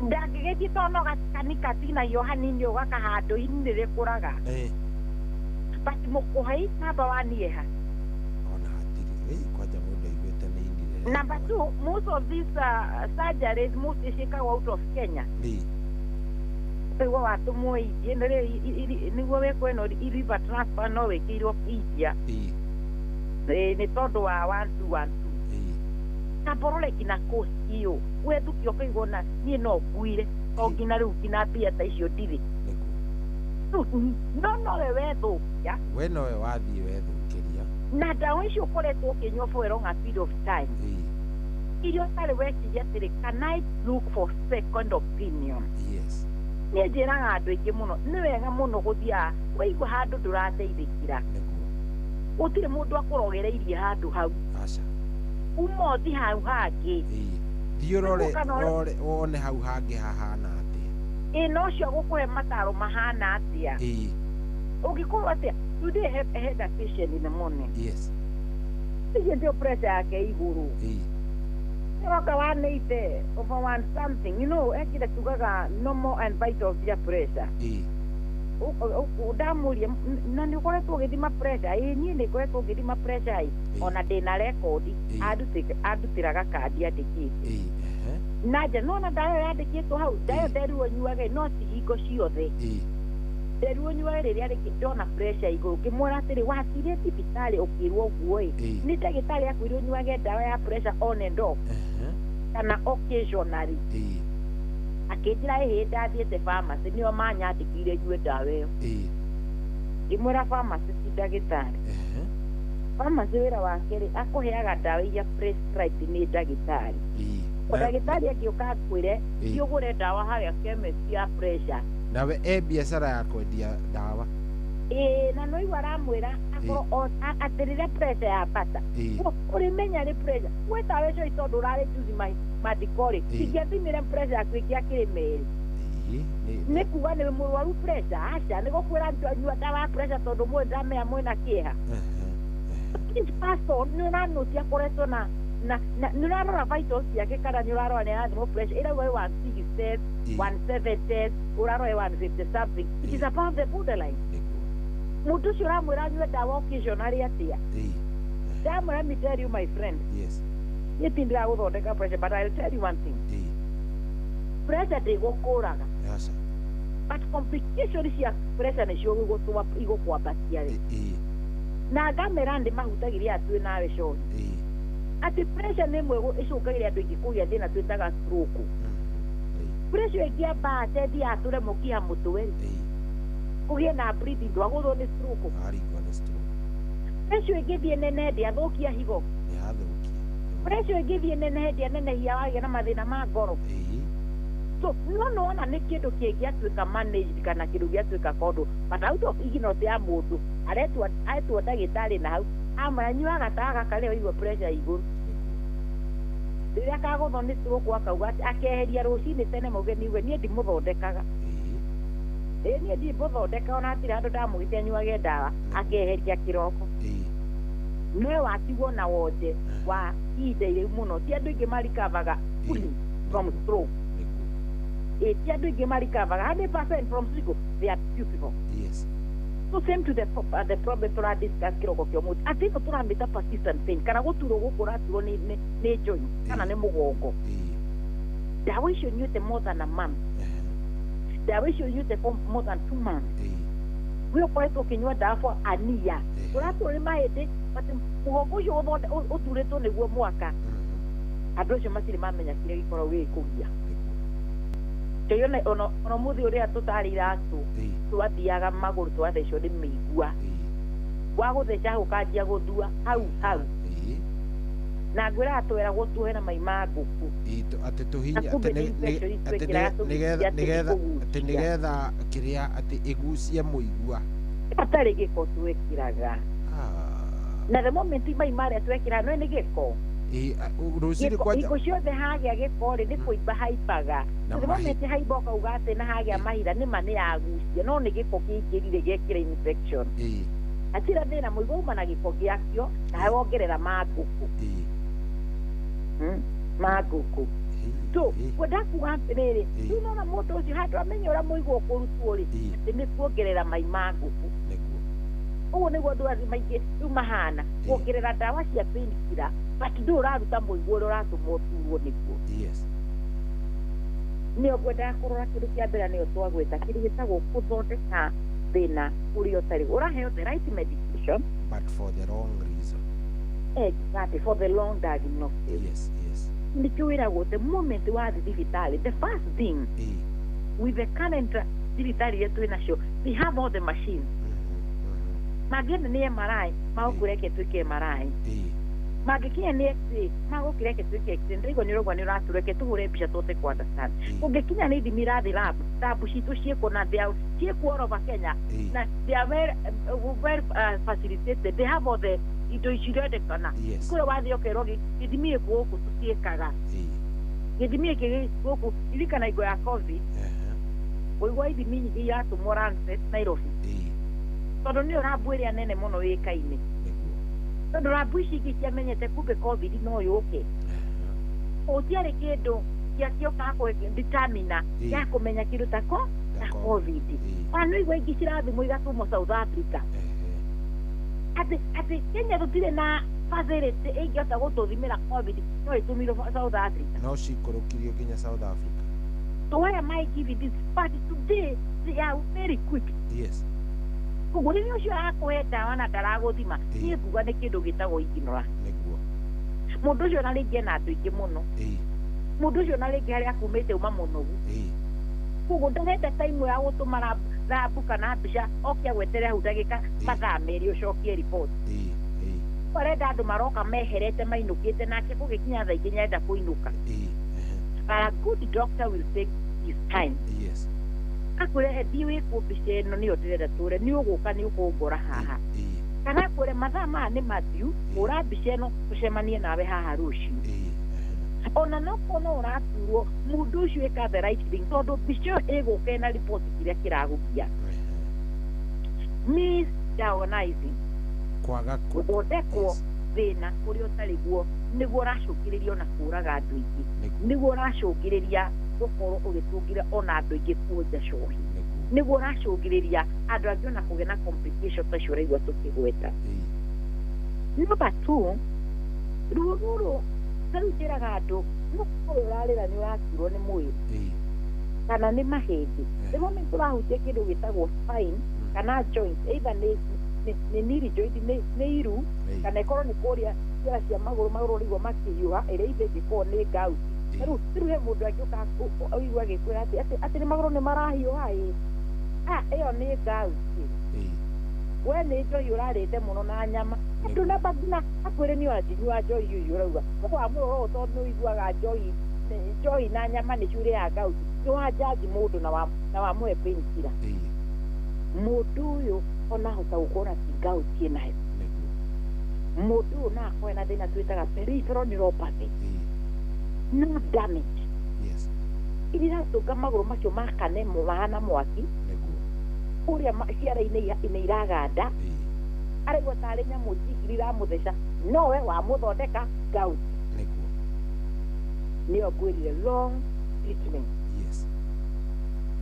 ndangĩgĩthiĩ tono gakanikatinagio hanini ũgakahandũ ini nĩ rĩkũraga but mũkũhei namba one yeha ona hatirĩ kwanja mũndũ aiguĩte nĩ ini number two most of these surgeries most ciĩkagwo out of Kenya nĩguo watũmwo India nĩguo wĩkwo ĩno liver transplant no wĩkĩirwo India nĩ tondũ wa 1212 na boroleki na kosi iyo wethuki ũkaigwo na niĩ no nguire o nginya rĩu nginya mbia ta icio ndirĩ no nowe wethũkia we nowe wathiĩ wethũkĩria na ndawa icio ũkoretwo ũkĩnyua for a longer period of time irio ũtarĩ weciria atĩrĩ can I look for second opinion yes niĩ njĩraga andũ aingĩ mũno nĩ wega mũno gũthiaga waigua handũ ndũrateithĩkĩra gũtirĩ mũndũ akũrogereirie handũ hau uma ũthi hau hangĩ thiĩ ũrore wone hau hangĩ hahana atĩa no ũcio gũkũhe mataro mahana atĩa ũngĩkorwo atĩa today I had a patient in the morning yes patient ndio pressure yake igũrũ waka 180 over 1 something you know ekire tugaga normal and vital via pressure ndamuria na nĩ ũkoretwo ũgĩthima pressure niĩ nĩ ngoretwo ngĩthima pressure ona ndĩna rekodi andutĩra gakandi andĩkĩte na nja nona ndayo yandĩkĩtwo hau ndayo nderuo nyuage no ti hingo ciothe nderuo nyuage rĩrĩa ndona pressure igũrũ ngĩmwĩra atĩrĩ wathire thibitarĩ ũkĩrwo ũguo nĩ ndagĩtarĩ akwĩrwo nyuage ndawa ya pressure on and off kana occasionally akĩnjĩra ndathiĩte pharmacy nĩo manyandĩkĩire nyue ndawa ĩyo ngĩmwĩra pharmacy ti ndagĩtarĩ pharmacy wĩra wake akũheaga ndawa iria prescribed nĩ ndagĩtarĩ ndagĩtarĩ angĩũka akwĩre thiĩ ũgũre ndawa harĩa chemist ya pressure nawe biacara ya kwendia ndawa na no igua aramwĩra akorwo atĩ rĩrĩa pressure yambata ũrĩmenya nĩ pressure we ndawa icio tondũ ũrarĩ juzi mathikori ingĩathimĩre pressure yaku ĩkĩakĩrĩ merĩ nĩ kuga nĩ mũrwaru pressure aca nĩ gũkwĩra nyua ndawa ya pressure tondũ mũĩ ndamenya mwĩna kĩeha person nĩ ũranũti akoretwo na nĩ ũrarora vitals ciake kana nĩ ũrarora nĩ arathimwo pressure ĩrauga 160 170 ũrarora 150 something it is above the borderline mũndũ ũcio ũramwĩra nyue ndawa occasionally atĩa ndamwĩra let me tell you my friend niĩ tindĩra gũthondeka pressure but I'll tell you one thing pressure ndĩgũkũraga but complications cia pressure nĩcio igũkwambatia rĩ na ngamera ndĩ mahutagĩria atwĩ nawe coni ati pressure nä mwego icungaire andå ingä kå gä a thä na twä taga pressure ä ngä amba atethi atå re må kia må twe kå gä na ndwagå thwo nä pressure ä ngä thiä nene ndä athå kia higo pressure ä ngä thiä nene ndä anenehia wagä na mathä na ma ngoro so no ona nä kä ndå kä ngä atuä ka kana kä ndå gä atuä ka kondå but out of ignorance ya må ndå aretwo ndagä tarä na hau amanyuaga taga karä waigua pressure igå rå rä rä a kagå thwo nä stroke akauga akeheria rå cinä tene mauge niuge niä ndimå thondekaga niä ndimå thondeka ona atirä handå ndamå gä te anyuage ndawa akeheria kä roko nä watigwo na wonje wa ihinda irä må no ti andå ingä marikavaga from stroke ti andå ingä marikavaga 100% from stroke they are few people so same to the problem tå radiscuss kä roko kä o må tä atä no tå ramä ta persistent pain kana gå turwo gå kå raturwo nä joint kana nä må gongo ndawa icio nyuä te more than a month ndawa icio nyuä te for more than 2 months we å koretwo å kä nyua ndawa for ania tå ratå nä mahä ndä atä må gongo å cio å turä two nä guo mwaka andå acio matirä mamenya kä rä a gä korwo gä kå gia tåyone ona må thä å rä a tå tarä iratå twathiaga magå rå twathecwo nä mä igua wagå theca gå kanjia gå thua hau na ngwä ra atå eragwo tuohe na mai ma ngå kå atä tå hinya atä nä getha kä rä a atä ä gucie må igua atarä gä ko twä kä raga na the moment mai marä a twekä raga no nä gä ko iko ciothe hagä a gä ko rä nä kå imba haimbaga the moment haimba å kauga atä na hagä a mahira nä ma nä yagucia no nä gä ko kä ingä rire gekä ra infection atira thä na må igua uma na gä ko gä acio na wongerera ma ngå kå so kwenda kuga atä rä rä rä nona må ndå å cio handå amenye å rä a må igua å kå rutwo rä atä nä kuongerera mai ma ngå kå å guo nä guo andå athi maingä rä u mahana kuongerera ndawa cia painkiller but ndå å raruta må igua å rä a å ratå ma å turwo nä guo nä o ngwendaga kå rora kä ndå kä a mbere nä o twagwä ta kä ndå gä tagwo kå thondeka thä na å rä a å tarä å raheo the right medication but for the wrong reason exactly for the long diagnosis nä kä wä ragwo the moment wathi thibitarä the first thing with the current thibitarä iria twä nacio they have all the machines mangĩenda nĩ MRI magũkũreke twĩke MRI mangĩkinya nĩ X-ray magũkĩreke twĩke X-ray ndĩrigwo nĩ ũrauga nĩ ũratũreke tũhũre mbica tũhote kũ understand kũngĩkinya nĩ ithimi irathi lab citũ ciĩkwo na ciĩkwo all over Kenya na they are very facilitated they have all the indo icio irendekana kũrĩa wathiĩ ũkerwo gĩthimi gĩkũ gũkũ tũtiĩkaga gĩthimi gĩkĩ gũkũ ririkana hingo ya covid ũigua ithimi nyingĩ iratũmwo Lancet Nairobi tondå nä å rambu ä rä a nene må no wä kainä tondå rambu ici ingä ciamenyete kumbe covid no yå ke å tiarä kä ndå gä akioka determina ya kå menya kä ndå ta covid ona no igua ingä cirathimwo igatåmwo South Africa atä Kenya tå tirä na facility ä ngä hota gå tå thimä ra covid no ä tå mirwo South Africa no cikå rå kirio nginya South Africa so why am I giving this but today they are very quick koguo rä rä å cio arakåhe ndawa na ndaragå thima niä nguga nä kä ndå gä tagwo ignora må ndå å cio na rä ngä ena andå aingä må no må ndå å cio na rä ngä harä a kumä te uma må nogu koguo ndarenda taimu ya gå tå ma rambu kana mbica oke agwetere hau ndagä ka mathaa merä å cokie riboti arenda andå maroka meherete mainå kä te nake kå gä kinya thaa ingä nyarenda kå inå ka a good doctor will take his time akwä thiä wä kå mbica ä no nä o ndä renda tå re nä å gå ka nä å kå ngora haha kana akwä re mathaa maya nä mathiu å ra mbica ä no tå cemanie nawe haha rå ciu ona no korwo no å raturwo må ndå å cio ä ka the right thing tondå mbica ä yo ä gå ka ena riboti kä rä a kä ragå gia misdiagnosing kwaga gå thondekwo thä na å rä a å tarä guo nä guo å racå ngä rä ria ona kå raga andå aingä nä guo å racå ngä rä ria gå korwo å gä tå ngä ra ona andå aingä kuonja cohi nä guo å racå ngä rä ria andå angä ona kå gä na complication ta cio raigua tå kä gweta number two ruo rå rå rä u njä raga andå no korwo å rarä ra nä å raturwo nä mwä kana nä mahä ndä the moment å rahutia kä ndå gä tagwo spine kana joint either nä niri joint nä iru kana ĩkorwo nĩ kũrĩa ciara cia magũrũ rĩgwo makĩhiũha ĩrĩa ithe ĩngĩkorwo nĩ ngauti rĩu he mũndũ angĩũka ũigua agĩkwĩra atĩ nĩ magũrũ nĩ marahiũha ĩyo nĩ ngauti we nĩ njohi ũrarĩte mũno na nyama andũ na bagina akwĩre nĩ ũrajinyua njohi ũyũ ũrauga kwa mũroro tondũ nĩ ũiguaga njohi na nyama nĩ ciũrĩaga ngauti nĩ wanjaji mũndũ na wamũhe painkiller mũndũ ũyũ onahota gũkorwo ti ngauti ĩnayo mũndũ ũyũ no akorwo na thĩna twĩtaga peripheral neuropathy nerve damage iria iratũnga magũrũ macio makane mahana mwaki ũrĩa ciara-inĩ nĩ iraganda araigua tarĩ nyamũ njigiri iramũtheca nowe wamũthondeka ngauti nĩyo ngwĩrire long treatment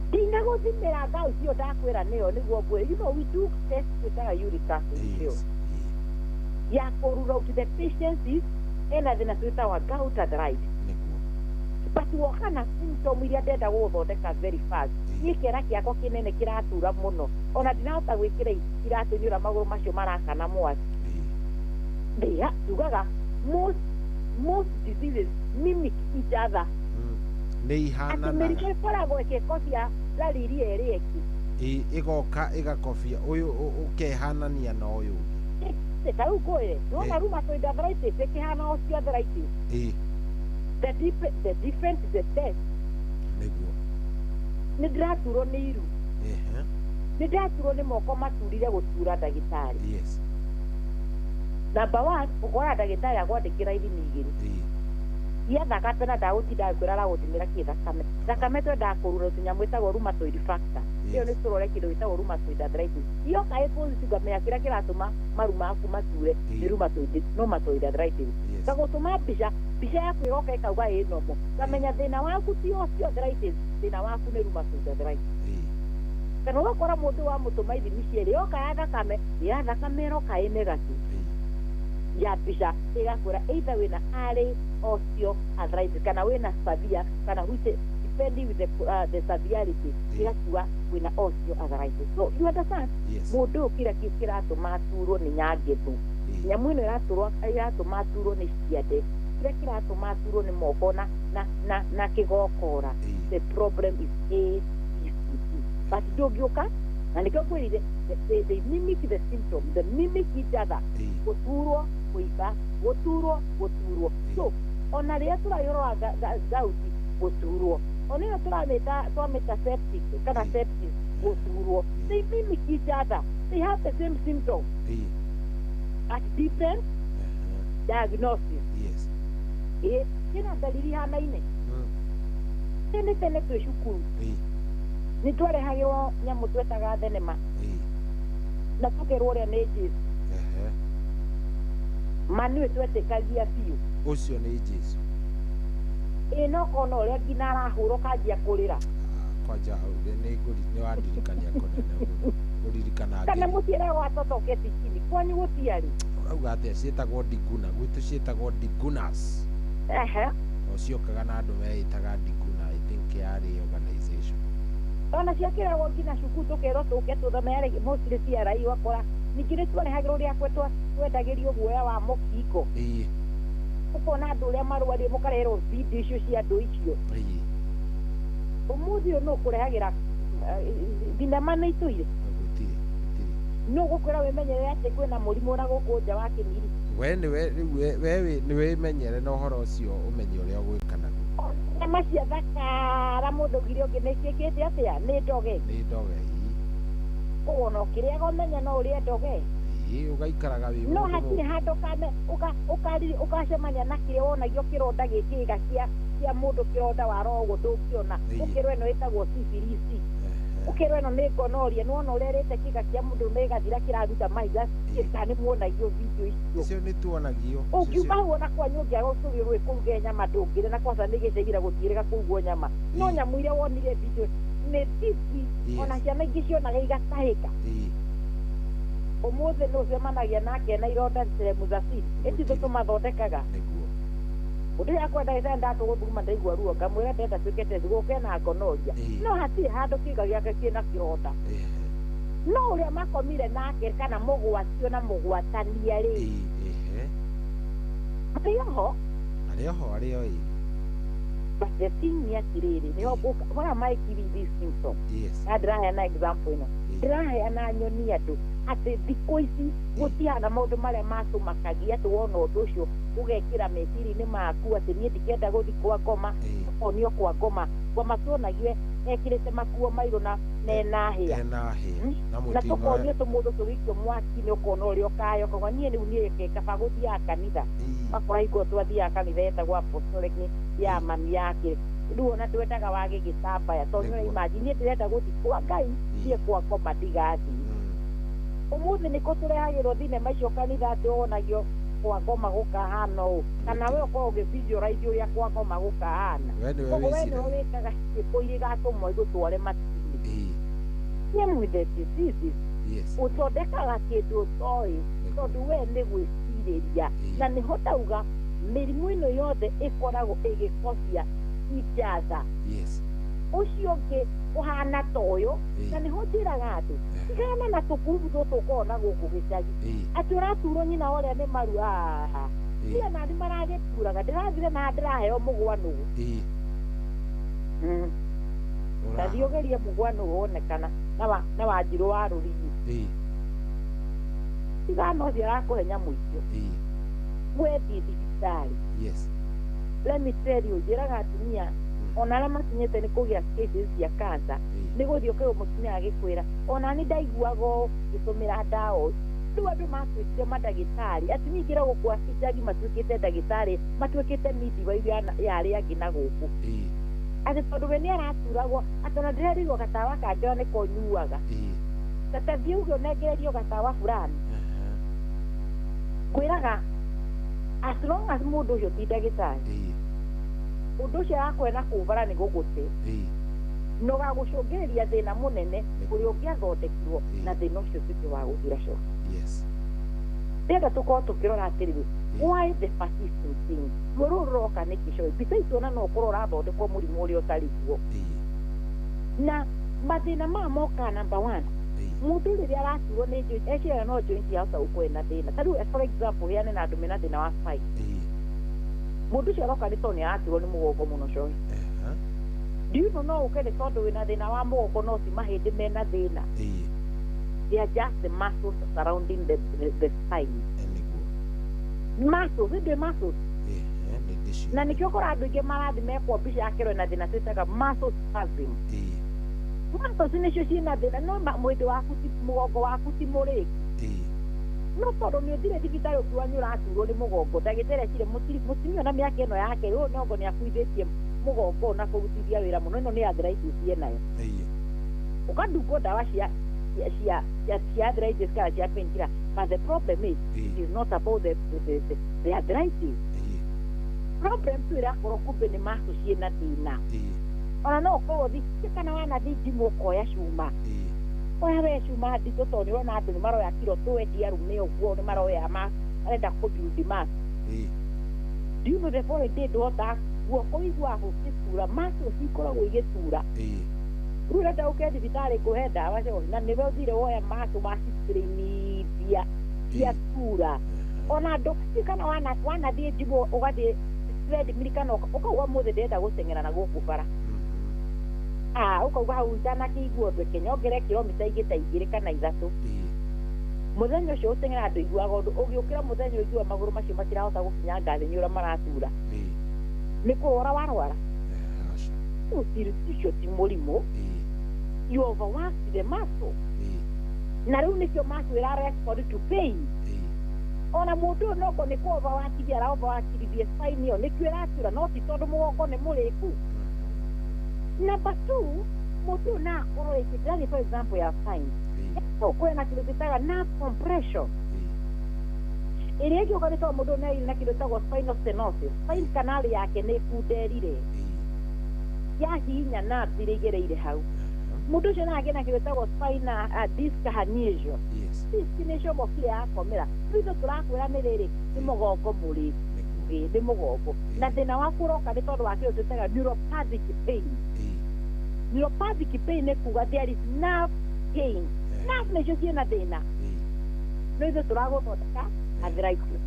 ndina gũthimĩra ngauti ĩyo ndakwĩra nĩyo nĩguo ngwĩre we do test twĩtaga uric acid ya kũrura out the patients ena thĩna twĩtaga gout arthritis but wokana symptom iria ndenda gũthondeka very fast niĩ kĩara kĩakwa kĩnene kĩratura mũno ona ndinahota gwĩkĩra iratũ nĩ ũrĩa magũrũ macio marakana mwaki ndĩa tugaga most diseases mimic each other nĩ ihana na mĩrimũ ĩkoragwo ĩgĩkobia rariri ĩrĩ ĩngĩ ĩgoka ĩgakobia ũyũ ũkehanania na ũyũ ũngĩ ta rĩu kwĩre nĩwona rheumatoid arthritis ĩkĩhana osteoarthritis the different the test nĩguo nĩ ndĩraturwo nĩ iru nĩ ndĩraturwo nĩ moko maturire gũtura ndagĩtarĩ number one ũkora ndagĩtarĩ akwandĩkĩra ithimi igĩrĩ cia thakame na ndagũtinda ngwĩra aragũthimĩra kĩ thakame twendaga kũrura tũnyamũ ĩtagwo rheumatoid factor ĩyo nĩ tũrore kĩndũ gĩtagwo rheumatoid arthritis yoka ĩpositive ngamenya kĩrĩa kĩratũma maru maku mature nĩ rheumatoid arthritis ngagũtũma mbica yaku ĩgoka ĩkauga ĩ nomo ngamenya thĩna waku ti osteoarthritis thĩna waku nĩ rheumatoid arthritis kana ũgakora mũndũ wa mũtũma ithimi cierĩ yoka ya thakame ĩroka ĩ negative ya mbica ĩgakwĩra either wĩna early osteoarthritis kana wĩna severe kana depending with the severity ĩgatua wĩna osteoarthritis so you understand mũndũ ũyũ kĩrĩa kĩratũma aturwo nĩ nyangĩthũ nyamũ ĩno ĩratũma aturwo nĩ ciande kĩrĩa kĩratũma aturwo nĩ moko na kĩgokora the problem is ABCD but ndũngĩũka na nĩkĩo kwĩrire they mimic the symptom they mimic each other gũturwo kũimba gũturwo so ona rĩrĩa tũrayũrwa gauti gũturwo ona ĩyo twamĩta septic kana sepsis gũturwo they mimic each other they have the same symptom at different diagnosis kĩna ndariri hanaine tene twĩ cukuru nĩ twarehagĩrwo nyamũ twetaga thenema na tũkerwo ũrĩa nĩ Jesu manu twetĩkagia biũ ũcio nĩ Jesu no kona ũrĩa nginya arahũrwo kanjia kũrĩra kwanja nĩ wandirikania kũnene mũririkana kana mũtiĩre watoto chini kwani gũtiarĩ urauga atĩa ciĩtagwo ndiguna gwitũ ciĩtagwo ndigunas ociokaga na andũ meĩtaga ndiguna I think yarĩ organization ona ciakĩragwo nginya cukuru tũkerwo tũke tũthome mostly CRI wakora ningĩ nĩ twarehagĩrwo rĩakwe twendagĩrio guoya wa mũkingo ũkona andũ ũrĩa marwarie mũkareherwo video icio cia andũ icio ũmũthĩ ũyũ nũ kũrehagĩra thinema nĩ itũire nũ gũkwĩra wĩmenyerere atĩ kwĩna mũrimũ na gũkũ nja wa kĩmiri we nĩ wĩmenyere na ũhoro ũcio ũmenye ũrĩa ũgwĩka naguo nyama cia thakara mũndũ ngiri ũngĩ nĩ ciĩkĩte atĩa nĩ ndoge ũguo no kĩrĩaga ũmenya no ũrĩa ndoge ũgaikaraga wĩ no hatirĩ handũ ũkacemania na kĩrĩa wonagio kĩronda gĩkĩga cia mũndũ kĩronda waro ũguo ndũngĩona ũkĩrwo ĩno ĩtagwo syphilis ũkĩrwo ĩno nĩ gonorrhea nĩwona ũrĩa rĩte kĩga kĩa mũndũ nĩgathira kĩraruta mahiga kĩrĩa nĩ muonagio video icio nĩ tuonagio ũngiuma hau ona kwanyu ũngĩaga ũcũgĩrwo kũruge nyama ndũngĩrĩ na kwanza nĩgĩcegĩra gũtiĩrĩga kũrugwo nyama no nyamũ iria wonire video nĩ titi ona ciana ingĩ cionaga igatahĩka ũmũthĩ nĩ ũcemanagia nake na ironda Muzafiri ĩtithũ tũmathondekaga ũndũ yakwa ndagĩtarĩ ndatũgũthuguma ndaigua ruo ngamwĩra ndenda twĩkete thigũke na gonorrhea no hatirĩ handũ kĩga gĩake kĩna kĩronda no ũrĩa makomire nake kana mũgwatio na mũgwatania rĩ Arioho ii. But the thing ni atiriri ni obuka what am I giving this symptom? Yes. Adraheana example ino. Ndiraheana nyoni andu ati thikũ ici gũtiana maũndũ marĩa matũmakagia atĩ wona ũndũ ũcio ũgekĩra meciria-inĩ maku atĩ niĩ ndikenda gũthiĩ kwa ngoma ũkonio kwa ngoma tuonagie ekĩrĩte makuo mairũ na ena hĩa na tũkonio tũmũndũ tũgĩikio mwaki-inĩ ũkona ũrĩa ũkaya ũkauga niĩ rĩu niĩ kaba gũthiaga kanitha makora hingo twathiaga kanitha yetagwo apostolic ya mami yake rĩu ona ndwendaga wage gĩtambaya tondũ nĩ imagine niĩ ndĩrenda gũthiĩ kwa Ngai thiĩ kwa ngoma ndigathiĩ ũmũthĩ nĩkũ tũrehagĩrwo thinema icio kanitha atĩ wonagio kwa ngoma gũkahana ũũ kana we ũkorwo ũgĩ-visualize ũrĩa kwa ngoma gũkahana koguo we nĩwe wĩkaga gĩkũ gĩgatũmwo igũtware matu-inĩ niĩ mwĩthete sisi ũthondekaga kĩndũ ũtoĩ tondũ we nĩ gwĩcirĩria na nĩho ndauga mĩrimũ ĩno yothe ĩkoragwo ĩgĩkobia ijaza ũcio ũngĩ ũhana ta ũyũ na nĩho njĩraga andũ tigana na tũkurubu tũtũ ũkorwo na gũkũ gĩcagi atĩ ũraturwo nyina ũrĩa nĩ maru tia nandi maragĩturaga ndĩrathire na ndĩraheo mũgwa nũgũ tathiĩ ũgerie mũgwa nũgũ wonekana na wanjirũ wa rũrigi tigana ũthiĩ arakũhe nyamũ icio wethiĩ thibitarĩ let me tell you njĩraga atumia ona arĩa makinyĩte nĩ kũgĩa cases cia cancer nĩ gũthiĩ ũkĩrwo mũtumia agĩkwĩra ona nĩ ndaiguaga ngĩtũmĩra ndawa rĩu andũ matuĩkire mandagĩtarĩ atumia ingĩra gũkũ icagi matuĩkĩte ndagĩtarĩ matuĩkĩte midwife ya arĩa angĩ na gũkũ atĩ tondũ we nĩ araturagwo atĩ ona ndĩrerirwo gatawa kangĩ nĩ konyuaga tatathiĩ uge ũnengererio gatawa fulani ngwĩraga as long as mũndũ ũcio ti ndagĩtarĩ ũndũ ũcio arakwenda kũbara nĩ gũgũte na ũgagũcũngĩrĩria thĩna mũnene ũrĩa ũngĩathondekirwo na thĩna ũcio tuĩke wa gũthira coka ndĩenda tũkorwo tũkĩrora atĩrĩrĩ why the persistent thing ruo rũu rũroka nĩ kĩcoĩ mbica icio no ũkorwo ũrathondekwo mũrimũ ũrĩa ũtarĩguo na mathĩna maya moka number one mũndũ rĩrĩa araturwo nĩ joint eciria no joint yahota gũkorwo na thĩna ta rĩu for example heane na andũ mena thĩna wa spine mũndũ ũcio aroka nĩ tondũ nĩ araturwo nĩ mũgongo mũno coĩ do you know no ũke nĩ tondũ wĩna thĩna wa mũgongo no ti mahĩndĩ mena thĩna they are just the muscles surrounding the spine muscles ndĩ muscles na nĩkĩo ũkora andũ aingĩ marathi mekwo mbica yakĩrwo na thĩna twĩtaga muscle spasm muscles nĩcio ciĩna thĩna no mwĩndĩ waku mũgongo waku ti mũrĩku no tondũ nĩ ũthire thibitarĩ ũkiuga nĩ ũraturwo nĩ mũgongo ndagĩtarĩ acire mũtumia na mĩaka ĩno yake ũyũ nongo nĩ akuithĩtie mũgongo na kũrutithia wĩra mũno ĩno nĩ arthritis ĩnayo ũkandungwo ndawa cia arthritis kana cia painkiller but the problem is not about the arthritis problem tu ĩrakorwo kumbe nĩ maso ciĩna thĩna ona no ũkorwo thiĩ kana wanathiĩ njimu ũkoya cuma oya we cuma nditũ tondũ nĩ ũrona andũ nĩ maroya kiro 20 arume ũguo nĩ maroya arenda kũbuild mass do you know the following day ndũhotaga guoko iguaga gũgĩtura maso cikoragwo igĩtura rĩu ũrenda ũke thibitarĩ kũhe ndawa cio na nĩwe ũthire woya maso macitĩrĩmithia ciatura ona andũ kana wanathiĩ njimu ũgathiĩ treadmill kana ũkauga mũthĩ ndĩrenda gũteng'era na gũkũ bara ũkauga hau itanakĩigua ũndũ kenyongere kilomita igĩ ta igĩrĩ kana ithatũ mũthenya ũcio ũteng'era andũ iguaga ũndũ ũgĩũkĩra mũthenya ũigua magũrũ macio matirahota gũkinya ngathĩ nĩ ũrĩa maratura nĩ kũrwara warwara ũcio ti mũrimũ you overworked the muscle na rĩu nĩkĩo muscle ĩra respond to pain ona mũndũ ũyũ noko nĩ kũ-overworkithia ara-overworkithie spine ĩyo nĩkĩo ĩratura no ti tondũ mũgongo nĩ mũrĩku number two mũndũ ũyũ na akorwo ĩkĩndĩrathiĩ for example ya spine kwĩna kĩndũ gĩtaga nerve compression ĩrĩa ĩngĩũka nĩ tondũ mũndũ ũyũ na kĩndũ gĩtagwo spinal stenosis spine canal yake nĩ ĩkunderire yahihinya nerves iria igereire hau mũndũ ũcio nake na kĩndũ gĩtagwo spinal disc herniation disc nĩ comokire yakomera rĩu ithuĩ tũrakwĩra nĩ rĩrĩ nĩ mũgongo mũrĩku nĩ mũgongo na thĩna waku ũroka nĩ tondũ wa kĩndũ twĩtaga neuropathic pain neuropathic pain nĩ kuga there is nerve pain nerve nĩcio ciĩna thĩna no ithuĩ tũragũthondeka arthritis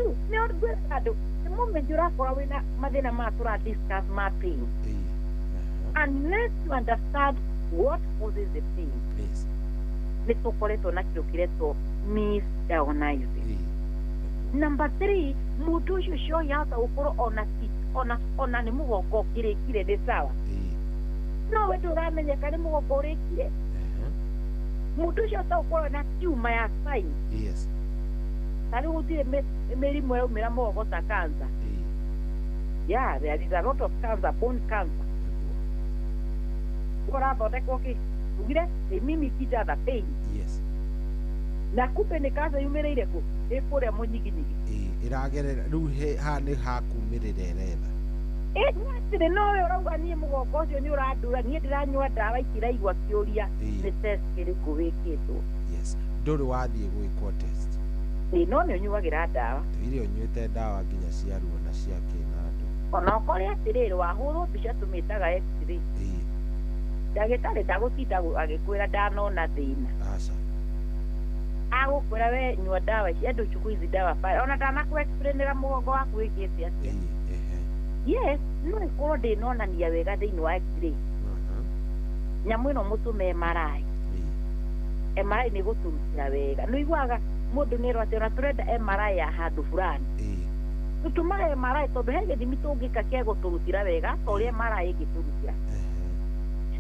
So, nä å ngwä andå the moment å rakora wä na mathä na ma tå ra discuss ma pain unless you understand what causes the pain nä tå koretwo na kä rå kä retwo misdiagnosing number 3 må ndå å cio cio yahota gå korwo ona nä må gongo kä rä kire nä sawa no we ndå ramenyeka nä må gongo å rä kire må ndå å cio ta gå korwo na tiuma ya spine tarä gå tirä mä rimå yaumä ra må gongo ta cancer there is a lot of cancer bone cancer ũrathondekwo kĩ ugire they mimic each other pain na kumbe nĩ cancer yumĩrĩire kũ ĩ kũrĩa mũnyiginyigi ĩragerera rĩu haha nĩ hakumĩrĩra ĩretha nĩatĩrĩ no we ũrauga niĩ mũgongo ũcio nĩ ũrandura niĩ ndĩranyua ndawa ikĩraigua kĩũria nĩ test kĩrĩkũ wĩkĩtwo ndũrĩ wathiĩ gwĩkwo test no nĩ ũnyuagĩra ndawa twire ũnyuĩte ndawa nginya cia ruo na cia kĩnandũ ona ũkore atĩrĩrĩ wahũrwo mbica tũmĩtaga x-ray ndagĩtarĩ ndagũtinda agĩkwĩra ndanona thĩna agũkwĩra we nyua ndawa ici andũ chukua hizi dawa pale ona ndanakuexplainĩra mũgongo waku wĩkĩte atĩa yes no ĩkorwo ndĩnonania wega thĩinĩ wa x-ray nyamũ ĩno mũtũme MRI MRI nĩ gũtũrutĩra wega nĩ iguaga mũndũ nĩ erwo atĩ ona tũrenda MRI ya handũ fulani tũtũmaga MRI tondũ he gĩthimi tũngĩka kĩa gũtũrutĩra wega ta ũrĩa MRI ĩngĩtũrutĩra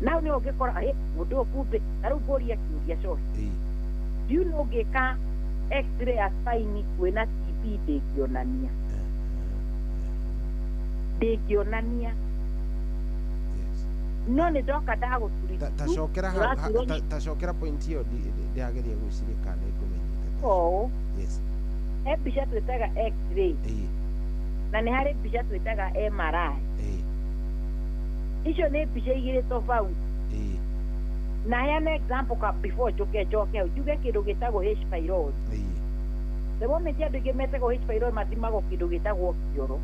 nao nĩ ũngĩkora mũndũ ũyũ kumbe na rĩu ngũria kĩũria coci ndiu nĩ ũngĩka x-ray ya spine wĩna TB ndĩngĩonania no nĩ ndoka ndagũtũrithia tacokera point ĩyo ndĩageria gwĩciria kana nĩngũmenyita he mbica twĩtaga x-ray na nĩ harĩ mbica twĩtaga MRI icio nĩ mbica igĩrĩ tofauti na heana example ka before njoke njuge kĩndũ gĩtagwo H pylori the moment andũ aingĩ metagwo H pylori mathimagwo kĩndũ gĩtagwo kĩoro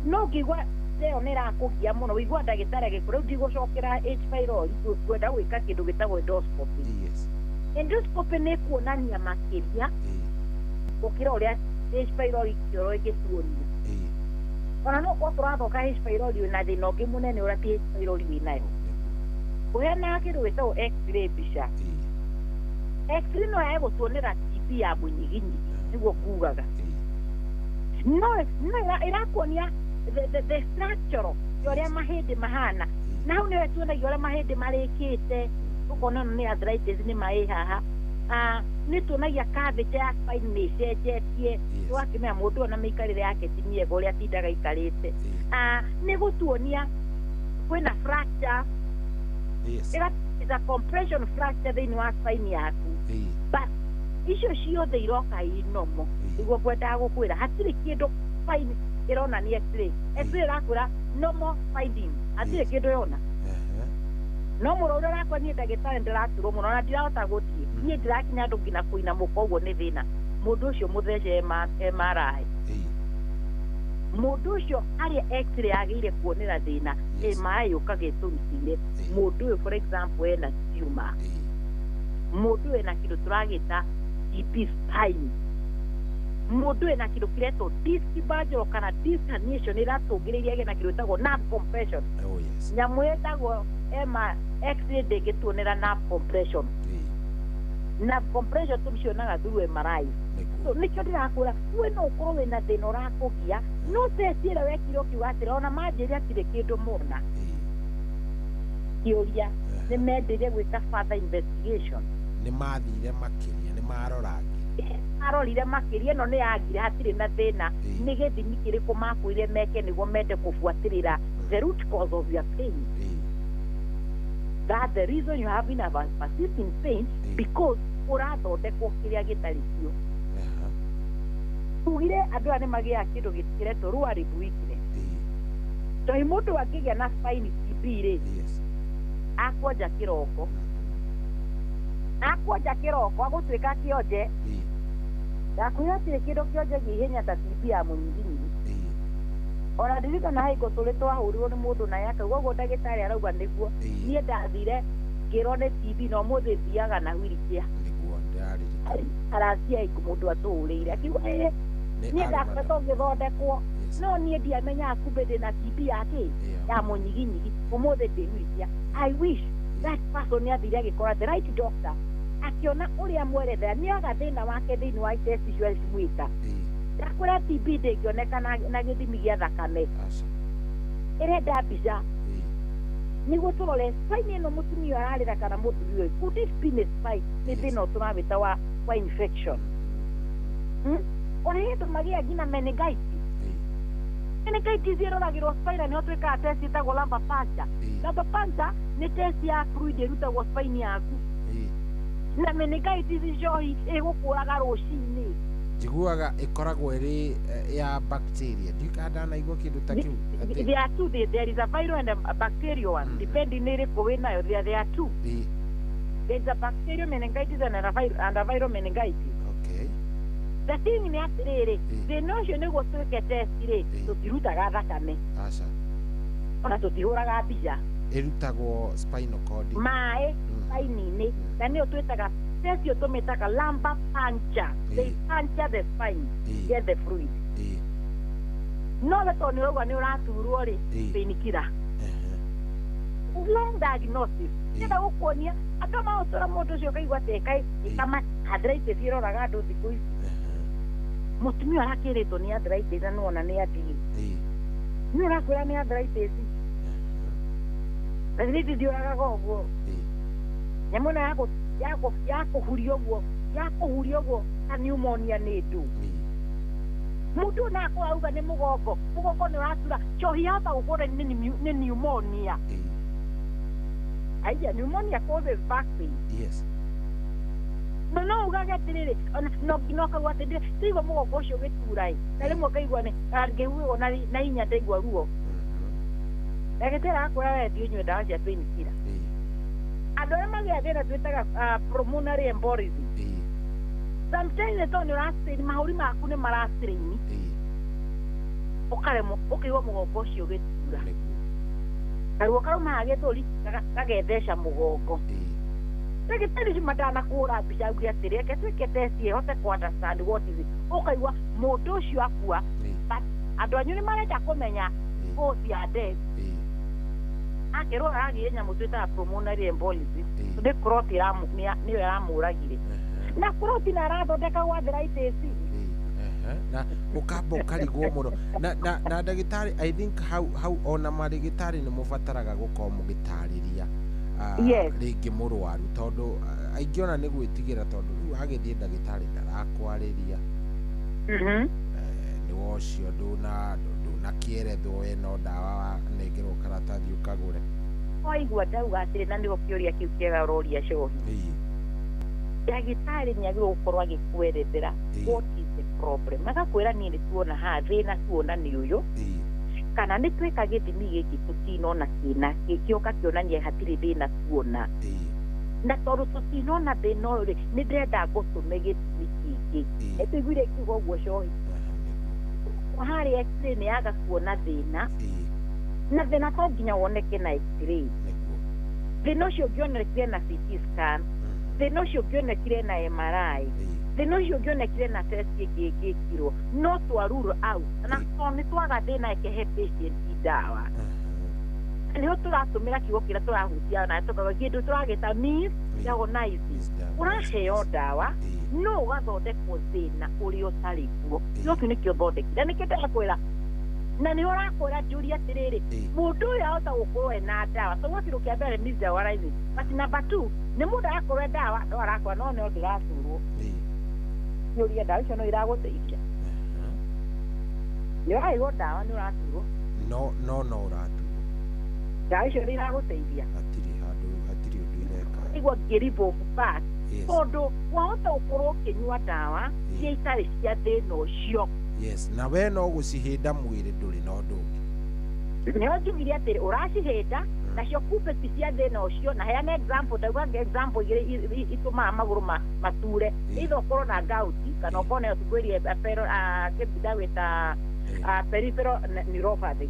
no ngĩigua ĩyo nĩ ĩrakũgia mũno wĩigua ndagĩtarĩ agĩkũra rĩu ndigũcokera H pylori kwenda gwĩka kĩndũ gĩtagwo endoscopy endoscopy nĩ kuonania makĩria gũkĩra ũrĩa H pylori kĩoro ĩngĩtuonia ona no kwa tũrathoka H pylori wĩna thĩna ũngĩ mũnene ũrĩa ti H pylori wĩnayo ũheanaga kĩndũ gĩtagwo x-ray mbica x-ray no yae gũtuonera TB ya mũnyiginyigi nĩguo ngugaga no ĩrakuonia the structure ya ũrĩa mahĩndĩ mahana na hau nĩwe tuonagia ũrĩa mahĩndĩ marĩkĩte ũkona nĩ arthritis nĩ maĩ haha nĩ tuonagia cavity ya spine nĩ ĩcenjetie wakĩmenya mũndũ ona mĩikarĩre yake ti mĩega ũrĩa atindaga aikarĩte nĩ gũtuonia kwĩna fracture is a compression fracture thĩinĩ wa spine yaku but icio ciothe iroka inomo nĩguo kwendaga gũkwĩra hatirĩ kĩndũ spine ĩronania x-ray x-ray ĩrakwĩra normal finding hatirĩ kĩndũ yona no mũrũ ũrĩa ũrakwa niĩ ndagĩtarĩ ndĩraturwo mũno na ndirahota gũthiĩ niĩ ndĩrakinya andũ nginya kũinamũka ũguo nĩ thĩna mũndũ ũcio mũthece MRI mũndũ ũcio harĩa x-ray agĩire kuonera thĩna MRI yũkaga ĩtũrutĩire mũndũ ũyũ for example ena tumor mũndũ ũyũ ena kĩndũ tũragĩta TB spine mũndũ ũyũ ena kĩndũ kĩretwo disc bulge kana disc herniation ĩratũngĩrĩria agĩe na kĩndũ gĩtagwo nerve compression nyamũ ĩtagwo x-ray ndĩngĩtuonera nerve compression nerve compression tũcionaga through MRI so nĩkĩo ndĩrakwĩra we no ũkorwo wĩna thĩna ũrakũgia no testi ĩrĩa wekire ũkiuga atĩrĩ ona manjĩria hatirĩ kĩndũ mona kĩũria nĩ mendeire gwĩka further investigation nĩ mathire makĩria nĩ arorire makĩria ĩno nĩ yagire hatirĩ na thĩna nĩ gĩthimi kĩrĩkũ makwĩire meke nĩguo mende kũbuatĩrĩra the root cause of your pain that the reason you having a persistent pain because ũrathondekwo kĩrĩa gĩtarĩ kĩo tugire andũ aya nĩ magĩaga kĩndũ gĩkiretwo rwarib weakness tondũ mũndũ angĩgĩa na spine TB rĩ akwonja kĩroko agũtuĩka kĩonje ndakwĩra atĩrĩ kĩndũ kĩonje ihenya ta TB ya mũnyiginyigi ona ndirikana hingo tũrĩ twahũrirwo nĩ mũndũ naye akauga ũguo ndagĩtarĩ arauga nĩguo niĩ ndathire ngĩrwo nĩ TB na ũmũthĩ thiaga na wheelchair aracia mũndũ atũũrĩire akiuga niä ndakoretwo ngä thondekwo no niä ndiamenya kumbe ndä na TB yakä ya må nyiginyigi å må thä ndä wicia I wish that person nä athire agä kora the right doctor akiona å rä a mwerethera nä aga thä na wake thä inä wa test icio cimwä ka ndakwä ra TB ndä ngä oneka na gä thimi gä a thakame ä renda mbica niguo turore spine ĩno mũtumia ararĩra kana mũthuri ũyũ could it be spine nĩ thĩna ũyũ tũrawĩta wa infection ona hĩndĩ magĩa nginya meningitis meningitis ĩroragĩrwo spine nĩho twĩkaga test ĩtagwo lumbar puncture lumbar puncture nĩ test ya fluid ĩrutagwo spine yaku na meningitis njohi ĩgũkũraga rũcinĩ njiguaga ĩkoragwo ĩrĩ ya bacteria ndikandanaigua kĩndũ ta kĩu there are two there is a viral and a bacterial one depending nĩ ĩrĩkũ wĩnayo there are two there is a bacterial meningitis and a viral meningitis okay the thing nĩ atĩrĩrĩ thĩna ũcio nĩguo twĩke test rĩ tũtirutaga thakame aca ona tũtihũraga mbica ĩrutagwo spinal cord maĩ spine-inĩ na nĩyo twĩtaga test ĩyo tũmĩtaga lumbar puncture they puncture the spine get the fluid no we tondũ nĩũrauga nĩ ũraturwo rĩ painkiller long diagnosis nĩgetha gũkuonia andũ maũtũra mũndũ ũcio ũkaigua teka ĩkama arthritis ĩroraga andũ thikũ ici mũtumia arakĩrĩtwo nĩ arthritis na nĩwona nĩ athiĩ nĩ ũrakwĩra nĩ arthritis arthritis ndĩũragaga ũguo nyamũ ĩno yakũhuria ũguo ta pneumonia nĩ ndũ mũndũ nako auga nĩ mũgongo nĩ ũratura njohi yahota gũkũra nĩ pneumonia aija pneumonia causes back pain yes no ugage atĩrĩrĩ no kaigua atĩrĩrĩ ndaigua mũgongo ũcio ũgĩtura na rĩmwe kaigua ngĩhuo na hinya ndaigua ruo ndagĩtarĩ akwĩra we thiĩ ũnyue ndawa cia painkiller andũ arĩa magĩa thĩna twĩtaga pulmonary embolism sometimes nĩ tondũ nĩ ũracitĩni mahũri maku nĩ maracitĩni ũkaremwo ũkĩigua mũgongo ũcio ũgĩtura karuo karaumaga gĩthũri gagetheca mũgongo ndagĩtarĩ ũcio matanakũhũra mbica auge atĩrĩ reke twĩke test ĩhote kũ understand what is it ũkaigua mũndũ ũcio akua but andũ anyu nĩ marenda kũmenya cause ya death akerwo aragĩire nyamũ twĩtaga pulmonary embolism nĩ clot nĩyo yaramũragire na clot na arathondeka gwa arthritis na ũkamba ũkarigwo mũno na ndagĩtarĩ I think hau ona marĩgĩtarĩ nĩ mũbataraga gũkorwo mũgĩtarĩria rĩngĩ mũrwaru tondũ aingĩ ona nĩ gwĩtigĩra tondũ rĩu agĩthiĩ ndagĩtarĩ ndarakwarĩria nĩ wocio ndũnakĩerethwo we no ndawa nengerwo karatathi ũkagũre waigua ndauga atĩrĩ na nĩho kĩũria kĩu kĩega ũroria cohi ndagĩtarĩ nĩ agĩrĩirwo gũkorwo agĩkwerethera what is the problem agakwĩra niĩ nĩ tuona haha thĩna tuona nĩ ũyũ kana nĩ twĩka gĩthimi gĩkĩ tũtinona kĩna gĩkĩoka kĩonania hatirĩ thĩna tuona na tondũ tũtinona thĩna ũyũ rĩ nĩ ndĩrenda ngũtũme gĩthimi kĩngĩ ĩtũiguire kiuga ũguo cohi harĩa x-ray nĩ yaga kuona thĩna na thĩna to nginya woneke na x-ray thĩna ũcio ũngĩonekire na CT scan thĩna ũcio ũngĩonekire na MRI thĩna ũcio ũngĩonekire na test ĩngĩ ĩngĩkirwo no twaruro out na tondũ nĩ twaga thĩna ĩkĩhe patient ndawa nĩho tũratũmĩra kiugo kĩrĩa tũrahutia na tũkaga kĩndũ tũragĩta means diagnosis ũraheo ndawa no ũgathondekwo thĩna ũrĩa ũtarĩ kuo gĩotu nĩkĩo thondekire nĩkĩo ndĩrakwĩra na nĩ ũrakwĩra njũria atĩrĩrĩ mũndũ ũyũ ahota gũkorwo ena ndawa tondũ kĩndũ kĩa mbere means diagnosis but number two nĩ mũndũ arakorwo ndawa no arakora no nĩ ndĩraturwo njũria ndawa icio no iragũteithia nĩ ũraigwo ndawa nĩ ũraturwo no ũraturwo ndawa icio nĩ iragũteithia hatirĩ ũndũ ireka igua ngĩribũ back tondũ wahota gũkorwo ũkĩnyua ndawa iria itarĩ cia thĩna ũcio yes na we no gũcihĩnda mwĩrĩ ndũrĩ na ũndũ ũngĩ nĩo njugire atĩrĩ ũracihĩnda nacio kumbe ti cia thĩna ũcio na heana example ndauga example igĩrĩ itũmaga magũrũ mature either ũkorwo na gauti kana ũkorwo nayo tukwĩrie kĩndagwĩta peripheral neuropathy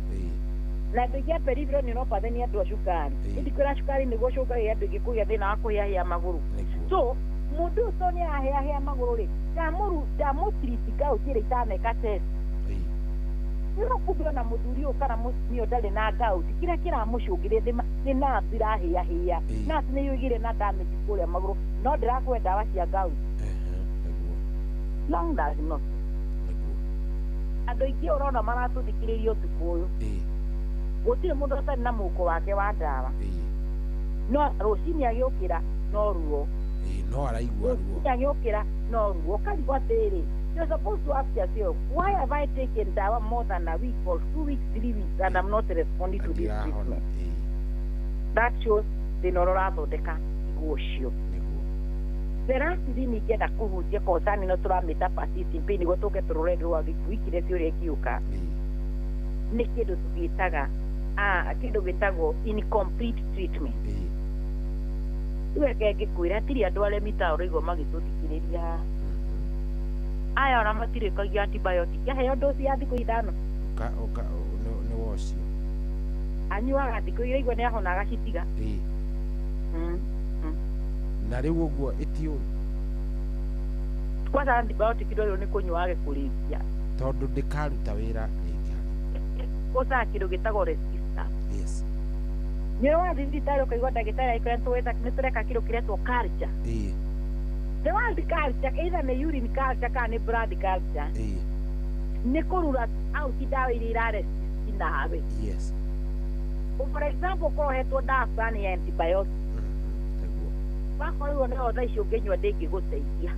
na andũ aingĩ a peripheral neuropathy nĩ andũ a cukari ĩndĩ kwĩra cukari nĩguo cũkagia andũ aingĩ kũgĩa thĩna wa kũhĩahĩa magũrũ so mundu ucio ni ahea maguru ri ndamutiriti gout iri itaneka test no kumbe ona muthuri uyu kana mutumia ndari na gout kira kiramucungire ni nathi irahia nathi ni yugire na damage kuria maguru no ndirakwe dawa cia gout long does not andu aingi urona maratuthikiriria utuku uyu gutire mundu atari na muko wake wa ndawa no rucini agiukira no ruo no araigua ruo agiukira no ruo karigwa tiri you're supposed to ask yourself, why have I taken dawa more than a week or 2 weeks, 3 weeks, and I'm not responding to this treatment? That shows the nororathondeka igucio Veracity ningenda kuhutia konsani no turamita persisting pain niguo tuke turore rwa gikui kire tiuria kiuka ni kindu tugitaga kindu gitagwo incomplete treatment weke gikwira tiri andu aria mitauro igwo magituthikiriria aya ona matirikagia antibiotic yaheo dosi ya thiku ithano ni wocio anyuaga thiku iria igwo ni ahona agacitiga na riu uguo itio kwanza antibiotic ndio ni kunyuage kulipia tondu ndikaruta wira kosa kindu gitagwo resistance yes ni wathi nditaro kaigwa ndagitari aikora tuweta nitureka kindu kiretwo culture the world culture either ni urine culture kana blood culture ni kurura au dawa iria iraresist nawe yes for example ko hetwo dawa fulani ya antibiotic wakorwo no tha icio ngenywa ndingĩgũteithia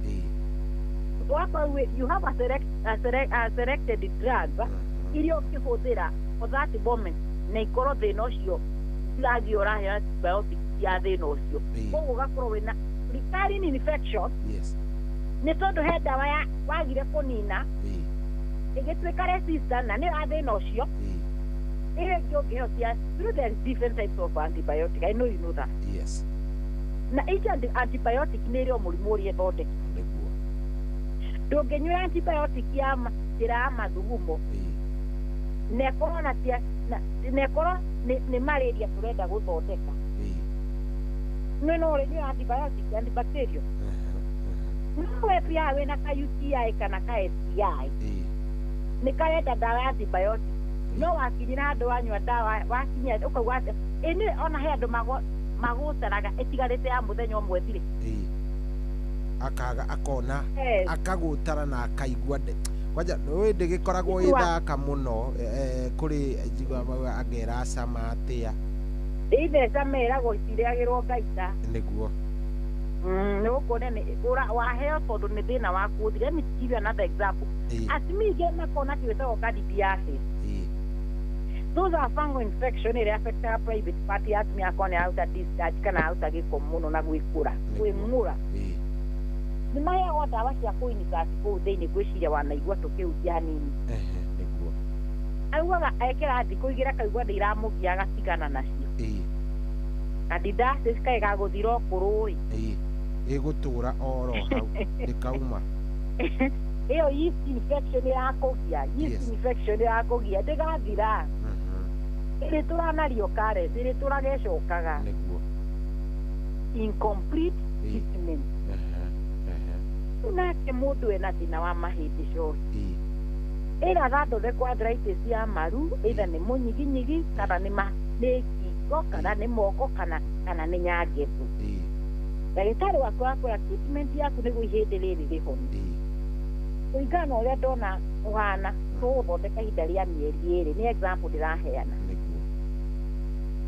wakorwo you have a selected drug iria ũngĩhũthĩra for that moment na ikorwo thĩna ũcio ndirathi ũraheo antibiotic ya thĩna ũcio koguo ũgakorwo wĩna recurring infection nĩ tondũ he ndawa ya wagire kũnina ĩgĩtuĩka resistant na nĩ wa thĩna ũcio ĩrĩa ĩngĩ ũngĩhotia there is different types of antibiotic I know you know that yes na each antibiotic nä rä o må rimå å thondeke ndå ngä nyua antibiotic ya njä ya mathugumo nekorwo nekorwo nä malaria tå renda gå thondeka no no rä nyua antibiotic antibacterial no wepia wä na ka UTI kana ka STI nä karenda ndawa ya antibiotic no wakinyira andå wanyua ndawa wakinya å kauga atä ä ona he andå magutaraga etigarite ya muthenya umwe thire akaga akona akagutara na akaigua kwanja we ndigikoragwo ithaka muno kuri njigwa agera cama atia ithe meragwo itiriagirwo ngaita niguo nä gå kå ne waheo tondå nä thä na waku thire ni give another example atimige makona kä wä tagwo candidiasis those are fungal infection ĩrĩa affectaga private part ya atumia akona ya outer discharge kana outer gĩko mũno na gwĩkũra gwĩmũra nĩ maheagwo ndawa cia kũinĩkati kũu thĩinĩ gwĩciria wanaigua tũkĩhutia hanini nĩguo augaga ekĩra thikũ igĩrĩ akaigua nĩ iramũgia agatigana nacio candidiasis kaĩ gagũthira ũkũrũ ĩgũtũra oro hau ndĩkauma ĩyo yeast infection ĩrakũgia yeast infection ĩrakũgia ndĩgathira ĩrĩ tũranario kare ĩrĩ tũragecokaga incomplete treatment nake mũndũ ena thĩna wa mahĩndĩ coci ĩra gathondekwo arthritis ya maru either nĩ mũnyiginyigi kana nĩ ngingo kana nĩ moko kana nĩ nyangethu ndagĩtarĩ waku akwĩra treatment yaku nĩguo ihĩndĩ rĩrĩ rĩhonu kũringana na ũrĩa ndona ũhana tũgũthondeka ihinda rĩa mĩeri ĩrĩ nĩ example ndĩraheana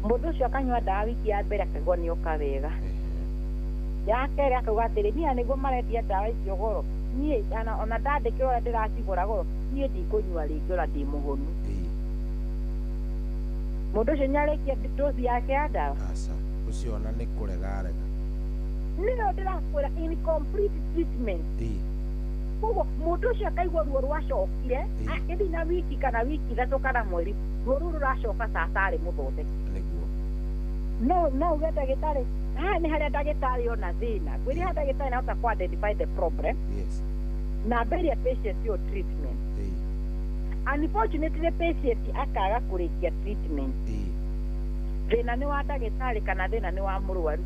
mũndũ ũcio akanyua ndawa wiki ya mbere akaigua nĩ oka wega ya kerĩ akauga atĩrĩ niĩ nĩguo marendia ndawa icio goro niĩ ona ndandĩkĩrwo ũrĩa ndĩracigũra goro niĩ ndikũnyua rĩngĩ ona ndĩ mũhonu mũndũ ũcio nĩarĩkia dosi yake ya ndawa ũcio ona nĩ kũregarega nĩyo ndĩrakwĩra incomplete treatment koguo mũndũ ũcio akaigua ruo rwacokire akĩthi na wiki kana wiki ithatũ kana mweri ruo rũu rũracoka sasa arĩ mũthondeki no uge ndagĩtarĩ nĩ harĩa ndagĩtarĩ ona thĩna kwĩrĩ harĩa ndagĩtarĩ nahota ku identify the problem na mberia patient yo treatment unfortunately patient akaga kũrĩkia treatment thĩna nĩ wa ndagĩtarĩ kana thĩna nĩ wa mũrwaru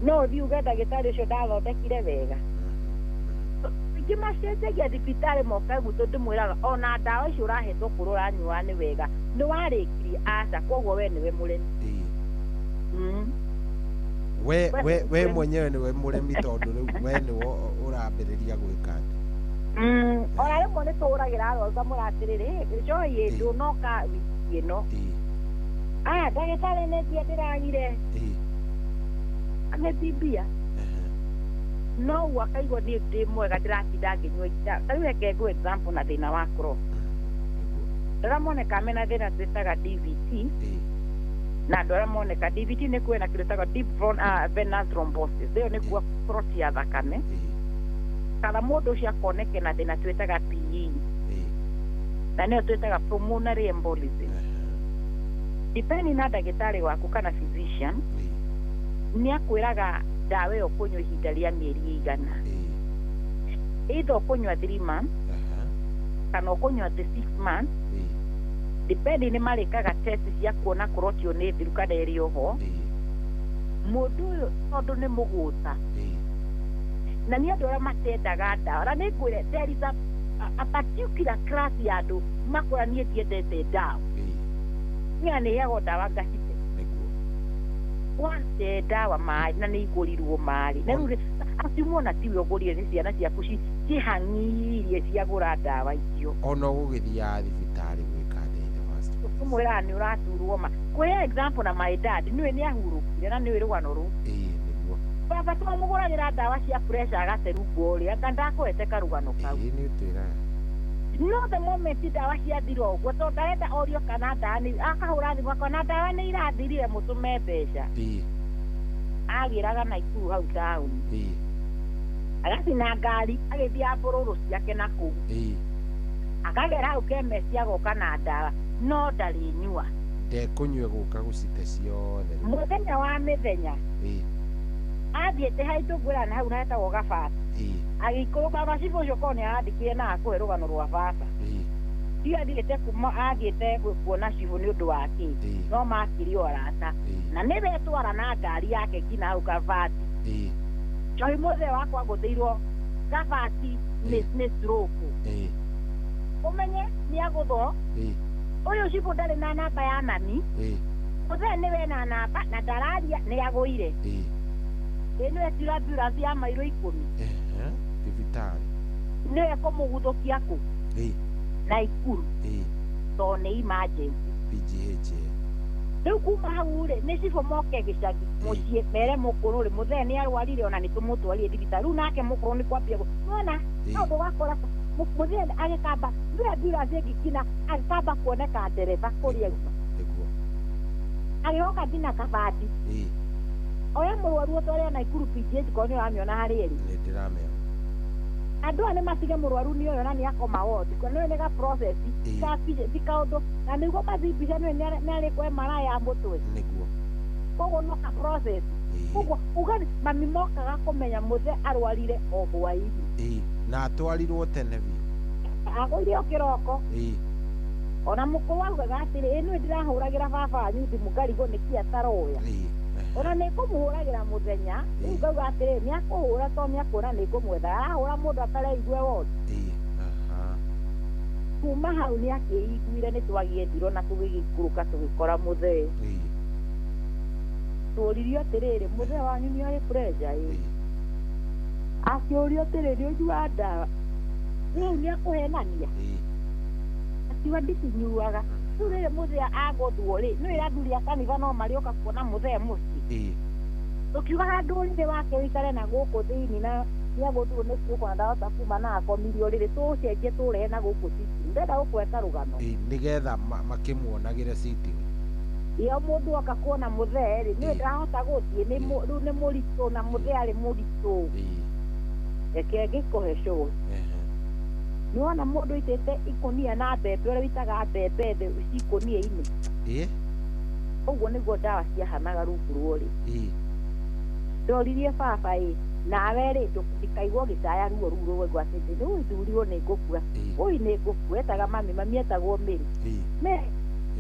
no thiuge ndagĩtarĩ ũcio ndathondekire wega ingĩ macenjagia thibitarĩ moka gwitũ ndĩmwĩraga ona ndawa icio ũrahetwo kũrĩ ũranyua nĩ wega nĩ warĩkirie aca koguo we nĩwe mũremi we mwenyewe nĩwe mũremi tondũ rĩu we nĩwe ũrambĩrĩria gwĩka ona rĩmwe nĩ tũũragĩra arwaru ngamwĩra atĩrĩrĩ coyi ndũnoka wiki ĩno ndagĩtarĩ nĩ mbia ndĩragire nĩ mbia no ũguo akaigua niĩ ndĩ mwega ndĩratinda ngĩnyua tarĩu reke ngũ example na thĩna wa cross rĩrĩa moneka mena thĩna twĩtaga DVT na andũ arĩa moneka DVT nĩ kwĩna kĩndũ gĩtagwo deep venous thrombosis ĩyo nĩ kuo cross ya thakame kana mũndũ ũcio akoneke na thĩna twĩtaga PE na nĩyo twĩtaga pulmonary embolism depending na ndagĩtarĩ waku kana physician nĩ akwĩraga ndawa ĩyo kũnyua ihinda rĩa mĩeri ĩigana either ũkũnyua 3 months kana ũkũnyua 6 months depending nĩ marĩkaga test cia kuona korotio nĩ thiru kana ĩrĩ oho mũndũ ũyũ tondũ nĩ mũgũta na nĩ andũ arĩa matendaga ndawa na nĩ ngwĩre there is a particular class ya andũ makora niĩ ndiendete ndawa niĩ nĩ heagwo ndawa ngacite wate ndawa maĩ na nĩ igũrirwo marĩ na rĩu acimuona tiwe ũgũrire nĩ ciana ciaku cihang'irie ciagũra ndawa icio ona ũgũgĩthiaga thibitarĩ gwĩka ũmwĩraga nĩ ũraturwo ma kwĩya example na my dad nĩwe nĩ ahurũkire na nĩwe rũgano rũu baba twamũgũragĩra ndawa cia pressure agaterungo ũrĩa anga ndakũhete karũgano kau no the moment ndawa ciathira ũguo tondũ ndarenda orio kana ndawa akahũra thimũ akona ndawa nĩ irathirire mũtũme mbeca agĩraga Naikuru hau taũni agacina ngari agĩthiĩ mbũrũrũ ciake na kũu akagera hau kemesi agoka na ndawa no ndarĩ nyua ndekũnyua gũka gũcite ciothe mũthenya wa mĩthenya athiĩte haitũ ngwĩrana hau nahetagwo gabata agĩikũrũ baba cibũ ũcio korwo nĩ arandĩkire na akũhe rũgano rwa baba dio athiĩte athiĩte kuona cibũ nĩ ũndũ wa kĩ no makĩrĩ o arata na nĩ betwara na ngari yake nginya hau gabati cohi mũthee wakwa gũthĩirwo gabati nĩ stroke ũmenye nĩ agũthwo ũyũ cibũ ndarĩ na namba ya nani mũthee nĩwe na namba na ndararia nĩ agũire nĩwe tira ambulance ya mairo 10 thibitarĩ nĩwe kũmũguthũkia kũ Naikuru tondũ nĩ emergency PGH rĩu kuma hau rĩ nĩ cibũ moke gĩcagi mũciĩ mere mũkũrũ rĩ mũthee nĩ arwarire ona nĩ tũmũtwarire thibitarĩ rĩu nake mũkũrũ nĩ kwambia mwana no ndũgakora mũthee agĩkamba nĩ ambulance ĩngĩkinya agĩkamba kuoneka ndereba kũrĩa agĩoka nginya kabati oya mũrwaru ũtwarĩra Naikuru PGH korwo nĩ ũramĩona harĩa ĩrĩ nĩ ndĩramĩona andũ aya nĩ matige mũrwaru nĩ ũyũ na nĩ akoma wodi kwa nĩwe nĩ ga process ti kaũndũ na nĩguo mathimbisha nĩwe nĩ arĩkwo MRI ya mũtwe nĩguo koguo no ka process koguo ugani mami mokaga kũmenya mũthee arwarire o hwainĩ na atwarirwo tene biũ agũire o kĩroko ona mũkũrũ augaga atĩrĩ ĩ nĩwe ndĩrahũragĩra baba wanyu thimũ ngarigwo nĩkĩ ataroya ona nĩ kũmũhũragĩra mũthenya rĩu ngauga atĩrĩ nĩ akũhũra tondũ nĩ akuona nĩ ngũmwetha arahũra mũndũ atareigue wothe kuma hau nĩ akĩiguire nĩ twagiendirwo na tũgĩgĩikũrũka tũgĩkora mũthee tũririo atĩrĩrĩ mũthee wanyu nĩ arĩ pressure akĩũrio atĩrĩrĩ ũnyua ndawa rĩu nĩ akũhenania akiuga ndicinyuaga rĩu rĩrĩ mũthee agũthwo rĩ nĩ wĩra athuri a kanitha no marĩũka kuona mũthee mũciĩ tũkiuga handũ ũrĩrĩ wake wĩikare na gũkũ thĩinĩ na nĩ agũthwo nĩ stroke na ndahota kuma na akomirio rĩrĩ tũcenjie tũrehe na gũkũ sitting ndenda gũkweta rũgano nĩgetha makĩmuonagĩre sitting iyo mũndũ oka kuona mũthee rĩ nĩ ndahota gũthiĩ rĩu nĩ mũritũ na mũthee arĩ mũritũ reke ngĩkũhe show nĩ wona mũndũ itĩte ikũnia na mbembe ũrĩa wĩtaga mbembe thĩ ikũnia-inĩ ũguo nĩguo ndawa ciahanaga rungu rũrĩ ndoririe baba nawe rĩ ndũkaigua gĩcaya ruo rũu rũgwa atĩndĩ nĩ ũithurirwo nĩ ngũkua ũi nĩ ngũkua etaga mami etagwo Mĩrĩ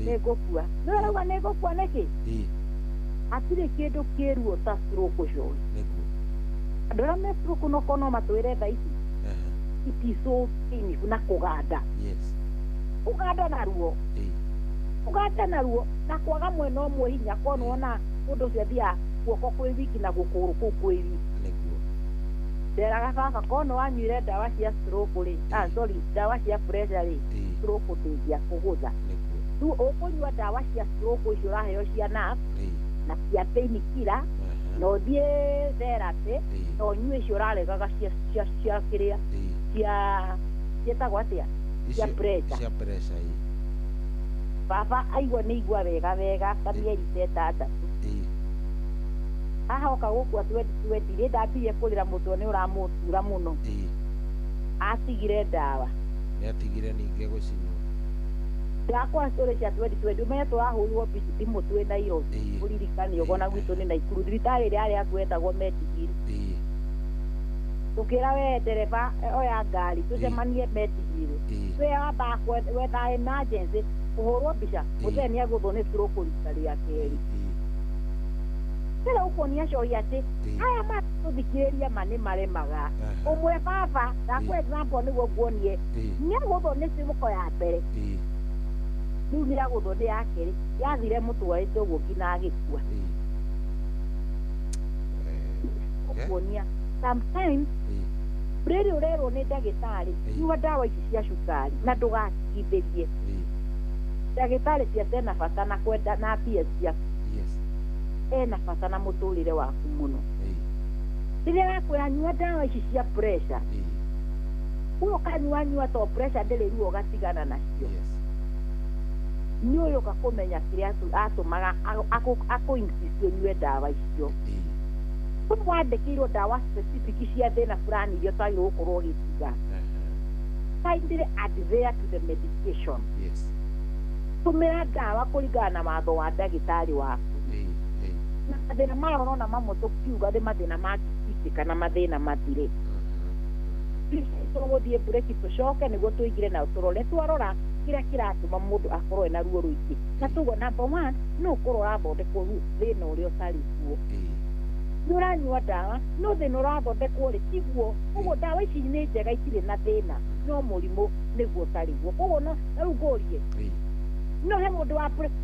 nĩ ngũkua nĩ arauga nĩ ngũkua nĩkĩ hatirĩ kĩndũ kĩruo ta stroke ũcio andũ arĩa me stroke no kono matwĩre tha ici it is so painful na kũganda kũganda naruo na kwaga mwena ũmwe hinya kono ona mũndũ ũcio athiaga guoko kwĩ wiki na gũkũrũ kũu kwĩ wiki nderaga baba kono wanyuire ndawa cia stroke rĩ ndawa cia pressure rĩ stroke ndĩngĩakũgũtha tu ũkũnyua ndawa cia stroke icio ũraheo cia nerve na cia pain killer na ũthiĩ therapy na ũnyue icio ũraregaga cia kĩrĩa ciĩtagwo atĩa cia pressure baba aigua nĩ igua wega ta mĩeri ta 6 ahoka gũkua 2020 rĩ ndambire kũrĩra mũtwe nĩ ũramũtura mũno atigire ndawa nĩatigire ningĩ gũcinwo ndakwa story cia 2020 ũmenye tũrahũrirwo mbici thimũ twĩ Nairobi ũririkane ũgona gwitũ nĩ Naikuru thibitarĩ ĩrĩa arĩa gwetagwo Medigiri tukĩra we ndereba oya ngari tũcemanie Medigiri we wamba wetha emergency kũhũrwo mbica mũthee nĩ agũthwo nĩ stroke rita rĩa kerĩ Sila uko niacoria atĩ aya matũthikĩrĩria ma nĩ maremaga ũmwe baba ndakwa example nĩguo nguonie nĩagũthwo nĩ stroke ya mbere rĩu nĩagũthwo nĩ ya kerĩ yathire mũtwarĩte ũguo nginya agĩkua kuonia sometimes rĩrĩ ũrerwo nĩ ndagĩtarĩ nyua ndawa ici cia cukari na ndũgatigithĩrie ndagĩtarĩ cia na bata na kwenda na PS cia ena bata na mũtũrĩre waku mũno rĩrĩa wakwĩra nyua ndawa ici cia pressure ũyũ kanyua to pressure ndĩrĩ ruo gatigana nacio nĩ ũyũ gakũmenya kĩrĩa atũmaga akũ-insist ũnyue ndawa icio wandĩkĩirwo ndawa specific cia thĩna fulani iria ũtagĩrĩirwo gũkorwo ũgĩtiga kindly adhere to the medication tũmĩra ndawa kũringana na watho wa ndagĩtarĩ waku na mathĩna maro nona mamwe tũkiuga nĩ mathĩna ma kĩbiti kana mathĩna mathire tũgũthiĩ bureki tũcoke nĩguo tũingire na tũrore twarora kĩrĩa kĩratũma mũndũ akorwo ena ruo rũingĩ na tugo number 1 no ũkorwo ũrathondekwo thĩna ũrĩa ũtarĩ kuo nĩ ũranyua ndawa no thĩna ũrathondekwo rĩ tiguo ũguo ndawa ici nĩ njega itirĩ na thĩna no mũrimũ nĩguo ũtarĩ guo koguo no rĩu ngũrie no he mũndũ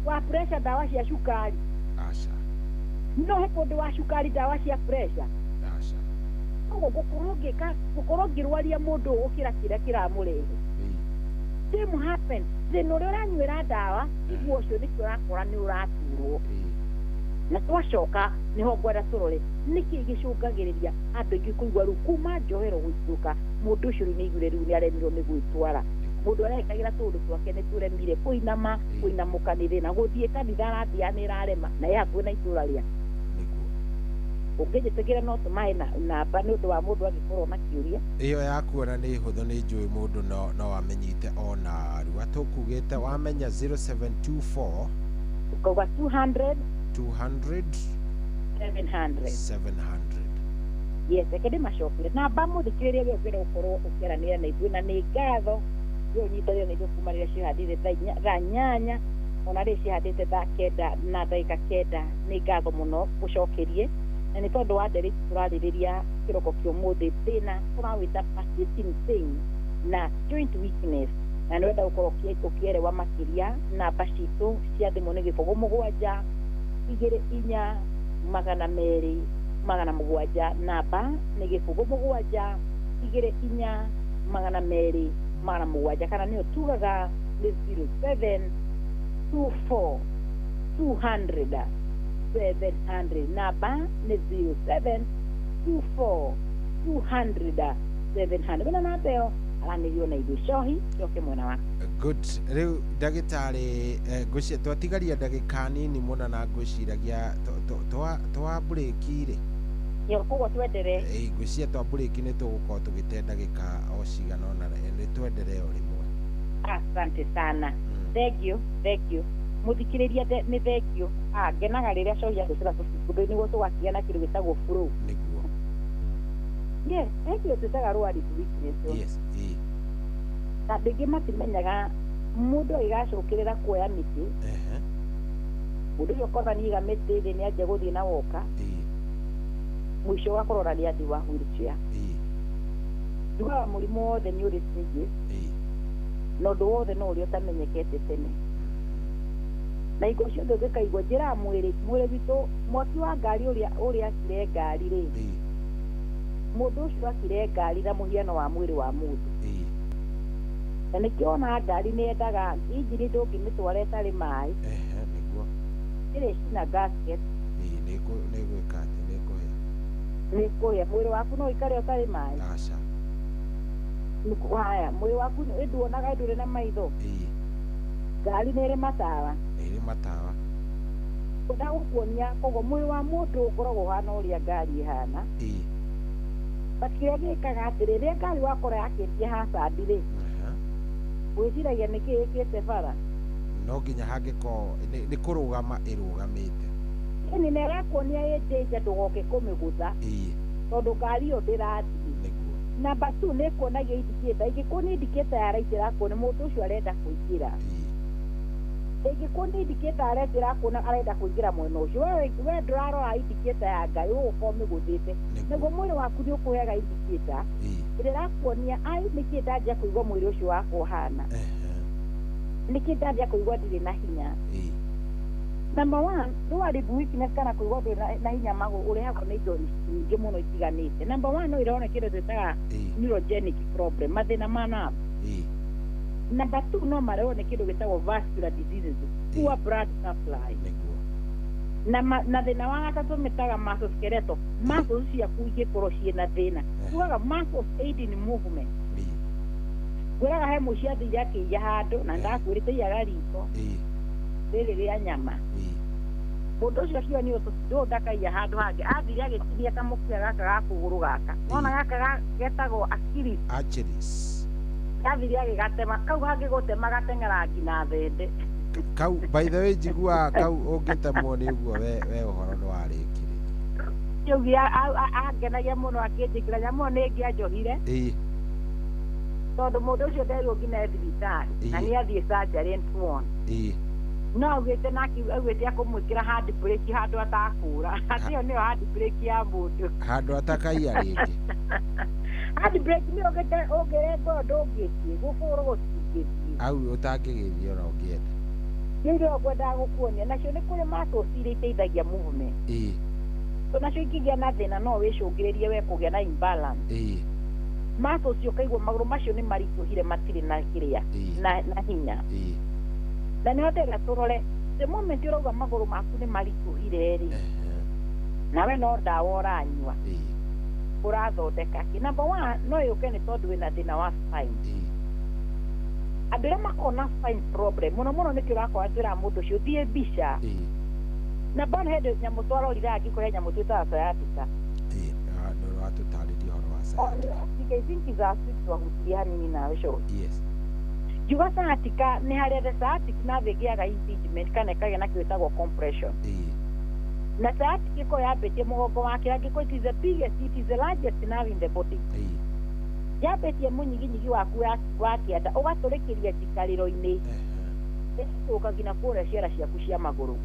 wa pressure ndawa cia cukari no he mũndũ wa cukari ndawa cia pressure koguo gũkorwo ngĩrwaria mũndũ gũkĩra kĩrĩa kĩramũrehe same happen thĩna ũrĩa ũranyuĩra ndawa nĩguo ũcio nĩkĩo ũrakora nĩ ũraturwo na twacoka nĩho ngwenda tũrore nĩkĩ gĩcũngagĩrĩria andũ aingĩ kũigua rĩu kuma njohero gũikũrũka mũndũ ũcio rĩu nĩaiguire rĩu nĩaremirwo nĩ gwĩtwara mũndũ arekagĩra tũndũ twake nĩ tũremire kũinamũka nĩ thĩna gũthiĩ kanitha arathiĩ nĩ ĩrarema na ĩ hakuhĩ na itũra rĩa ũngĩnjĩtĩkĩra no tũmahe namba nĩ ũndũ wa mũndũ angĩkorwo na kĩũria ĩyo yakuona nĩ hũthũ nĩ njũĩ mũndũ no wamenyite ona rua tũkugĩte wamenya 0724 ukauga 200 700 yes eke ndĩmacokire namba mũthikĩrĩria gĩa ũkwĩra gũkorwo ũkĩaranĩra na ithuĩ na nĩ ngatho rĩu ũnyitanĩra na ithuĩ kuma rĩrĩa cihandĩte thaa 8 ona rĩrĩa cihandĩte thaa 9 na ndagĩka 9 nĩ ngatho mũno gũcokerie na nĩ tondũ wa ndereti tũrarĩrĩria kĩroko kĩa ũmũthĩ thĩna tũrawĩta persisting pain na joint weakness na nĩwenda gũkorwo ũkĩerewa makĩria namba citũ cia thimũ nĩ 07 2 4 200 namba nĩ 07 2 4 200 kana nĩyo tugaga nĩ 0724 200 700 namba nĩ 0724 200 700 wĩna namba ĩyo aranĩrio na ithuĩ cohi coke mwena wa good rĩu ndagĩtarĩ twatigaria ndagĩka nini mũno na ngwĩciragia twa burĩki rĩ koguo twendere ngwĩciria twa burĩki nĩ tũgũkorwo tũgĩte ndagĩka o cigana ona nĩ twendere o rĩmwe asante sana thank you mũthikĩrĩria nĩ thank you ngenaga rĩrĩa cohi agwĩcĩra tũbundũ nĩguo tũgakiga na kĩndũ gĩtagwo flow nĩguo yes ekio tũtaga rwari weakness na ndĩngĩ matimenyaga mũndũ agĩgacũkĩrĩra kuoya mĩtĩ mundu ucio kona ni igamite thi ni anjia guthii na woka mwisho gakorora ni athi wa wheelchair ndugaga murimu wothe ni uri stages na undu wothe no uri utamenyekete tene na iko ciothe thikaigua njira mwiri witu mwaki wa ngari uria akire ngari ri mundu ucio akire ngari na muhiano wa mwiri wa mundu na nikiona ngari ni endaga injini ndungimitwara itari mai iri cina gasket nikuhia mwiri waku no ikare utari mai haya mwiri waku nduonaga nduri na maitho ngari nä rä matawa ndagukuonia koguo mwä wa må ndå å koragwo hana å rä a ngari ihana kä rä a gä kaga atä rä rä a ngari wakora yakä tie hacandi rä gwä ciragia nä kä ä kä te bara no nginya hangä korwo nä kå rå gama ä rå gamä te ni nä rakuonia ä ndänja ndå goke kå mä gå tondå ngari ä yo ndä rathie namba 2 nä kuonagia indicator ingĩkorwo nĩ indicator ya right ĩrakuona mũndũ ũcio arenda kũingĩra ingĩkorwo nĩ indicator ya left ĩrakuona arenda kũingĩra mwena ũcio we ndũrarora indicator ya ngari ũgũkorwo mĩgũthĩte naguo mwĩrĩ waku nĩ ũkũheaga indicator ĩrĩa ĩrakuonia nĩkĩ ndanjia kũigua mwĩrĩ ũcio wakwa ũhana nĩkĩ ndanjia kũigua ndirĩ na hinya number 1 ndwaribu weakness kana kuigua ndwĩ na hinya magũrũ ũrehagwo nĩ indo nyingĩ mũno itiganĩte number 1 no ĩrona kĩndũ twĩtaga neurogenic problem mathĩna ma nerve number 2 no marehwo nĩ kĩndũ gĩtagwo vascular diseases poor blood supply na thĩna wa gatatũ mĩtaga musculoskeletal muscles ciaku ingĩkorwo ciĩna thĩna tugaga muscles aid in movement gwĩraga he mũici athire akĩiya handũ na ndakwĩrĩte iyaga riko rĩrĩ rĩa nyama mũndũ ũcio akiuga nĩ ũtũtindũ ndakaiya handũ hangĩ athire agĩtinia kamũkĩa gaka ga kũgũrũ gaka nona gaka getagwo Achilles athire agĩgatema kau hangĩgũtema gateng'era nginya thende kau by the way njiguaga kau ũngĩtemwo nĩ ũguo we ũhoro nĩ warĩkire Jogi angenagia mũno akĩnjĩkĩra nyamũ nĩ ngĩanjohire tondũ mũndũ ũcio nderirwo nginya thibitarĩ na nĩ athiĩ surgery and so on no augĩte augĩte akũmwĩkĩra hand brake handũ atakũra atĩ ĩyo nĩyo hand brake ya mũndũ handũ atakaiya rĩngĩ hand brake nĩ ũgĩte ũngĩrengwo ndũngĩthiĩ gũkũrwo gũtingĩthiĩ au ũtangĩgĩthiĩ ona ũngĩenda nĩrĩo ngwendaga gũkuonia nacio nĩ kũrĩ muscles iria iteithagia movement nacio ingĩgĩa na thĩna no wĩcũngĩrĩrie we kũgĩa na imbalance muscles cio kaigua magũrũ macio nĩ maritũhire matirĩ na kĩrĩa na hinya na nĩ hotega tũrore the moment ũrauga magũrũ maku nĩ maritũhire rĩ nawe no ndawa ũranyua ũrathondeka kĩ number 1 no yũke nĩ tondũ wĩna thĩna wa spine andũ arĩa makoragwo na spine problem mũno mũno nĩkĩo ũrakora twĩraga mũndũ ũcio thiĩ mbica na mbona hĩndĩ nyamũ twarorire angĩkũhe nyamũ twĩtaga sciatica nĩ watũtarĩria ũhoro wa sciatica I think is a switch twahutirie hanini nawe Cogi njuga sciatica nĩ harĩa the sciatic nerve ĩgĩaga impingement kana ĩkagĩa na kĩndũ gĩtagwo compression na sciatic ĩkorwo yambĩtie mũgongo wake angĩkorwo it is the biggest it is the largest nerve in the body yambĩtie mũnyiginyigi waku wa kĩanda ũgatũrĩkĩria njikarĩro-inĩ ũka nginya kũrĩa ciara ciaku cia magũrũ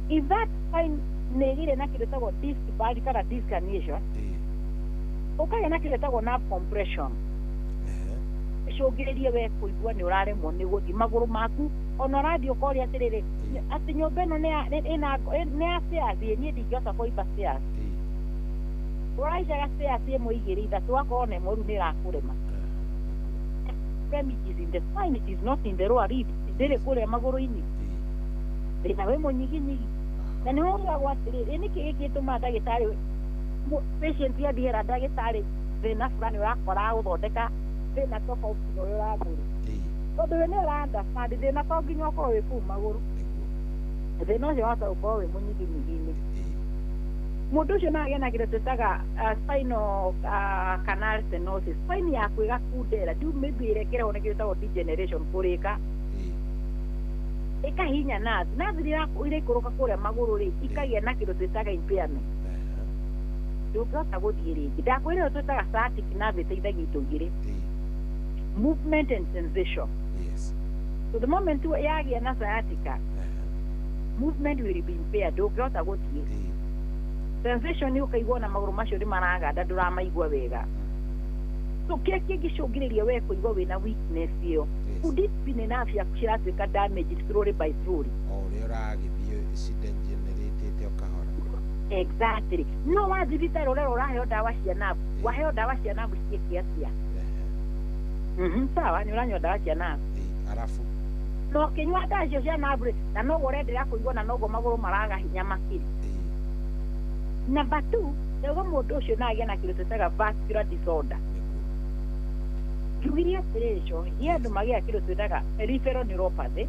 if that spine nĩ ĩgĩire na kĩndũ gĩtagwo disc bulge kana disc herniation ũkagĩa na kĩndũ gĩtagwo nerve compression icũngĩrĩrie we kũigua nĩ ũraremwo nĩ gũthiĩ magũrũ maku ona ũrathiĩ ũkoria atĩrĩrĩ atĩ nyũmba ĩno nĩ ya stairs niĩ ndingĩhota kũimba stairs ũraicaga stairs ĩmwe igĩrĩ ithatũ wakorwo na ĩmwe rĩu nĩ ĩrakũrema is in the spine it is not in the lower ribs ndĩrĩ kũrĩa magũrũ-inĩ thĩna wĩ mũnyiginyigi na nĩ hũragwo atĩrĩrĩ nĩkĩ gĩgĩtũma ndagĩtarĩ patient athiĩra ndagĩtarĩ thĩna fulani ũrakora gũthondeka thĩna tofauti na ũrĩa ũramũrĩ tondũ we nĩ ũra-understand thĩna to nginya ũkorwo wĩ kũu magũrũ thĩna ũcio wahota gũkorwo wĩ mũnyiginyigi-inĩ mũndũ ũcio no agĩe na kĩndũ twĩtaga spinal canal stenosis spine yaku ĩgakundera rĩu maybe ĩrekerwo nĩ kĩndũ gĩtagwo degeneration kũrĩka ĩkahinya nathi iria ikũrũka kũrĩa magũrũ rĩ ikagĩa na kĩndũ twĩtaga impairment ndũngĩhota gũthiĩ rĩngĩ ndakwĩrĩrwo twĩtaga sciatic nerve ĩteithagia indo igĩrĩ movement and sensation so the moment yagĩa na sciatica movement will be impaired ndũngĩhota gũthiĩ sensation ũkaigua na magũrũ macio nĩ maraganda ndũramaigua wega so kĩrĩa kĩngĩcũngĩrĩria we kũigua wĩna weakness ĩyo udiscipline enough ya ciratuĩka damage slowly by slowly ũrĩa ũragĩthiĩ cidegenerate ũkahora exactly no wathiĩ thibitarĩ ũrera ũraheo ndawa cia nabu waheo ndawa cia nabu ciĩke atĩa sawa nĩ ũranyua ndawa cia nabu arabu no ũkĩnyua ndawa icio cia nabu na noguo ũrenderea kũigua na noguo magũrũ maraga hinya makĩria number 2 ndauga mũndũ ũcio no agĩe na kĩndũ twĩtaga vascular disorder njugirie atĩrĩrĩ he andũ magĩaga kĩndũ twĩtaga peripheral neuropathy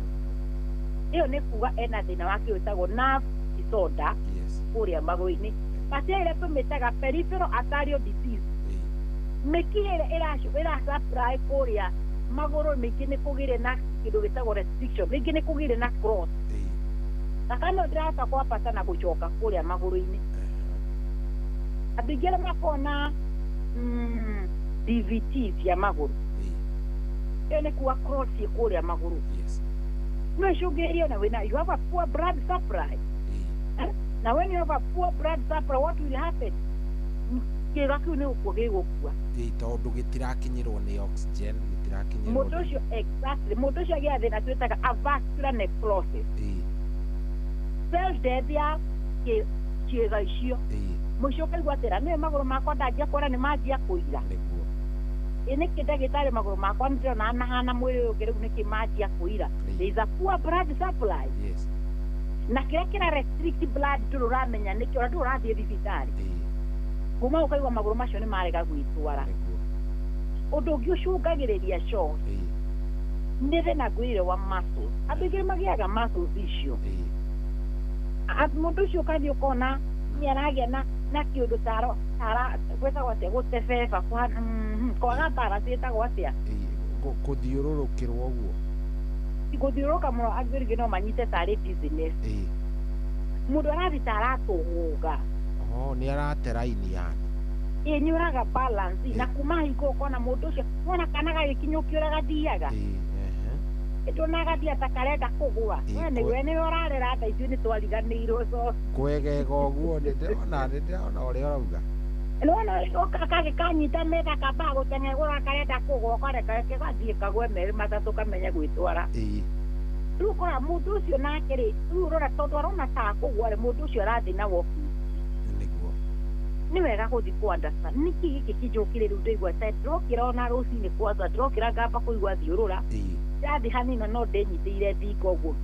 ĩyo nĩ kuga ena thĩna wa kĩndũ gwĩtagwo nerve disorder kũrĩa magũrũ-inĩ bati ĩrĩa tũmĩtaga peripheral arterial disease mĩkiha ĩrĩa ĩra-supply kũrĩa magũrũ mĩingĩ nĩ kũgĩre na kĩndũ gĩtagwo restriction rĩngĩ nĩ kũgĩre na cross thakame ndĩrahota kwambata na gũcoka kũrĩa magũrũ-inĩ andũ aingĩ arĩa makoragwo na DVT cia magũrũ ĩyo nĩ kuga cross kũrĩa magũrũ no ĩcũngĩrĩrio na wĩna you have a poor blood supply now when you have a poor blood supply what will happen kĩga kĩu nĩ gũkua gĩgũkua tondũ gĩtirakinyĩrwo nĩ oxygen gĩtirakinyĩrwo mũndũ ũcio exactly mũndũ ũcio agĩa thĩna twĩtaga a vascular necrosis cell death ya ciĩga icio mũico ũkaigua atĩra nĩwe magũrũ makwa ndanjia kuona nĩ manjia kũira ĩ nĩkĩ ndagĩtarĩ magũrũ makwa nĩndĩrona nahana mwĩrĩ ũyũ ũngĩ rĩu nĩkĩ manjia kũira there is a poor blood supply na kĩrĩa kĩra restrict blood tũrũramenya nĩkĩ ona tũrathiĩ thibitarĩ kuma ũkaigua magũrũ macio nĩ marega gwĩtwara ũndũ ũngĩ ũcũngagĩrĩria shock nĩ thĩna ngwĩre wa muscles andũ aingĩ magĩaga muscles icio mũndũ ũcio ũkathiĩ ũkona nĩ aragĩa na kĩũndũ gwĩtagwo atĩa gũtebeba kwaga balance ĩtagwo atĩa kũthiũrũrũkĩrwo ũguo gũthiũrũrũka mũno andũ rĩngĩ no manyite tarĩ business mũndũ arathiĩ ta aratũgũga nĩ arate raini yani nĩ ũraga balance na kuma hingo ũkona mũndũ ũcio wona kana gagĩkinyũkia ũrĩa gathiaga ndũnagathiĩ ta karenda kũgũa we nĩwe ũrarera nda ithuĩ nĩ twariganĩirwo kwegega ũguo nĩndĩrona ũrĩa ũrauga nĩwona kagĩkanyita metha kambaa gũteng'egũra karenda kũgũa kareka gathiĩ kagwe merĩ matatũ kamenya gwĩtwara rĩu ũkora mũndũ ũcio nake-rĩ rĩu ũrora tondũ arona ta kũgũa-rĩ mũndũ ũcio arathiĩ na woki nĩ wega gũthiĩ kũ-understand nĩkĩ gĩkĩ kĩnjũkĩrĩ rĩu ndaigua ta ndĩrokĩra ona rũcinĩ kwanza ndĩrokĩra ngamba kũigua thiũrũra ndathi hanini no ndenyitĩire thingo ũguo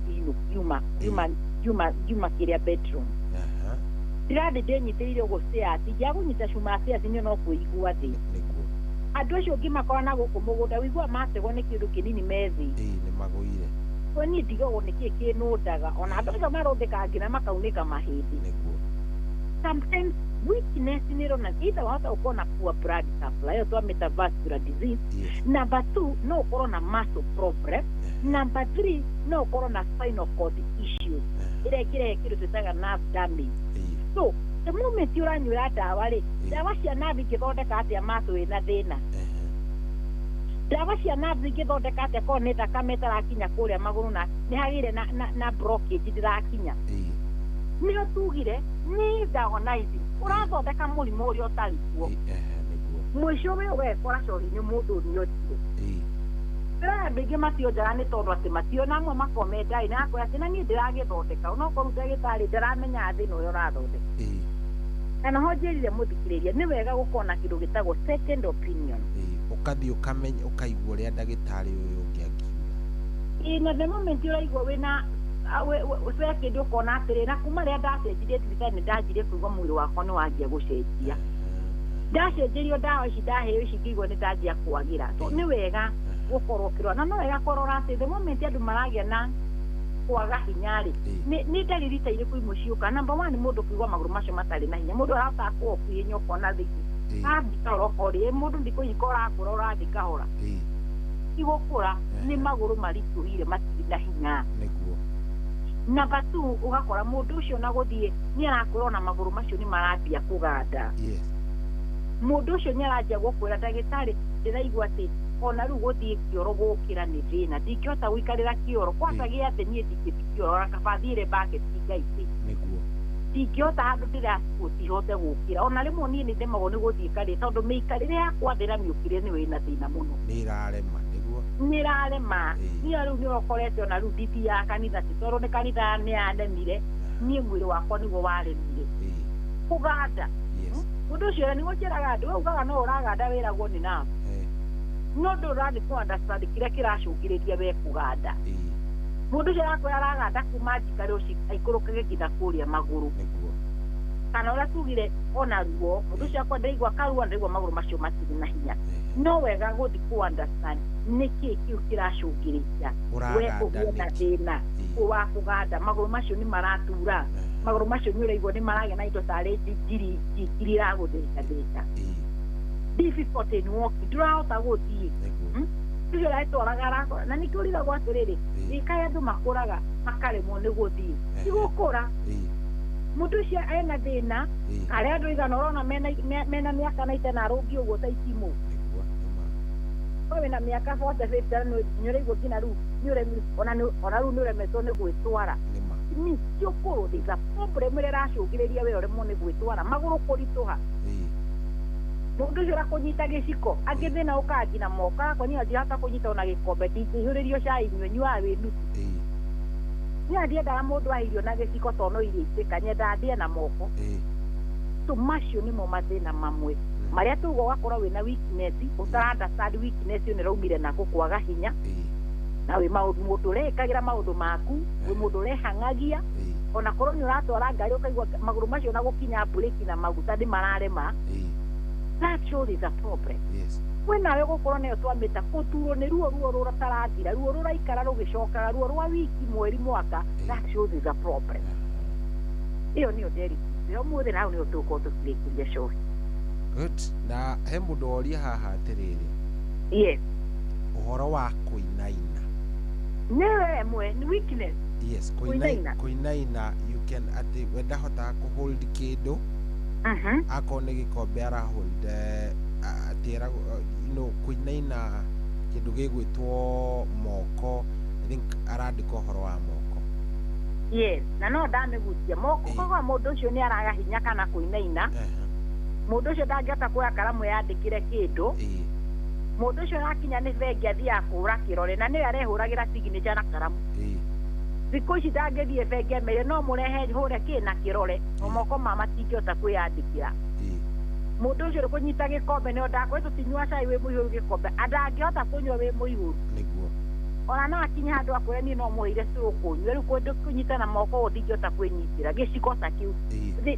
ngiuma kĩrĩa bedroom ndĩrathi ndenyitĩire ũguo stairs ndiagũnyita cuma stairs nĩ no kũigua thĩ andũ acio ũngĩ makorwo na gũkũ mũgũnda wĩigua mategwo nĩ kĩndũ kĩnini methĩ nĩ magũire niĩ ndigagwo nĩkĩ kĩnũndaga ona andũ acio marũthĩka nginya makaunĩka mahĩndĩ sometimes weakness nĩ rona either wahota gũkorwo na poor blood supply ĩyo twamĩta vascular disease number 2 no ũkorwo na muscle problem number 3 no ũkorwo na spinal cord issues ĩrĩa ĩkĩrehe kĩndũ twĩtaga nerve damage so the moment ũranyuĩra ndawa-rĩ ndawa cia nerve ingĩthondeka atĩa muscle wĩna thĩna ndawa cia nerve ingĩthondeka atĩa korwo nĩ thakame ĩtarakinya kũrĩa magũrũ na nĩ hagĩire na blockage ndĩrakinya nĩo tugire nĩ diagnosing ũrathondeka mũrimũ ũrĩa ũtarĩ kuo mũico wĩ wekora cori-inĩ mũndũ nĩotire ndĩrona andũ aingĩ mationjaga nĩ tondũ atĩ mationa amwe makomendarĩ na akwĩra atĩ na niĩ ndĩragĩthondeka onokorwo ndagĩtarĩ ndaramenya thĩna ũrĩa ũrathondeka kana ho njĩrire mũthikĩrĩria nĩ wega gũkorwo na kĩndũ gĩtagwo second opinion ũkathiĩ ũkamenya ũkaigua ũrĩa ndagĩtarĩ ũyũ ũngĩ akiuga na the moment ũraigua wĩna we kĩndũ ũkona atĩrĩ na kuma rĩrĩa ndacenjirie thibitarĩ nĩ ndanjirie kũigua mwĩrĩ wakwa nĩ wanjia gũcenjia ndacenjerio ndawa ici ndaheo ici ngĩigua nĩ ndanjia kwagĩra nĩ wega gũkorwo ũkĩrora na no wega kũrora atĩ the moment andũ maragĩa na kwaga hinya-rĩ nĩ ndariri ta irĩkũ imwe ciũka number 1 nĩ mũndũ kũigua magũrũ macio matarĩ na hinya mũndũ arahotaga kũhinya ũkona thĩinĩ athi kahora ũkorĩ mũndũ ndikũnyika ũrakũra ũrathi kahora igũkũra nĩ magũrũ maritũhire matirĩ na hinya number 2 ũgakora mũndũ ũcio na gũthiĩ nĩ arakũra na magũrũ macio nĩ marambia kũganda mũndũ ũcio nĩ aranjia gũkwĩra ndagĩtarĩ ndĩraigua atĩ ona riu guthii kioro gukira ni thina ndingihota guikarira kioro kwanza gia athi nie ndingithii kioro rakabathire bucket ngaiti niguo ndingihota handu ndirahote gukira ona rimwe nie ni ndemagwo ni guthii kari tondu miikarire yakwa ndiramiukire ni wina thina muno ni irarema niguo ni irarema niyo riu ni ukorete ona riu nditi ya kanitha tondu ni kanitha ni yanemire nie mwiri wakwa niguo waremire kuganda mundu ucio ni gukiraga andu ugaga no uraganda wiragwo ni na no ndurani ku understand kire kiracungiriria we kuganda mundu ucio yakwa araganda kuma njikari uci aikurukage nginya kuria maguru kana ura tugire ona ruo mundu ucio yakwa ndaigua karua ndaigua maguru macio matiri na hinya no wega guthi ku understand niki kiu kiracungiriria we ugie na thina wa kuganda maguru macio ni maratura maguru macio ni uraigua ni marage na indo tare njiri iraguthica thica difficult in walking ndurahota guthii tuyo raitwaraga na nikiurira gwatiriri ikaya andu makuraga makaremwo ni guthii igukura mundu ucio ena thina aria andu igana urona mena miaka na itena arungi uguo ta itimu wina miaka 40 nyuraigua nginya riu ona riu niuremetwo ni gwitwara ni ciukuru thitha problem ria iracungiriria we uremwo ni gwitwara maguru kurituha mundu ucio rakunyita giciko angi thina ukangi na moko akwa ni ndirahota kunyita ona gikombe ndingihuririo cai nywa wi nusu ni ndiendaga mundu ahirio na giciko tono irio itika nyenda ndie na moko so macio nimo mathina mamwe maria tugo gakora wina weakness utaranda sad weakness ni raumire na gukwaga hinya na we mundu rekagira maundu maku we mundu rehangagia ona korwo ni uratwara ngari ukaigua maguru macio na gukinya breki na maguta ndi mararema that shows is a problem we nawe gukorwo nayo twamita kuturwo ni ruo rutarathira ruo ruraikara rugicokaga ruo rwa wiki mweri mwaka that shows is a problem iyo niyo nderi yo muthi nawe ni utuko tukirekiria show good na he mundu oria haha atiriri yes uhoro wa kuinaina newe mwe ni weakness yes kuinaina you can ati wenda hota ku hold kindu akone gikombe ara hold atira kuinaina kindu gigwitwo moko I think arandiko horo wa moko yes na no ndamegutia moko kwa mundu ucio ni araga hinya kana kuinaina mundu ucio ndangihota kuoya karamu yandikire kindu mundu ucio arakinya ni vengi athii akura kirore na niwe arehuragira signature na karamu thikũ ici ndangĩthiĩ bengi mere no mũrehe hũre kĩ na kĩrore omoko mama matingĩhota kwĩyandĩkĩra mũndũ ũcio rĩ kũnyita gĩkombe nĩ ndakũĩ tũtinyua cai wĩ mũihũru gĩkombe ndangĩhota kũnyua wĩ mũihũru ona no akinye handũ akwĩre niĩ no mũheire cũrũ kũnyua rĩu kũnyita na moko ndingĩhota kwĩnyitĩra gĩciko ta kĩu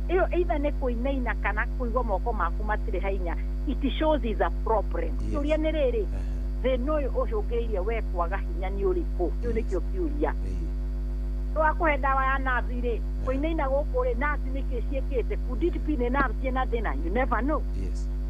ĩyo either nĩ kũinaina kana kũigua moko maku matirĩ hainya it shows is a problem kĩũria nĩ rĩrĩ thĩna ũyũ ũcũngĩrĩirie we kwaga hinya nĩ ũrĩkũ kĩu nĩkĩo kĩũria twakuhe ndawa ya nathi rĩ kuinaina gũkũ rĩ nathi nĩkĩ ciĩkĩte could it be nĩ nathi ciĩna thĩna you never know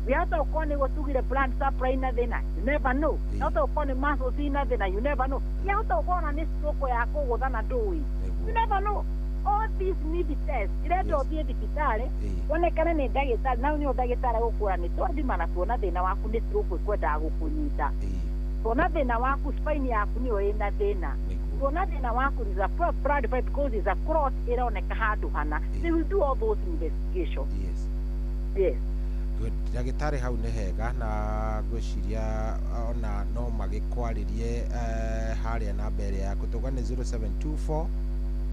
wĩhota gũkorwo nĩ gũtugire blood supply na thĩna you never know wĩhota gũkorwo nĩ muscles ciĩna thĩna you never know wĩhota gũkorwo na nĩ stroke ya kũgũtha na ndũĩ you never know all these need test irenda ũthiĩ thibitarĩ wonekane nĩ ndagĩtarĩ na nĩ ndagĩtarĩ gũkũra nĩ twathima na tuona thĩna waku nĩ stroke ikwendaga gũkũnyita tuona thĩna waku spine yaku nĩyo ĩna thĩna tuona thĩna waku is a blood pipe because is a clot ĩroneka handũ hana they will do all those investigations yes good ndagĩtarĩ hau nĩ hega na ngwĩciria ona no magĩkwarĩrie harĩa namba ĩrĩa yaku tũga nĩ 0724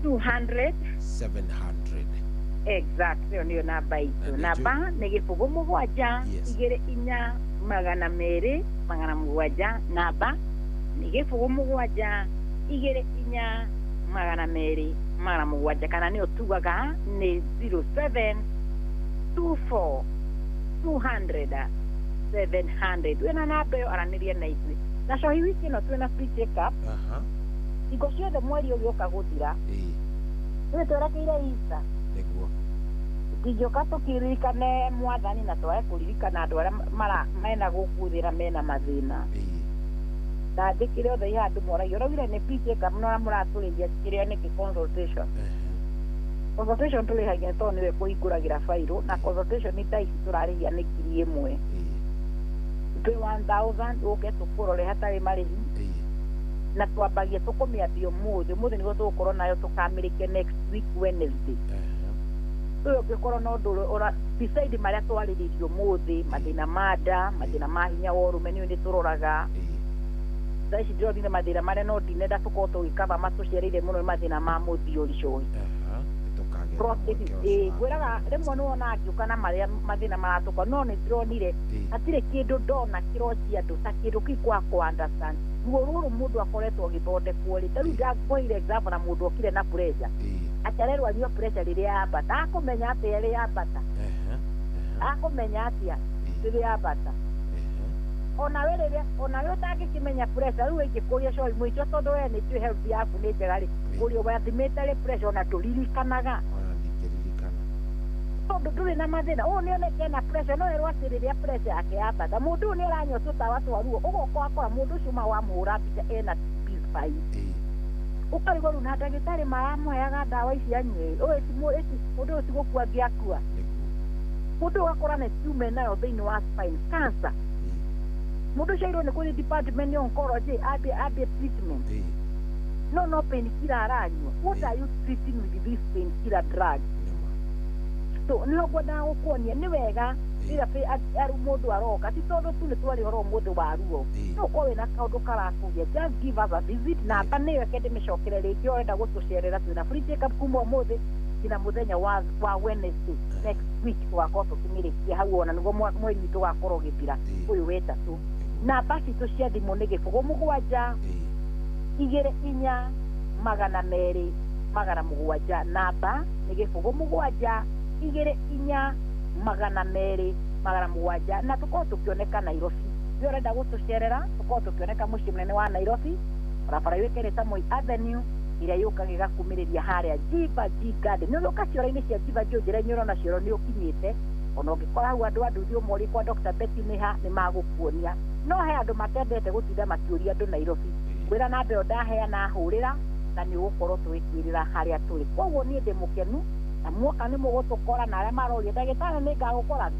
200 700 exactly nĩyo namba itũ namba nĩ gĩbũgũ mũgwanja igĩrĩ inya magana merĩ magana mũgwanja namba nĩ gĩbũgũ mũgwanja igĩrĩ inya magana merĩ magana mũgwanja kana nĩyo tugaga nĩ 0724 200 700 wĩna namba ĩyo aranĩria na ithuĩ na cohi wiki ĩno twĩna free check up hingo ciothe mweri ũgĩũka gũthira nĩwe twerekeire Easter ingĩũka tũkĩririkane mwathani na twage kũririkana andũ arĩa mena gũkuthĩra mena mathĩna na ndĩkĩre othe iha andũ moragia ũraugire nĩ free check up no mũratũrĩria kĩrĩa nĩkĩ consultation tũrĩhagia tondũ nĩwe kũhingũragĩra bairũ na consultation ta ici tũrarĩhia nĩ 1,000 pay 1000 uke tukurore hatarĩ marĩhi na twambagie tũkũmĩambia ũmũthĩ nĩguo tũgũkorwo nayo tũkamĩrĩke next week Wednesday. Ũyũ ũngĩkorwo na ũndũ beside marĩa twarĩrĩirio ũmũthĩ, mathĩna ma nda, mathĩna ma hinya wa ũrũme nĩyo nĩ tũroraga. Thaa ici ndĩrothire mathĩna marĩa no ndinenda tũkorwo tũgĩkaba matũciarĩire mũno nĩ mathĩna ma mũthiũri. Ngwĩraga rĩmwe nĩwona angĩũka na marĩa mathĩna maratũka no nĩ ndĩronire hatirĩ kĩndũ ndona kĩronjia andũ ta kĩndũ kĩu kwa understand. Ruo rũrũ mũndũ akoretwo agĩthondekwo rĩ, tarĩu ndakuoire example na mũndũ okire na pressure atarerwo anyue pressure rĩrĩa yambata, akũmenya atĩa ĩrĩ yambata, akũmenya atĩa rĩrĩa yambata. Onawe ũtangĩkĩmenya pressure rĩu ĩngĩkũria cori mũico tondũ we nĩ njũĩ health yaku nĩ njega rĩ, kũrĩa ũbathimĩte rĩ pressure ona tũririkanaga tondũ ndũrĩ na mathĩna. Ũũ nĩoneke na pressure no erwo atĩ rĩrĩa pressure yake yambata mũndũ ũyũ nĩ ũranyua tũtawa twa ruo, ũgoka wakora mũndũ ũcio ma wamũhũra mbica ena TB5 ũkarigwo rĩu na ndagĩtarĩ maramũheaga ndawa ici anyue mũndũ ũyũ ti gũkua angĩakua. Mũndũ ũgakora nĩ tumor nayo thĩinĩ wa spine cancer. Mũndũ ũcio airwo nĩ kũrĩ department ya oncology ambie treatment no painkiller aranyua. What are you treating with this painkiller drug? So nĩ ngwenda gũkuonia nĩ wega rĩrĩa mũndũ aroka ti tondũ tu nĩ twarĩ horo mũndũ wa ruo no ũkorwo wĩna kaũndũ karakũgia, just give us a visit. Namba nĩyo reke ndĩmĩcokere rĩngĩ ũrenda gũtũcerera twĩna free check-up kuma ũmũthĩ nginya mũthenya wa Wednesday next week tũgakorwo tũkĩmĩrĩkia hau ona nĩguo mweri witũ ũgakorwo ũgĩthira ũyũ wetatũ. Namba citũ cia thimũ nĩ 724 namba nĩ 724 na tũkorwo tũkĩoneka Nairobi. Rĩu ũrenda gũtũcerera tũkorwo tũkĩoneka mũciĩ mũnene wa Nairobi, barabara yũĩkaine Moi Avenue ĩrĩa yũkaga ĩgakumĩrĩria harĩa Jiva G Garden. Nĩ ũka cioro-inĩ cia Jiva G njĩra-inĩ ũrona cioro nĩ ũkinyĩte, ona ũngĩkora hau andũ anduthi ũmori kwa Dr. Betty nĩ magũkuonia. No he andũ matendete gũtinda makĩũria andũ Nairobi, kwĩra namba ĩyo ndaheana hũrĩra na nĩ ũgũkorwo tũgĩkwĩrĩra harĩa tũrĩ. Koguo niĩ ndĩ mũkenu na muoka nĩ mũgũtũkora na arĩa maroria ndagĩtarĩ nĩ ngagũkora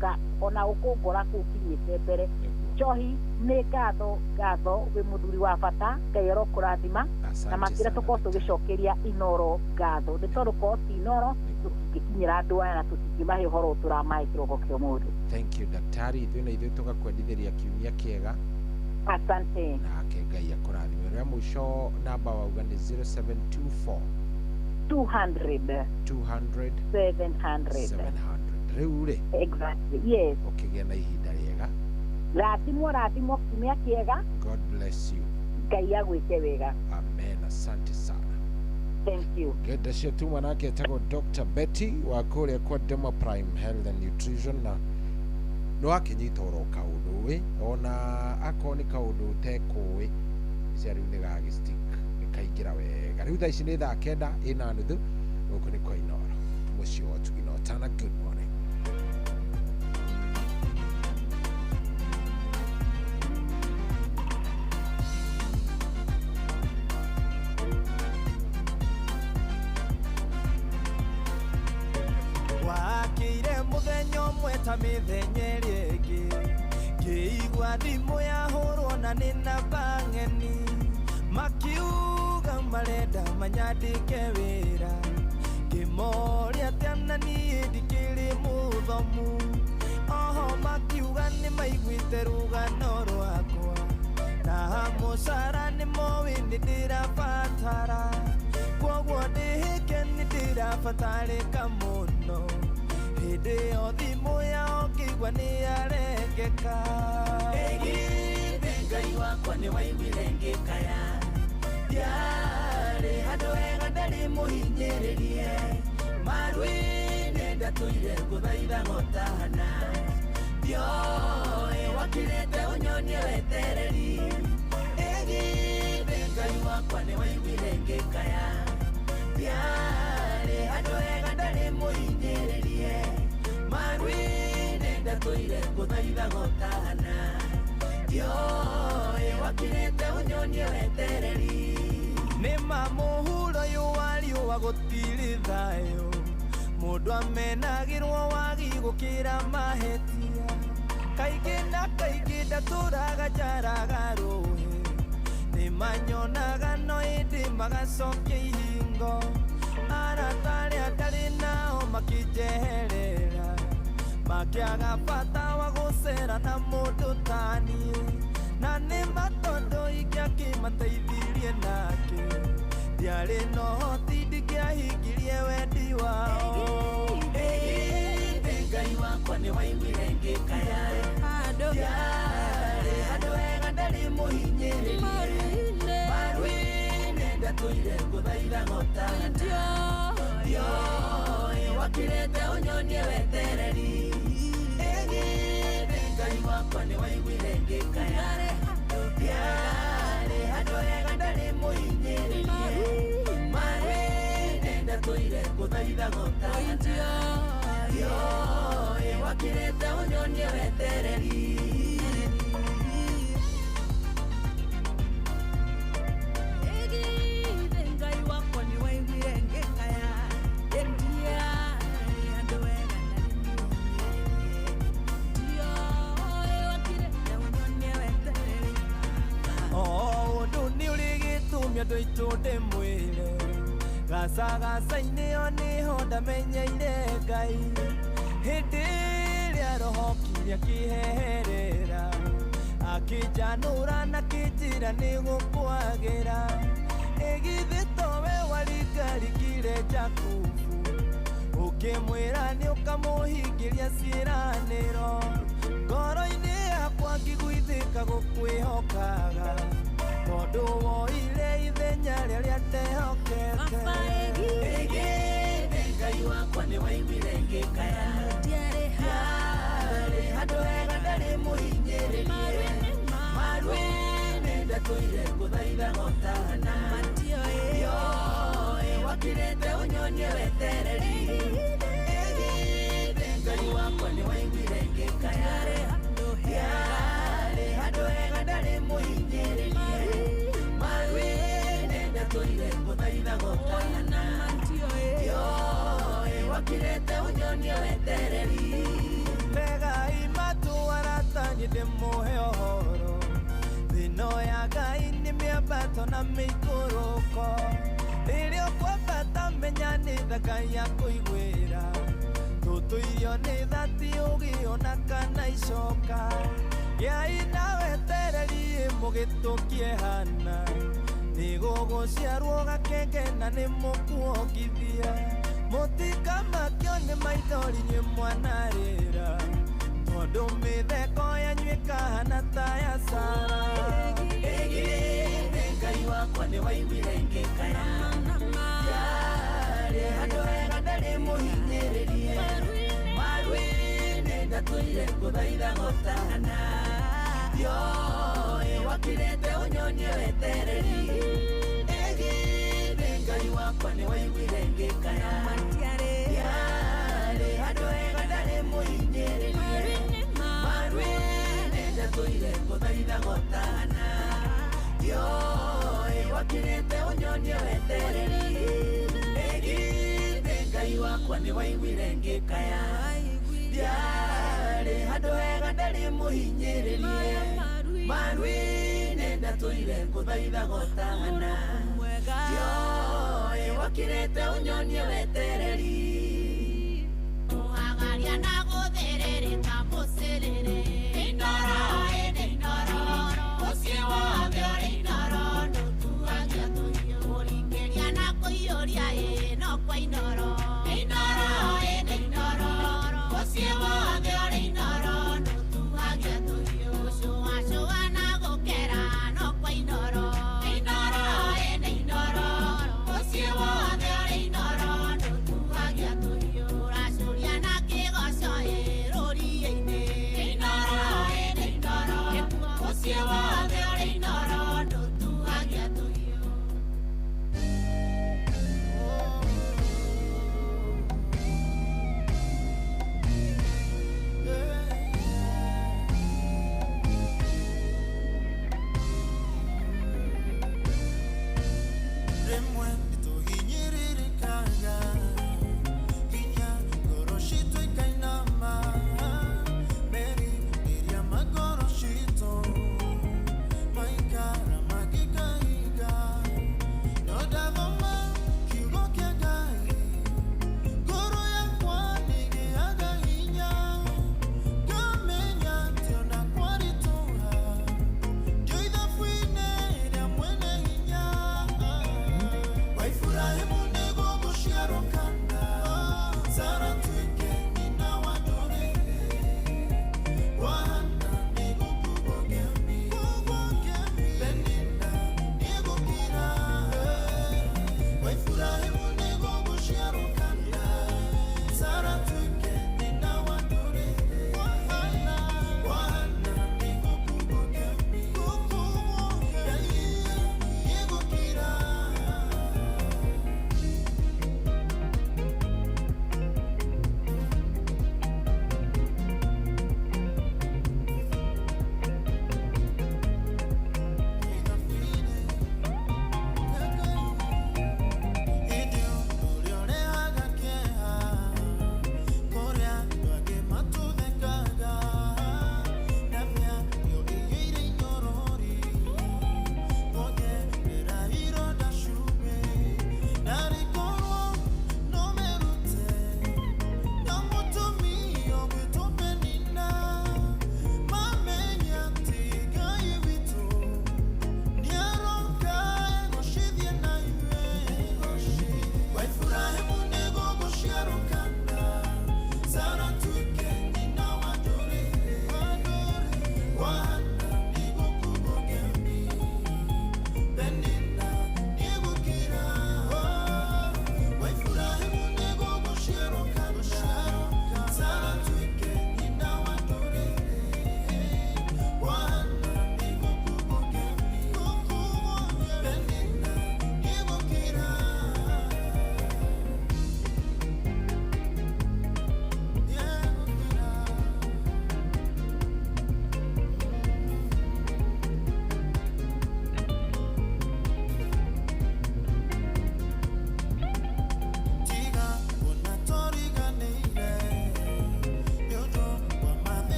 ona ũkũngora kũu kinyĩte mbere. Njohi nĩ ngatho wĩ mũthuri wa bata, Ngai arokũrathima na makĩria tũkorwo tũgĩcokeria Inoro ngatho nĩ tondũ korwo ti Inoro tũtingĩkinyĩra andũ aya na tũtingĩmahe ũhoro tũramahe kĩroko kĩa ũmũthĩ. Thank you daktari, ithuĩ na ithuĩ tũgakwendithĩria kiumia kĩega. Asante. Nake Ngai akũrathime. Rĩa mũico namba wauga nĩ 0724 200 700. Rĩu rĩ exactly yes. Ũkĩgĩa na ihinda rĩega. Rathimo kiumia kĩega. God bless you. Ngai agwĩke wega. Amen. Asante sana. Thank you. Ngenda cia tuma nake etagwo Dr. Betty wa kũrĩa kwa Demo Prime Health and Nutrition na no akinyita oro kaũndũ we ona akorwo nĩ kaũndũ ũtekũĩ cia rĩu nĩ gagĩstick nĩkaingĩra wega. Rĩu thaa ici nĩ thaa 9:30 gũkũ nĩ kwa Inoro mũciĩ wa Tuginotana. Good morning. wakĩire mũthenya ũmwe ta mĩthenya ĩrĩa ĩngĩ ngĩigua thimũ yahũrwo na nĩ namba ng'eni makiuga marenda manyandĩke wĩra ngĩmoria atĩ niĩ ndikĩrĩ mũthomu oho makiuga nĩ maiguĩte rũgano rwakwa na mũcara nĩ moĩ nĩ ndĩrabatara kwoguo ndĩhĩke nĩ ndĩrabatarĩka mũno hĩndĩ ĩyo thimũ yao ngĩigua nĩ yarengeka ĩgithĩ Ngai wakwa nĩ waiguire ngĩkaya ndiarĩ handũ hega ndarĩ mũhinyĩrĩrie maru-inĩ ndatũire ngũthaitha gotana ndioĩ wakirĩte ũnyonie wetereri ĩgithĩ Ngai wakwa nĩ waiguire ngĩkaya ndiarĩ handũ hega ndarĩ mũhinyĩrĩrie maru-inĩ ndatũire ngũthaitha gotana ndioĩ wakirĩte ũnyonie wetereri nĩma mũhuro ũyũ wa riũa gũtirĩ thayũ mũndũ amenagĩrwo wagi gũkĩra mahĩtia kaingĩ na kaingĩ ndatũraga njaraga rũĩ nĩmanyonaga no ĩndĩ magacokia ihingo arata arĩa ndarĩ nao makĩnjeherera makĩaga bata wa gũcera na mũndũ ta niĩ na nĩ matondũ ingĩakĩmateithirie nake ndiarĩ na ũhoti ndingĩahingirie wendi wao Ngai wakwa nĩ waiguire ngĩkaya ndiarĩ handũ hega ndarĩ mũhinyĩrĩrie maru-inĩ ndatũire ngũthaitha gotana wakirete ũnyonie wetereri Ngai wakwa nĩ waiguire ngĩkaya ndiarĩ handũ hega ndarĩ mũhinyĩrĩrie maru-inĩ ndatũire ngũthaitha gotana wakirete ũnyonie wetereri Ngai wakwa nĩ waiguire ngĩkaya ndiarĩ handũ hega wakirete ũnyonie wetereri ũndũ nĩ ũrĩ gĩtũmi andũ aitũ ndĩmwĩre gacagaca-inĩ o nĩho ndamenyeire Ngai hĩndĩ ĩrĩa roho kinya kĩheherera akĩnjanũra na kĩnjĩra nĩ gũkwagĩra ĩgithĩ towe waringarikire Jakubu ũkĩmwĩra nĩ ũkamũhingĩria ciĩranĩro ngoro-inĩ yakwa ngĩgũithĩka gũkwĩhokaga tondũ woire ithenya rĩrĩa ndehokete Ngai wakwa nĩ waiguire ngĩkaya ndiarĩ handũ hega ndarĩ mũhinyĩrĩrie maru-inĩ ndatũire ngũthaitha gotana wakirete ũnyonie wetereri Ngai wakwa nĩ waiguire ngĩkaya ndiarĩ handũ hega ndarĩ mũhinyĩrĩrie maru-inĩ ndatũire ngũthaitha gotana wakirete ũnyonie wetereri Ngai matũaratanye ndĩmũhe ũhoro thĩno ya Ngai nĩ mĩambato na mĩikũrũko rĩrĩa ũkwambata menya nĩ tha Ngai ya kũiguĩra tũtũirio nĩ thati ũgĩona kana icoka gĩai na wetereri mũgĩtũkie hana nĩ gũgũciarwo gakenge na nĩ mũkuongithia mũtikamakio nĩ maithori nyuĩ mwanarĩra tondũ mĩtheko yanyu ĩkahana ta ya Sara Ngai wakwa nĩ waiguire ngĩkaya ndiarĩ handũ hega ndarĩ mũhinyĩrĩrie maru-inĩ ndatũire ngũthaitha gotana wakirete ũnyonie wetereri Ngai wakwa nĩ waiguire ngĩkaya ndiarĩ handũ hega ndarĩ mũhinyĩrĩrie maru-inĩ ndatũire ngũthaitha gotana wakirete ũnyonie wetereri Ngai wakwa nĩ waiguire ngĩkaya ndiarĩ handũ hega ndarĩ mũhinyĩrĩrie maru-inĩ ndatũire ngũthaitha gotana wakirete ũnyonie wetereri Tũhagaria na gũthĩrĩrĩka mũcĩrĩrĩ Inoro, inoro, mũciĩ wothe ũrĩ inoro Ndũtuagia tũhiũ kũringĩria na kũiyũria no kwa inoro Inoro, inoro, mũciĩ wothe ũrĩ inoro Ndũtuagia tũhiũ Cũa na gũkera no kwa inoro Inoro, inoro, mũciĩ wothe ũrĩ inoro Ndũtuagia tũhiũ Ũracũria na kĩgoco rũriĩ-inĩ Inoro, inoro, mũciĩ wothe ũrĩ inoro Ndũtuagia tũhiũ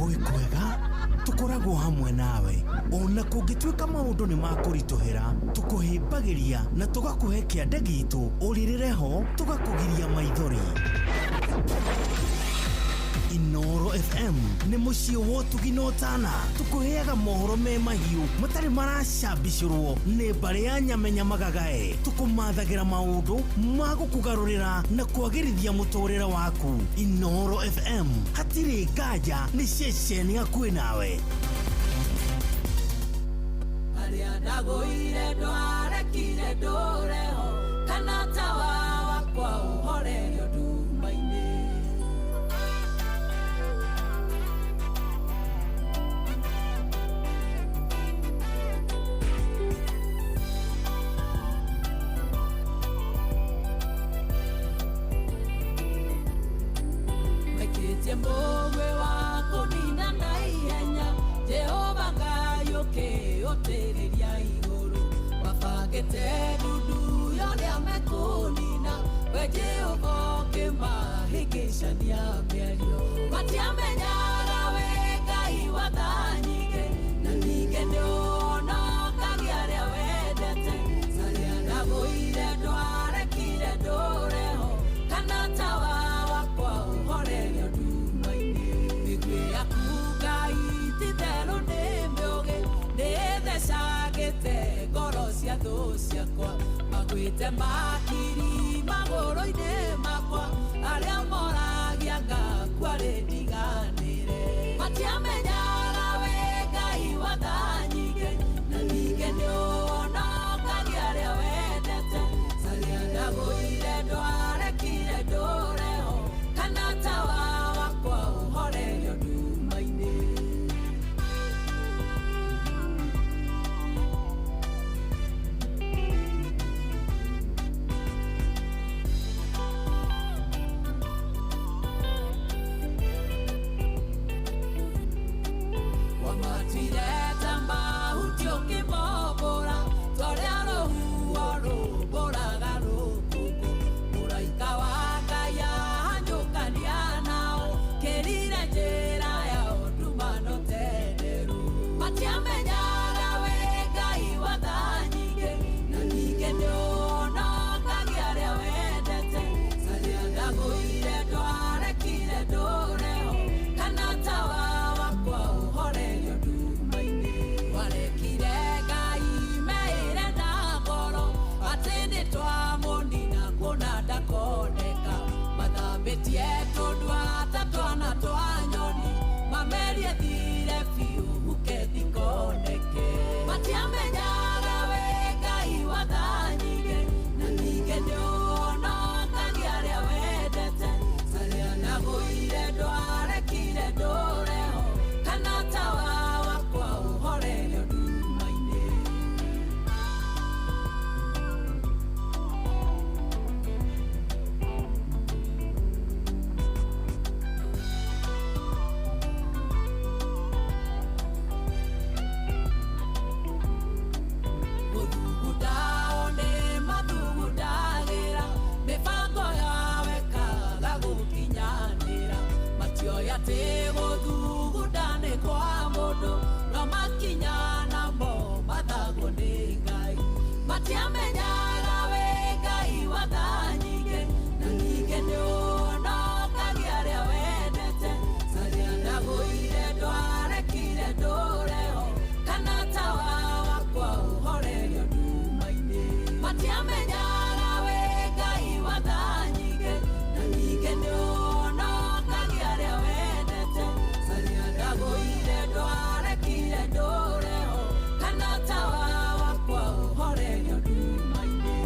gwĩ kwega tukoragwo hamwe nawe ona kũngĩtuĩka maũndũ nĩ makũritũhĩra tũkũhĩmbagĩria na tũgakũhe kĩande gitũ ũrĩrĩre ho tũgakũgiria maithori. Inoro FM nĩ mũciĩ wa ũtugi na ũtana tũkũheaga mohoro me mahiũ matarĩ maracambicũrwo nĩ mbarĩ ya nyamenya magagae tũkũmathagĩra maũndũ ma gũkũgarũrĩra na kwagĩrithia mũtũrĩre waku. Inoro FM hatirĩ nganja nĩ ceceni hakuhĩ nawe. Arĩa ndagũire ndwarekire ndũreho kana tawa wakwa ũhorerio nduma-inĩ. tie mũgwĩ wa kũnina na ihenya Jehova Ngai ũkĩũtĩrĩria igũrũ wabangĩte ndundu yothe mekũnina we Jehova ũkĩmahĩngĩcania mĩario matiamenyaga we Ngai wa tha nyingĩ na ningĩ nĩũhonokagia arĩa wendete Caria ndagũire ndwarekire ndũreho kana tawa wakwa ũhorerio nduma-inĩ mĩguĩ yaku Ngai ti therũ nĩ mĩũgĩ nĩthecagĩte ngoro cia thũ ciakwa magwĩte makiri magũrũ-inĩ makwa arĩa moragia ngakua rĩndiganĩre matiamenyaga we Ngai wa tha nyingĩ na ningĩ nĩũhonokagia arĩa wendete Caria ndagũire ndwarekire ndũreho kana tawa wakwa ũhorerio nduma-inĩ wamatire tamba huti ũkĩmombũra tũrĩa rũhuho rũmbũraga rũkũngũ mũraika wa Ngai ahanyũkania nao kĩrire njĩra yao ndumano tenderũ matiamenyaga we Ngai wa tha nyingĩ na ningĩ nĩũhonokagia arĩa wendete Caria ndagũire ndwarekire ndũreho kana tawa wakwa ũhorerio nduma-inĩ warekire Ngai meĩre na ngoro atĩ nĩtwamũnina kuona ndakoneka mathambĩtie tũndwa ta twana twa nyoni mamerie thire biũ huke thikoneke matiamenyaga we Ngai wa tha nyingĩ na ningĩ nĩũhonokagia arĩa wendete Caria ndagũire ndwarekire ndũreho kana tawa wakwa ũhorerio nduma-inĩ Gũthugundao nĩ mathugundagĩra mĩbango yawe kaga gũkinyanĩra matioya atĩ gũthugunda nĩ kwa mũndũ no makinya namo mathagwo nĩ Ngai matiamenyaga we Ngai wa tha nyingĩ na ningĩ nĩũhonokagia arĩa wendete Caria ndagũire ndwarekire ndũreho kana tawa wakwa ũhorerio nduma-inĩ matiamenyaga we Ngai wa tha nyingĩ na ningĩ nĩũhonokagia arĩa wendete Caria ndagũire ndwarekire ndũreho kana tawa wakwa ũhorerio nduma-inĩ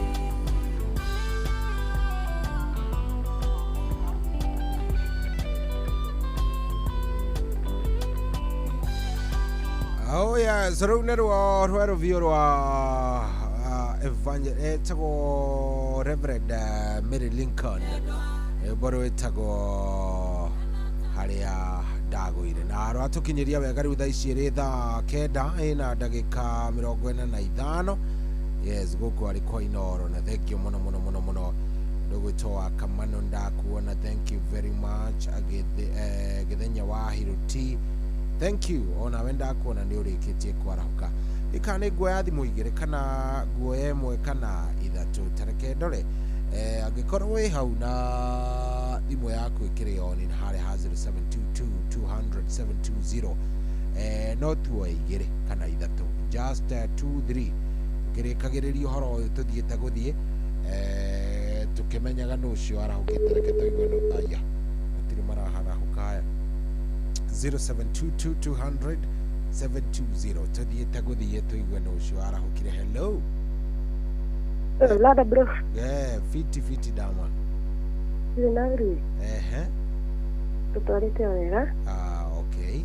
Oh yes, rũu nĩ rwa rũvio rwa etagwo Reverend Mary Lincoln rwĩmbo rwĩtagwo harĩa ndagũire na rwatũkinyĩria wega rĩu thaa ici ĩrĩ thaa kenda ĩna ndagĩka 45 yes gũkũ arĩ kwa Inoro na thank you mũno mũno mũno mũno ndũgwĩtwo Kamano ndakuona thank you very much Gĩthenya wa Hirũti thank you ona wenda kuona nĩ ũrĩkĩtie kwarahuka ika nĩ nguo ya thimũ igĩrĩ kana nguo ĩmwe kana ithatũ tareke ndore angĩkorwo wĩ hau na thimũ yaku ĩkĩrĩ on harĩa ha 0722200720 no tuoe igĩrĩ kana ithatũ just 2-3 ngĩrĩkagĩrĩria ũhoro ũyũ tũthiĩte gũthiĩ tũkĩmenyaga nũ ũcio arahũkĩte reke tũigue nũ aya matirĩ maraharahuka haya 0722200720 tũthiĩte gũthiĩ tũigue nũ ũcio arahũkire hello Lada bro. Fiti dama. Sisi nagri. Tutwarite wega. Okay.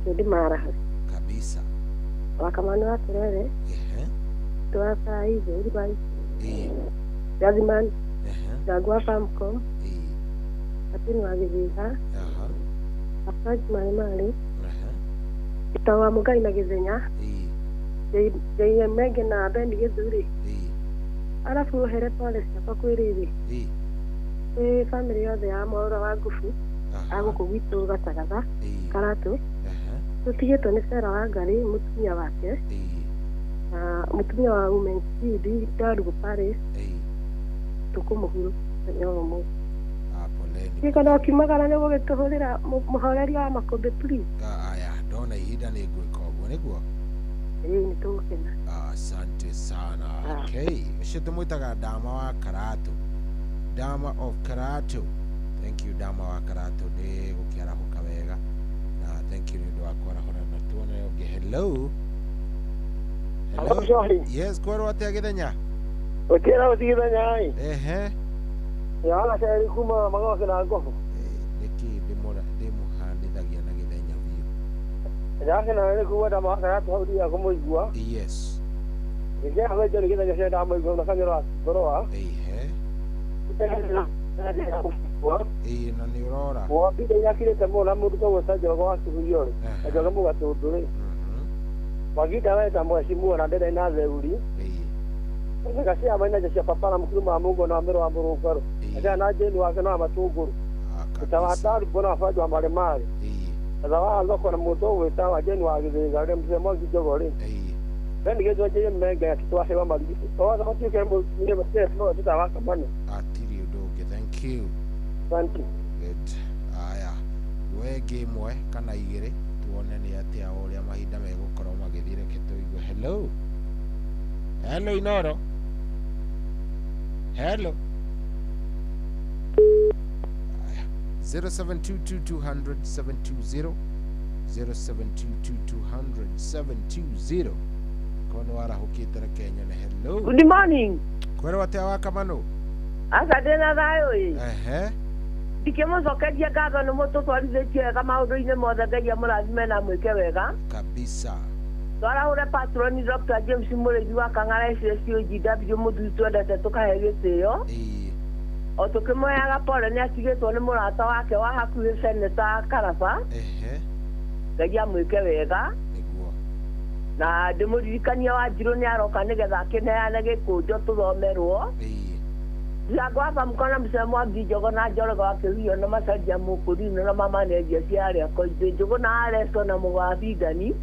Kedi mara. Kabisa. Wakamano waturere. Tuwasa hizo uri bai. Gaziman. Gagwa famkom. Ati Jini wa Githiga. Afaji Marimari. Itawa Mugai na Githenya. Jai Mege na Bendi Githuri. Alafu here pole siapa kwiriri. Family yothe ya Mwaura wa Ngubu. Aguku gwitu Gatagata. Karatu. Tutigetwo ni Sera wa Ngari mutumia wake. Mutumia wa Women CD Darugu Paris. Tukumuhuru nyomo. Kikana kimagara ne gugituhurira muhoreri wa Makombe please. Aya, ndona ihinda ni ngwika uguo niguo. Ni tugukena. Asante sana. Okay, ucio tumwitaga Dama wa Karatu. Dama of Karatu. Thank you Dama wa Karatu ni gukiara hukawega. Na thank you ndio akora hona na tuone oge. Hello. Hello. Yes, kwero atia Githenya. Otera Githenya ai. Ehe. Ya ala seri kuma magoke na Ngofu. Niki ndimuhandithagia na Githenya biu. Ya kana ni kuwa Dama wa Karatu haudi ya kumuigua. Yes. Nige hawe joni Githenya seri Dama igwa na kanyoro goroa. Ehe. Na ni urora. Wa bide yakirete mona mundu to gusajira kwa kibuyore. Ajoga muga tundure. Magita wewe tamwe simu na ndede na zeuri. Sasa kasi amanya cia papa na mkulima wa Mungu na mbero wa Murugaro. Aja na jeni wake na matunguru. Tawataru bona afaju amale mali. Sasa wa loko na muto weta wa jeni wa Githiga ule mzee mwangi jogori. Bendi gezo je mega ya kitwa hewa mali. Oza hoti kembo ni mse no tutawaka bwana. Atiri udoge. Thank you. Thank you. Good. Aya. Wege mwe kana igire tuone ni atia oria mahinda megukorwo magithire kituigwe. Hello. Hello Inoro. Hello. 0722200720 0722200720 kono wara hukitera Kenya na hello. Good morning. Kwero atia wakamano. Asa dena thayo ii. Ehe. Ndikimucokeria ngatho ni mututwarithitie wega maundu-ini mothe Ngai amurathime na mwike wega kabisa. Twarahure patroni Dr. James Mureithi wa Kang'ara SSUGW muthui twendete tukahe gitio. O tukimoyaga pole ni atigitwo ni murata wake wa hakuhi Senator Karaba. Ngai amwike wega. Na ndimuririkania Wanjiru ni aroka nigetha akineane gikunjo tuthomerwo. Jago hapa mkona msemo wa Gijogo na Njoroge wa Kĩguio na Macharia Mũkũrinũ na mama Nendia ciarĩa Koimbĩ Njũgũ na Aresto na Mũgabi Ndani.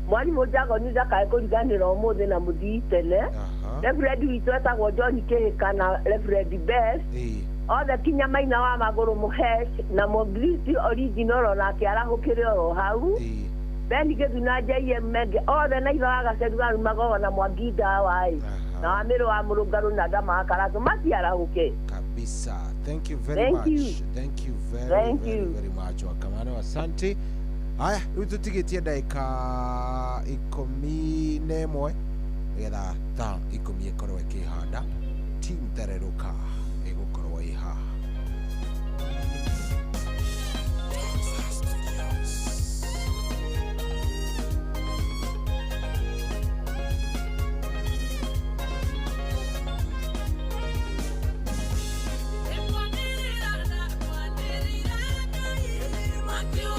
Mwarimũ Jago nĩ ndakae kũriganĩra ũmũthĩ na mũthii tene. Reverend witũ etagwo John Kĩhĩka na Reverend Bess. Othe kinya Maina wa Magũrũ Mũhesh na Mũngiriti original onake arahũkĩre oro hau. Bendi Gĩthuna JM Menge othe na ithe wa Gaceru Magogo na Mwangi Ndawa na Wamiru wa Murungaru na Dama wa Karatu matiarahuke kabisa. Thank you very much. Thank you very much wakamano, asante. Haya, tutigitie dakika 11 nigetha thaa 10 ikorwo ikihanda team tereruka igukorwo iha. Matio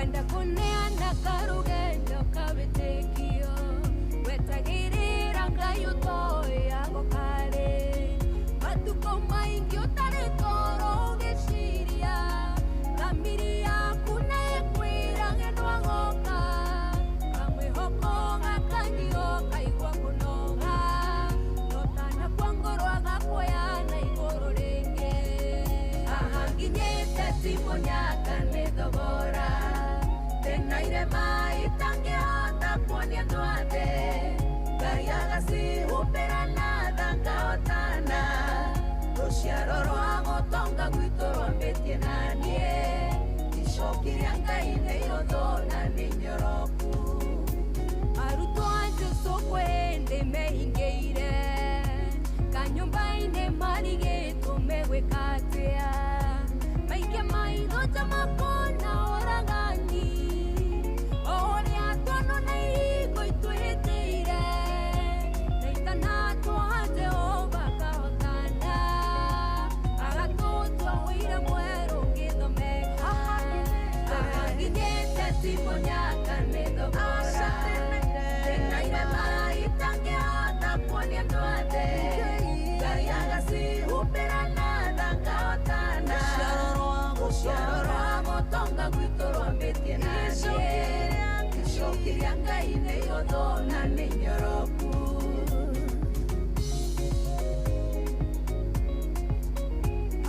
kwenda kuneana karugendo kabitekio wetagirira ngai utoya gokare matuko maingi utari toro ugiciria kamiri yaku nekwira ngendwa goka kamwihoko gakanyio kaigua kunoga notana kwangoro agakoya na igoro ringi ahanginyite timonyaka ni thogora tenaire mai tangihota kuonia ndwathe ngai agacihumbĩra na thangahotana rũciaro rwa gũtonga gwitũ rwambĩtie na niĩ icoki rĩa ngai nĩ ihũthũ na nĩ nyoroku arutwo a Jesũ kwĩndĩ mehingĩire kanyũmba-inĩ marigĩtwo megwĩka atĩa maingĩ maitho nja makona oragani o ũrĩa twana na ihingo itwĩtĩire na itanatwo ha Jehova kahotana agatũtua wĩira mwerũ ngĩthomeka ahanginyĩte timonyaka nĩ thogora tenaire mai tangĩhota kuonia ndwathe ngai agacihumbĩra na thangahotana rũciaro rwa gũtonga gwitũ rwambĩtie na niĩ icoki rĩa ngai nĩ ihũthũ na nĩ nyoroku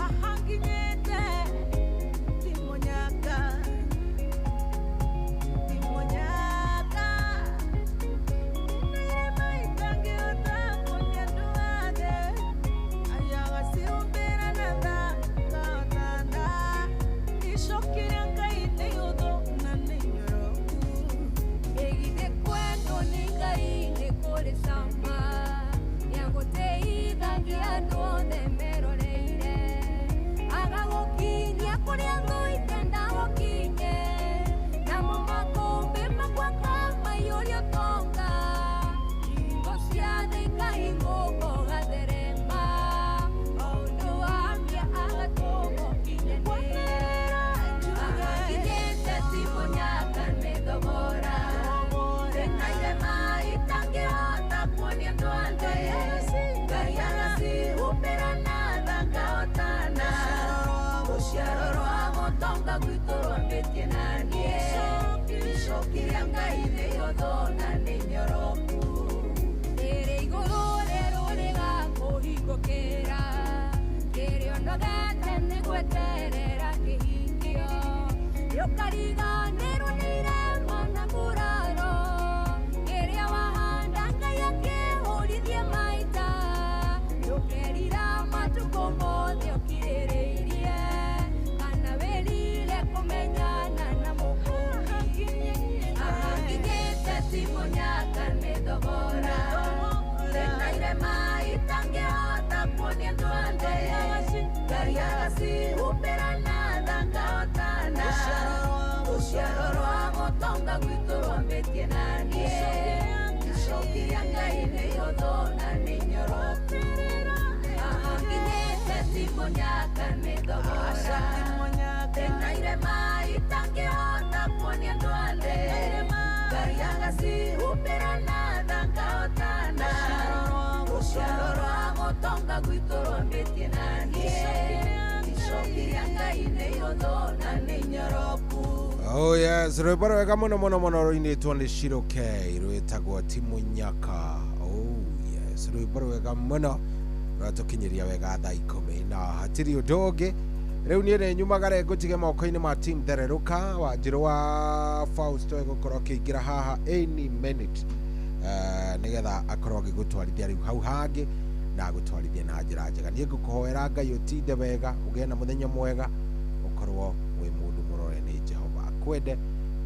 ahanginyĩte timonyaka tenaire mai tangĩhota kuonia ndwathe ngai agacihumbĩra na thangahotana icoki rĩa ngai nĩ ihũthũ na nĩ nyoroku ĩgithĩ kwendwo nĩ ngai nĩ kũrĩ cama nĩagũteithagia andũ othe meroreire agagũkinyia kũrĩa thũ itenda gũkinye namo makũmbĩ makwaka maiyũrio tonga hingo ciothe ikahingũka ũgatherema o ũndũ wambia agatũma ũkinyanĩre ahakinyĩte timonyaka nĩ thogora tenaire mai tangĩhota kuonia ndwathe ngai agacihumbĩra na thangahotana rũciaro rwa gũtonga gwitũ rwambĩtie na niĩ icoki rĩa ngai nĩ ihũthũ na nĩ nyoroku rĩrĩ igũrũ rĩrũ rĩgakũhingũkĩra kĩrĩonogete nĩ gweterera kĩhingio rĩũkariganĩrwo nĩ irema na mũraro kĩrĩa wahanda ngai akĩhũrithie maita rũkerira matukũ mothe ũkirĩrĩirie kana wĩrire kũmenyana na mũkũri ahanginyĩte timonyaka nĩ thogora tenaire mai tangĩhota kuonia ndwathe ngai agacihumbĩra na thangahotana rũciaro rwa gũtonga gwitũ rwambĩtie na niĩ icoki rĩa ngai nĩ ihũthũ na nĩ nyoroku ahanginyĩte timonyaka nĩ thogora tenaire mai tangĩhota kuonia ndwathe ngai agacihumbĩra na thangahotana rũciaro rwa gũtonga gwitũ rwambĩtie na niĩ icoki rĩa ngai nĩ ihũthũ na nĩ nyoroku Oh yes, rwĩmbo rwega mũno mũno mũno rũinĩtwo nĩ Shiro K rwĩtagwo Timonyaka. Oh yes, rwĩmbo rwega mũno rwatũkinyĩria wega thaa 10 na hatirĩ ũndũ ũngĩ rĩu niĩ nĩ nyumagare ngũtige moko-inĩ ma team Thererũka Wanjirũ wa Fausto egũkorwo akĩingĩra haha any minute nĩgetha akorwo agĩgũtwarithia rĩu hau hangĩ na agũtwarithia na njĩra njega. Niĩ ngũkũhoera Ngai ũtinde wega ũgĩe na mũthenya mwega ũkorwo wĩ mũndũ mũrore nĩ Jehova akwende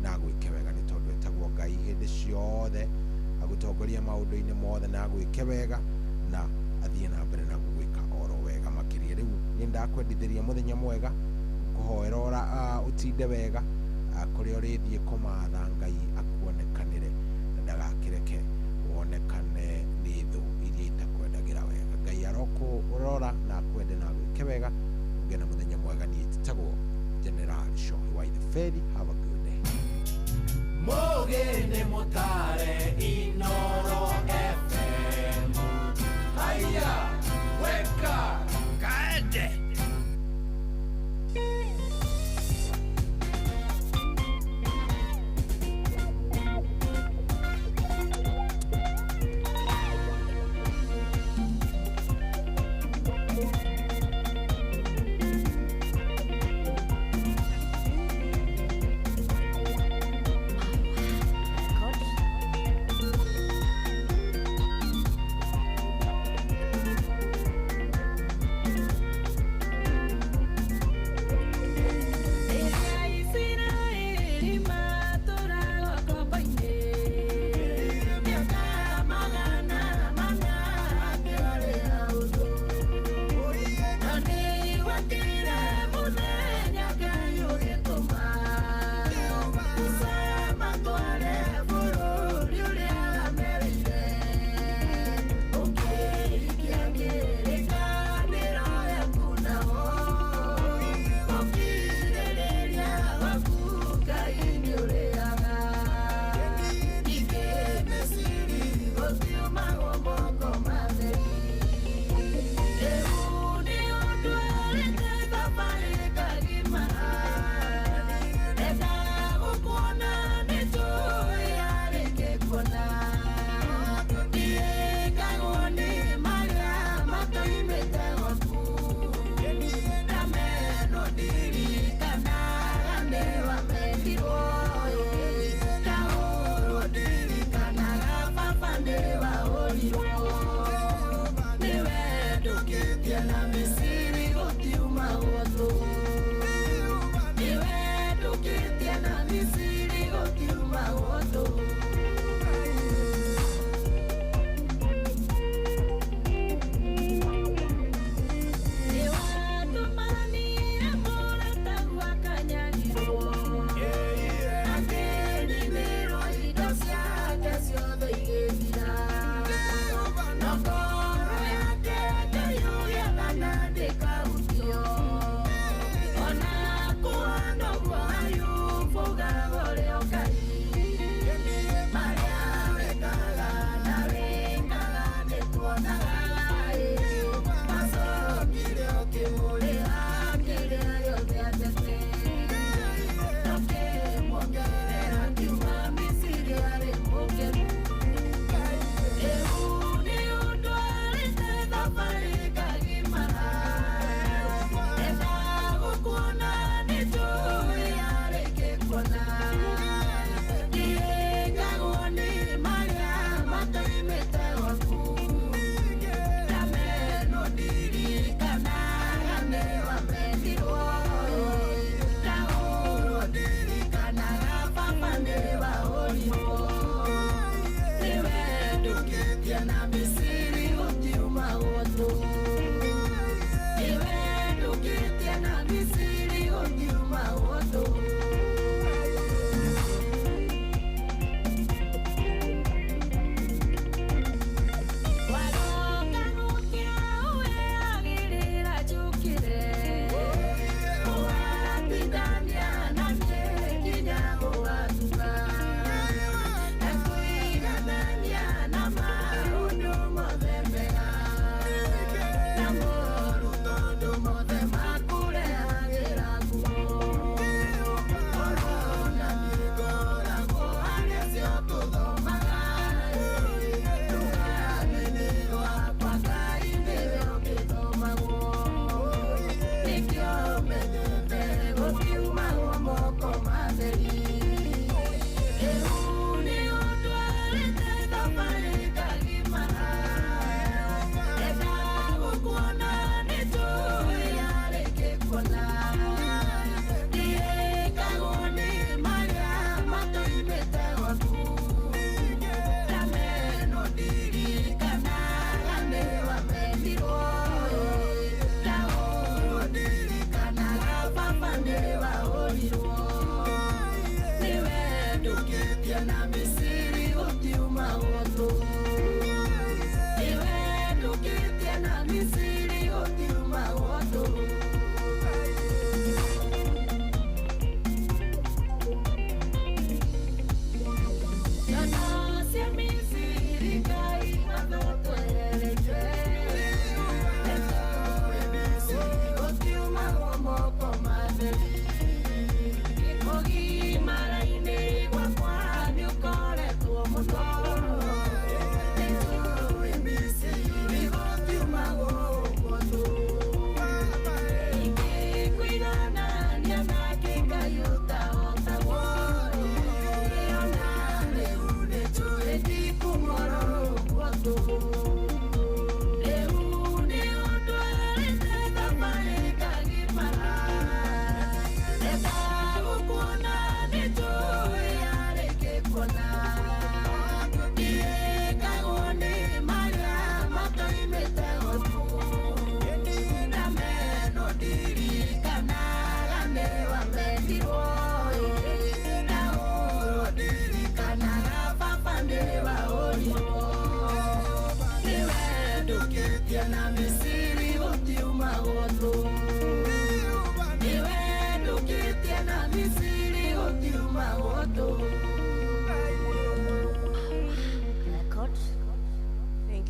na agwĩke wega nĩ tondũ etagwo Ngai hĩndĩ ciothe agũtongoria maũndũ-inĩ mothe na agwĩke wega na athiĩ na mbere na gũgwĩka oro wega makĩria. Rĩu nĩ ndakwendithĩria mũthenya mwega kũhoera ũtinde wega kũrĩa ũrĩthiĩ kũmatha Ngai akuonekanĩre na ndagakĩreke wonekane nĩ thũ iria itakwendagĩra wega. Ngai arokũrora na akwende na agwĩke wega ũgĩe na mũthenya mwega. Niĩ njĩtagwo General Shohi Waithĩ Feri. Have a good day.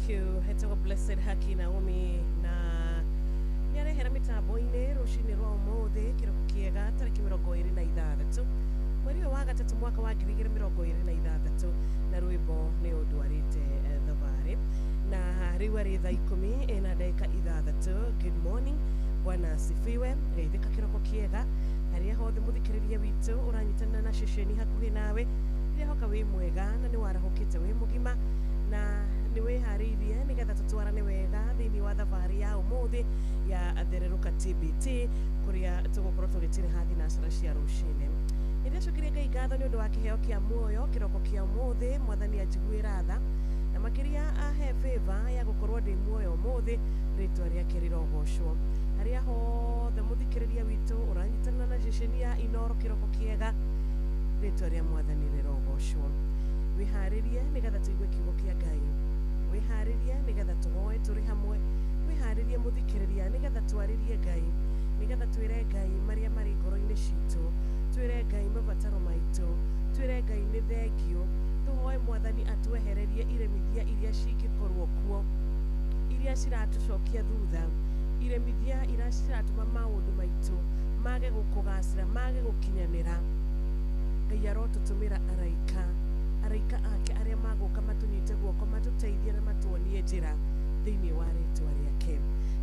thank you. Hetego Blessed Haki Naomi na yarehera mitambo-ini rucini rwa umuthi kiroko kiega tariki 26 mweri wa gatatu mwaka wa 2026 na rwimbo ni udwarite thabarĩ na riu ari thaa 10 na ndagĩka 6. Good morning, bwana asifiwe. Geithĩka kiroko kiega haria hothe muthikĩrĩria witũ ũranyitana na ceceni hakuhĩ nawe hoka wĩ mwega na nĩ warahũkĩte wĩ mũgima na nĩ wĩharĩirie nĩgetha tũtwarane wega thĩinĩ wa thabarĩ ya ũmũthĩ ya Thereruka TBT kũrĩa tũgũkorwo tũgĩtĩrĩ hathi na cara cia rũcinĩ. Nĩndĩcokeria Ngai ngatho nĩ ũndũ wa kĩheo kĩa muoyo kĩroko kĩa ũmũthĩ. Mwathani anjiguĩra tha na makĩria ahe favor ya gũkorwo ndĩ muoyo ũmũthĩ, rĩtwa rĩake rĩrogocwo. Harĩa hothe mũthikĩrĩria witũ ũranyitana na ceceni ya Inoro kĩroko kĩega, rĩtwa rĩa Mwathani rĩrogocwo. Wĩharĩrie nĩgetha tũigue kiugo kĩa Ngai, wĩharĩrie nĩgetha tũhoe tũrĩ hamwe, wĩharĩrie mũthikĩrĩria nĩgetha twarĩrie Ngai, nĩgetha twĩre Ngai marĩa marĩ ngoro-inĩ citũ, twĩre Ngai mabataro maitũ, twĩre Ngai nĩ thengio, tũhoe Mwathani atwehererie iremithia iria cingĩkorwo kuo, iria ciratũcokia thutha, iremithia iria ciratũma maũndũ maitũ mage gũkũgacĩra, mage gũkinyanĩra. Ngai arotũtũmĩra araika ake arĩa magũka matũnyite guoko, matũteithie na matuonie njĩra thĩinĩ wa rĩtwa rĩake.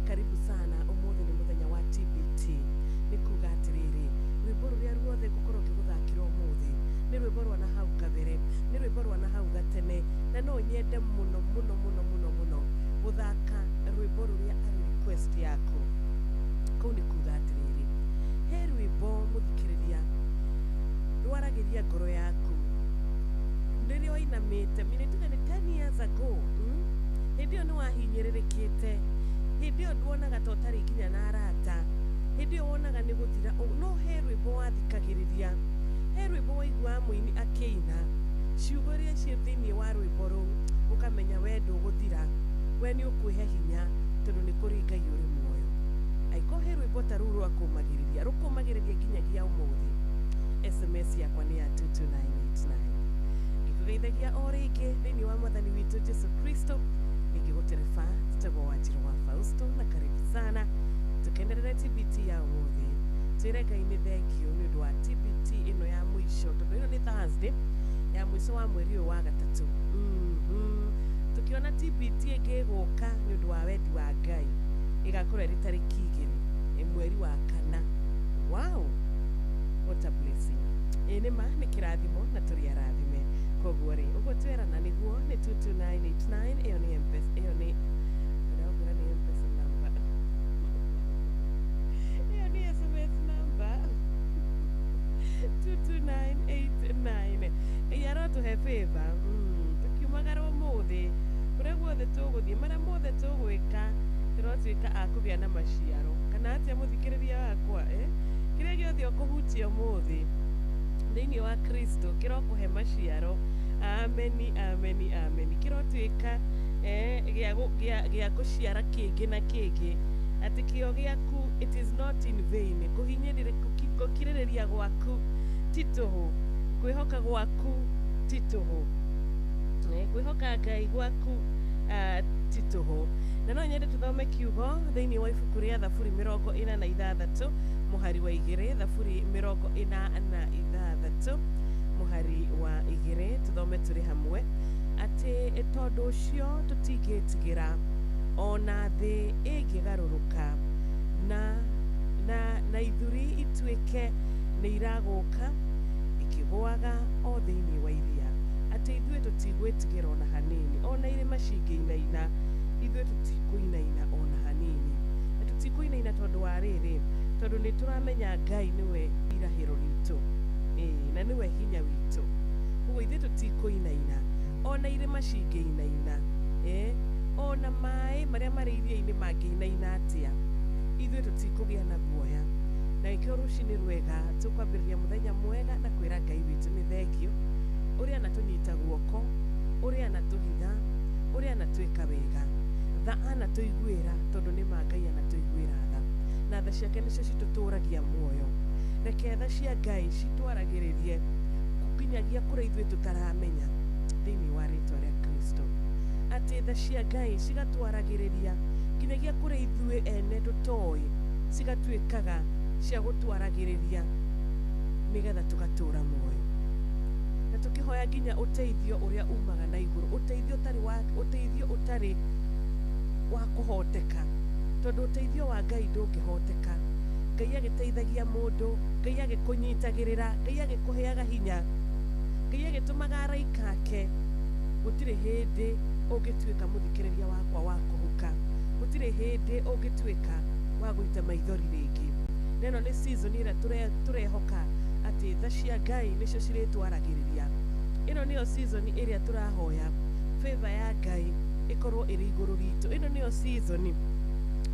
Karibu sana, ũmũthĩ nĩ mũthenya wa TBT. Nĩ kuga atĩrĩrĩ, rwĩmbo rũrĩa ruothe ngũkorwo ngĩgũthakĩra ũmũthĩ nĩ rwĩmbo rwa na hau kabere, nĩ rwĩmbo rwa na hau gatene, na no nyende mũno mũno mũno mũno mũno gũthaka rwĩmbo rũrĩa arĩ request yaku. Kũu nĩ kuga atĩrĩrĩ, he rwĩmbo mũthikĩrĩria rwaragĩria ngoro yaku rĩrĩa wainamĩte, tuge nĩ 10 years ago, hĩndĩ ĩyo nĩ wahinyĩrĩrĩkĩte, hĩndĩ ĩyo nduonaga ta ũtarĩ nginya na arata, hĩndĩ ĩyo wonaga nĩ gũthira, no he rwĩmbo wathikagĩrĩria, he rwĩmbo waigua mũini akĩina, ciugo iria ciĩ thĩinĩ wa rwĩmbo rũu ũkamenya we ndũgũthira, we nĩ ũkwĩhe hinya tondũ nĩ kũrĩ Ngai ũrĩ muoyo. Angĩkorwo he rwĩmbo ta rũu rũkũmagĩrĩria nginyagia ũmũthĩ, SMS yakwa nĩ ya 22989. Ngĩkũgeithagia o rĩngĩ thĩinĩ wa Mwathani witũ Jesu Kristo, ningĩgũtereba tũtagwo Wanjiru wa Fausto, na karibu sana tũkenerere TBT ya ũmũthĩ. Twĩre Ngai nĩ thengio nĩ ũndũ wa TBT ĩno ya mũico, tondũ ĩno nĩ Thursday ya mũico wa mweri ũyũ wa gatatũ. Tũkĩona TBT ĩngĩ ĩgũka nĩ ũndũ wa wendi wa Ngai, ĩgakorwo ĩrĩ tarĩki 2 mweri wa kana. Wow, what a blessing. Nĩma nĩ kĩrathimo na tũrĩ arathime. Koguo rĩ, ũguo twĩrana nĩguo nĩ 22989. Ĩyo nĩ M-Pesa, ĩyo nĩ M-Pesa number. Ĩyo nĩ SMS number 22989. Ngai arotũhe favor, tũkiumagara ũmũthĩ kũrĩa guothe tũgũthiĩ, marĩa mothe tũgwĩka tũrotuĩka a kũgĩa na maciaro. Kana atĩa mũthikĩrĩria wakwa, kĩrĩa gĩothe ũkũhutia ũmũthĩ thĩinĩ wa Kristo kĩrokũhe maciaro. Ameni, ameni, ameni. Kĩrotuĩka gĩa gũciara kĩngĩ na kĩngĩ, atĩ kĩo gĩaku it is not in vain. Gũkirĩrĩria gwaku ti tũhũ, kwĩhoka gwaku ti tũhũ, kwĩhoka Ngai gwaku ti tũhũ. Na no nyende tũthome kiugo thĩinĩ wa ibuku rĩa Thaburi 46 mũhari wa 2, Thaburi 46 mũhari wa 2, tũthome tũrĩ hamwe. Atĩ tondũ ũcio tũtingĩtigĩra ona thĩ ĩngĩgarũrũka na ithuri ituĩke nĩ iragũka ikĩgũaga o thĩinĩ wa iria, atĩ ithuĩ tũtigwĩtigĩra ona hanini, ona irĩma cingĩinaina ithuĩ tũtikũinaina ona hanini. Na tũtikũinaina tondũ wa rĩrĩ, tondũ nĩ tũramenya Ngai nĩwe irahĩro ritũ, na nĩwe hinya witũ. Ũguo ithuĩ tũtikũinaina ona irĩma cingĩinaina, ona maĩ marĩa marĩ iria-inĩ mangĩinaina atĩa, ithuĩ tũtikũgĩa na guoya. Na ikĩo rũcinĩ rwega tũkwambĩrĩria mũthenya mwega na kwĩra Ngai witũ nĩ thengio, ũrĩa anatũnyita guoko, ũrĩa anatũhitha, ũrĩa anatwĩka wega, tha anatũiguĩra tondũ nĩ ma Ngai anatũiguĩra tha, na tha ciake nĩcio citũtũragia muoyo. Reke tha cia Ngai citwaragĩrĩrie nginyagia kũrĩa ithuĩ tũtaramenya thĩinĩ wa rĩtwa rĩa Kristo. atĩ tha cia Ngai cigatwaragĩrĩria nginyagia kũrĩa ithuĩ ene tũtoĩ, cigatuĩkaga cia gũtwaragĩrĩria nĩgetha tũgatũra muoyo. Na tũkĩhoya nginya ũteithio ũrĩa umaga na igũrũ, ũteithio ũtarĩ wa kũhoteka, tondũ ũteithio wa Ngai ndũngĩhoteka. Ngai agĩteithagia mũndũ, Ngai agĩkũnyitagĩrĩra, Ngai agĩkũheaga hinya, Ngai agĩtũmaga araika ake. Gũtirĩ hĩndĩ ũngĩtuĩka mũthikĩrĩria wakwa wa kũhuka, gũtirĩ hĩndĩ ũngĩtuĩka wa gũita maithori rĩngĩ. Na ĩno nĩ season ĩrĩa tũrehoka atĩ tha cia Ngai nĩcio cirĩtwaragĩrĩria. Ĩno nĩyo season ĩrĩa tũrahoya favor ya Ngai ĩkorwo ĩrĩ igũrũ ritũ. Ĩno nĩyo season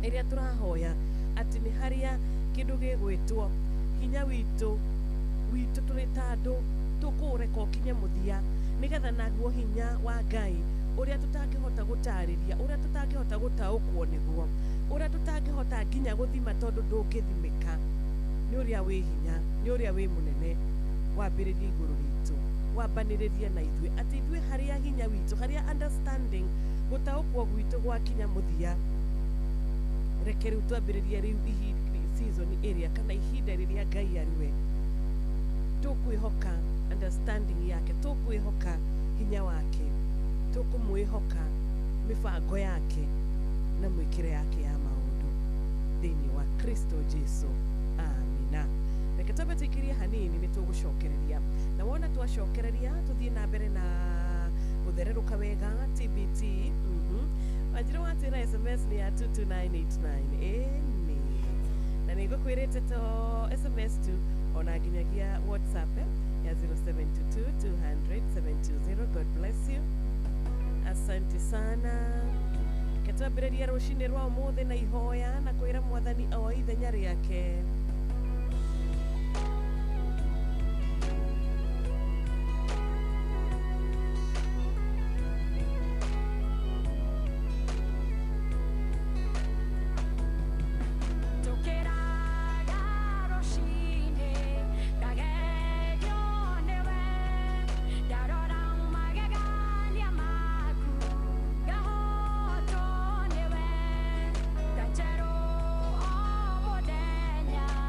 ĩrĩa tũrahoya atĩ nĩ harĩa kĩndũ gĩgwĩtwo hinya witũ tũrĩ ta andũ tũkũreka ũkinye mũthia, nĩgetha naguo hinya wa Ngai ũrĩa tũtangĩhota gũtarĩria, ũrĩa tũtangĩhota gũtaũkwo nĩguo, ũrĩa tũtangĩhota nginya gũthima tondũ ndũngĩthimĩka, nĩ ũrĩa wĩ hinya, nĩ ũrĩa wĩ mũnene, wambĩrĩria igũrũ ritũ, wambanĩrĩria na ithuĩ, atĩ ithuĩ harĩa hinya witũ, harĩa understanding, gũtaũkwo gwitũ gwakinya mũthia, reke rĩu twambĩrĩrie rĩu season ĩrĩa kana ihinda rĩrĩa Ngai arĩwe tũkwĩhoka understanding yake, tũkwĩhoka hinya wake, tũkũmwĩhoka mĩbango yake na mwĩkĩre yake ya maũndũ thĩinĩ wa Kristo Jesu. Amina. Reke twambe tũikĩrie hanini nĩ tũgũcokereria, na wona twacokereria tũthiĩ na mbere na gũthererũka wega TBT. Wanjĩra watĩra SMS nĩ ya 22989. Ĩni. Na nĩ ngũkwĩrĩte to SMS tu ona nginyagia WhatsApp ya 0722200720. God bless you. Asante sana. Ketwambĩrĩria rũcinĩ rwa ũmũthĩ na ihoya na kwĩra Mwathani o ithenya rĩake. Yeah.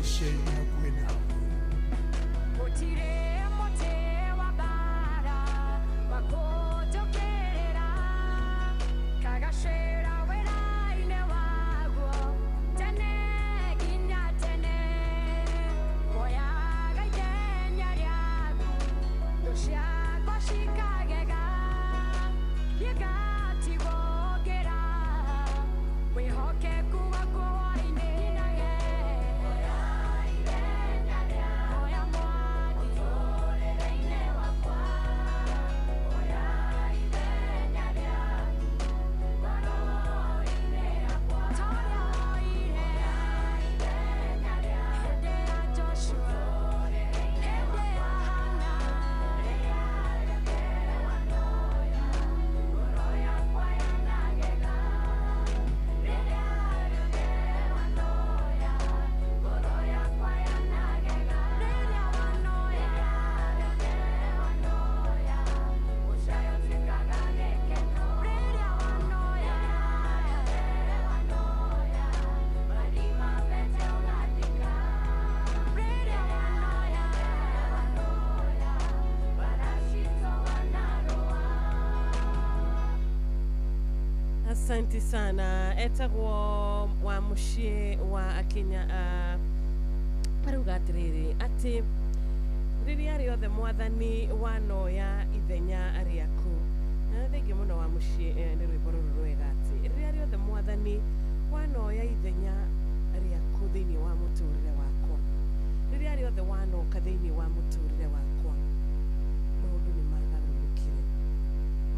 station hakuhĩ nawe. Gũtirĩ mũtĩ wa mbara wa kũnjũkĩrĩra, kagacĩra wĩra-inĩ waguo tene nginya tene. Woyaga ithenya rĩaku, thũ ciakwa cikagega, gĩgatigwo ngĩra, wĩhokeku waguo hwaĩ-inĩ. Asante sana. Etagwo wa muciĩ wa Akenya arauga atĩrĩrĩ atĩ rĩrĩa rĩothe mwathani wanoya ithenya rĩaku. Thengiũ mũno wa muciĩ nĩ rwĩmbo rũrũ rwega atĩ rĩrĩa rĩothe mwathani wanoya ithenya rĩaku thĩinĩ wa mũtũrĩre wakwa, rĩrĩa rĩothe wanoka thĩinĩ wa mũtũrĩre wakwa, maũndũ nĩ magarũrũkire,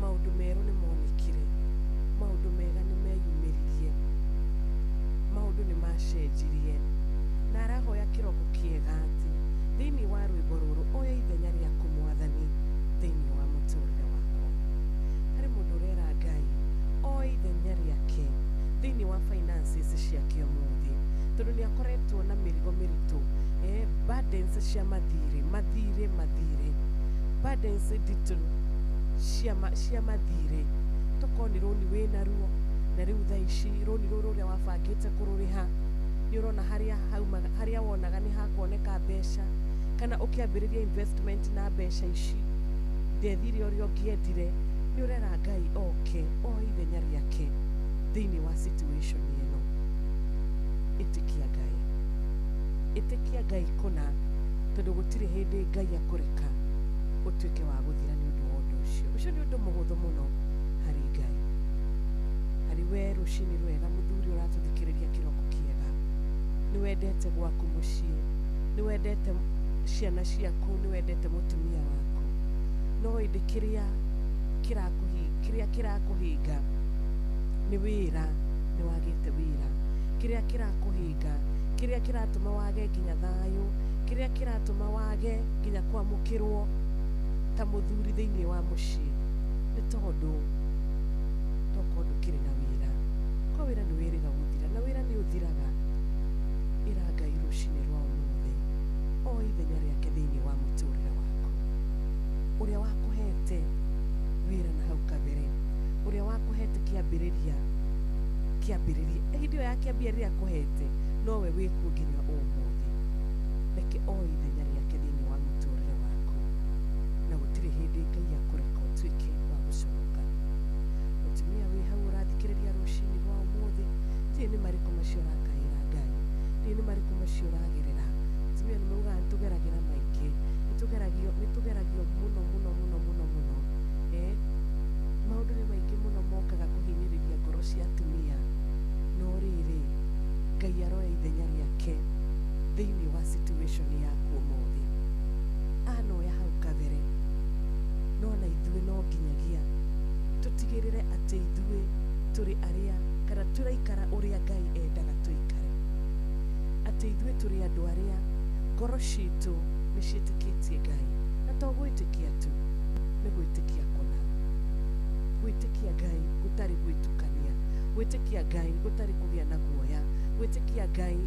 maũndũ merũ nĩ monekire, maũndũ mega nĩ meyumĩririe, maũndũ nĩ macenjirie. Na arahoya kĩroko kĩega atĩ thĩinĩ wa rwĩmbo rũrũ oya ithenya rĩaku mwathani thĩinĩ wa mũtũrĩre wakwa. Harĩ mũndũ ũrera Ngai oya ithenya rĩake thĩinĩ wa finances ciake ũmũthĩ, tondũ nĩ akoretwo na mĩrigo mĩritũ, burdens cia mathirĩ, burdens nditũ cia mathirĩ. Tokorwo nĩ rũni wĩna ruo, na rĩu thaa ici rũni rũrũ rũrĩa wabangĩte kũrũrĩha nĩ ũrona harĩa wonaga nĩ hakuoneka mbeca, kana ũkĩambĩrĩria investment na mbeca ici ndethire ũrĩa ũngĩendire, nĩ ũrera Ngai oke oe ithenya rĩake thĩinĩ wa situation ĩno. Ĩtĩkia Ngai, ĩtĩkia Ngai kũna, tondũ gũtirĩ hĩndĩ Ngai akũreka ũtuĩke wa gũthira nĩ ũndũ wa ũndũ ũcio. Ũcio nĩ ũndũ mũhũthũ mũno harĩ Ngai. Harĩ we rũcinĩ rwega mũthuri ũratũthikĩrĩria kĩroko kĩega, nĩ wendete gwaku mũciĩ, nĩ wendete ciana ciaku, nĩ wendete mũtumia waku, no ĩndĩ kĩrĩa kĩrakũhinga nĩ wĩra, nĩ wagĩte wĩra. Kĩrĩa kĩrakũhinga, kĩrĩa kĩratũma wage nginya thayũ, kĩrĩa kĩratũma wage nginya kwamũkĩrwo ta mũthuri thĩinĩ wa mũciĩ, nĩ tondũ ndũkĩrĩ na wĩra. Ko wĩra nĩ wĩrĩga gũthira, na wĩra nĩ ũthiraga. Ĩra Ngai rũcinĩ rwa ũmũthĩ oya ithenya rĩake thĩinĩ wa mũtũrĩre waku, ũrĩa wakũhete wĩra na hau kabere, ũrĩa wakũhete kĩambĩrĩria. Hĩndĩ ĩyo ya kĩambĩrĩria akũhete, nowe wĩkuo nginya ũmũthĩ. Reke oya ithenya rĩake thĩinĩ wa mũtũrĩre waku, na gũtirĩ hĩndĩ Ngai akũreka ũtuĩke wa gũconoka. Mũtumia wĩ hau ũrathikĩrĩria rũcinĩ rwa ũmũthĩ, ndiĩ nĩ marĩkũ macio ũrakaĩra Ngai, ndiĩ nĩ marĩkũ macio ũragerera. Mũtumia nĩ maugaga nĩtũgeragĩra maingĩ, nĩtũgeragio mũno mũno mũno mũno mũno. Maũndũ nĩ maingĩ mũno mokaga kũhinyĩrĩria ngoro cia atumia, no rĩrĩ Ngai aroya ithenya rĩake thĩinĩ wa situation yaku ũmũthĩ. Anoya hau kabere, no na ithuĩ no nginyagia tũtigĩrĩre atĩ ithuĩ tũrĩ arĩa, kana tũraikara ũrĩa Ngai endaga tũikare, atĩ ithuĩ tũrĩ andũ arĩa ngoro citũ nĩ ciĩtĩkĩtie Ngai, na to gwĩtĩkia tu, nĩ gwĩtĩkia kũna. Gwĩtĩkia Ngai gũtarĩ gwĩtukania, gwĩtĩkia Ngai gũtarĩ kũgĩa na guoya, gwĩtĩkia Ngai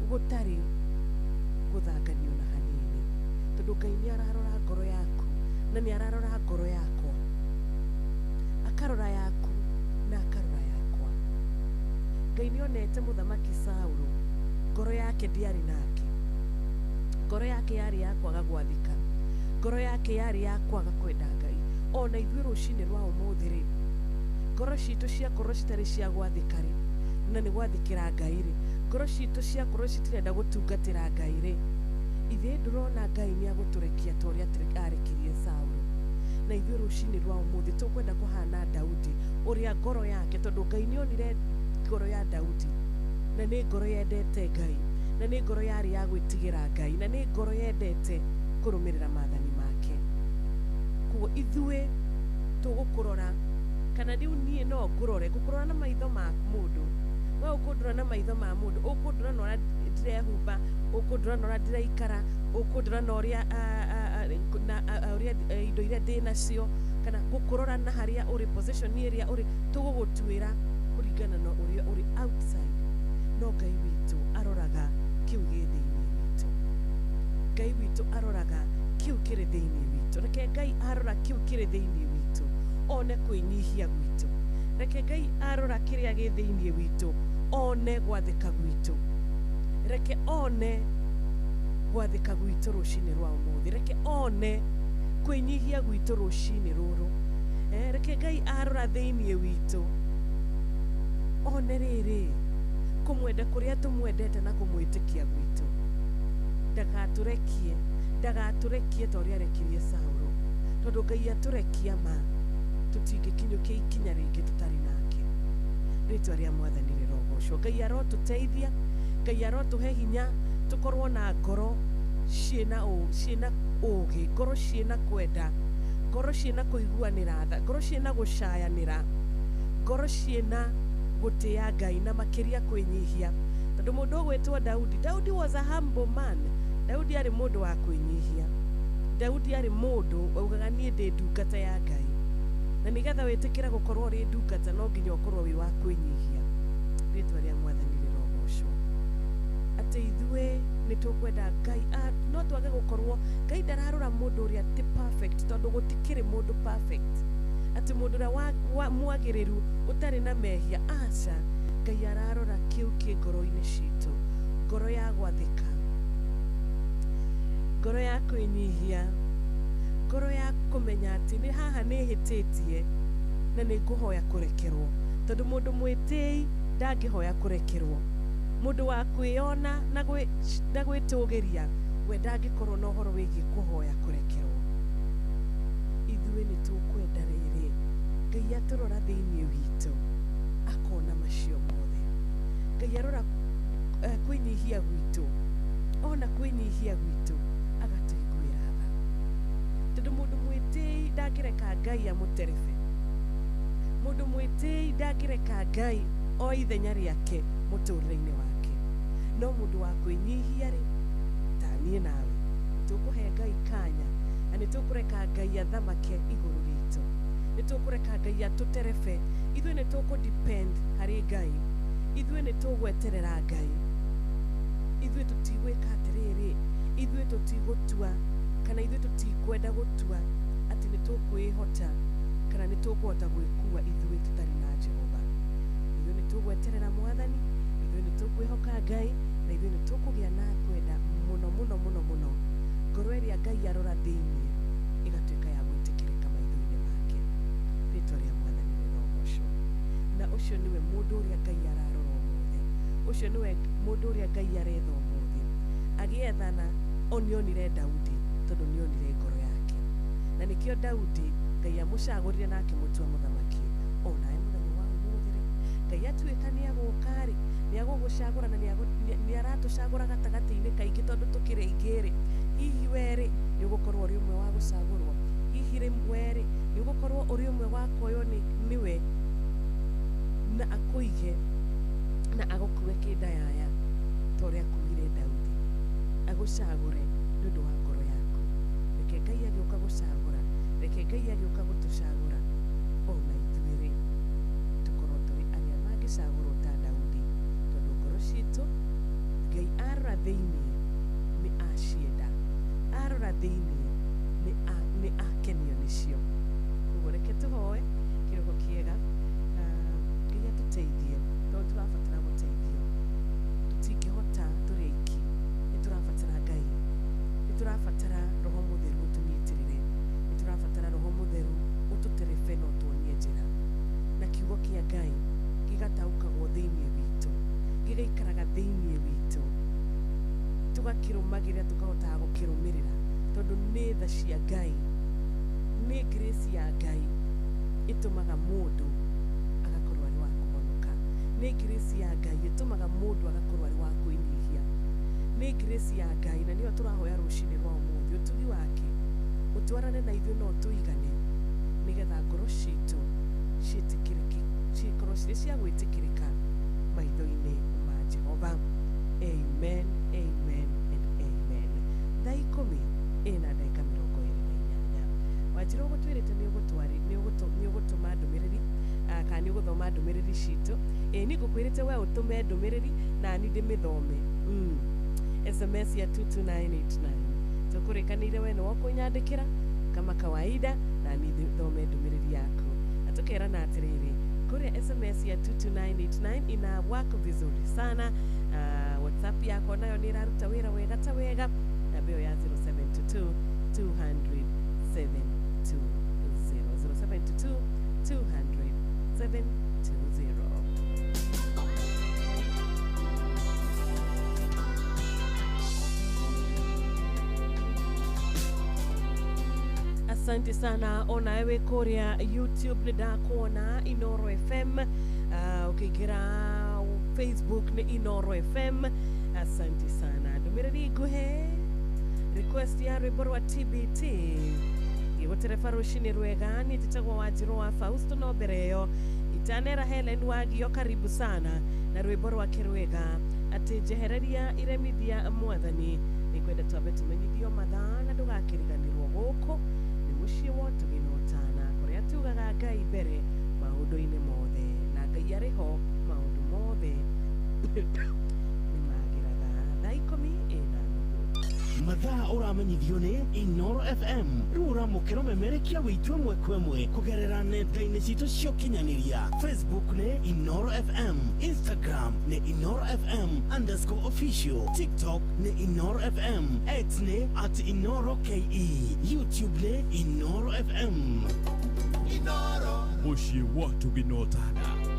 gũtarĩ gũthanganio na hanini, tondũ Ngai nĩ ararora ngoro yaku na nĩ ararora ngoro yakwa, akarora yaku na akarora yakwa. Ngai nĩ onete mũthamaki Saũlũ, ngoro yake ndĩarĩ nake, ngoro yake yarĩ ya kwaga gwathĩka, ngoro yake yarĩ ya kwaga kwenda Ngai. Ona ithuĩ rũcinĩ rwa ũmũthĩ-rĩ, ngoro citũ ciakorwo citarĩ cia gwathĩka-rĩ, na nĩ gwathĩkĩra Ngai-rĩ, ngoro citũ ciakorwo citirenda gũtungatĩra Ngai-rĩ, ithuĩ ndũrona Ngai nĩ agũtũrekia ta ũrĩa arekirie Saũlũ. Na ithuĩ rũcinĩ rwa ũmũthĩ tũkwenda kũhana Daudi, ũrĩa ngoro yake, tondũ Ngai nĩ onire ngoro ya Daudi, na nĩ ngoro yendete Ngai, na nĩ ngoro yarĩ ya gwĩtigĩra Ngai, na nĩ ngoro yendete kũrũmĩrĩra maathani make. Koguo ithuĩ tũgũkũrora, kana rĩu niĩ no ngũrora na maitho ma mũndũ, we ũkũndora na maitho ma mũndũ, ũkũndora na ũrĩa ndĩrehumba, ũkũndora na ũrĩa ndĩraikara, ũkũndora na ũrĩa indo iria ndĩ nacio, kana gũkũrora na harĩa ũrĩ, position ĩrĩa ũrĩ, tũgũgũtuĩra kũringana na ũrĩa ũrĩ outside. No Ngai witũ aroraga kĩu gĩ thĩinĩ witũ. Ngai witũ aroraga kĩu kĩrĩ thĩinĩ witũ. Reke Ngai arora kĩu kĩrĩ thĩinĩ witũ, one kwĩnyihia gwitũ. Reke Ngai arora kĩrĩa gĩ thĩinĩ witũ, one gwathĩka gwitũ. Reke one gwathĩka gwitũ rũcinĩ rwa ũmũthĩ. Reke one kwĩnyihia gwitũ rũcinĩ rũrũ. Reke Ngai arora thĩinĩ witũ, one rĩrĩ kũmwenda kũrĩa tũmwendete na kũmwĩtĩkia gwitũ. Ndagatũrekie ta ũrĩa arekirie Saũlũ, tondũ Ngai atũrekia ma tũtingĩkinyũkia ikinya rĩngĩ tũtarĩ nake. Rĩĩtwa rĩa Mwathani rĩrogocwo. Ngai arotũteithia, Ngai arotũhe hinya tũkorwo na ngoro ciĩna ũũgĩ, ngoro ciĩna kwenda, ngoro ciĩna kũiguanĩra tha, ngoro ciĩna gũcayanĩra, ngoro ciĩna gũtĩa Ngai na makĩria kwĩnyihia. Tondũ mũndũ ũgwĩtwo Daudi was a humble man. Daudi arĩ mũndũ wa kwĩnyihia. Daudi arĩ mũndũ augaga niĩ ndĩ ndungata ya Ngai, na nĩgetha wĩtĩkĩre gũkorwo ũrĩ ndungata no nginya ũkorwo wĩ wa kwĩnyihia. Rĩĩtwa rĩa Mwathani rĩrogocwo. Atĩ ithuĩ nĩ tũkwenda Ngai, no twage gũkorwo, Ngai ndararora mũndũ ũrĩa ti perfect, tondũ gũtikĩrĩ mũndũ perfect. Atĩ mũndũ ũrĩa mwagĩrĩru ũtarĩ na mehia, aca. Ngai ararora kĩu kĩ ngoro-inĩ citũ, ngoro ya gwathĩka, ngoro ya kwĩnyihia, ngoro ya kũmenya atĩ nĩ haha nĩhĩtĩtie na nĩ ngũhoya kũrekerwo. Tondũ mũndũ mwĩtĩi ndangĩhoya kũrekerwo. Mũndũ wa kwĩona na gwĩtũgĩria, we ndangĩkorwo na ũhoro wĩgiĩ kũhoya kũrekerwo. Ithuĩ nĩ tũkwenda rĩrĩ, Ngai atũrora thĩinĩ witũ, akona macio mothe. Ngai arora kwĩnyihia gwitũ, ona kwĩnyihia gwitũ agatũiguĩra tha. Tondũ mũndũ mwĩtĩi ndangĩreka Ngai amũterebe. Mũndũ mwĩtĩi ndangĩreka Ngai o ithenya rĩake mũtũrĩre-inĩ wake. No mũndũ wa kwĩnyihia-rĩ, ta niĩ nawe, tũkũhe Ngai kanya, na nĩ tũkũreka Ngai athamake igũrũ ritũ. Nĩ tũkũreka Ngai atũterebe. Ithuĩ nĩ tũkũ-depend harĩ Ngai. Ithuĩ nĩ tũgweterera Ngai. Ithuĩ tũtigwĩka atĩrĩrĩ, ithuĩ tũtigũtua, kana ithuĩ tũtikwenda gũtua atĩ nĩ tũkwĩhota, kana nĩ tũkũhota gwĩkua ithuĩ tũtarĩ na Jehova. Ithuĩ nĩ tũgweterera Mwathani, ithuĩ nĩ tũkwĩhoka Ngai, na ithuĩ nĩ tũkũgĩa na kwenda mũno mũno mũno mũno. Ngoro ĩrĩa Ngai arora thĩinĩ ĩgatuĩka ya gwĩtĩkĩrĩka maitho-inĩ make. Rĩĩtwa rĩa Mwathani rĩrogocwo. Na ũcio nĩwe mũndũ ũrĩa Ngai ararora ũmũthĩ. Ũcio nĩwe mũndũ ũrĩa Ngai aretha ũmũthĩ. Agĩethana, onionire Daudi, tondũ nĩonire ngoro yake. Na nĩkĩo Daudi Ngai amũcagũrire na akĩmũtua mũthamaki. Onawe mũthenya wa ũmũthĩ-rĩ, Ngai atuĩka nĩ agũka-rĩ, nĩ agũgũcagũra na nĩ aratũcagũra gatagatĩ-inĩ kaingĩ, tondũ tũkĩrĩ aingĩ-rĩ, hihi we-rĩ nĩ ũgũkorwo ũrĩ ũmwe wa gũcagũrwo. Hihi we-rĩ nĩ ũgũkorwo ũrĩ ũmwe wa kuoywo nĩwe na akũige na agũkue kĩndayaya ta ũrĩa akuire Daudi, agũcagũre nĩ ũndũ wa ngoro yaku. Reke Ngai agĩũka gũcagũra, reke Ngai agĩũka gũtũcagũra, ona ithuĩ-rĩ tũkorwo tũrĩ arĩa mangĩcagũrwo ta Daudi, tondũ ngoro citũ Ngai arora thĩinĩ nĩ acienda, arora thĩinĩ nĩ akenio nĩcio. Koguo reke tũhoe kĩroko kĩega, Ngai atũteithie, tondũ tũrabatara gũteithio. Tũtingĩhota tũrĩ aiki, nĩ tũrabatara Ngai tũgakĩrũmagĩrĩra tũkahotaga gũkĩrũmĩrĩra tondũ nĩ tha cia Ngai, nĩ grace ya Ngai ĩtũmaga mũndũ agakorwo arĩ wa kũhonoka, nĩ grace ya Ngai ĩtũmaga mũndũ agakorwo arĩ wa kwĩnyihia, nĩ grace ya Ngai, na nĩyo tũrahoya rũcinĩ rwa ũmũthĩ, ũtugi wake ũtwarane na ithuĩ no tũigane nĩgetha ngoro citũ ciĩtĩkĩrĩke, cikorwo cirĩ cia gwĩtĩkĩrĩka maitho-inĩ ma Jehova. Amen, amen and amen. Thaa 10:28 Wanjirũ gũtwĩrĩte nĩ ũgũtũma ndũmĩrĩri kana nĩ ũgũthoma ndũmĩrĩri citũ. Nĩ ngũkwĩrĩte we ũtũme ndũmĩrĩri na niĩ ndĩmĩthome. SMS ya 22989 tũkũrĩkanĩire we nĩ wakũnyandĩkĩra kama kawaida na niĩ thome ndũmĩrĩri yaku, na tũkerana atĩrĩrĩ kũrĩa SMS ya 22989 ina work vizuri sana. WhatsApp yako nayo nĩ ĩraruta wĩra wega ta wega, na mbeo ya 0722 200 720 0722 200 720. Asante sana ona ewe kuria YouTube ni ndakuona Inoro FM, ukiingira Facebook ni Inoro FM. Asante sana. Ndumiriri nguhe request ya rwimbo rwa TBT igũtereba rũcinĩ rwega. Niĩ njĩtagwo Wanjirũ wa Fausto, no mbere ĩyo itanera Helen Wagio, karibu sana na rwimbo rwake rwega atĩ njehereria iremithia Mwathani. Nĩkwenda twambe tũmenyithio mathaa na ndũgakĩriganĩrwo gũkũ nĩ mũciĩ wa ũtugi na ũtana, kũrĩa tugaga Ngai mbere maũndũ-inĩ mothe, na Ngai arĩ ho maũndũ mothe nĩ magĩraga. Thaa 10:04 mathaa ũramenyithio nĩ Inoro FM. Rĩu ũramũkĩra ũmemerekia wĩitũ ĩmwe kwa ĩmwe kũgerera nenda-inĩ citũ cia ũkinyanĩria. Facebook nĩ Inoro FM, Instagram nĩ Inoro FM_official, TikTok nĩ Inoro FM, X nĩ @InoroKE, YouTube nĩ Inoro FM. Inoro mũciĩ wa ũtugi na ũtana.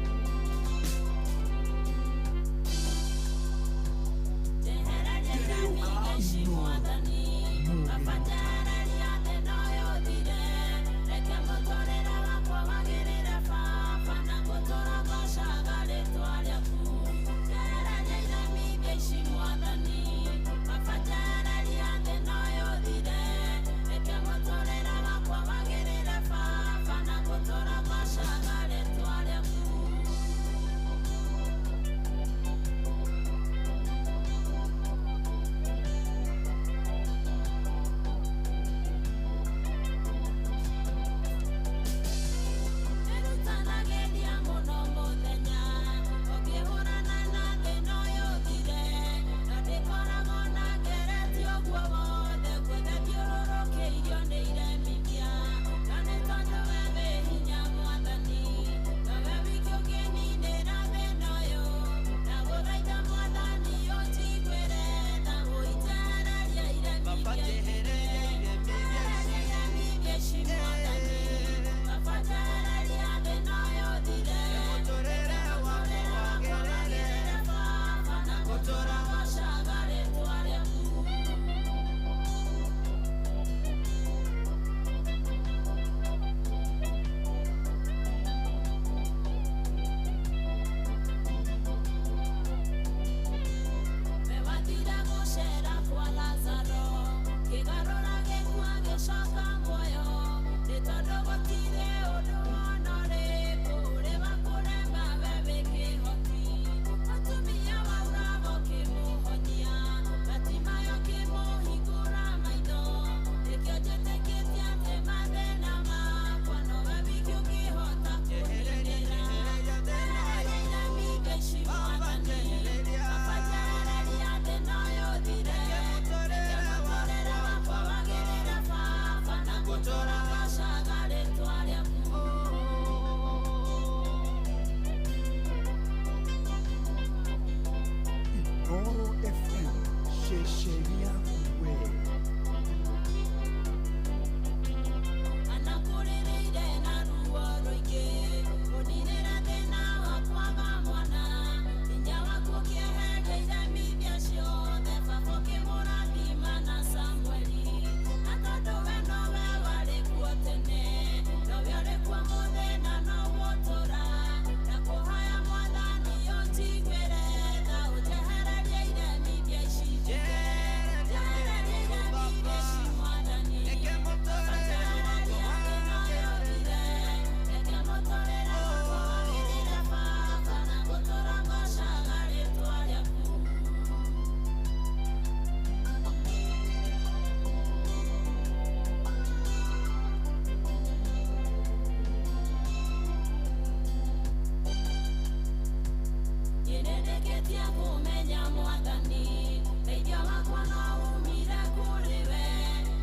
ngetie kumenya mwathani teithio wakwa no umire kũrĩ we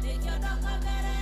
nĩkĩo ndoka mbere